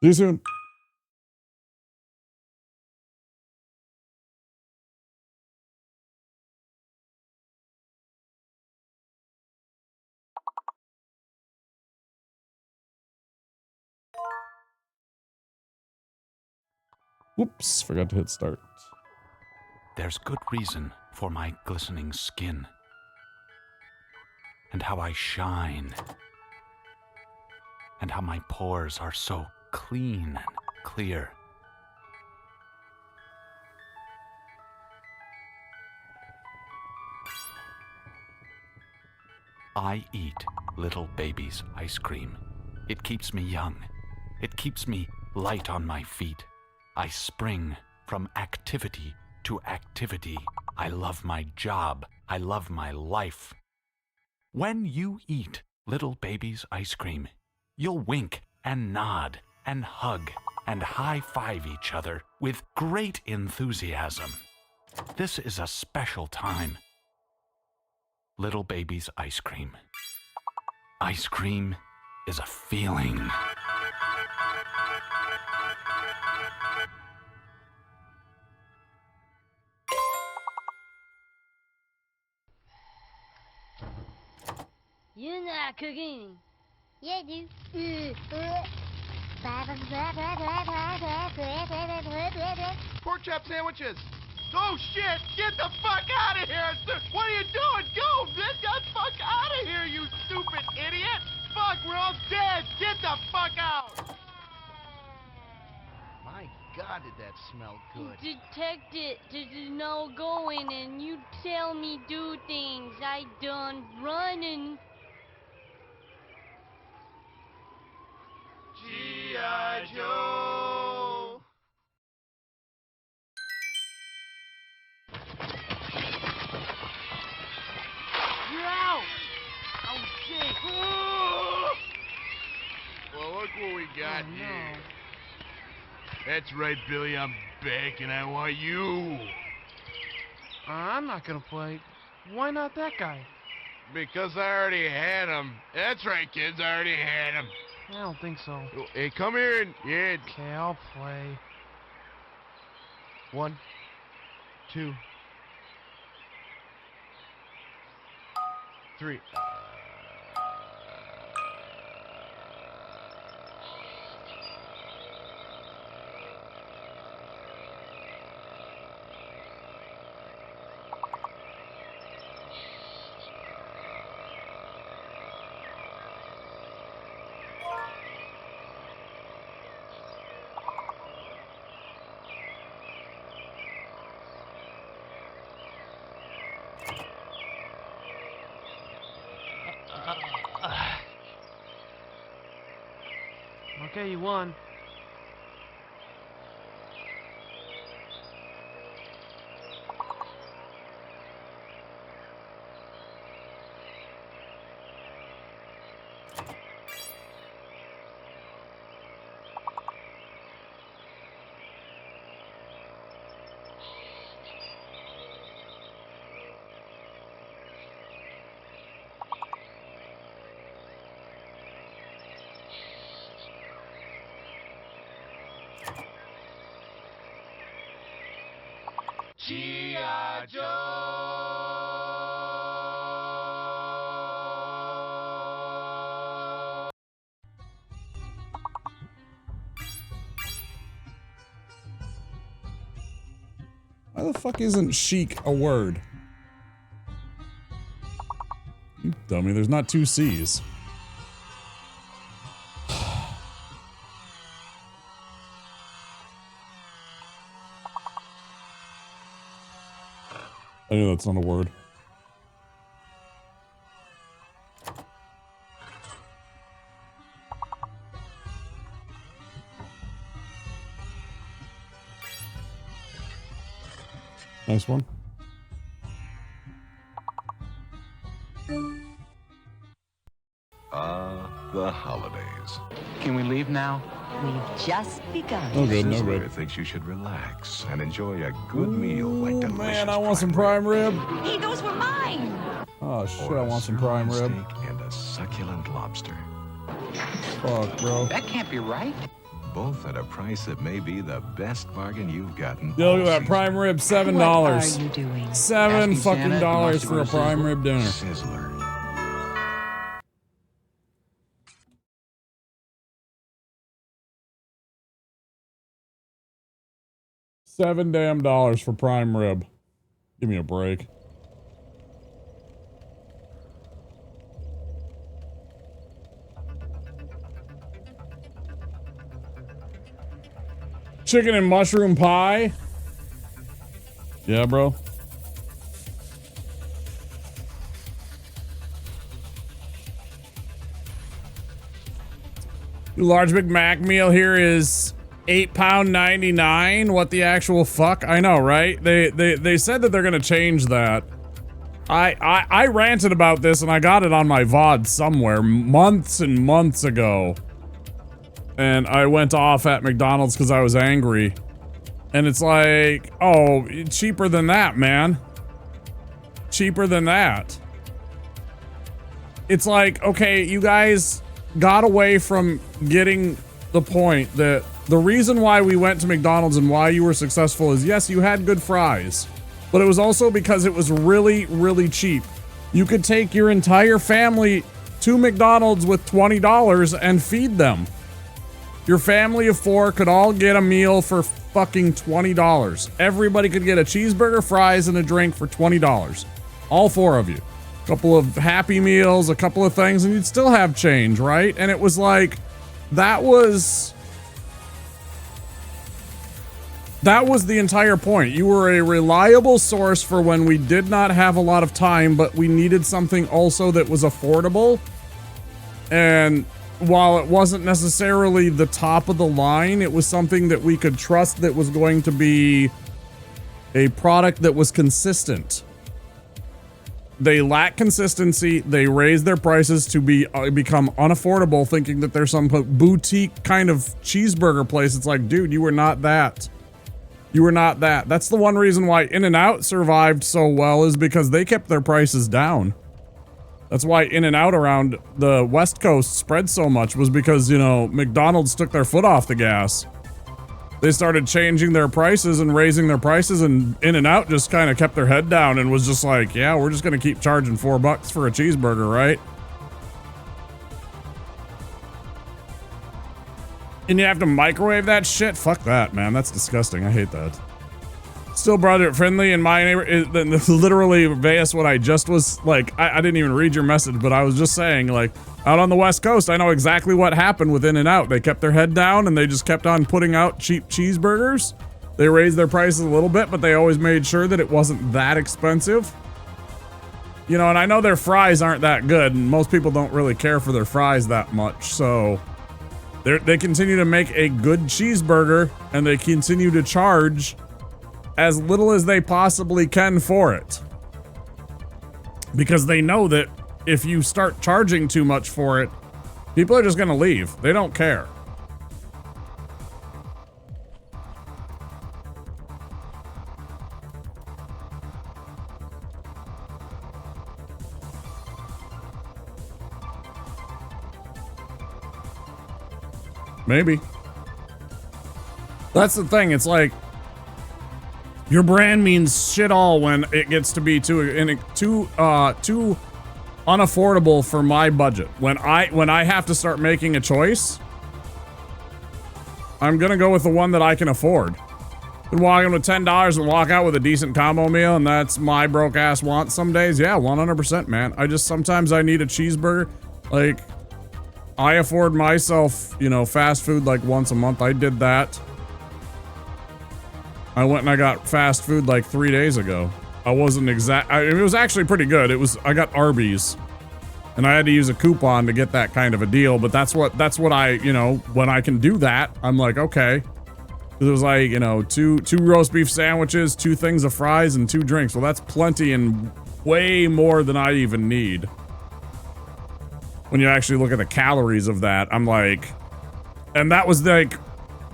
See you soon. Whoops, forgot to hit start. There's good reason for my glistening skin. And how I shine. And how my pores are so clean and clear. I eat little baby's ice cream. It keeps me young. It keeps me light on my feet. I spring from activity to activity. I love my job. I love my life. When you eat little baby's ice cream, you'll wink and nod and hug and high-five each other with great enthusiasm. This is a special time. Little baby's ice cream. Ice cream is a feeling. You're not cooking. Yeah, I do. Pork chop sandwiches. Oh shit! Get the fuck out of here! What are you doing? Go! Get the fuck out of here, you stupid idiot! Fuck, we're all dead! Get the fuck out! My God, did that smell good? Detect it. There's no going, and you tell me do things. I done running. G.I. Joe! You're out! Oh, shit! Well, look what we got here. That's right, Billy, I'm back, and I want you. I'm not gonna play. Why not that guy? Because I already had him. That's right, kids, I already had him. I don't think so. Hey, come here and... Yeah. Okay, I'll play. 1, 2, 3. Okay, you won. G.I. Joe! Why the fuck isn't chic a word? You dummy, there's not 2 C's. I know that's not a word. Nice one. The holidays. Can we leave now? We've just begun. No good, no Sizzler good. thinks you should relax and enjoy a good meal like delicious Man, I want some prime rib. Hey, those were mine. Oh shit, or I a want some prime rib. steak and a succulent lobster. Fuck, bro. That can't be right. Both at a price that may be the best bargain you've gotten. Yo, look at that prime rib, $7. What are you doing? $7 fucking Santa dollars if he for a wants to go prime Sizzler. rib dinner. Sizzler. $7 damn dollars for prime rib. Give me a break. Chicken and mushroom pie. Yeah, bro. Large Big Mac meal here is £8.99. What the actual fuck? I know, right? They said that they're gonna change that. I ranted about this and I got it on my VOD somewhere months and months ago. And I went off at McDonald's because I was angry. And it's like, oh, cheaper than that, man. Cheaper than that. It's like, okay, you guys got away from getting the point that the reason why we went to McDonald's and why you were successful is, yes, you had good fries, but it was also because it was really, really cheap. You could take your entire family to McDonald's with $20 and feed them. Your family of 4 could all get a meal for fucking $20. Everybody could get a cheeseburger, fries, and a drink for $20. All 4 of you. A couple of Happy Meals, a couple of things, and you'd still have change, right? And it was like, that was the entire point. You were a reliable source for when we did not have a lot of time, but we needed something also that was affordable. And while it wasn't necessarily the top of the line, it was something that we could trust that was going to be a product that was consistent. They lack consistency. They raise their prices to become unaffordable, thinking that there's some boutique kind of cheeseburger place. It's like, dude, you were not that. You were not that. That's the one reason why In-N-Out survived so well, is because they kept their prices down. That's why In-N-Out around the West Coast spread so much, was because, you know, McDonald's took their foot off the gas. They started changing their prices and raising their prices, and In-N-Out just kind of kept their head down and was just like, yeah, we're just going to keep charging $4 for a cheeseburger, right? And you have to microwave that shit? Fuck that, man. That's disgusting. I hate that. Still brother friendly in my neighbor. Literally, Veas, what I just was like, I didn't even read your message, but I was just saying, like, out on the West Coast, I know exactly what happened with In-N-Out. They kept their head down and they just kept on putting out cheap cheeseburgers. They raised their prices a little bit, but they always made sure that it wasn't that expensive. You know, and I know their fries aren't that good, and most people don't really care for their fries that much, so they continue to make a good cheeseburger, and they continue to charge as little as they possibly can for it. Because they know that if you start charging too much for it, people are just gonna leave. They don't care. Maybe. That's the thing. It's like, your brand means shit all when it gets to be too unaffordable for my budget. When I have to start making a choice, I'm gonna go with the one that I can afford. And walk in with $10 and walk out with a decent combo meal, and that's my broke ass want some days. Yeah, 100%, man. Sometimes I need a cheeseburger. Like, I afford myself, you know, fast food like once a month. I did that. I went and I got fast food like 3 days ago. I wasn't it was actually pretty good. I got Arby's, and I had to use a coupon to get that kind of a deal, but that's what I, you know, when I can do that, I'm like, okay. It was like, you know, two roast beef sandwiches, 2 things of fries, and 2 drinks. Well, that's plenty and way more than I even need. When you actually look at the calories of that, I'm like, And that was like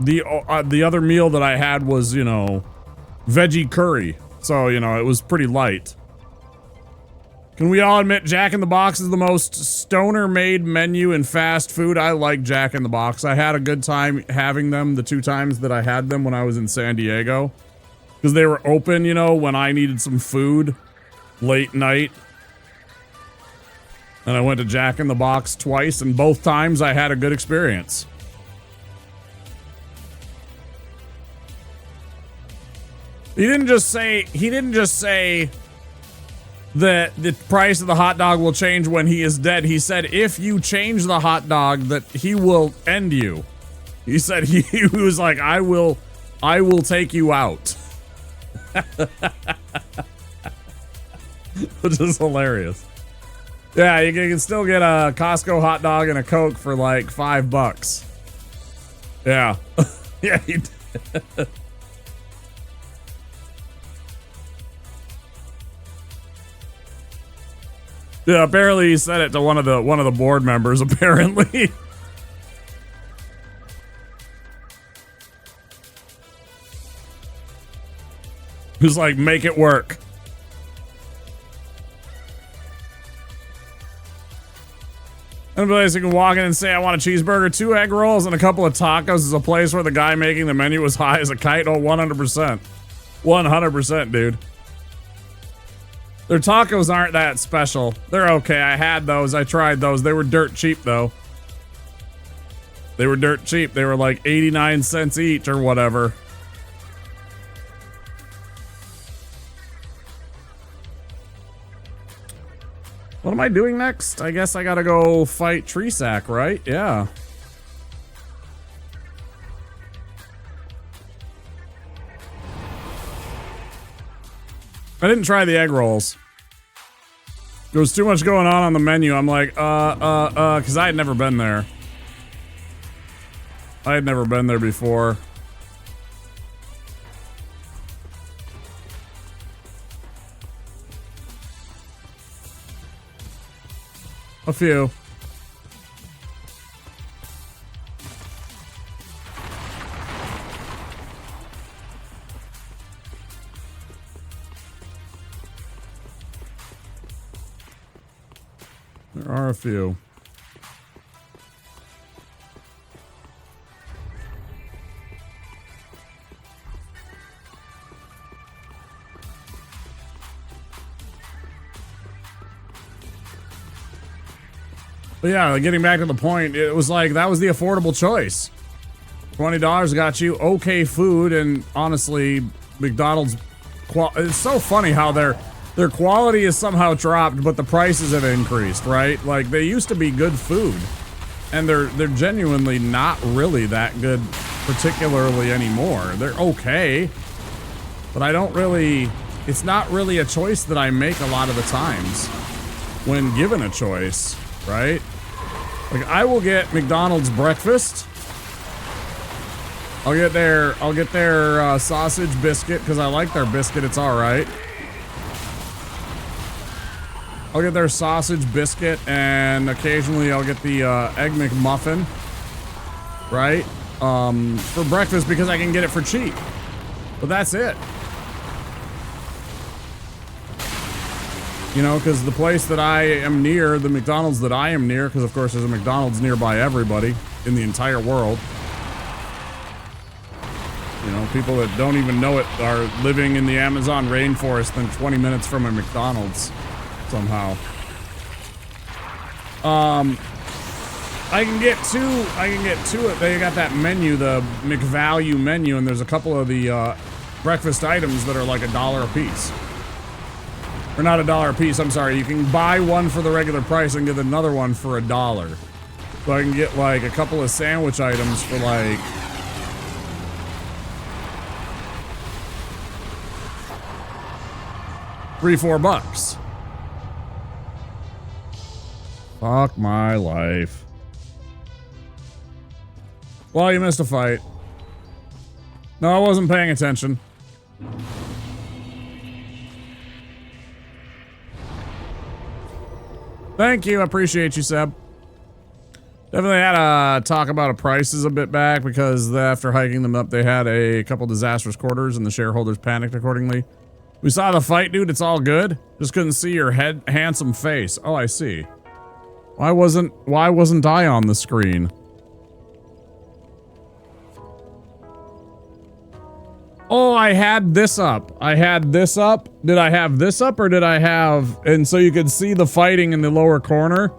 the other meal that I had was, you know, veggie curry. So, you know, it was pretty light. Can we all admit Jack in the Box is the most stoner-made menu in fast food? I like Jack in the Box. I had a good time having them the 2 times that I had them when I was in San Diego. Because they were open, you know, when I needed some food late night. And I went to Jack in the Box twice, and both times I had a good experience. He didn't just say that the price of the hot dog will change when he is dead. He said if you change the hot dog that he will end you. He said he was like, I will take you out. Which is hilarious. Yeah, you can still get a Costco hot dog and a Coke for like $5. Yeah. Yeah, he did. Yeah, apparently he said it to one of the board members, apparently. Who's like, make it work. And a place you can walk in and say, I want a cheeseburger, 2 egg rolls, and a couple of tacos is a place where the guy making the menu was high as a kite. Oh, 100%. 100%, dude. Their tacos aren't that special. They're okay. I had those. I tried those. They were dirt cheap, though. They were dirt cheap. They were like 89 cents each or whatever. What am I doing next? I guess I gotta go fight Treesack, right? Yeah. I didn't try the egg rolls. There was too much going on the menu. I'm like, because I had never been there. I had never been there before. A few. There are a few. But yeah, getting back to the point, it was like that was the affordable choice. $20 got you okay food, and honestly, McDonald's. It's so funny how their quality is somehow dropped, but the prices have increased, right? Like they used to be good food, and they're genuinely not really that good, particularly anymore. They're okay, but I don't really. It's not really a choice that I make a lot of the times when given a choice. Right? Like I will get McDonald's breakfast. I'll get their sausage biscuit because I like their biscuit. It's all right. I'll get their sausage biscuit, and occasionally I'll get the egg McMuffin. Right? For breakfast because I can get it for cheap. But that's it. You know, because the place that I am near, the McDonald's that I am near, because of course there's a McDonald's nearby everybody in the entire world. You know, people that don't even know it are living in the Amazon rainforest than 20 minutes from a McDonald's somehow. I can get to it. They got that menu, the McValue menu, and there's a couple of the breakfast items that are like $1 a piece. Or not $1 a piece, I'm sorry. You can buy one for the regular price and get another one for $1. So I can get like a couple of sandwich items for like $3-4. Fuck my life. Well, you missed a fight. No, I wasn't paying attention. Thank you. I appreciate you, Seb. Definitely had to talk about prices a bit back because after hiking them up, they had a couple disastrous quarters and the shareholders panicked accordingly. We saw the fight, dude. It's all good. Just couldn't see your handsome face. Oh, I see. Why wasn't I on the screen? Oh, I had this up. I had this up. Did I have this up or did I have... And so you could see the fighting in the lower corner.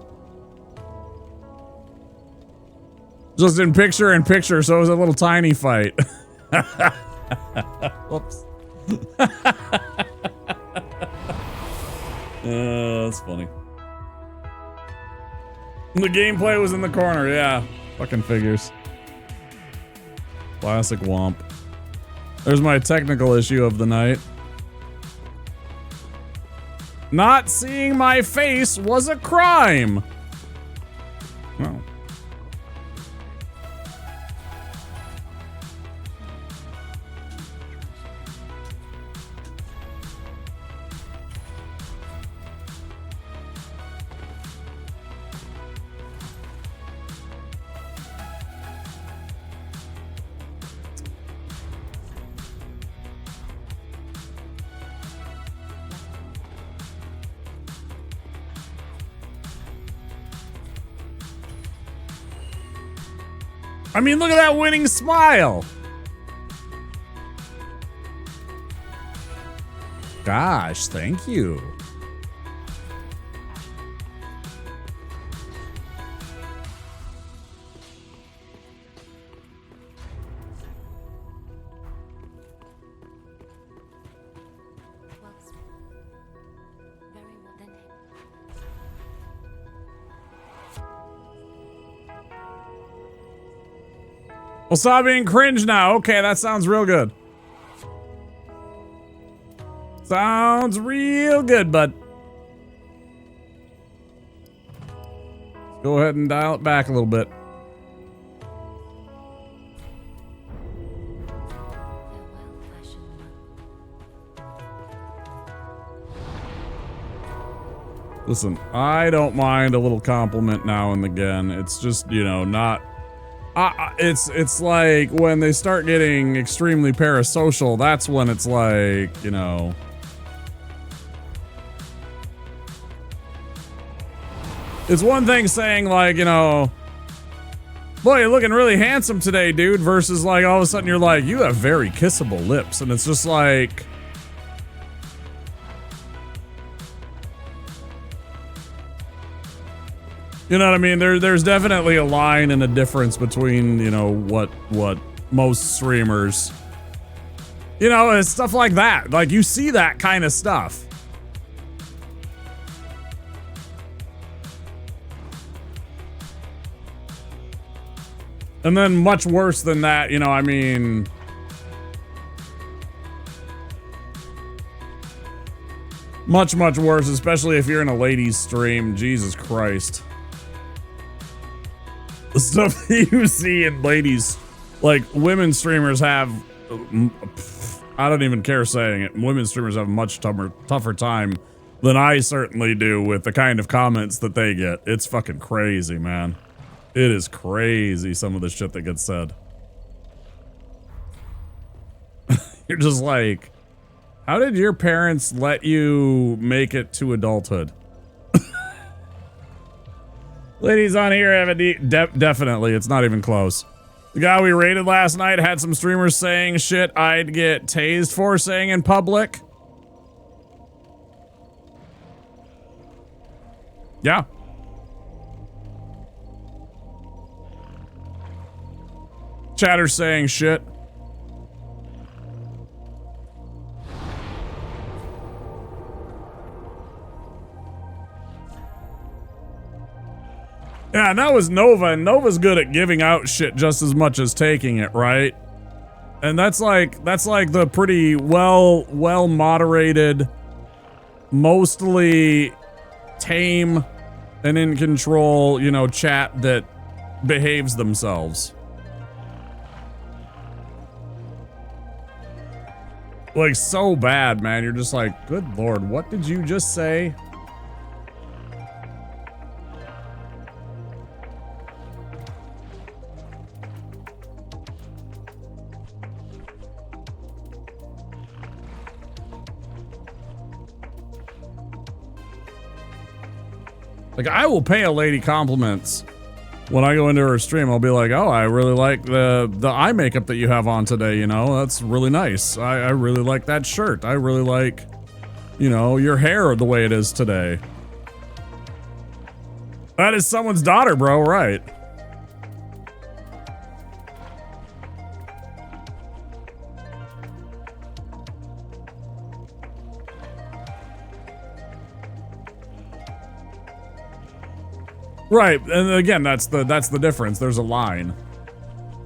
Just in picture, so it was a little tiny fight. Whoops. That's funny. The gameplay was in the corner, yeah. Fucking figures. Classic Womp. There's my technical issue of the night. Not seeing my face was a crime. Oh. I mean, look at that winning smile. Gosh, thank you. Well, stop being cringe now. Okay, that sounds real good. Sounds real good, bud. Go ahead and dial it back a little bit. Listen, I don't mind a little compliment now and again. It's just, you know, not... it's like when they start getting extremely parasocial, that's when it's like, you know... It's one thing saying like, you know, boy, you're looking really handsome today, dude, versus like all of a sudden you're like, you have very kissable lips. And it's just like... You know what I mean? There's definitely a line and a difference between, you know, what most streamers, you know, it's stuff like that. Like you see that kind of stuff. And then much worse than that, you know, I mean, much worse, especially if you're in a ladies stream. Jesus Christ. The stuff that you see in ladies, like women streamers have, I don't even care saying it, women streamers have a much tougher time than I certainly do with the kind of comments that they get. It's fucking crazy, man. It is crazy, some of the shit that gets said. You're just like, how did your parents let you make it to adulthood? Ladies on here have a definitely, it's not even close. The guy we raided last night had some streamers saying shit I'd get tased for saying in public. Yeah. Chatter saying shit. Yeah, and that was Nova, and Nova's good at giving out shit just as much as taking it, right? And that's like the pretty well moderated, mostly tame and in control, you know, chat that behaves themselves. Like, so bad, man. You're just like, good lord, what did you just say? Like, I will pay a lady compliments when I go into her stream. I'll be like, oh, I really like the eye makeup that you have on today, you know? That's really nice. I really like that shirt. I really like, you know, your hair the way it is today. That is someone's daughter, bro, right? Right, and again, that's the difference. There's a line.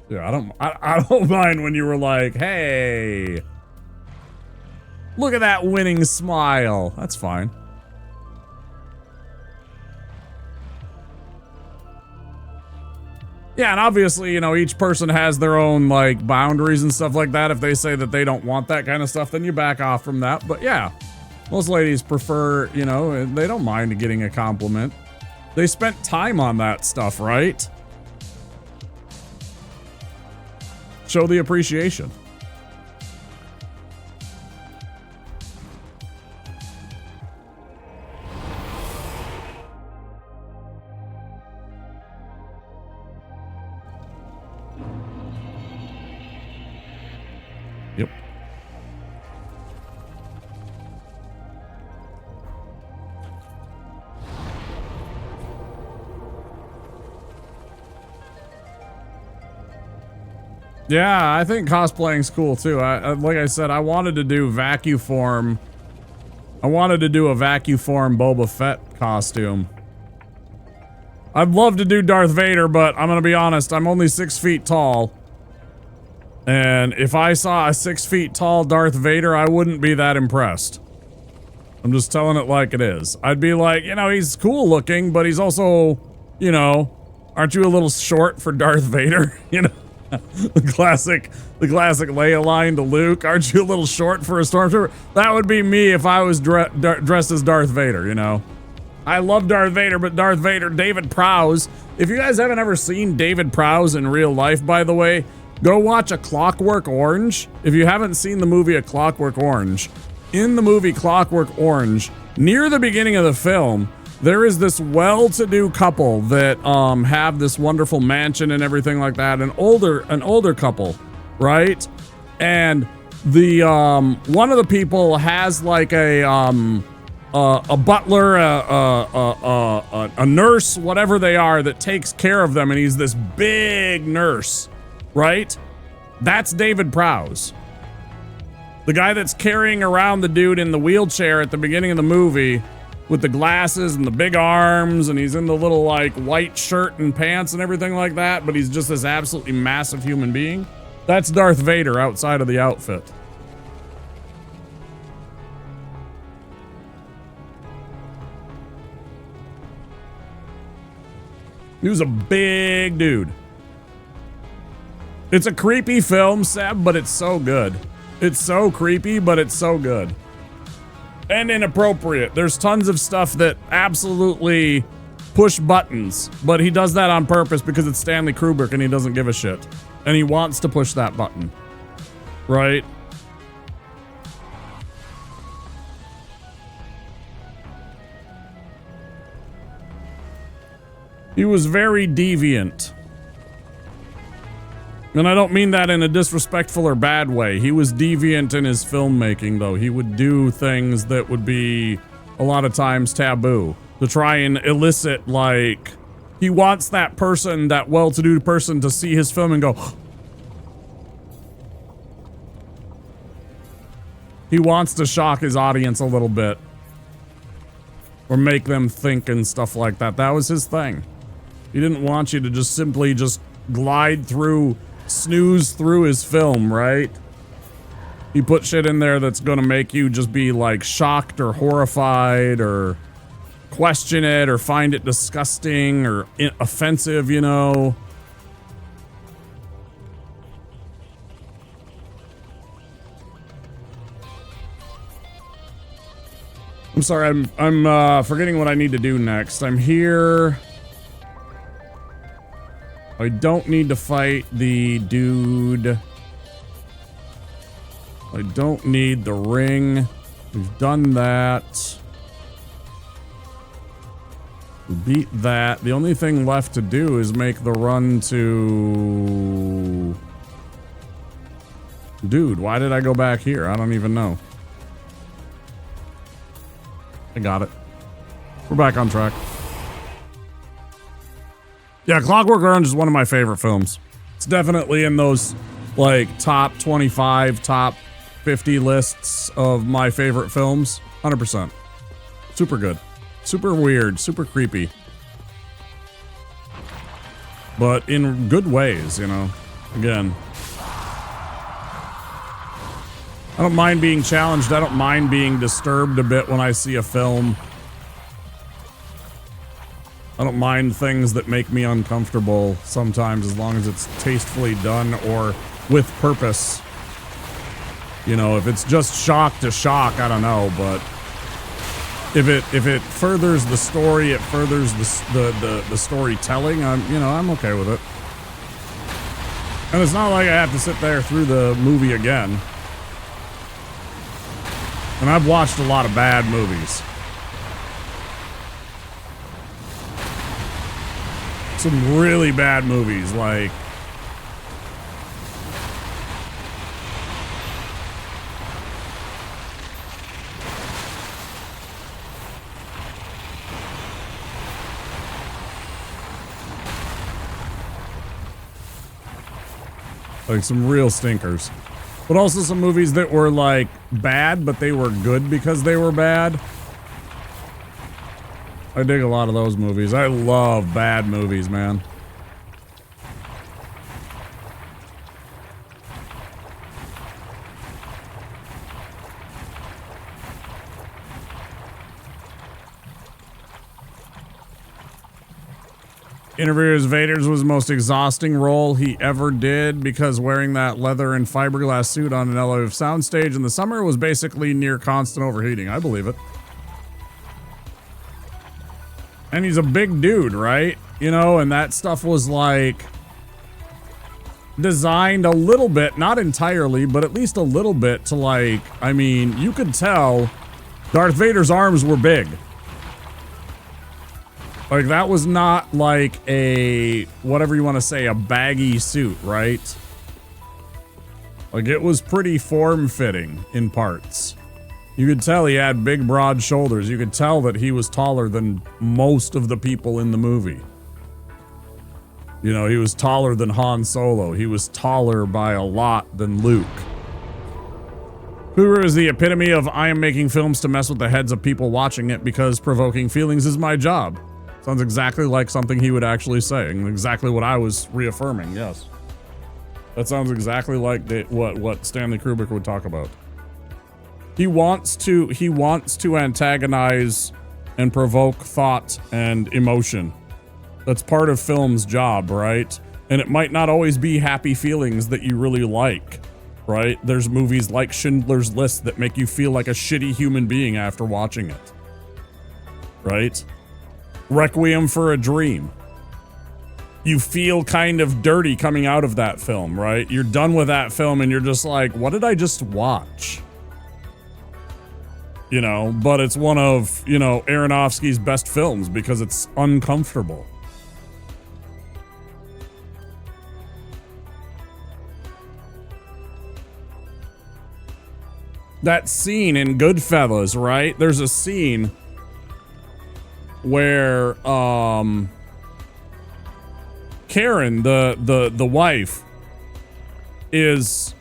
Yeah, I don't mind when you were like, hey, look at that winning smile. That's fine. Yeah, and obviously, you know, each person has their own, like, boundaries and stuff like that. If they say that they don't want that kind of stuff, then you back off from that. But yeah, most ladies prefer, you know, they don't mind getting a compliment. They spent time on that stuff, right? Show the appreciation. Yep. Yeah, I think cosplaying's cool too. Like I said, I wanted to do vacuform. I wanted to do a vacuform Boba Fett costume. I'd love to do Darth Vader, but I'm gonna be honest, I'm only 6 feet tall. And if I saw a 6 feet tall Darth Vader, I wouldn't be that impressed. I'm just telling it like it is. I'd be like, you know, he's cool looking, but he's also, you know, aren't you a little short for Darth Vader? You know? the classic Leia line to Luke. Aren't you a little short for a stormtrooper? That would be me if I was dressed as Darth Vader, you know? I love Darth Vader, but Darth Vader, David Prowse. If you guys haven't ever seen David Prowse in real life, by the way, go watch A Clockwork Orange. If you haven't seen the movie A Clockwork Orange, in the movie Clockwork Orange, near the beginning of the film, there is this well-to-do couple that have this wonderful mansion and everything like that. An older couple, right? And the one of the people has like a butler, a nurse, whatever they are, that takes care of them, and he's this big nurse, right? That's David Prowse. The guy that's carrying around the dude in the wheelchair at the beginning of the movie with the glasses and the big arms, and he's in the little like white shirt and pants and everything like that, but he's just this absolutely massive human being. That's Darth Vader outside of the outfit. He was a big dude. It's a creepy film, Seb, but it's so good. It's so creepy, but it's so good. And inappropriate. There's tons of stuff that absolutely push buttons, but he does that on purpose because it's Stanley Kubrick and he doesn't give a shit. And he wants to push that button. Right? He was very deviant. And I don't mean that in a disrespectful or bad way. He was deviant in his filmmaking, though. He would do things that would be a lot of times taboo to try and elicit, like, he wants that person, that well-to-do person, to see his film and go, he wants to shock his audience a little bit or make them think and stuff like that. That was his thing. He didn't want you to just simply just glide through, snooze through his film, right? He put shit in there that's gonna make you just be like shocked or horrified or question it or find it disgusting or offensive, you know? I'm sorry, I'm forgetting what I need to do next. I'm here. I don't need to fight the dude. I don't need the ring. We've done that. Beat that. The only thing left to do is make the run to... Dude, why did I go back here? I don't even know. I got it. We're back on track. Yeah, Clockwork Orange is one of my favorite films. It's definitely in those, like, top 25, top 50 lists of my favorite films. 100%. Super good. Super weird. Super creepy. But in good ways, you know. Again. I don't mind being challenged. I don't mind being disturbed a bit when I see a film. I don't mind things that make me uncomfortable sometimes, as long as it's tastefully done or with purpose. You know, if it's just shock to shock, I don't know, but if it furthers the story, it furthers the storytelling, I'm okay with it. And it's not like I have to sit there through the movie again. And I've watched a lot of bad movies. Some really bad movies, like... Like some real stinkers. But also some movies that were like bad, but they were good because they were bad. I dig a lot of those movies. I love bad movies, man. Interview as Vader's was the most exhausting role he ever did because wearing that leather and fiberglass suit on an LA soundstage in the summer was basically near constant overheating. I believe it. And he's a big dude, right? You know, and that stuff was like designed a little bit, not entirely, but at least a little bit to like, I mean, you could tell Darth Vader's arms were big. Like, that was not like a, whatever you want to say, a baggy suit, right? Like, it was pretty form-fitting in parts. You could tell he had big, broad shoulders. You could tell that he was taller than most of the people in the movie. You know, he was taller than Han Solo. He was taller by a lot than Luke. Hoover is the epitome of, I am making films to mess with the heads of people watching it because provoking feelings is my job. Sounds exactly like something he would actually say, and exactly what I was reaffirming, yes. That sounds exactly like what Stanley Kubrick would talk about. He wants to antagonize and provoke thought and emotion. That's part of film's job, right? And it might not always be happy feelings that you really like, right? There's movies like Schindler's List that make you feel like a shitty human being after watching it, right? Requiem for a Dream. You feel kind of dirty coming out of that film, right? You're done with that film and you're just like, what did I just watch? You know, but it's one of, you know, Aronofsky's best films because it's uncomfortable. That scene in Goodfellas, right? There's a scene where Karen, the wife, is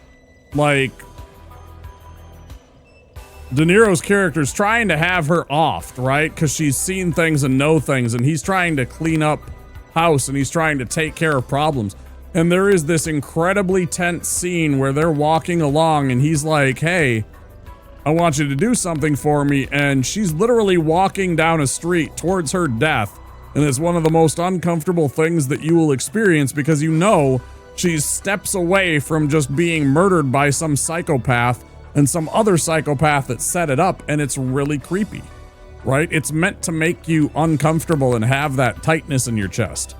like De Niro's character's trying to have her offed, right? Because she's seen things and know things, and he's trying to clean up house and he's trying to take care of problems. And there is this incredibly tense scene where they're walking along and he's like, hey, I want you to do something for me. And she's literally walking down a street towards her death. And it's one of the most uncomfortable things that you will experience because you know she's steps away from just being murdered by some psychopath and some other psychopath that set it up. And it's really creepy, right? It's meant to make you uncomfortable and have that tightness in your chest.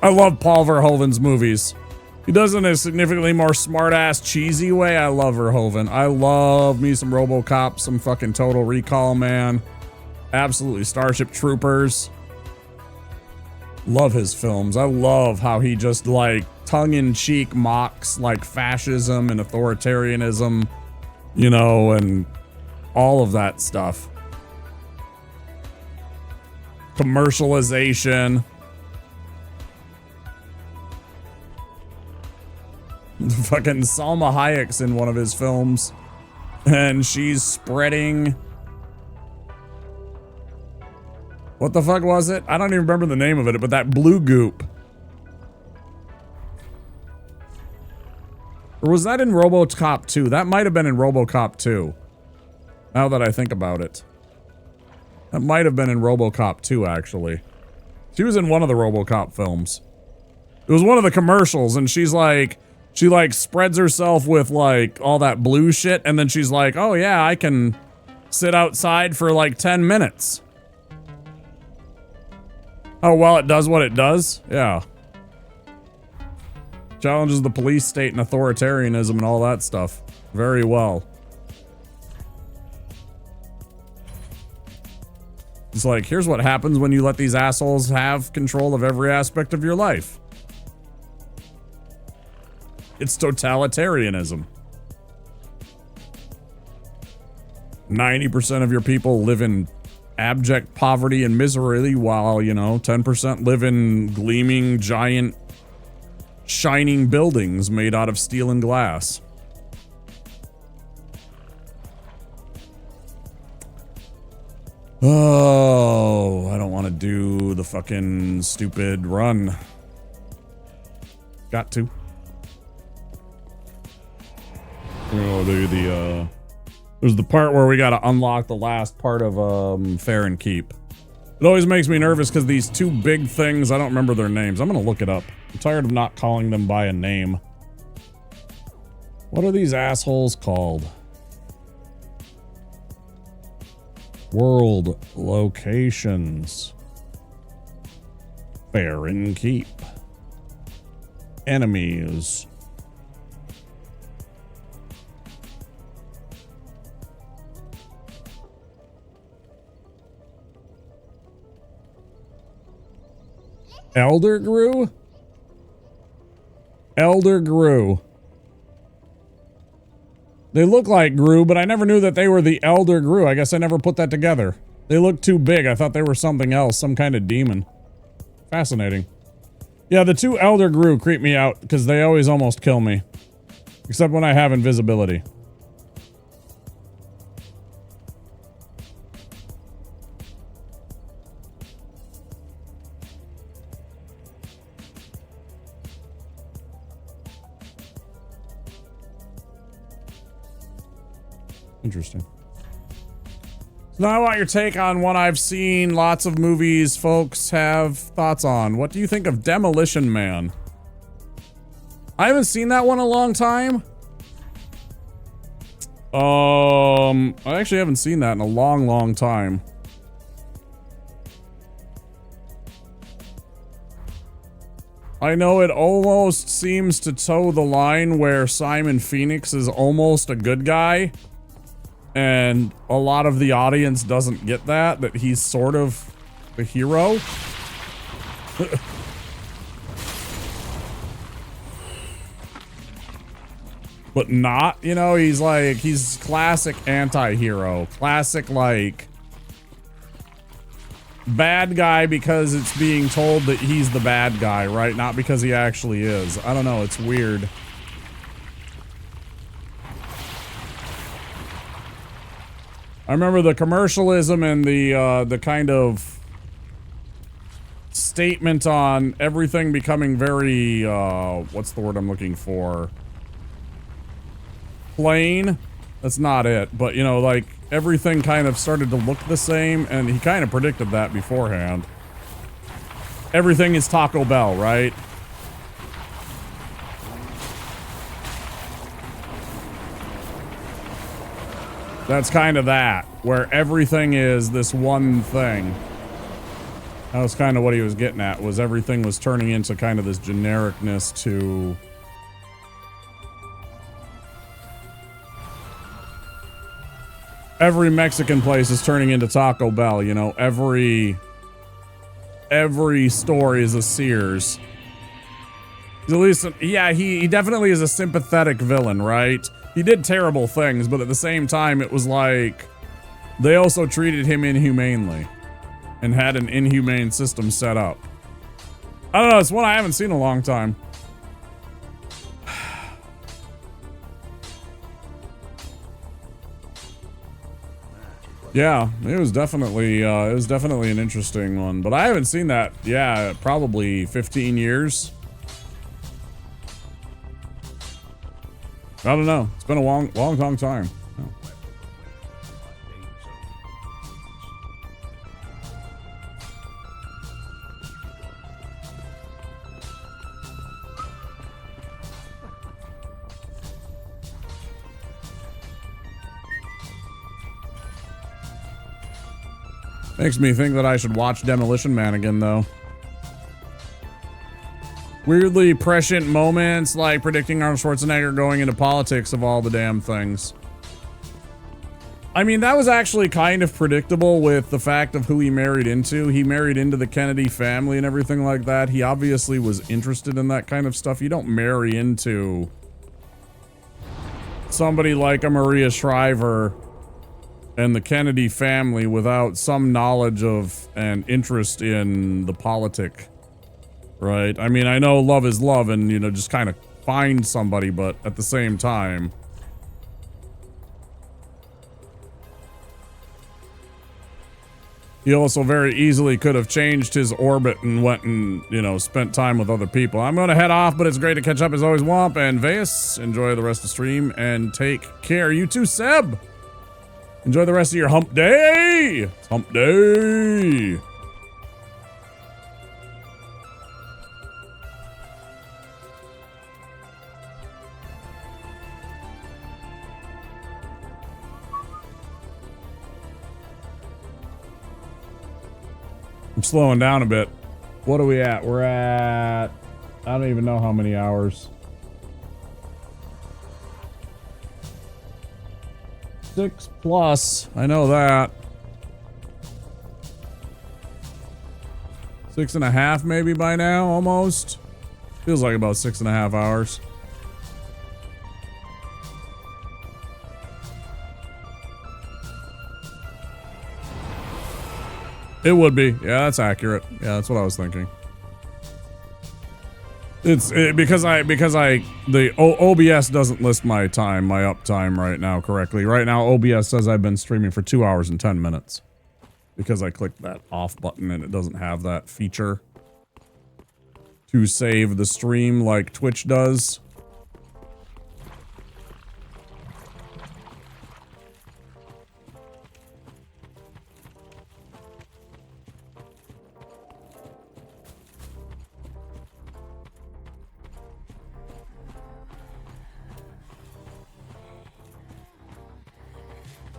I love Paul Verhoeven's movies. He does it in a significantly more smart-ass, cheesy way. I love Verhoeven. I love me some RoboCop, some fucking Total Recall, man. Absolutely. Starship Troopers. Love his films. I love how he just like tongue-in-cheek mocks like fascism and authoritarianism, you know, and all of that stuff. Commercialization. Fucking Salma Hayek's in one of his films, and she's spreading... What the fuck was it? I don't even remember the name of it, but that blue goop. Or was that in RoboCop 2? That might have been in RoboCop 2. Now that I think about it. That might have been in RoboCop 2, actually. She was in one of the RoboCop films. It was one of the commercials, and she's like... She, like, spreads herself with, like, all that blue shit, and then she's like, oh, yeah, I can sit outside for, like, 10 minutes. Oh, well, it does what it does? Yeah. Challenges the police state and authoritarianism and all that stuff. Very well. It's like, here's what happens when you let these assholes have control of every aspect of your life. It's totalitarianism. 90% of your people live in abject poverty and misery, while, you know, 10% live in gleaming, giant, shining buildings made out of steel and glass. Oh, I don't want to do the fucking stupid run. Got to. Oh, there's the part where we gotta unlock the last part of Fair and Keep. It always makes me nervous because these two big things, I don't remember their names. I'm gonna look it up. I'm tired of not calling them by a name. What are these assholes called? World locations. Fair and Keep. Enemies. Elder Gru? Elder Gru. They look like Gru, but I never knew that they were the Elder Gru. I guess I never put that together. They look too big. I thought they were something else, some kind of demon. Fascinating. Yeah, the two Elder Gru creep me out because they always almost kill me. Except when I have invisibility. Interesting. So now I want your take on one I've seen lots of movies folks have thoughts on. What do you think of Demolition Man? I haven't seen that one in a long time. I actually haven't seen that in a long, long time. I know it almost seems to toe the line where Simon Phoenix is almost a good guy. And a lot of the audience doesn't get that he's sort of the hero. But not, you know, he's classic anti-hero. Classic, like, bad guy because it's being told that he's the bad guy, right? Not because he actually is. I don't know, it's weird. I remember the commercialism and the kind of statement on everything becoming very, what's the word I'm looking for? Plain? That's not it, but you know, like, everything kind of started to look the same, and he kind of predicted that beforehand. Everything is Taco Bell, right? That's kind of that, where everything is this one thing. That was kind of what he was getting at, was everything was turning into kind of this genericness to... every Mexican place is turning into Taco Bell, you know, every store is a Sears. He's at least, yeah, he definitely is a sympathetic villain, right? He did terrible things, but at the same time, it was like they also treated him inhumanely and had an inhumane system set up. I don't know, it's one I haven't seen in a long time. Yeah, it was definitely an interesting one, but I haven't seen that. Yeah, probably 15 years. I don't know. It's been a long time. Oh. Makes me think that I should watch Demolition Man again, though. Weirdly prescient moments, like predicting Arnold Schwarzenegger going into politics of all the damn things. I mean, that was actually kind of predictable with the fact of who he married into. He married into the Kennedy family and everything like that. He obviously was interested in that kind of stuff. You don't marry into somebody like a Maria Shriver and the Kennedy family without some knowledge of and interest in the politic, right? I mean, I know love is love and, you know, just kind of find somebody, but at the same time, he also very easily could have changed his orbit and went and, you know, spent time with other people. I'm going to head off, but it's great to catch up as always, Womp and Veus. Enjoy the rest of the stream and take care. You too, Seb. Enjoy the rest of your hump day! It's hump day! I'm slowing down a bit. What are we at? We're at... I don't even know how many hours. 6+. I know that. 6.5 maybe by now, almost. Feels like about 6.5 hours. It would be. Yeah, that's accurate. Yeah, that's what I was thinking. It's because the OBS doesn't list my time, my uptime right now correctly. Right now, OBS says I've been streaming for 2 hours and 10 minutes because I clicked that off button and it doesn't have that feature to save the stream like Twitch does.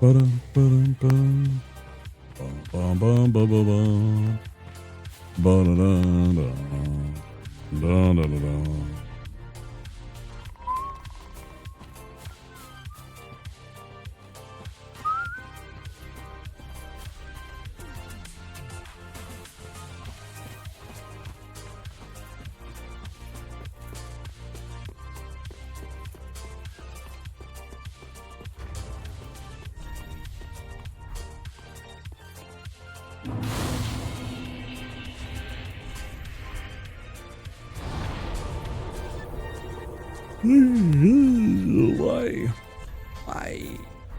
Bum bum bum bum bum bum bum bum bum.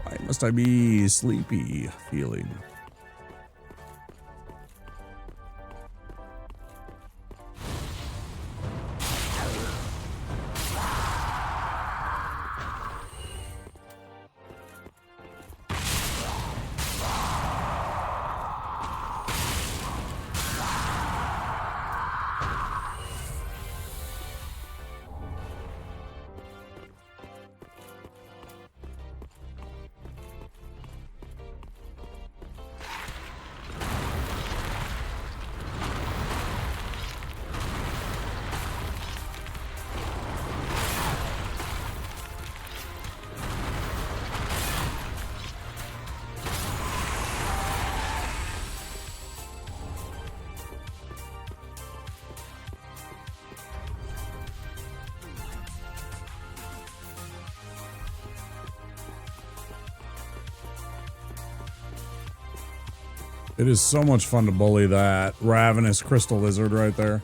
Why must I be sleepy feeling? It is so much fun to bully that ravenous crystal lizard right there.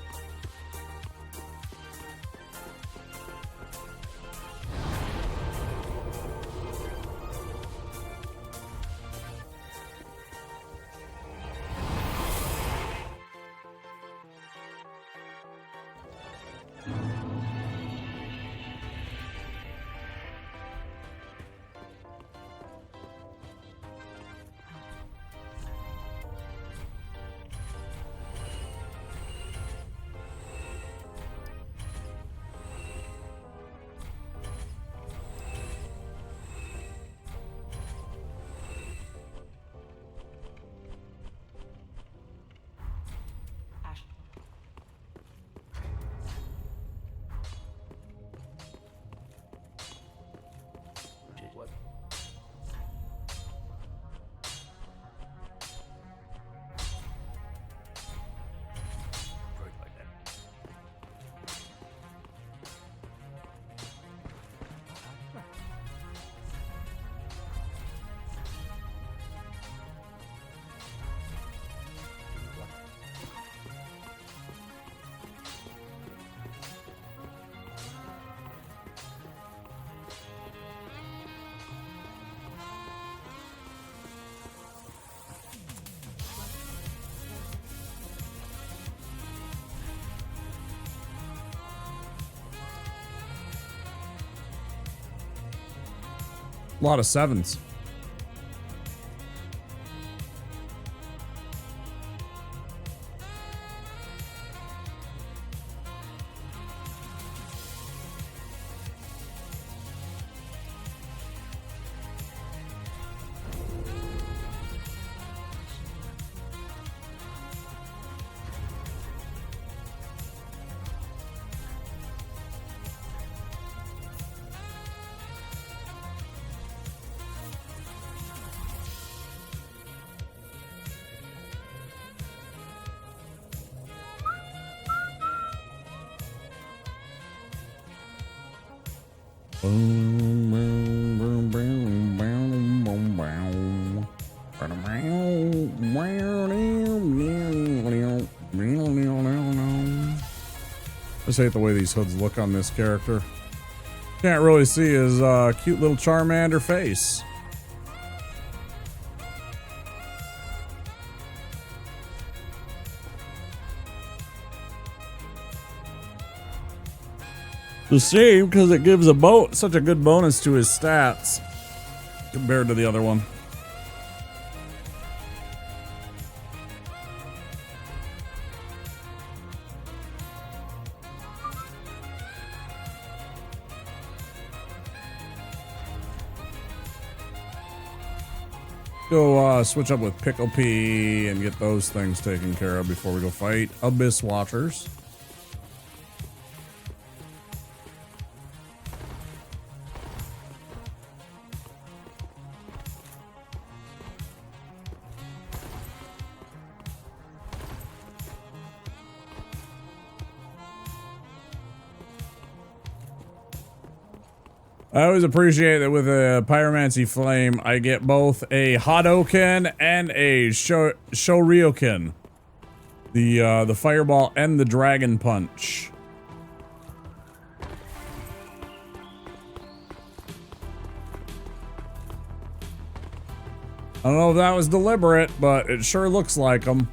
A lot of sevens. I just hate the way these hoods look on this character. Can't really see his cute little Charmander face. It's a shame because it gives such a good bonus to his stats compared to the other one. Go switch up with Pickle Pea and get those things taken care of before we go fight Abyss Watchers. I always appreciate that with a Pyromancy Flame, I get both a Hadoken and a Shoryuken. The Fireball and the Dragon Punch. I don't know if that was deliberate, but it sure looks like them.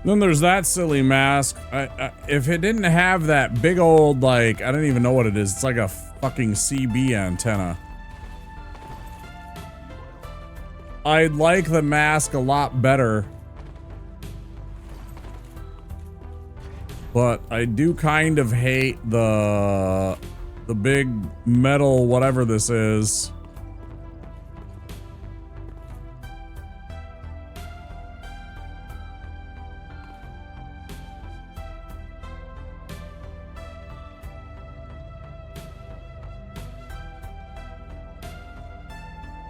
Then there's that silly mask. If it didn't have that big old, like, I don't even know what it is. It's like a fucking CB antenna. I'd like the mask a lot better. But I do kind of hate the big metal whatever this is.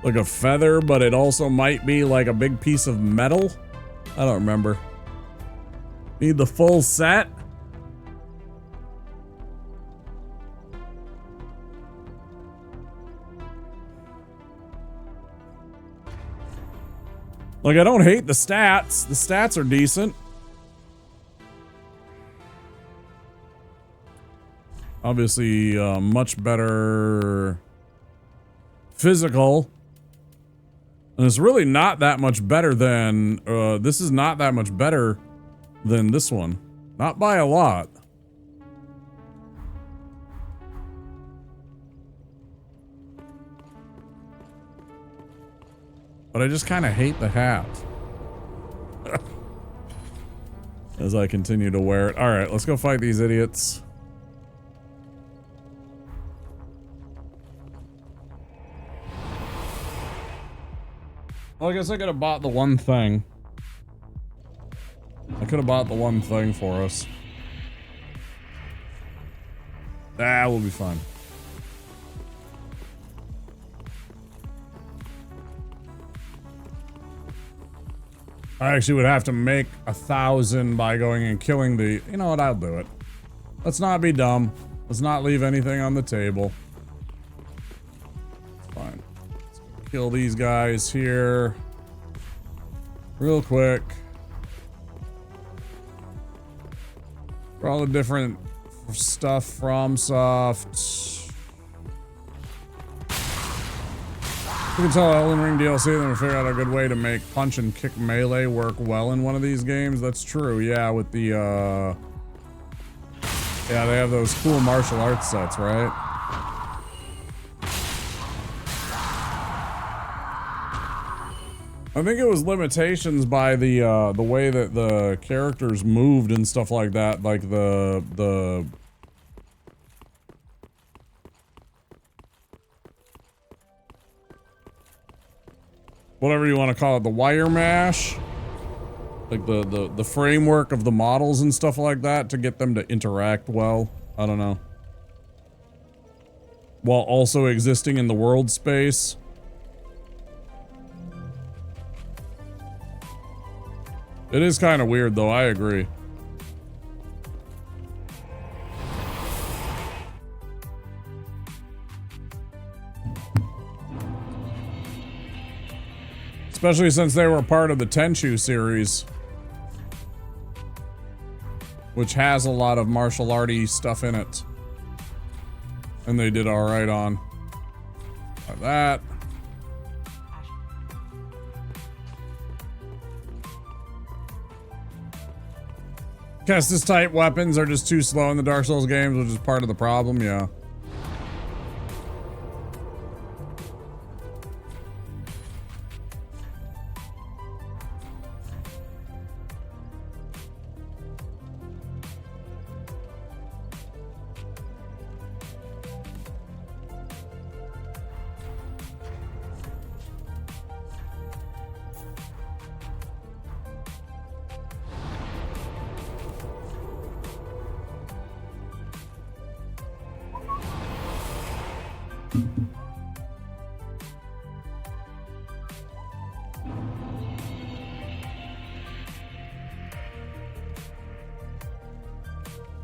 like a feather, but it also might be like a big piece of metal. I don't remember. Need the full set. Like, I don't hate the stats. The stats are decent. Obviously, much better physical. And it's really not that much better than, this is not that much better than this one. Not by a lot. But I just kind of hate the hat. As I continue to wear it. Alright, let's go fight these idiots. Well, I guess I could have bought the one thing. I could have bought the one thing for us. Ah, we'll be fine. I actually would have to make 1,000 by going and killing the... You know what? I'll do it. Let's not be dumb. Let's not leave anything on the table. Fine. Let's kill these guys here. Real quick. For all the different stuff from Soft. You can tell Elden Ring DLC they're gonna figure out a good way to make punch and kick melee work well in one of these games. That's true, yeah, with the yeah, they have those cool martial arts sets, right? I think it was limitations by the way that the characters moved and stuff like that, like the whatever you want to call it, the wire mash, like the framework of the models and stuff like that to get them to interact well. I don't know. While also existing in the world space. It is kind of weird though, I agree. Especially since they were part of the Tenchu series. Which has a lot of martial arty stuff in it. And they did alright on like that. Kestis type weapons are just too slow in the Dark Souls games, which is part of the problem, yeah.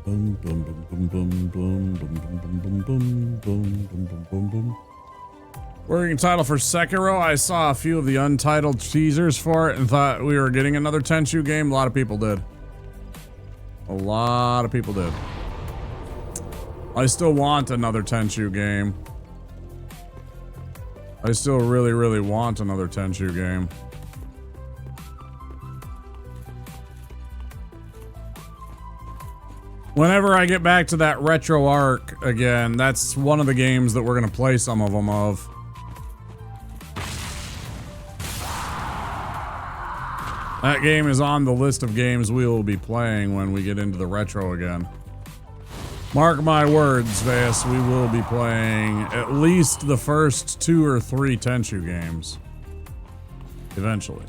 Boom, boom, boom, boom, boom, boom, boom, boom, boom, boom, boom, boom, boom, boom, boom. Working title for Sekiro. I saw a few of the untitled teasers for it and thought we were getting another Tenchu game. A lot of people did. A lot of people did. I still want another Tenchu game. I still really, really want another Tenchu game. Whenever I get back to that retro arc again, that's one of the games that we're gonna play some of them of. That game is on the list of games we will be playing when we get into the retro again. Mark my words, Vas, we will be playing at least the first 2 or 3 Tenchu games. Eventually.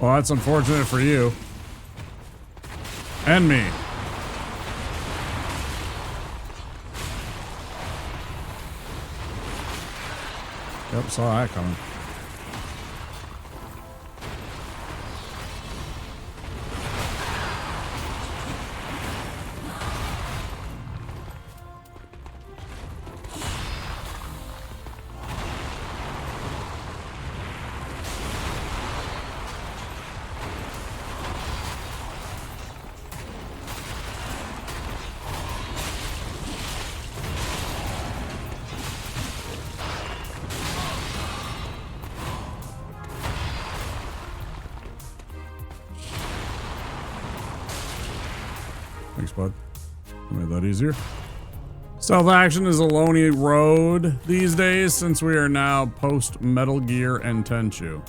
Well, that's unfortunate for you. And me. Yep, saw that coming. Thanks, bud. Made that easier. Stealth action is a lonely road these days since we are now post Metal Gear and Tenchu.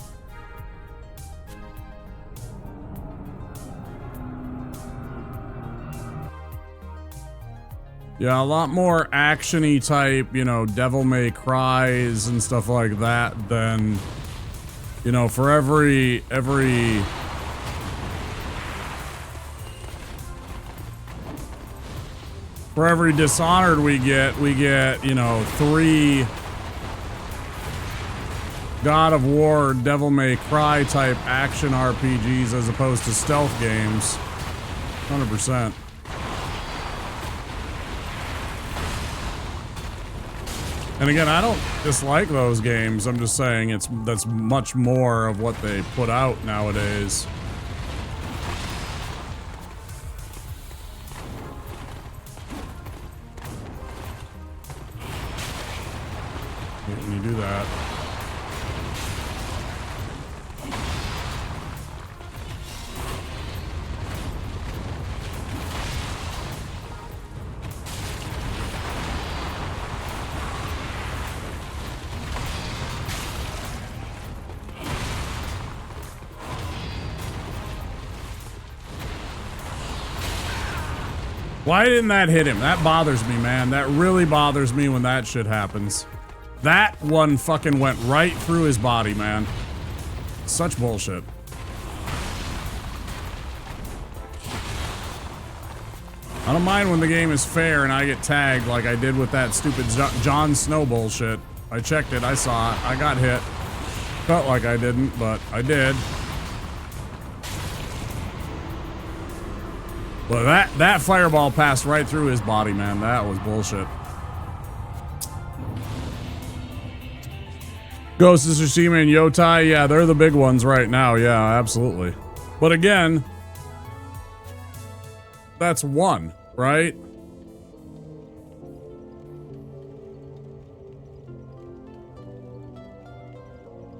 Yeah, a lot more action-y type, you know, Devil May Cries and stuff like that than, you know, for every Dishonored we get, you know, 3 God of War, Devil May Cry type action RPGs as opposed to stealth games. 100%. And again, I don't dislike those games. I'm just saying that's much more of what they put out nowadays. When you do that. Why didn't that hit him? That bothers me, man. That really bothers me when that shit happens. That one fucking went right through his body, man. Such bullshit. I don't mind when the game is fair and I get tagged like I did with that stupid Jon Snow bullshit. I checked it, I saw it, I got hit. Felt like I didn't, but I did. But that fireball passed right through his body, man. That was bullshit. Ghost of Tsushima and Yotai, yeah, they're the big ones right now. Yeah, absolutely. But again, that's one, right?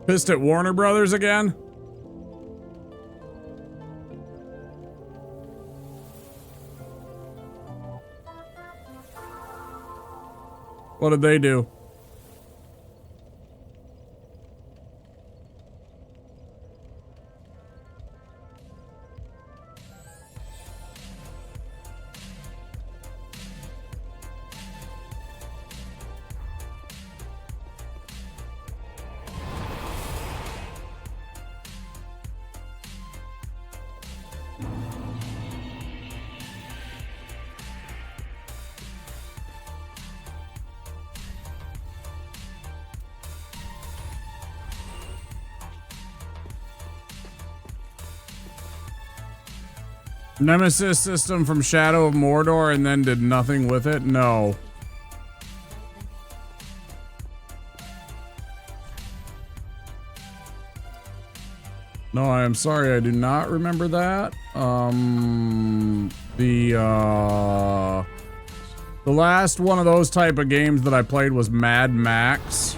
Pissed at Warner Brothers again? What did they do? Nemesis system from Shadow of Mordor and then did nothing with it? No. No, I am sorry, I do not remember that. The last one of those type of games that I played was Mad Max.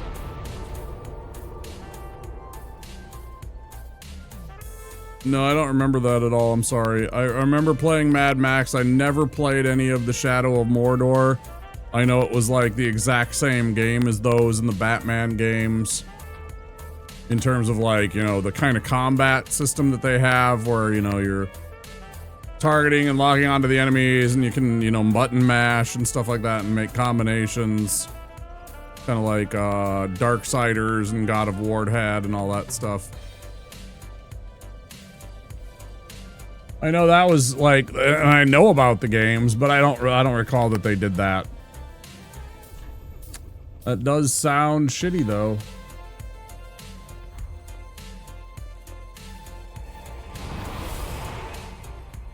No, I don't remember that at all. I'm sorry. I remember playing Mad Max. I never played any of the Shadow of Mordor. I know it was like the exact same game as those in the Batman games. In terms of like, you know, the kind of combat system that they have where, you know, you're targeting and locking onto the enemies and you can, you know, button mash and stuff like that and make combinations. Kind of like Darksiders and God of War had and all that stuff. I know that was like, and I know about the games, but I don't recall that they did that. That does sound shitty though.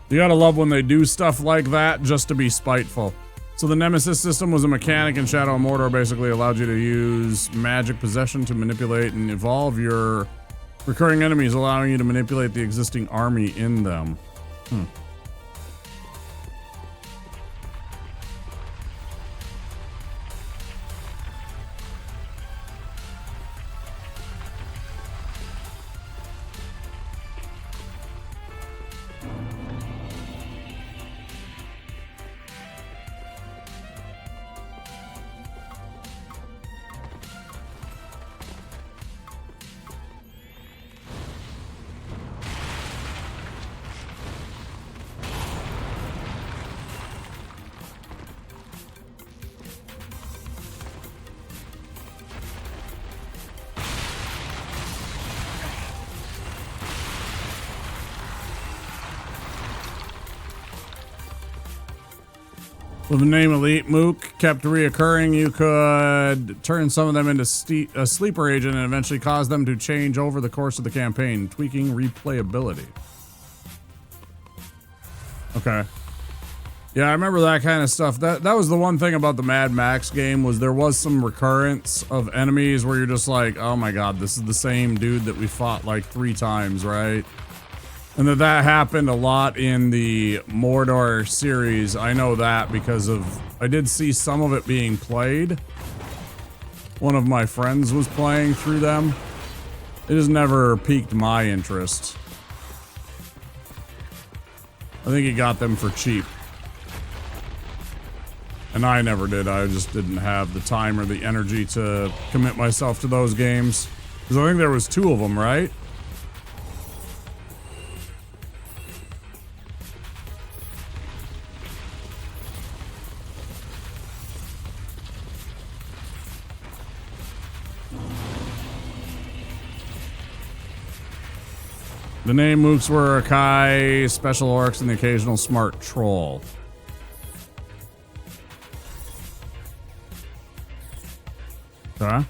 You gotta love when they do stuff like that just to be spiteful. So the Nemesis system was a mechanic in Shadow of Mordor, basically allowed you to use magic possession to manipulate and evolve your recurring enemies, allowing you to manipulate the existing army in them. With the name Elite Mook kept reoccurring, you could turn some of them into a sleeper agent and eventually cause them to change over the course of the campaign, tweaking replayability. Okay. Yeah, I remember that kind of stuff. That was the one thing about the Mad Max game, was there was some recurrence of enemies where you're just like, oh my god, this is the same dude that we fought like 3 times, right? And that happened a lot in the Mordor series. I know that because I did see some of it being played. One of my friends was playing through them. It has never piqued my interest. I think he got them for cheap. And I never did. I just didn't have the time or the energy to commit myself to those games. Because I think there was 2 of them, right? The name Mooks were Akai, special orcs, and the occasional smart troll. Huh?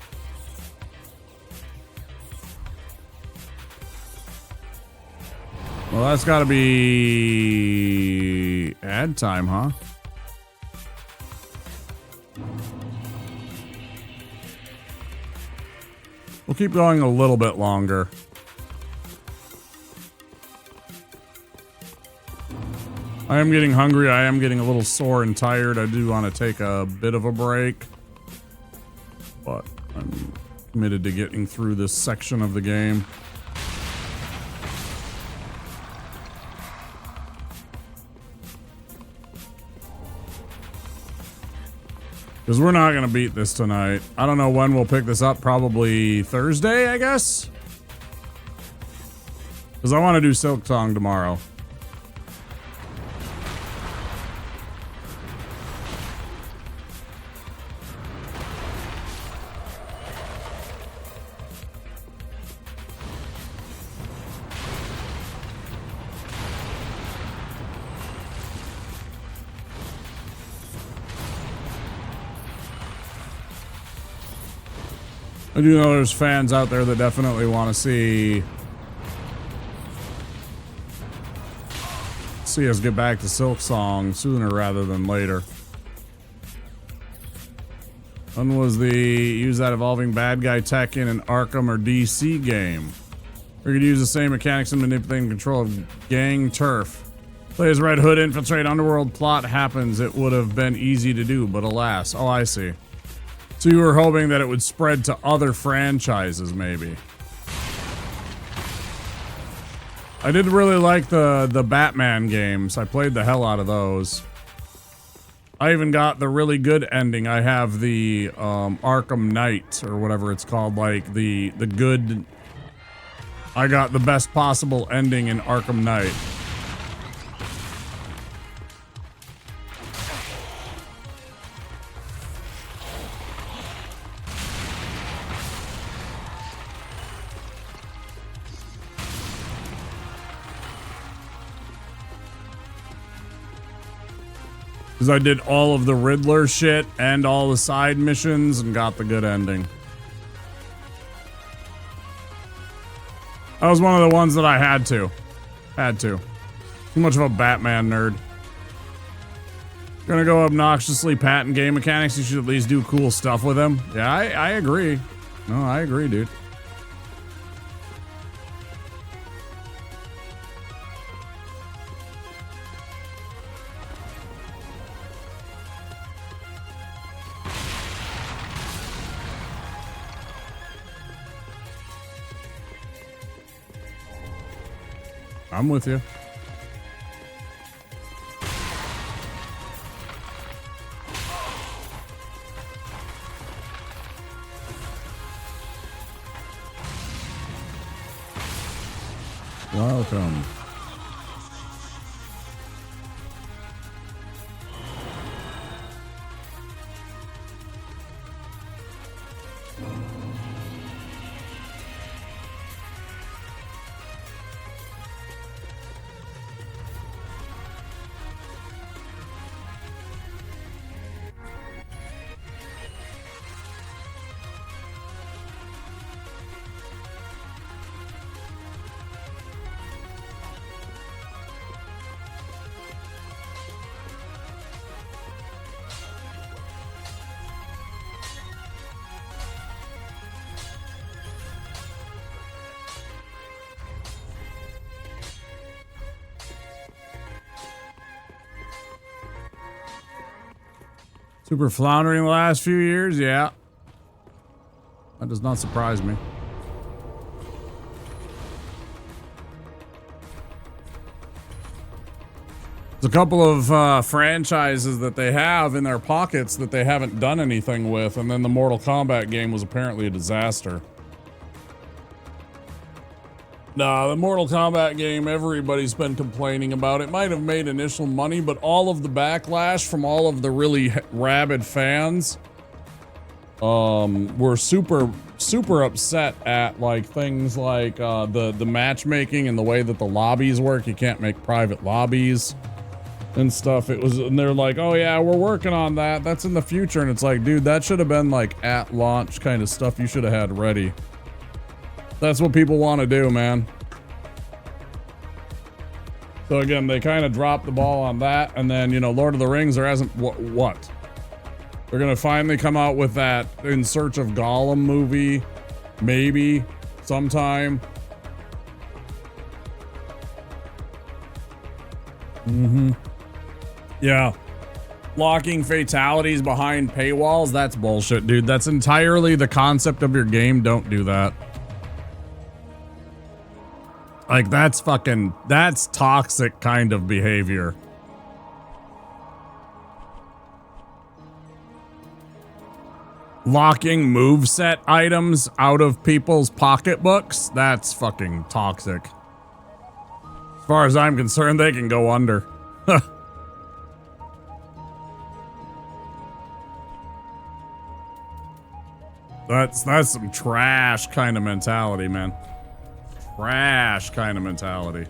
Well, that's gotta be ad time, huh? We'll keep going a little bit longer. I am getting hungry. I am getting a little sore and tired. I do want to take a bit of a break, but I'm committed to getting through this section of the game. Because we're not going to beat this tonight. I don't know when we'll pick this up. Probably Thursday, I guess. Because I want to do Silk Song tomorrow. I do know there's fans out there that definitely want to see us get back to Silk Song sooner rather than later. When was the use that evolving bad guy tech in an Arkham or DC game? We could use the same mechanics in manipulating control of gang turf. Play as Red Hood, infiltrate underworld, plot happens. It would have been easy to do, but alas. Oh, I see. So you were hoping that it would spread to other franchises, maybe. I did really like the Batman games. I played the hell out of those. I even got the really good ending. I have the Arkham Knight, or whatever it's called, like the good... I got the best possible ending in Arkham Knight. Because I did all of the Riddler shit and all the side missions and got the good ending. That was one of the ones that I had to. Too much of a Batman nerd. Gonna go obnoxiously patent game mechanics, you should at least do cool stuff with them. Yeah, I agree. No, I agree, dude. I'm with you. Welcome. Super floundering the last few years, yeah. That does not surprise me. There's a couple of franchises that they have in their pockets that they haven't done anything with, and then the Mortal Kombat game was apparently a disaster. Nah, the Mortal Kombat game, everybody's been complaining about. It might have made initial money, but all of the backlash from all of the really rabid fans were super upset at like things like the matchmaking and the way that the lobbies work. You can't make private lobbies and stuff. And they're like, oh yeah, we're working on that. That's in the future. And it's like, dude, that should have been like at launch kind of stuff you should have had ready. That's what people want to do, man. So again, they kind of dropped the ball on that. And then, you know, Lord of the Rings, there hasn't... What? They're going to finally come out with that In Search of Gollum movie. Maybe. Sometime. Mm-hmm. Yeah. Locking fatalities behind paywalls? That's bullshit, dude. That's entirely the concept of your game. Don't do that. Like, that's toxic kind of behavior. Locking moveset items out of people's pocketbooks? That's fucking toxic. As far as I'm concerned, they can go under. That's some trash kind of mentality, man. Trash kind of mentality.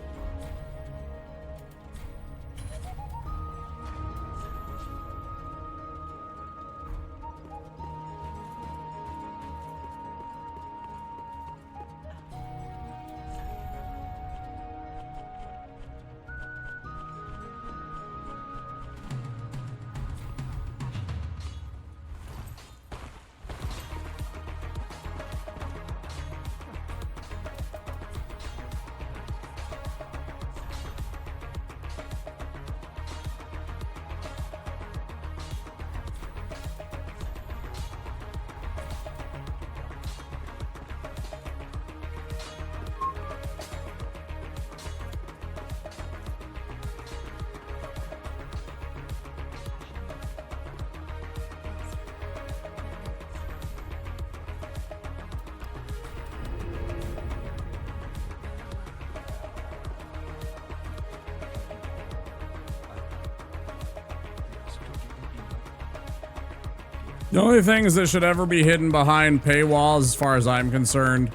The only things that should ever be hidden behind paywalls, as far as I'm concerned,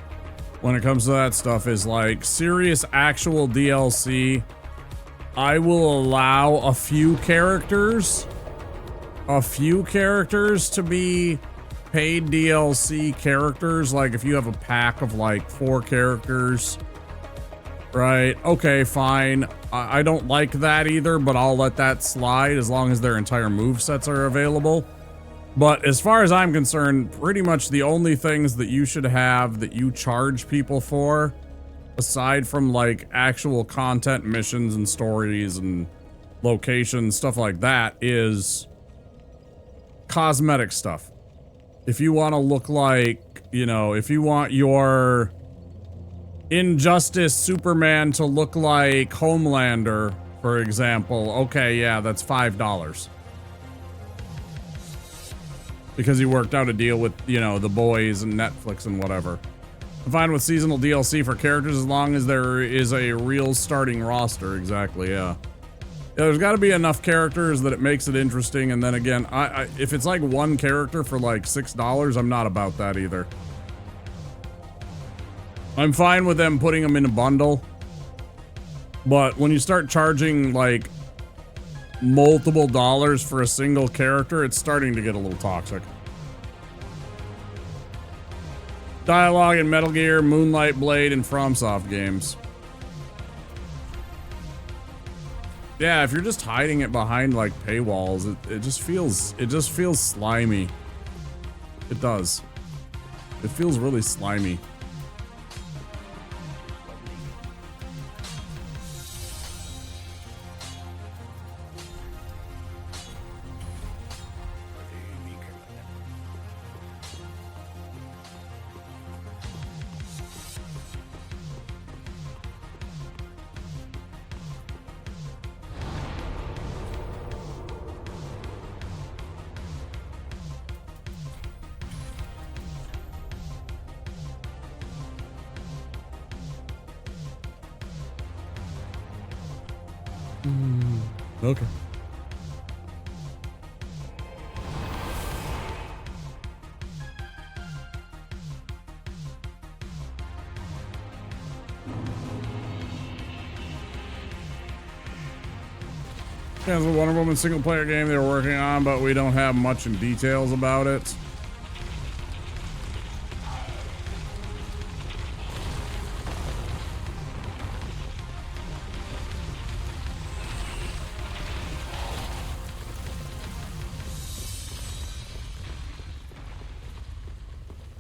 when it comes to that stuff, is like serious actual DLC. I will allow a few characters a few characters to be paid DLC characters. Like if you have a pack of like 4 characters, right? Okay, fine. I don't like that either, but I'll let that slide as long as their entire movesets are available. But as far as I'm concerned, pretty much the only things that you should have that you charge people for, aside from like actual content missions and stories and locations, stuff like that, is cosmetic stuff. If you want to look like, you know, if you want your Injustice Superman to look like Homelander, for example, okay, yeah, that's $5. Because he worked out a deal with, you know, The Boys and Netflix and whatever. I'm fine with seasonal DLC for characters as long as there is a real starting roster. Exactly, yeah. There's got to be enough characters that it makes it interesting. And then again, if it's like one character for like $6, I'm not about that either. I'm fine with them putting them in a bundle. But when you start charging like multiple dollars for a single character, it's starting to get a little toxic. Dialogue in Metal Gear, Moonlight Blade, and FromSoft games. Yeah, if you're just hiding it behind like paywalls, it just feels slimy. It does. It feels really slimy. Okay. Yeah, it's a Wonder Woman single player game they were working on, but we don't have much in details about it.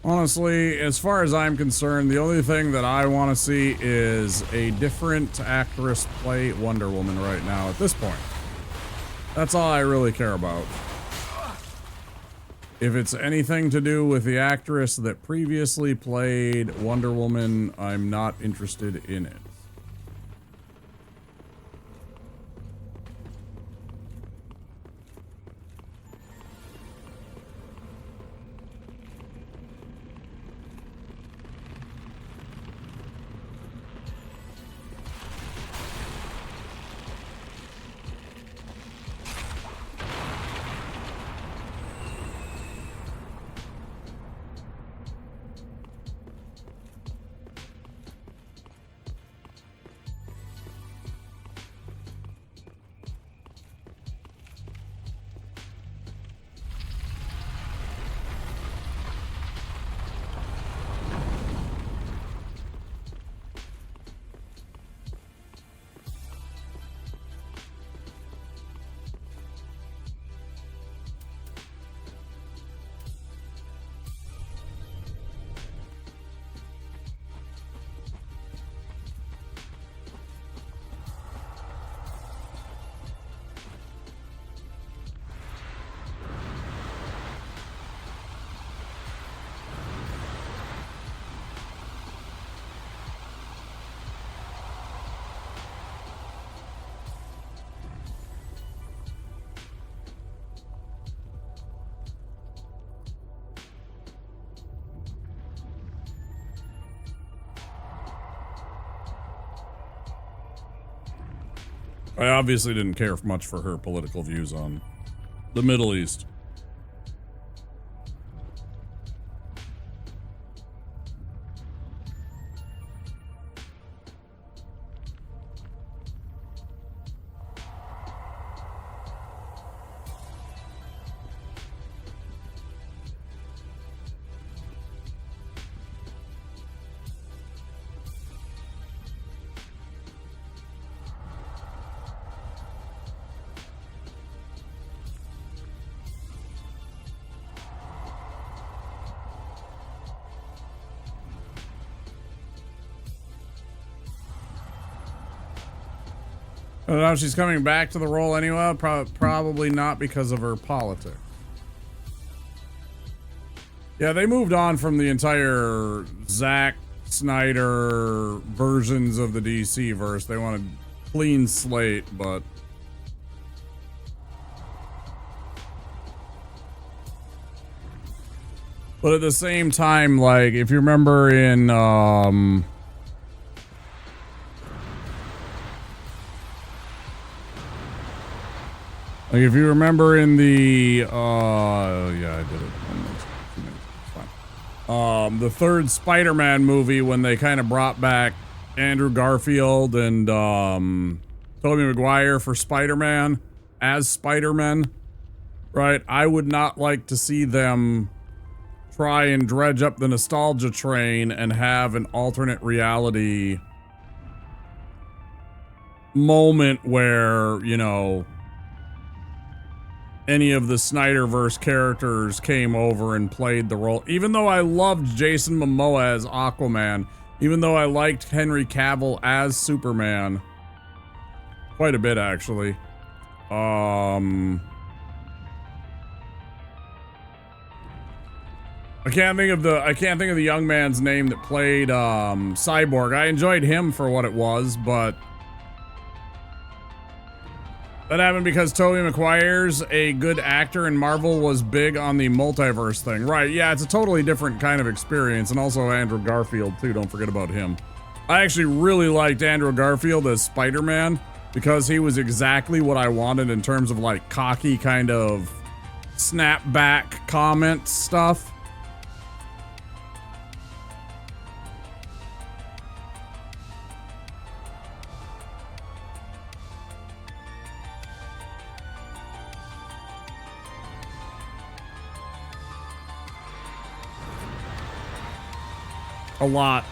Honestly, as far as I'm concerned, the only thing that I want to see is a different actress play Wonder Woman right now at this point. That's all I really care about. If it's anything to do with the actress that previously played Wonder Woman, I'm not interested in it. I obviously didn't care much for her political views on the Middle East. I don't know if she's coming back to the role anyway. Probably not because of her politics. Yeah, they moved on from the entire Zack Snyder versions of the DC verse. They wanted clean slate, but at the same time, like if you remember in like if you remember in the yeah, I did it. The third Spider-Man movie, when they kind of brought back Andrew Garfield and Tobey Maguire for Spider-Man as Spider-Man, right? I would not like to see them try and dredge up the nostalgia train and have an alternate reality moment where, you know, any of the Snyderverse characters came over and played the role. Even though I loved Jason Momoa as Aquaman, even though I liked Henry Cavill as Superman quite a bit, actually. I can't think of the young man's name that played Cyborg. I enjoyed him for what it was, but that happened because Tobey Maguire's a good actor and Marvel was big on the multiverse thing. Right, yeah, it's a totally different kind of experience. And also Andrew Garfield, too. Don't forget about him. I actually really liked Andrew Garfield as Spider-Man because he was exactly what I wanted in terms of, like, cocky kind of snapback comment stuff. A lot.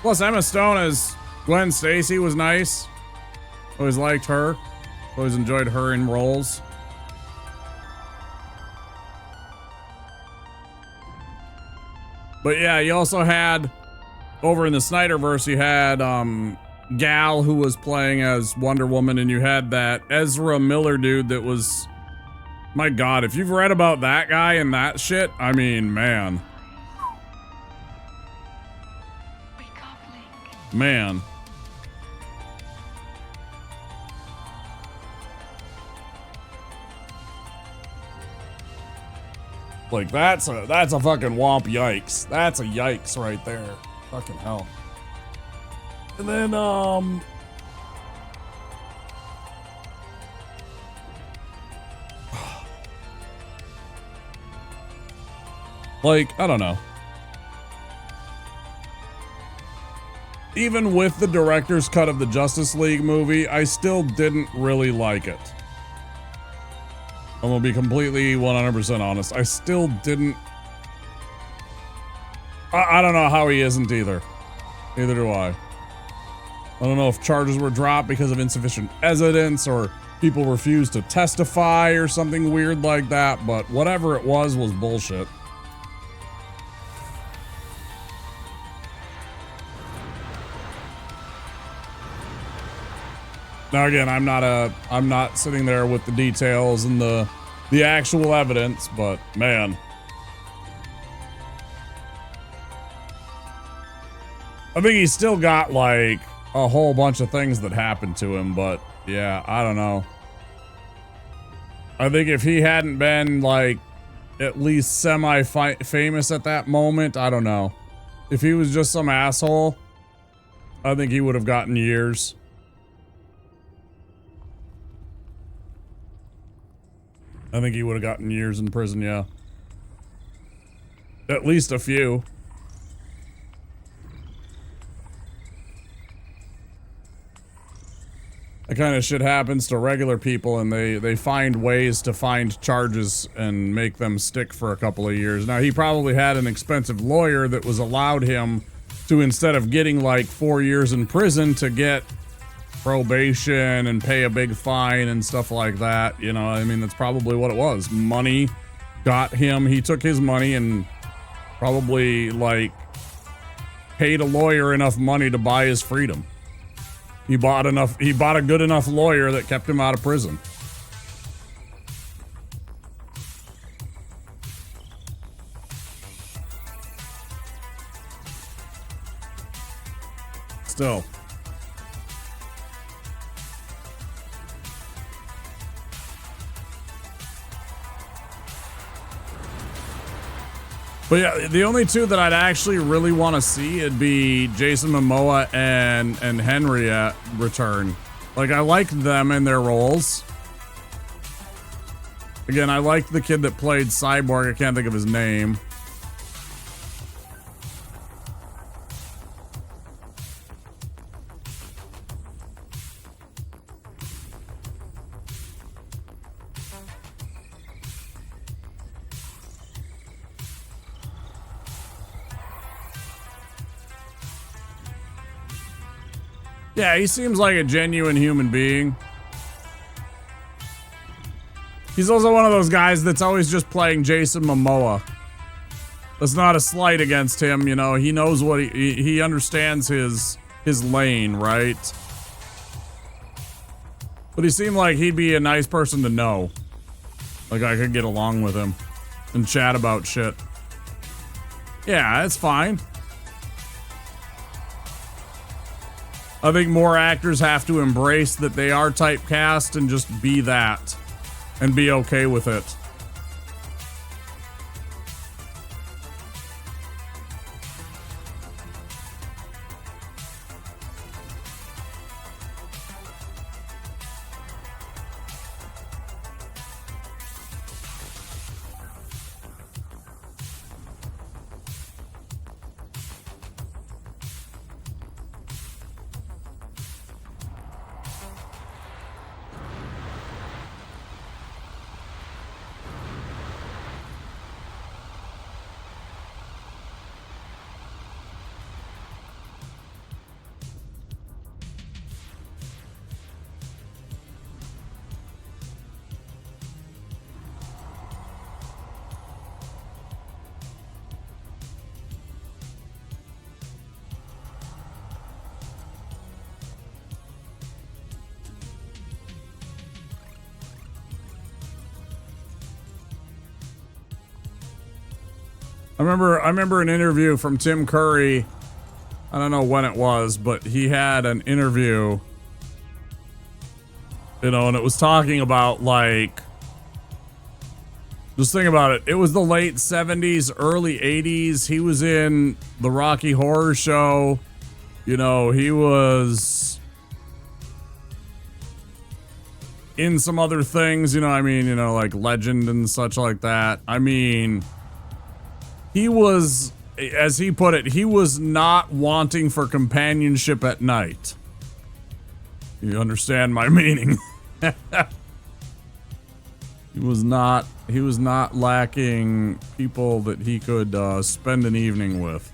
Plus, Emma Stone as Gwen Stacy was nice. Always liked her. Always enjoyed her in roles. But yeah, you also had, over in the Snyderverse, you had Gal, who was playing as Wonder Woman, and you had that Ezra Miller dude that was... My God, if you've read about that guy and that shit, I mean, man. Man. Like, that's a fucking womp yikes. That's a yikes right there. Fucking hell. And then, like, I don't know. Even with the director's cut of the Justice League movie, I still didn't really like it. I'm gonna be completely 100% honest. I still didn't. I don't know how he isn't either. Neither do I. I don't know if charges were dropped because of insufficient evidence or people refused to testify or something weird like that, but whatever it was bullshit. Now again, I'm not sitting there with the details and the actual evidence, but man. I think he's still got like a whole bunch of things that happened to him, but yeah, I don't know. I think if he hadn't been like at least semi-famous at that moment, I don't know. If he was just some asshole, I think he would have gotten years. I think he would have gotten years in prison, yeah. At least a few. That kind of shit happens to regular people, and they find ways to find charges and make them stick for a couple of years. Now, he probably had an expensive lawyer that was allowed him to, instead of getting like 4 years in prison, to get probation and pay a big fine and stuff like that. You know, I mean, that's probably what it was. Money got him. He took his money and probably like paid a lawyer enough money to buy his freedom. He bought a good enough lawyer that kept him out of prison. Still. But yeah, the only two that I'd actually really want to see would be Jason Momoa and Henry return. Like, I like them in their roles. Again, I like the kid that played Cyborg. I can't think of his name. Yeah, he seems like a genuine human being. He's also one of those guys that's always just playing Jason Momoa. That's not a slight against him, you know. He knows what he understands his lane, right? But he seemed like he'd be a nice person to know. Like I could get along with him and chat about shit. Yeah, that's fine. I think more actors have to embrace that they are typecast and just be that. And be okay with it. I remember an interview from Tim Curry. I don't know when it was, but he had an interview, you know, and it was talking about, like, just think about it. It was the late 70s, early 80s. He was in the Rocky Horror Show. You know, he was in some other things, you know, I mean, you know, like Legend and such like that. I mean, he was, as he put it, he was not wanting for companionship at night. You understand my meaning? He was not lacking people that he could spend an evening with.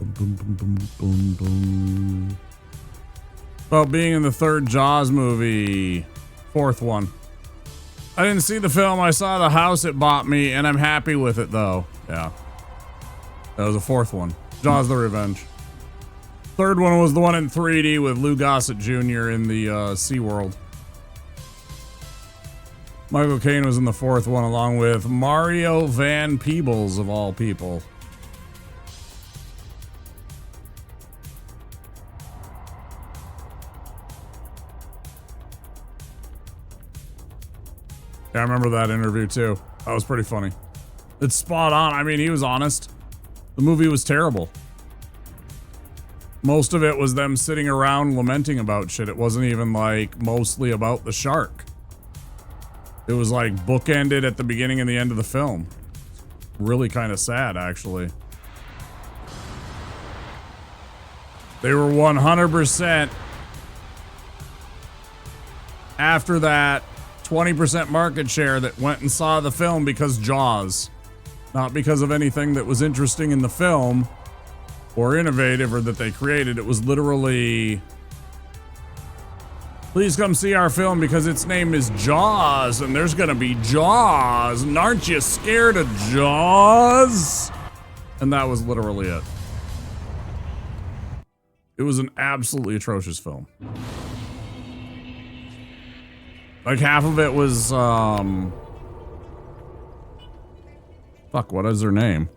Boom, boom, boom, boom, boom. About being in the third Jaws movie. Fourth one. I didn't see the film. I saw the house it bought me, and I'm happy with it, though. Yeah. That was the fourth one. Jaws the Revenge. Third one was the one in 3D with Lou Gossett Jr. in the SeaWorld. Michael Caine was in the fourth one, along with Mario Van Peebles, of all people. Yeah, I remember that interview too. That was pretty funny. It's spot on. I mean, he was honest. The movie was terrible. Most of it was them sitting around lamenting about shit. It wasn't even like mostly about the shark. It was like bookended at the beginning and the end of the film. Really kind of sad, actually. They were 100% after that 20% market share that went and saw the film because Jaws. Not because of anything that was interesting in the film or innovative or that they created. It was literally, please come see our film because its name is Jaws and there's gonna be Jaws. And aren't you scared of Jaws? And that was literally it. It was an absolutely atrocious film. Like half of it was, fuck, what is her name?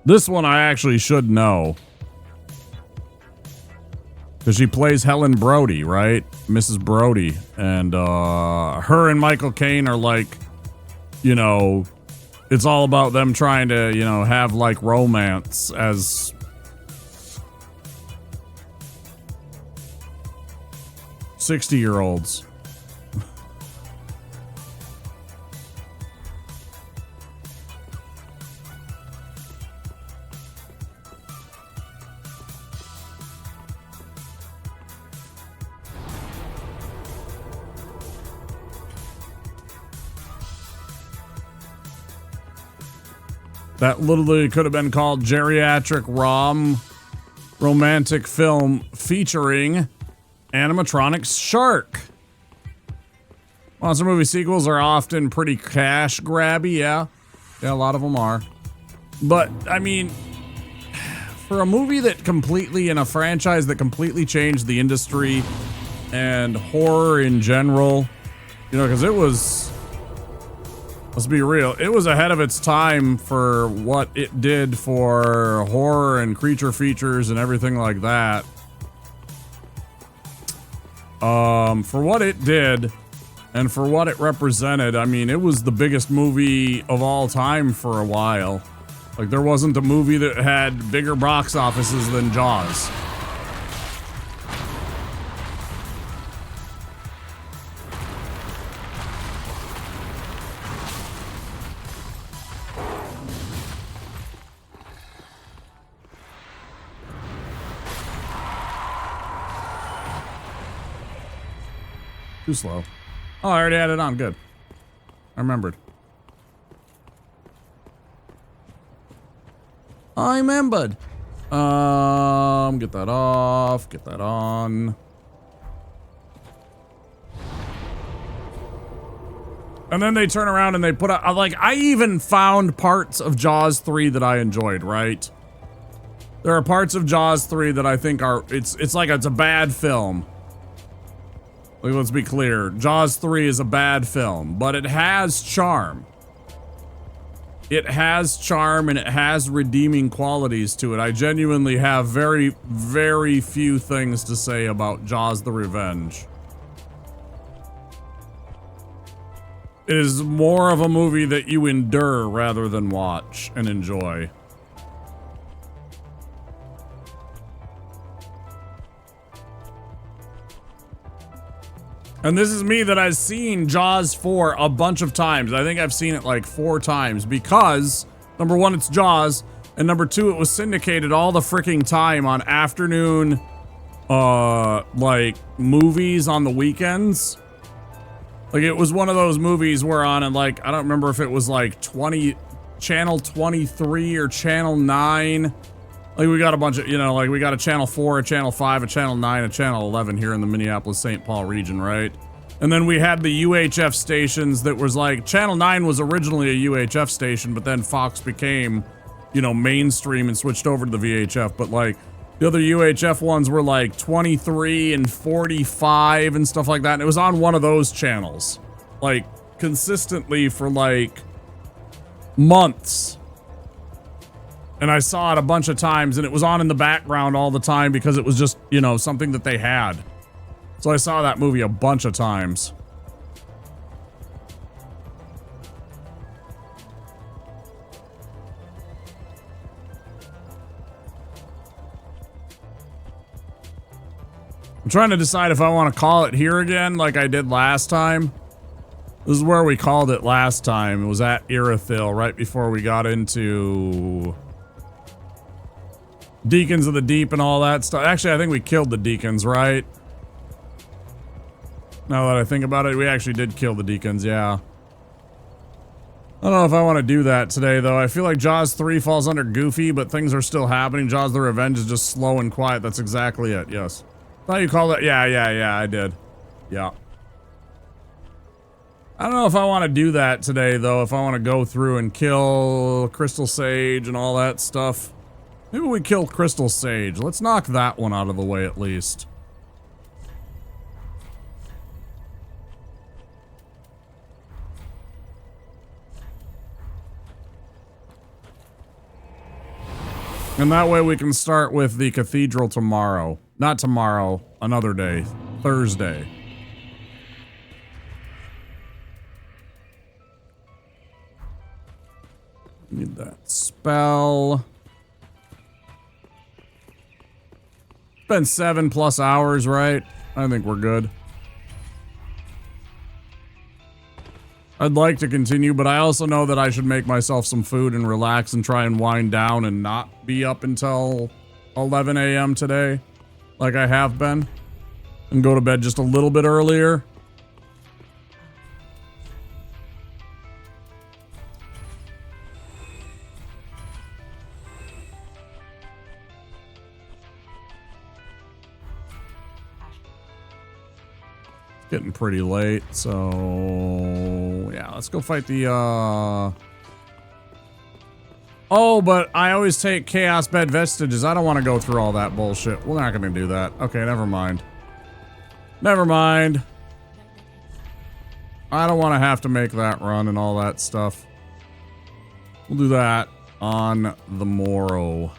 This one I actually should know. Because she plays Helen Brody, right? Mrs. Brody. And her and Michael Caine are like, you know, it's all about them trying to, you know, have like romance as 60-year-olds. That literally could have been called geriatric romantic film featuring animatronic shark. Monster movie sequels are often pretty cash grabby, yeah. Yeah, a lot of them are. But, I mean, for a movie that completely, in a franchise that completely changed the industry and horror in general, you know, because it was, let's be real, it was ahead of its time for what it did for horror and creature features and everything like that. For what it did and for what it represented, I mean, it was the biggest movie of all time for a while. Like, there wasn't a movie that had bigger box offices than Jaws. Too slow. Oh, I already had it on. Good. I remembered. I remembered. Get that off. Get that on. And then they turn around and they put out, like, I even found parts of Jaws 3 that I enjoyed, right? There are parts of Jaws 3 that I think are, it's like it's a bad film. Like, let's be clear. Jaws 3 is a bad film, but it has charm. It has charm and it has redeeming qualities to it. I genuinely have very, very few things to say about Jaws the Revenge. It is more of a movie that you endure rather than watch and enjoy. And this is me that has seen Jaws 4 a bunch of times. I think I've seen it like 4 times because, number one, it's Jaws, and number two, it was syndicated all the freaking time on afternoon, like, movies on the weekends. Like, it was one of those movies where on, and like, I don't remember if it was like channel 23 or channel 9. Like, we got a bunch of, you know, like, we got a channel 4, a channel 5, a channel 9, a channel 11 here in the Minneapolis-St. Paul region, right? And then we had the UHF stations that was like, channel 9 was originally a UHF station, but then Fox became, you know, mainstream and switched over to the VHF. But like, the other UHF ones were like 23 and 45 and stuff like that. And it was on one of those channels, like, consistently for like months. And I saw it a bunch of times, and it was on in the background all the time because it was just, you know, something that they had. So I saw that movie a bunch of times. I'm trying to decide if I want to call it here again like I did last time. This is where we called it last time. It was at Irithyll, right before we got into Deacons of the Deep and all that stuff. Actually, I think we killed the Deacons, right? Now that I think about it, we actually did kill the Deacons, yeah. I don't know if I want to do that today, though. I feel like Jaws 3 falls under Goofy, but things are still happening. Jaws the Revenge is just slow and quiet. That's exactly it, yes. Thought you called it? Yeah, I did. Yeah. I don't know if I want to do that today, though. If I want to go through and kill Crystal Sage and all that stuff. Maybe we kill Crystal Sage. Let's knock that one out of the way at least. And that way we can start with the cathedral tomorrow. Not tomorrow, another day. Thursday. Need that spell. Been 7+ hours, right? I think we're good. I'd like to continue, but I also know that I should make myself some food and relax and try and wind down and not be up until 11 a.m. today, like I have been, and go to bed just a little bit earlier. Getting pretty late, so yeah, let's go fight the oh, but I always take Chaos Bed Vestiges. I don't want to go through all that bullshit. We're not gonna do that. Okay, never mind. Never mind. I don't want to have to make that run and all that stuff. We'll do that on the morrow.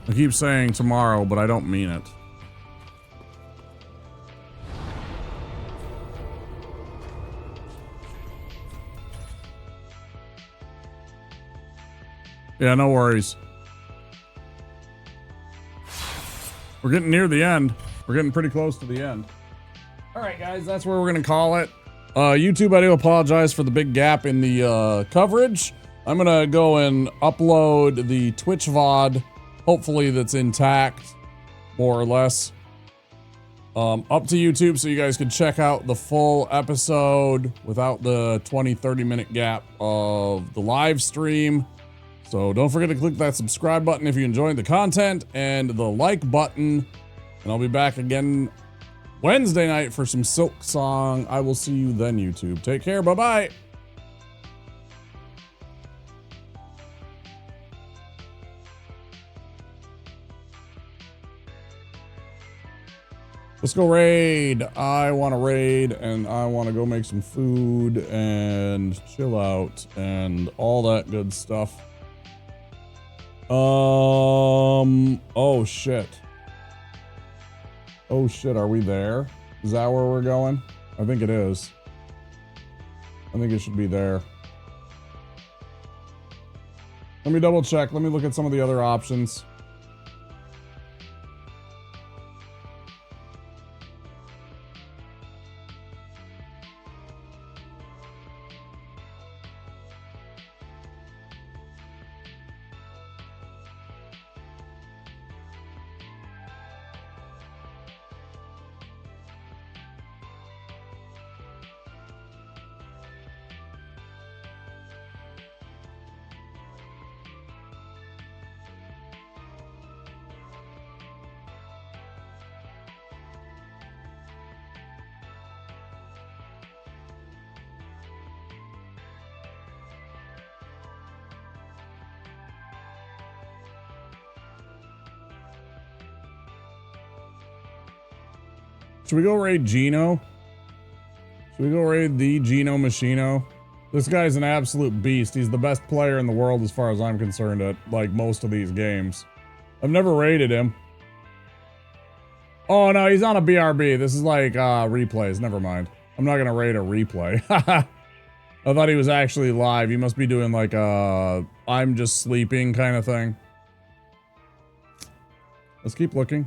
I keep saying tomorrow, but I don't mean it. Yeah, no worries. We're getting near the end. We're getting pretty close to the end. All right, guys, that's where we're going to call it. YouTube, I do apologize for the big gap in the coverage. I'm going to go and upload the Twitch VOD. Hopefully that's intact, more or less. Up to YouTube so you guys can check out the full episode without the 20-30 minute gap of the live stream. So don't forget to click that subscribe button if you enjoyed the content and the like button. And I'll be back again Wednesday night for some Silk Song. I will see you then, YouTube. Take care. Bye-bye. Let's go raid. I want to raid and I want to go make some food and chill out and all that good stuff. Oh shit. Oh shit, are we there? Is that where we're going? I think it is. I think it should be there. Let me double check. Let me look at some of the other options. Should we go raid Gino? Should we go raid the Gino Machino? This guy's an absolute beast. He's the best player in the world as far as I'm concerned at, like, most of these games. I've never raided him. Oh, no, he's on a BRB. This is like, replays. Never mind. I'm not gonna raid a replay. I thought he was actually live. He must be doing, like, I'm just sleeping kind of thing. Let's keep looking.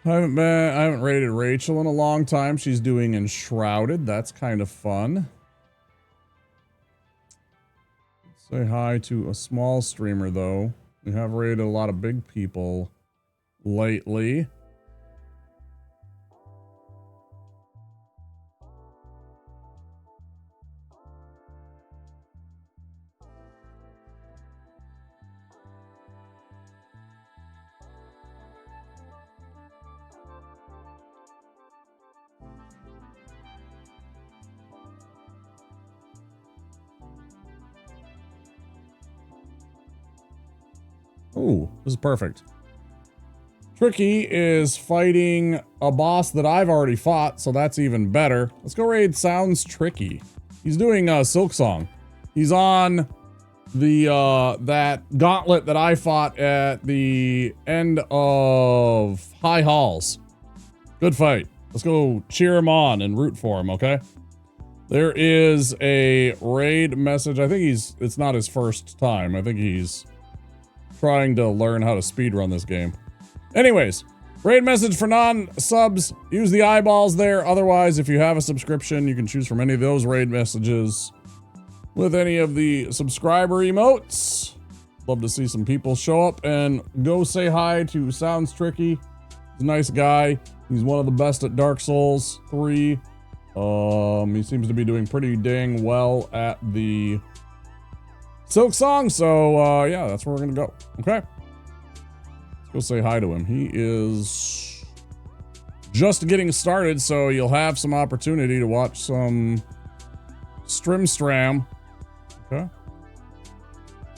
I haven't rated Rachel in a long time. She's doing Enshrouded. That's kind of fun. Say hi to a small streamer though. We have rated a lot of big people lately. Ooh, this is perfect. Tricky is fighting a boss that I've already fought, so that's even better. Let's go raid Sounds Tricky. He's doing Silk Song. He's on the that gauntlet that I fought at the end of High Halls. Good fight. Let's go cheer him on and root for him, okay? There is a raid message. I think it's not his first time. I think he's trying to learn how to speedrun this game. Anyways, raid message for non-subs. Use the eyeballs there. Otherwise, if you have a subscription, you can choose from any of those raid messages with any of the subscriber emotes. Love to see some people show up and go say hi to Sounds Tricky. He's a nice guy. He's one of the best at Dark Souls 3. He seems to be doing pretty dang well at the Silk Song, so yeah, that's where we're gonna go. Okay, let's go say hi to him. He is just getting started, so you'll have some opportunity to watch some Stram. Okay,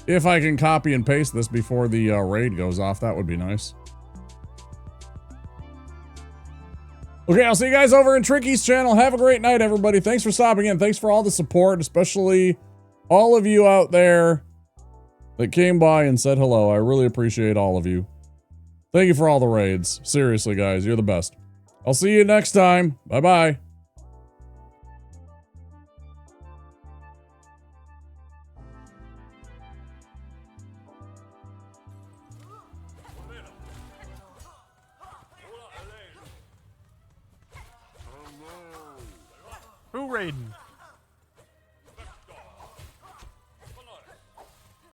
if I can copy and paste this before the raid goes off, that would be nice. Okay, I'll see you guys over in Tricky's channel. Have a great night, everybody. Thanks for stopping in. Thanks for all the support, especially all of you out there that came by and said hello. I really appreciate all of you. Thank you for all the raids. Seriously, guys, you're the best. I'll see you next time. Bye-bye. Who raiding?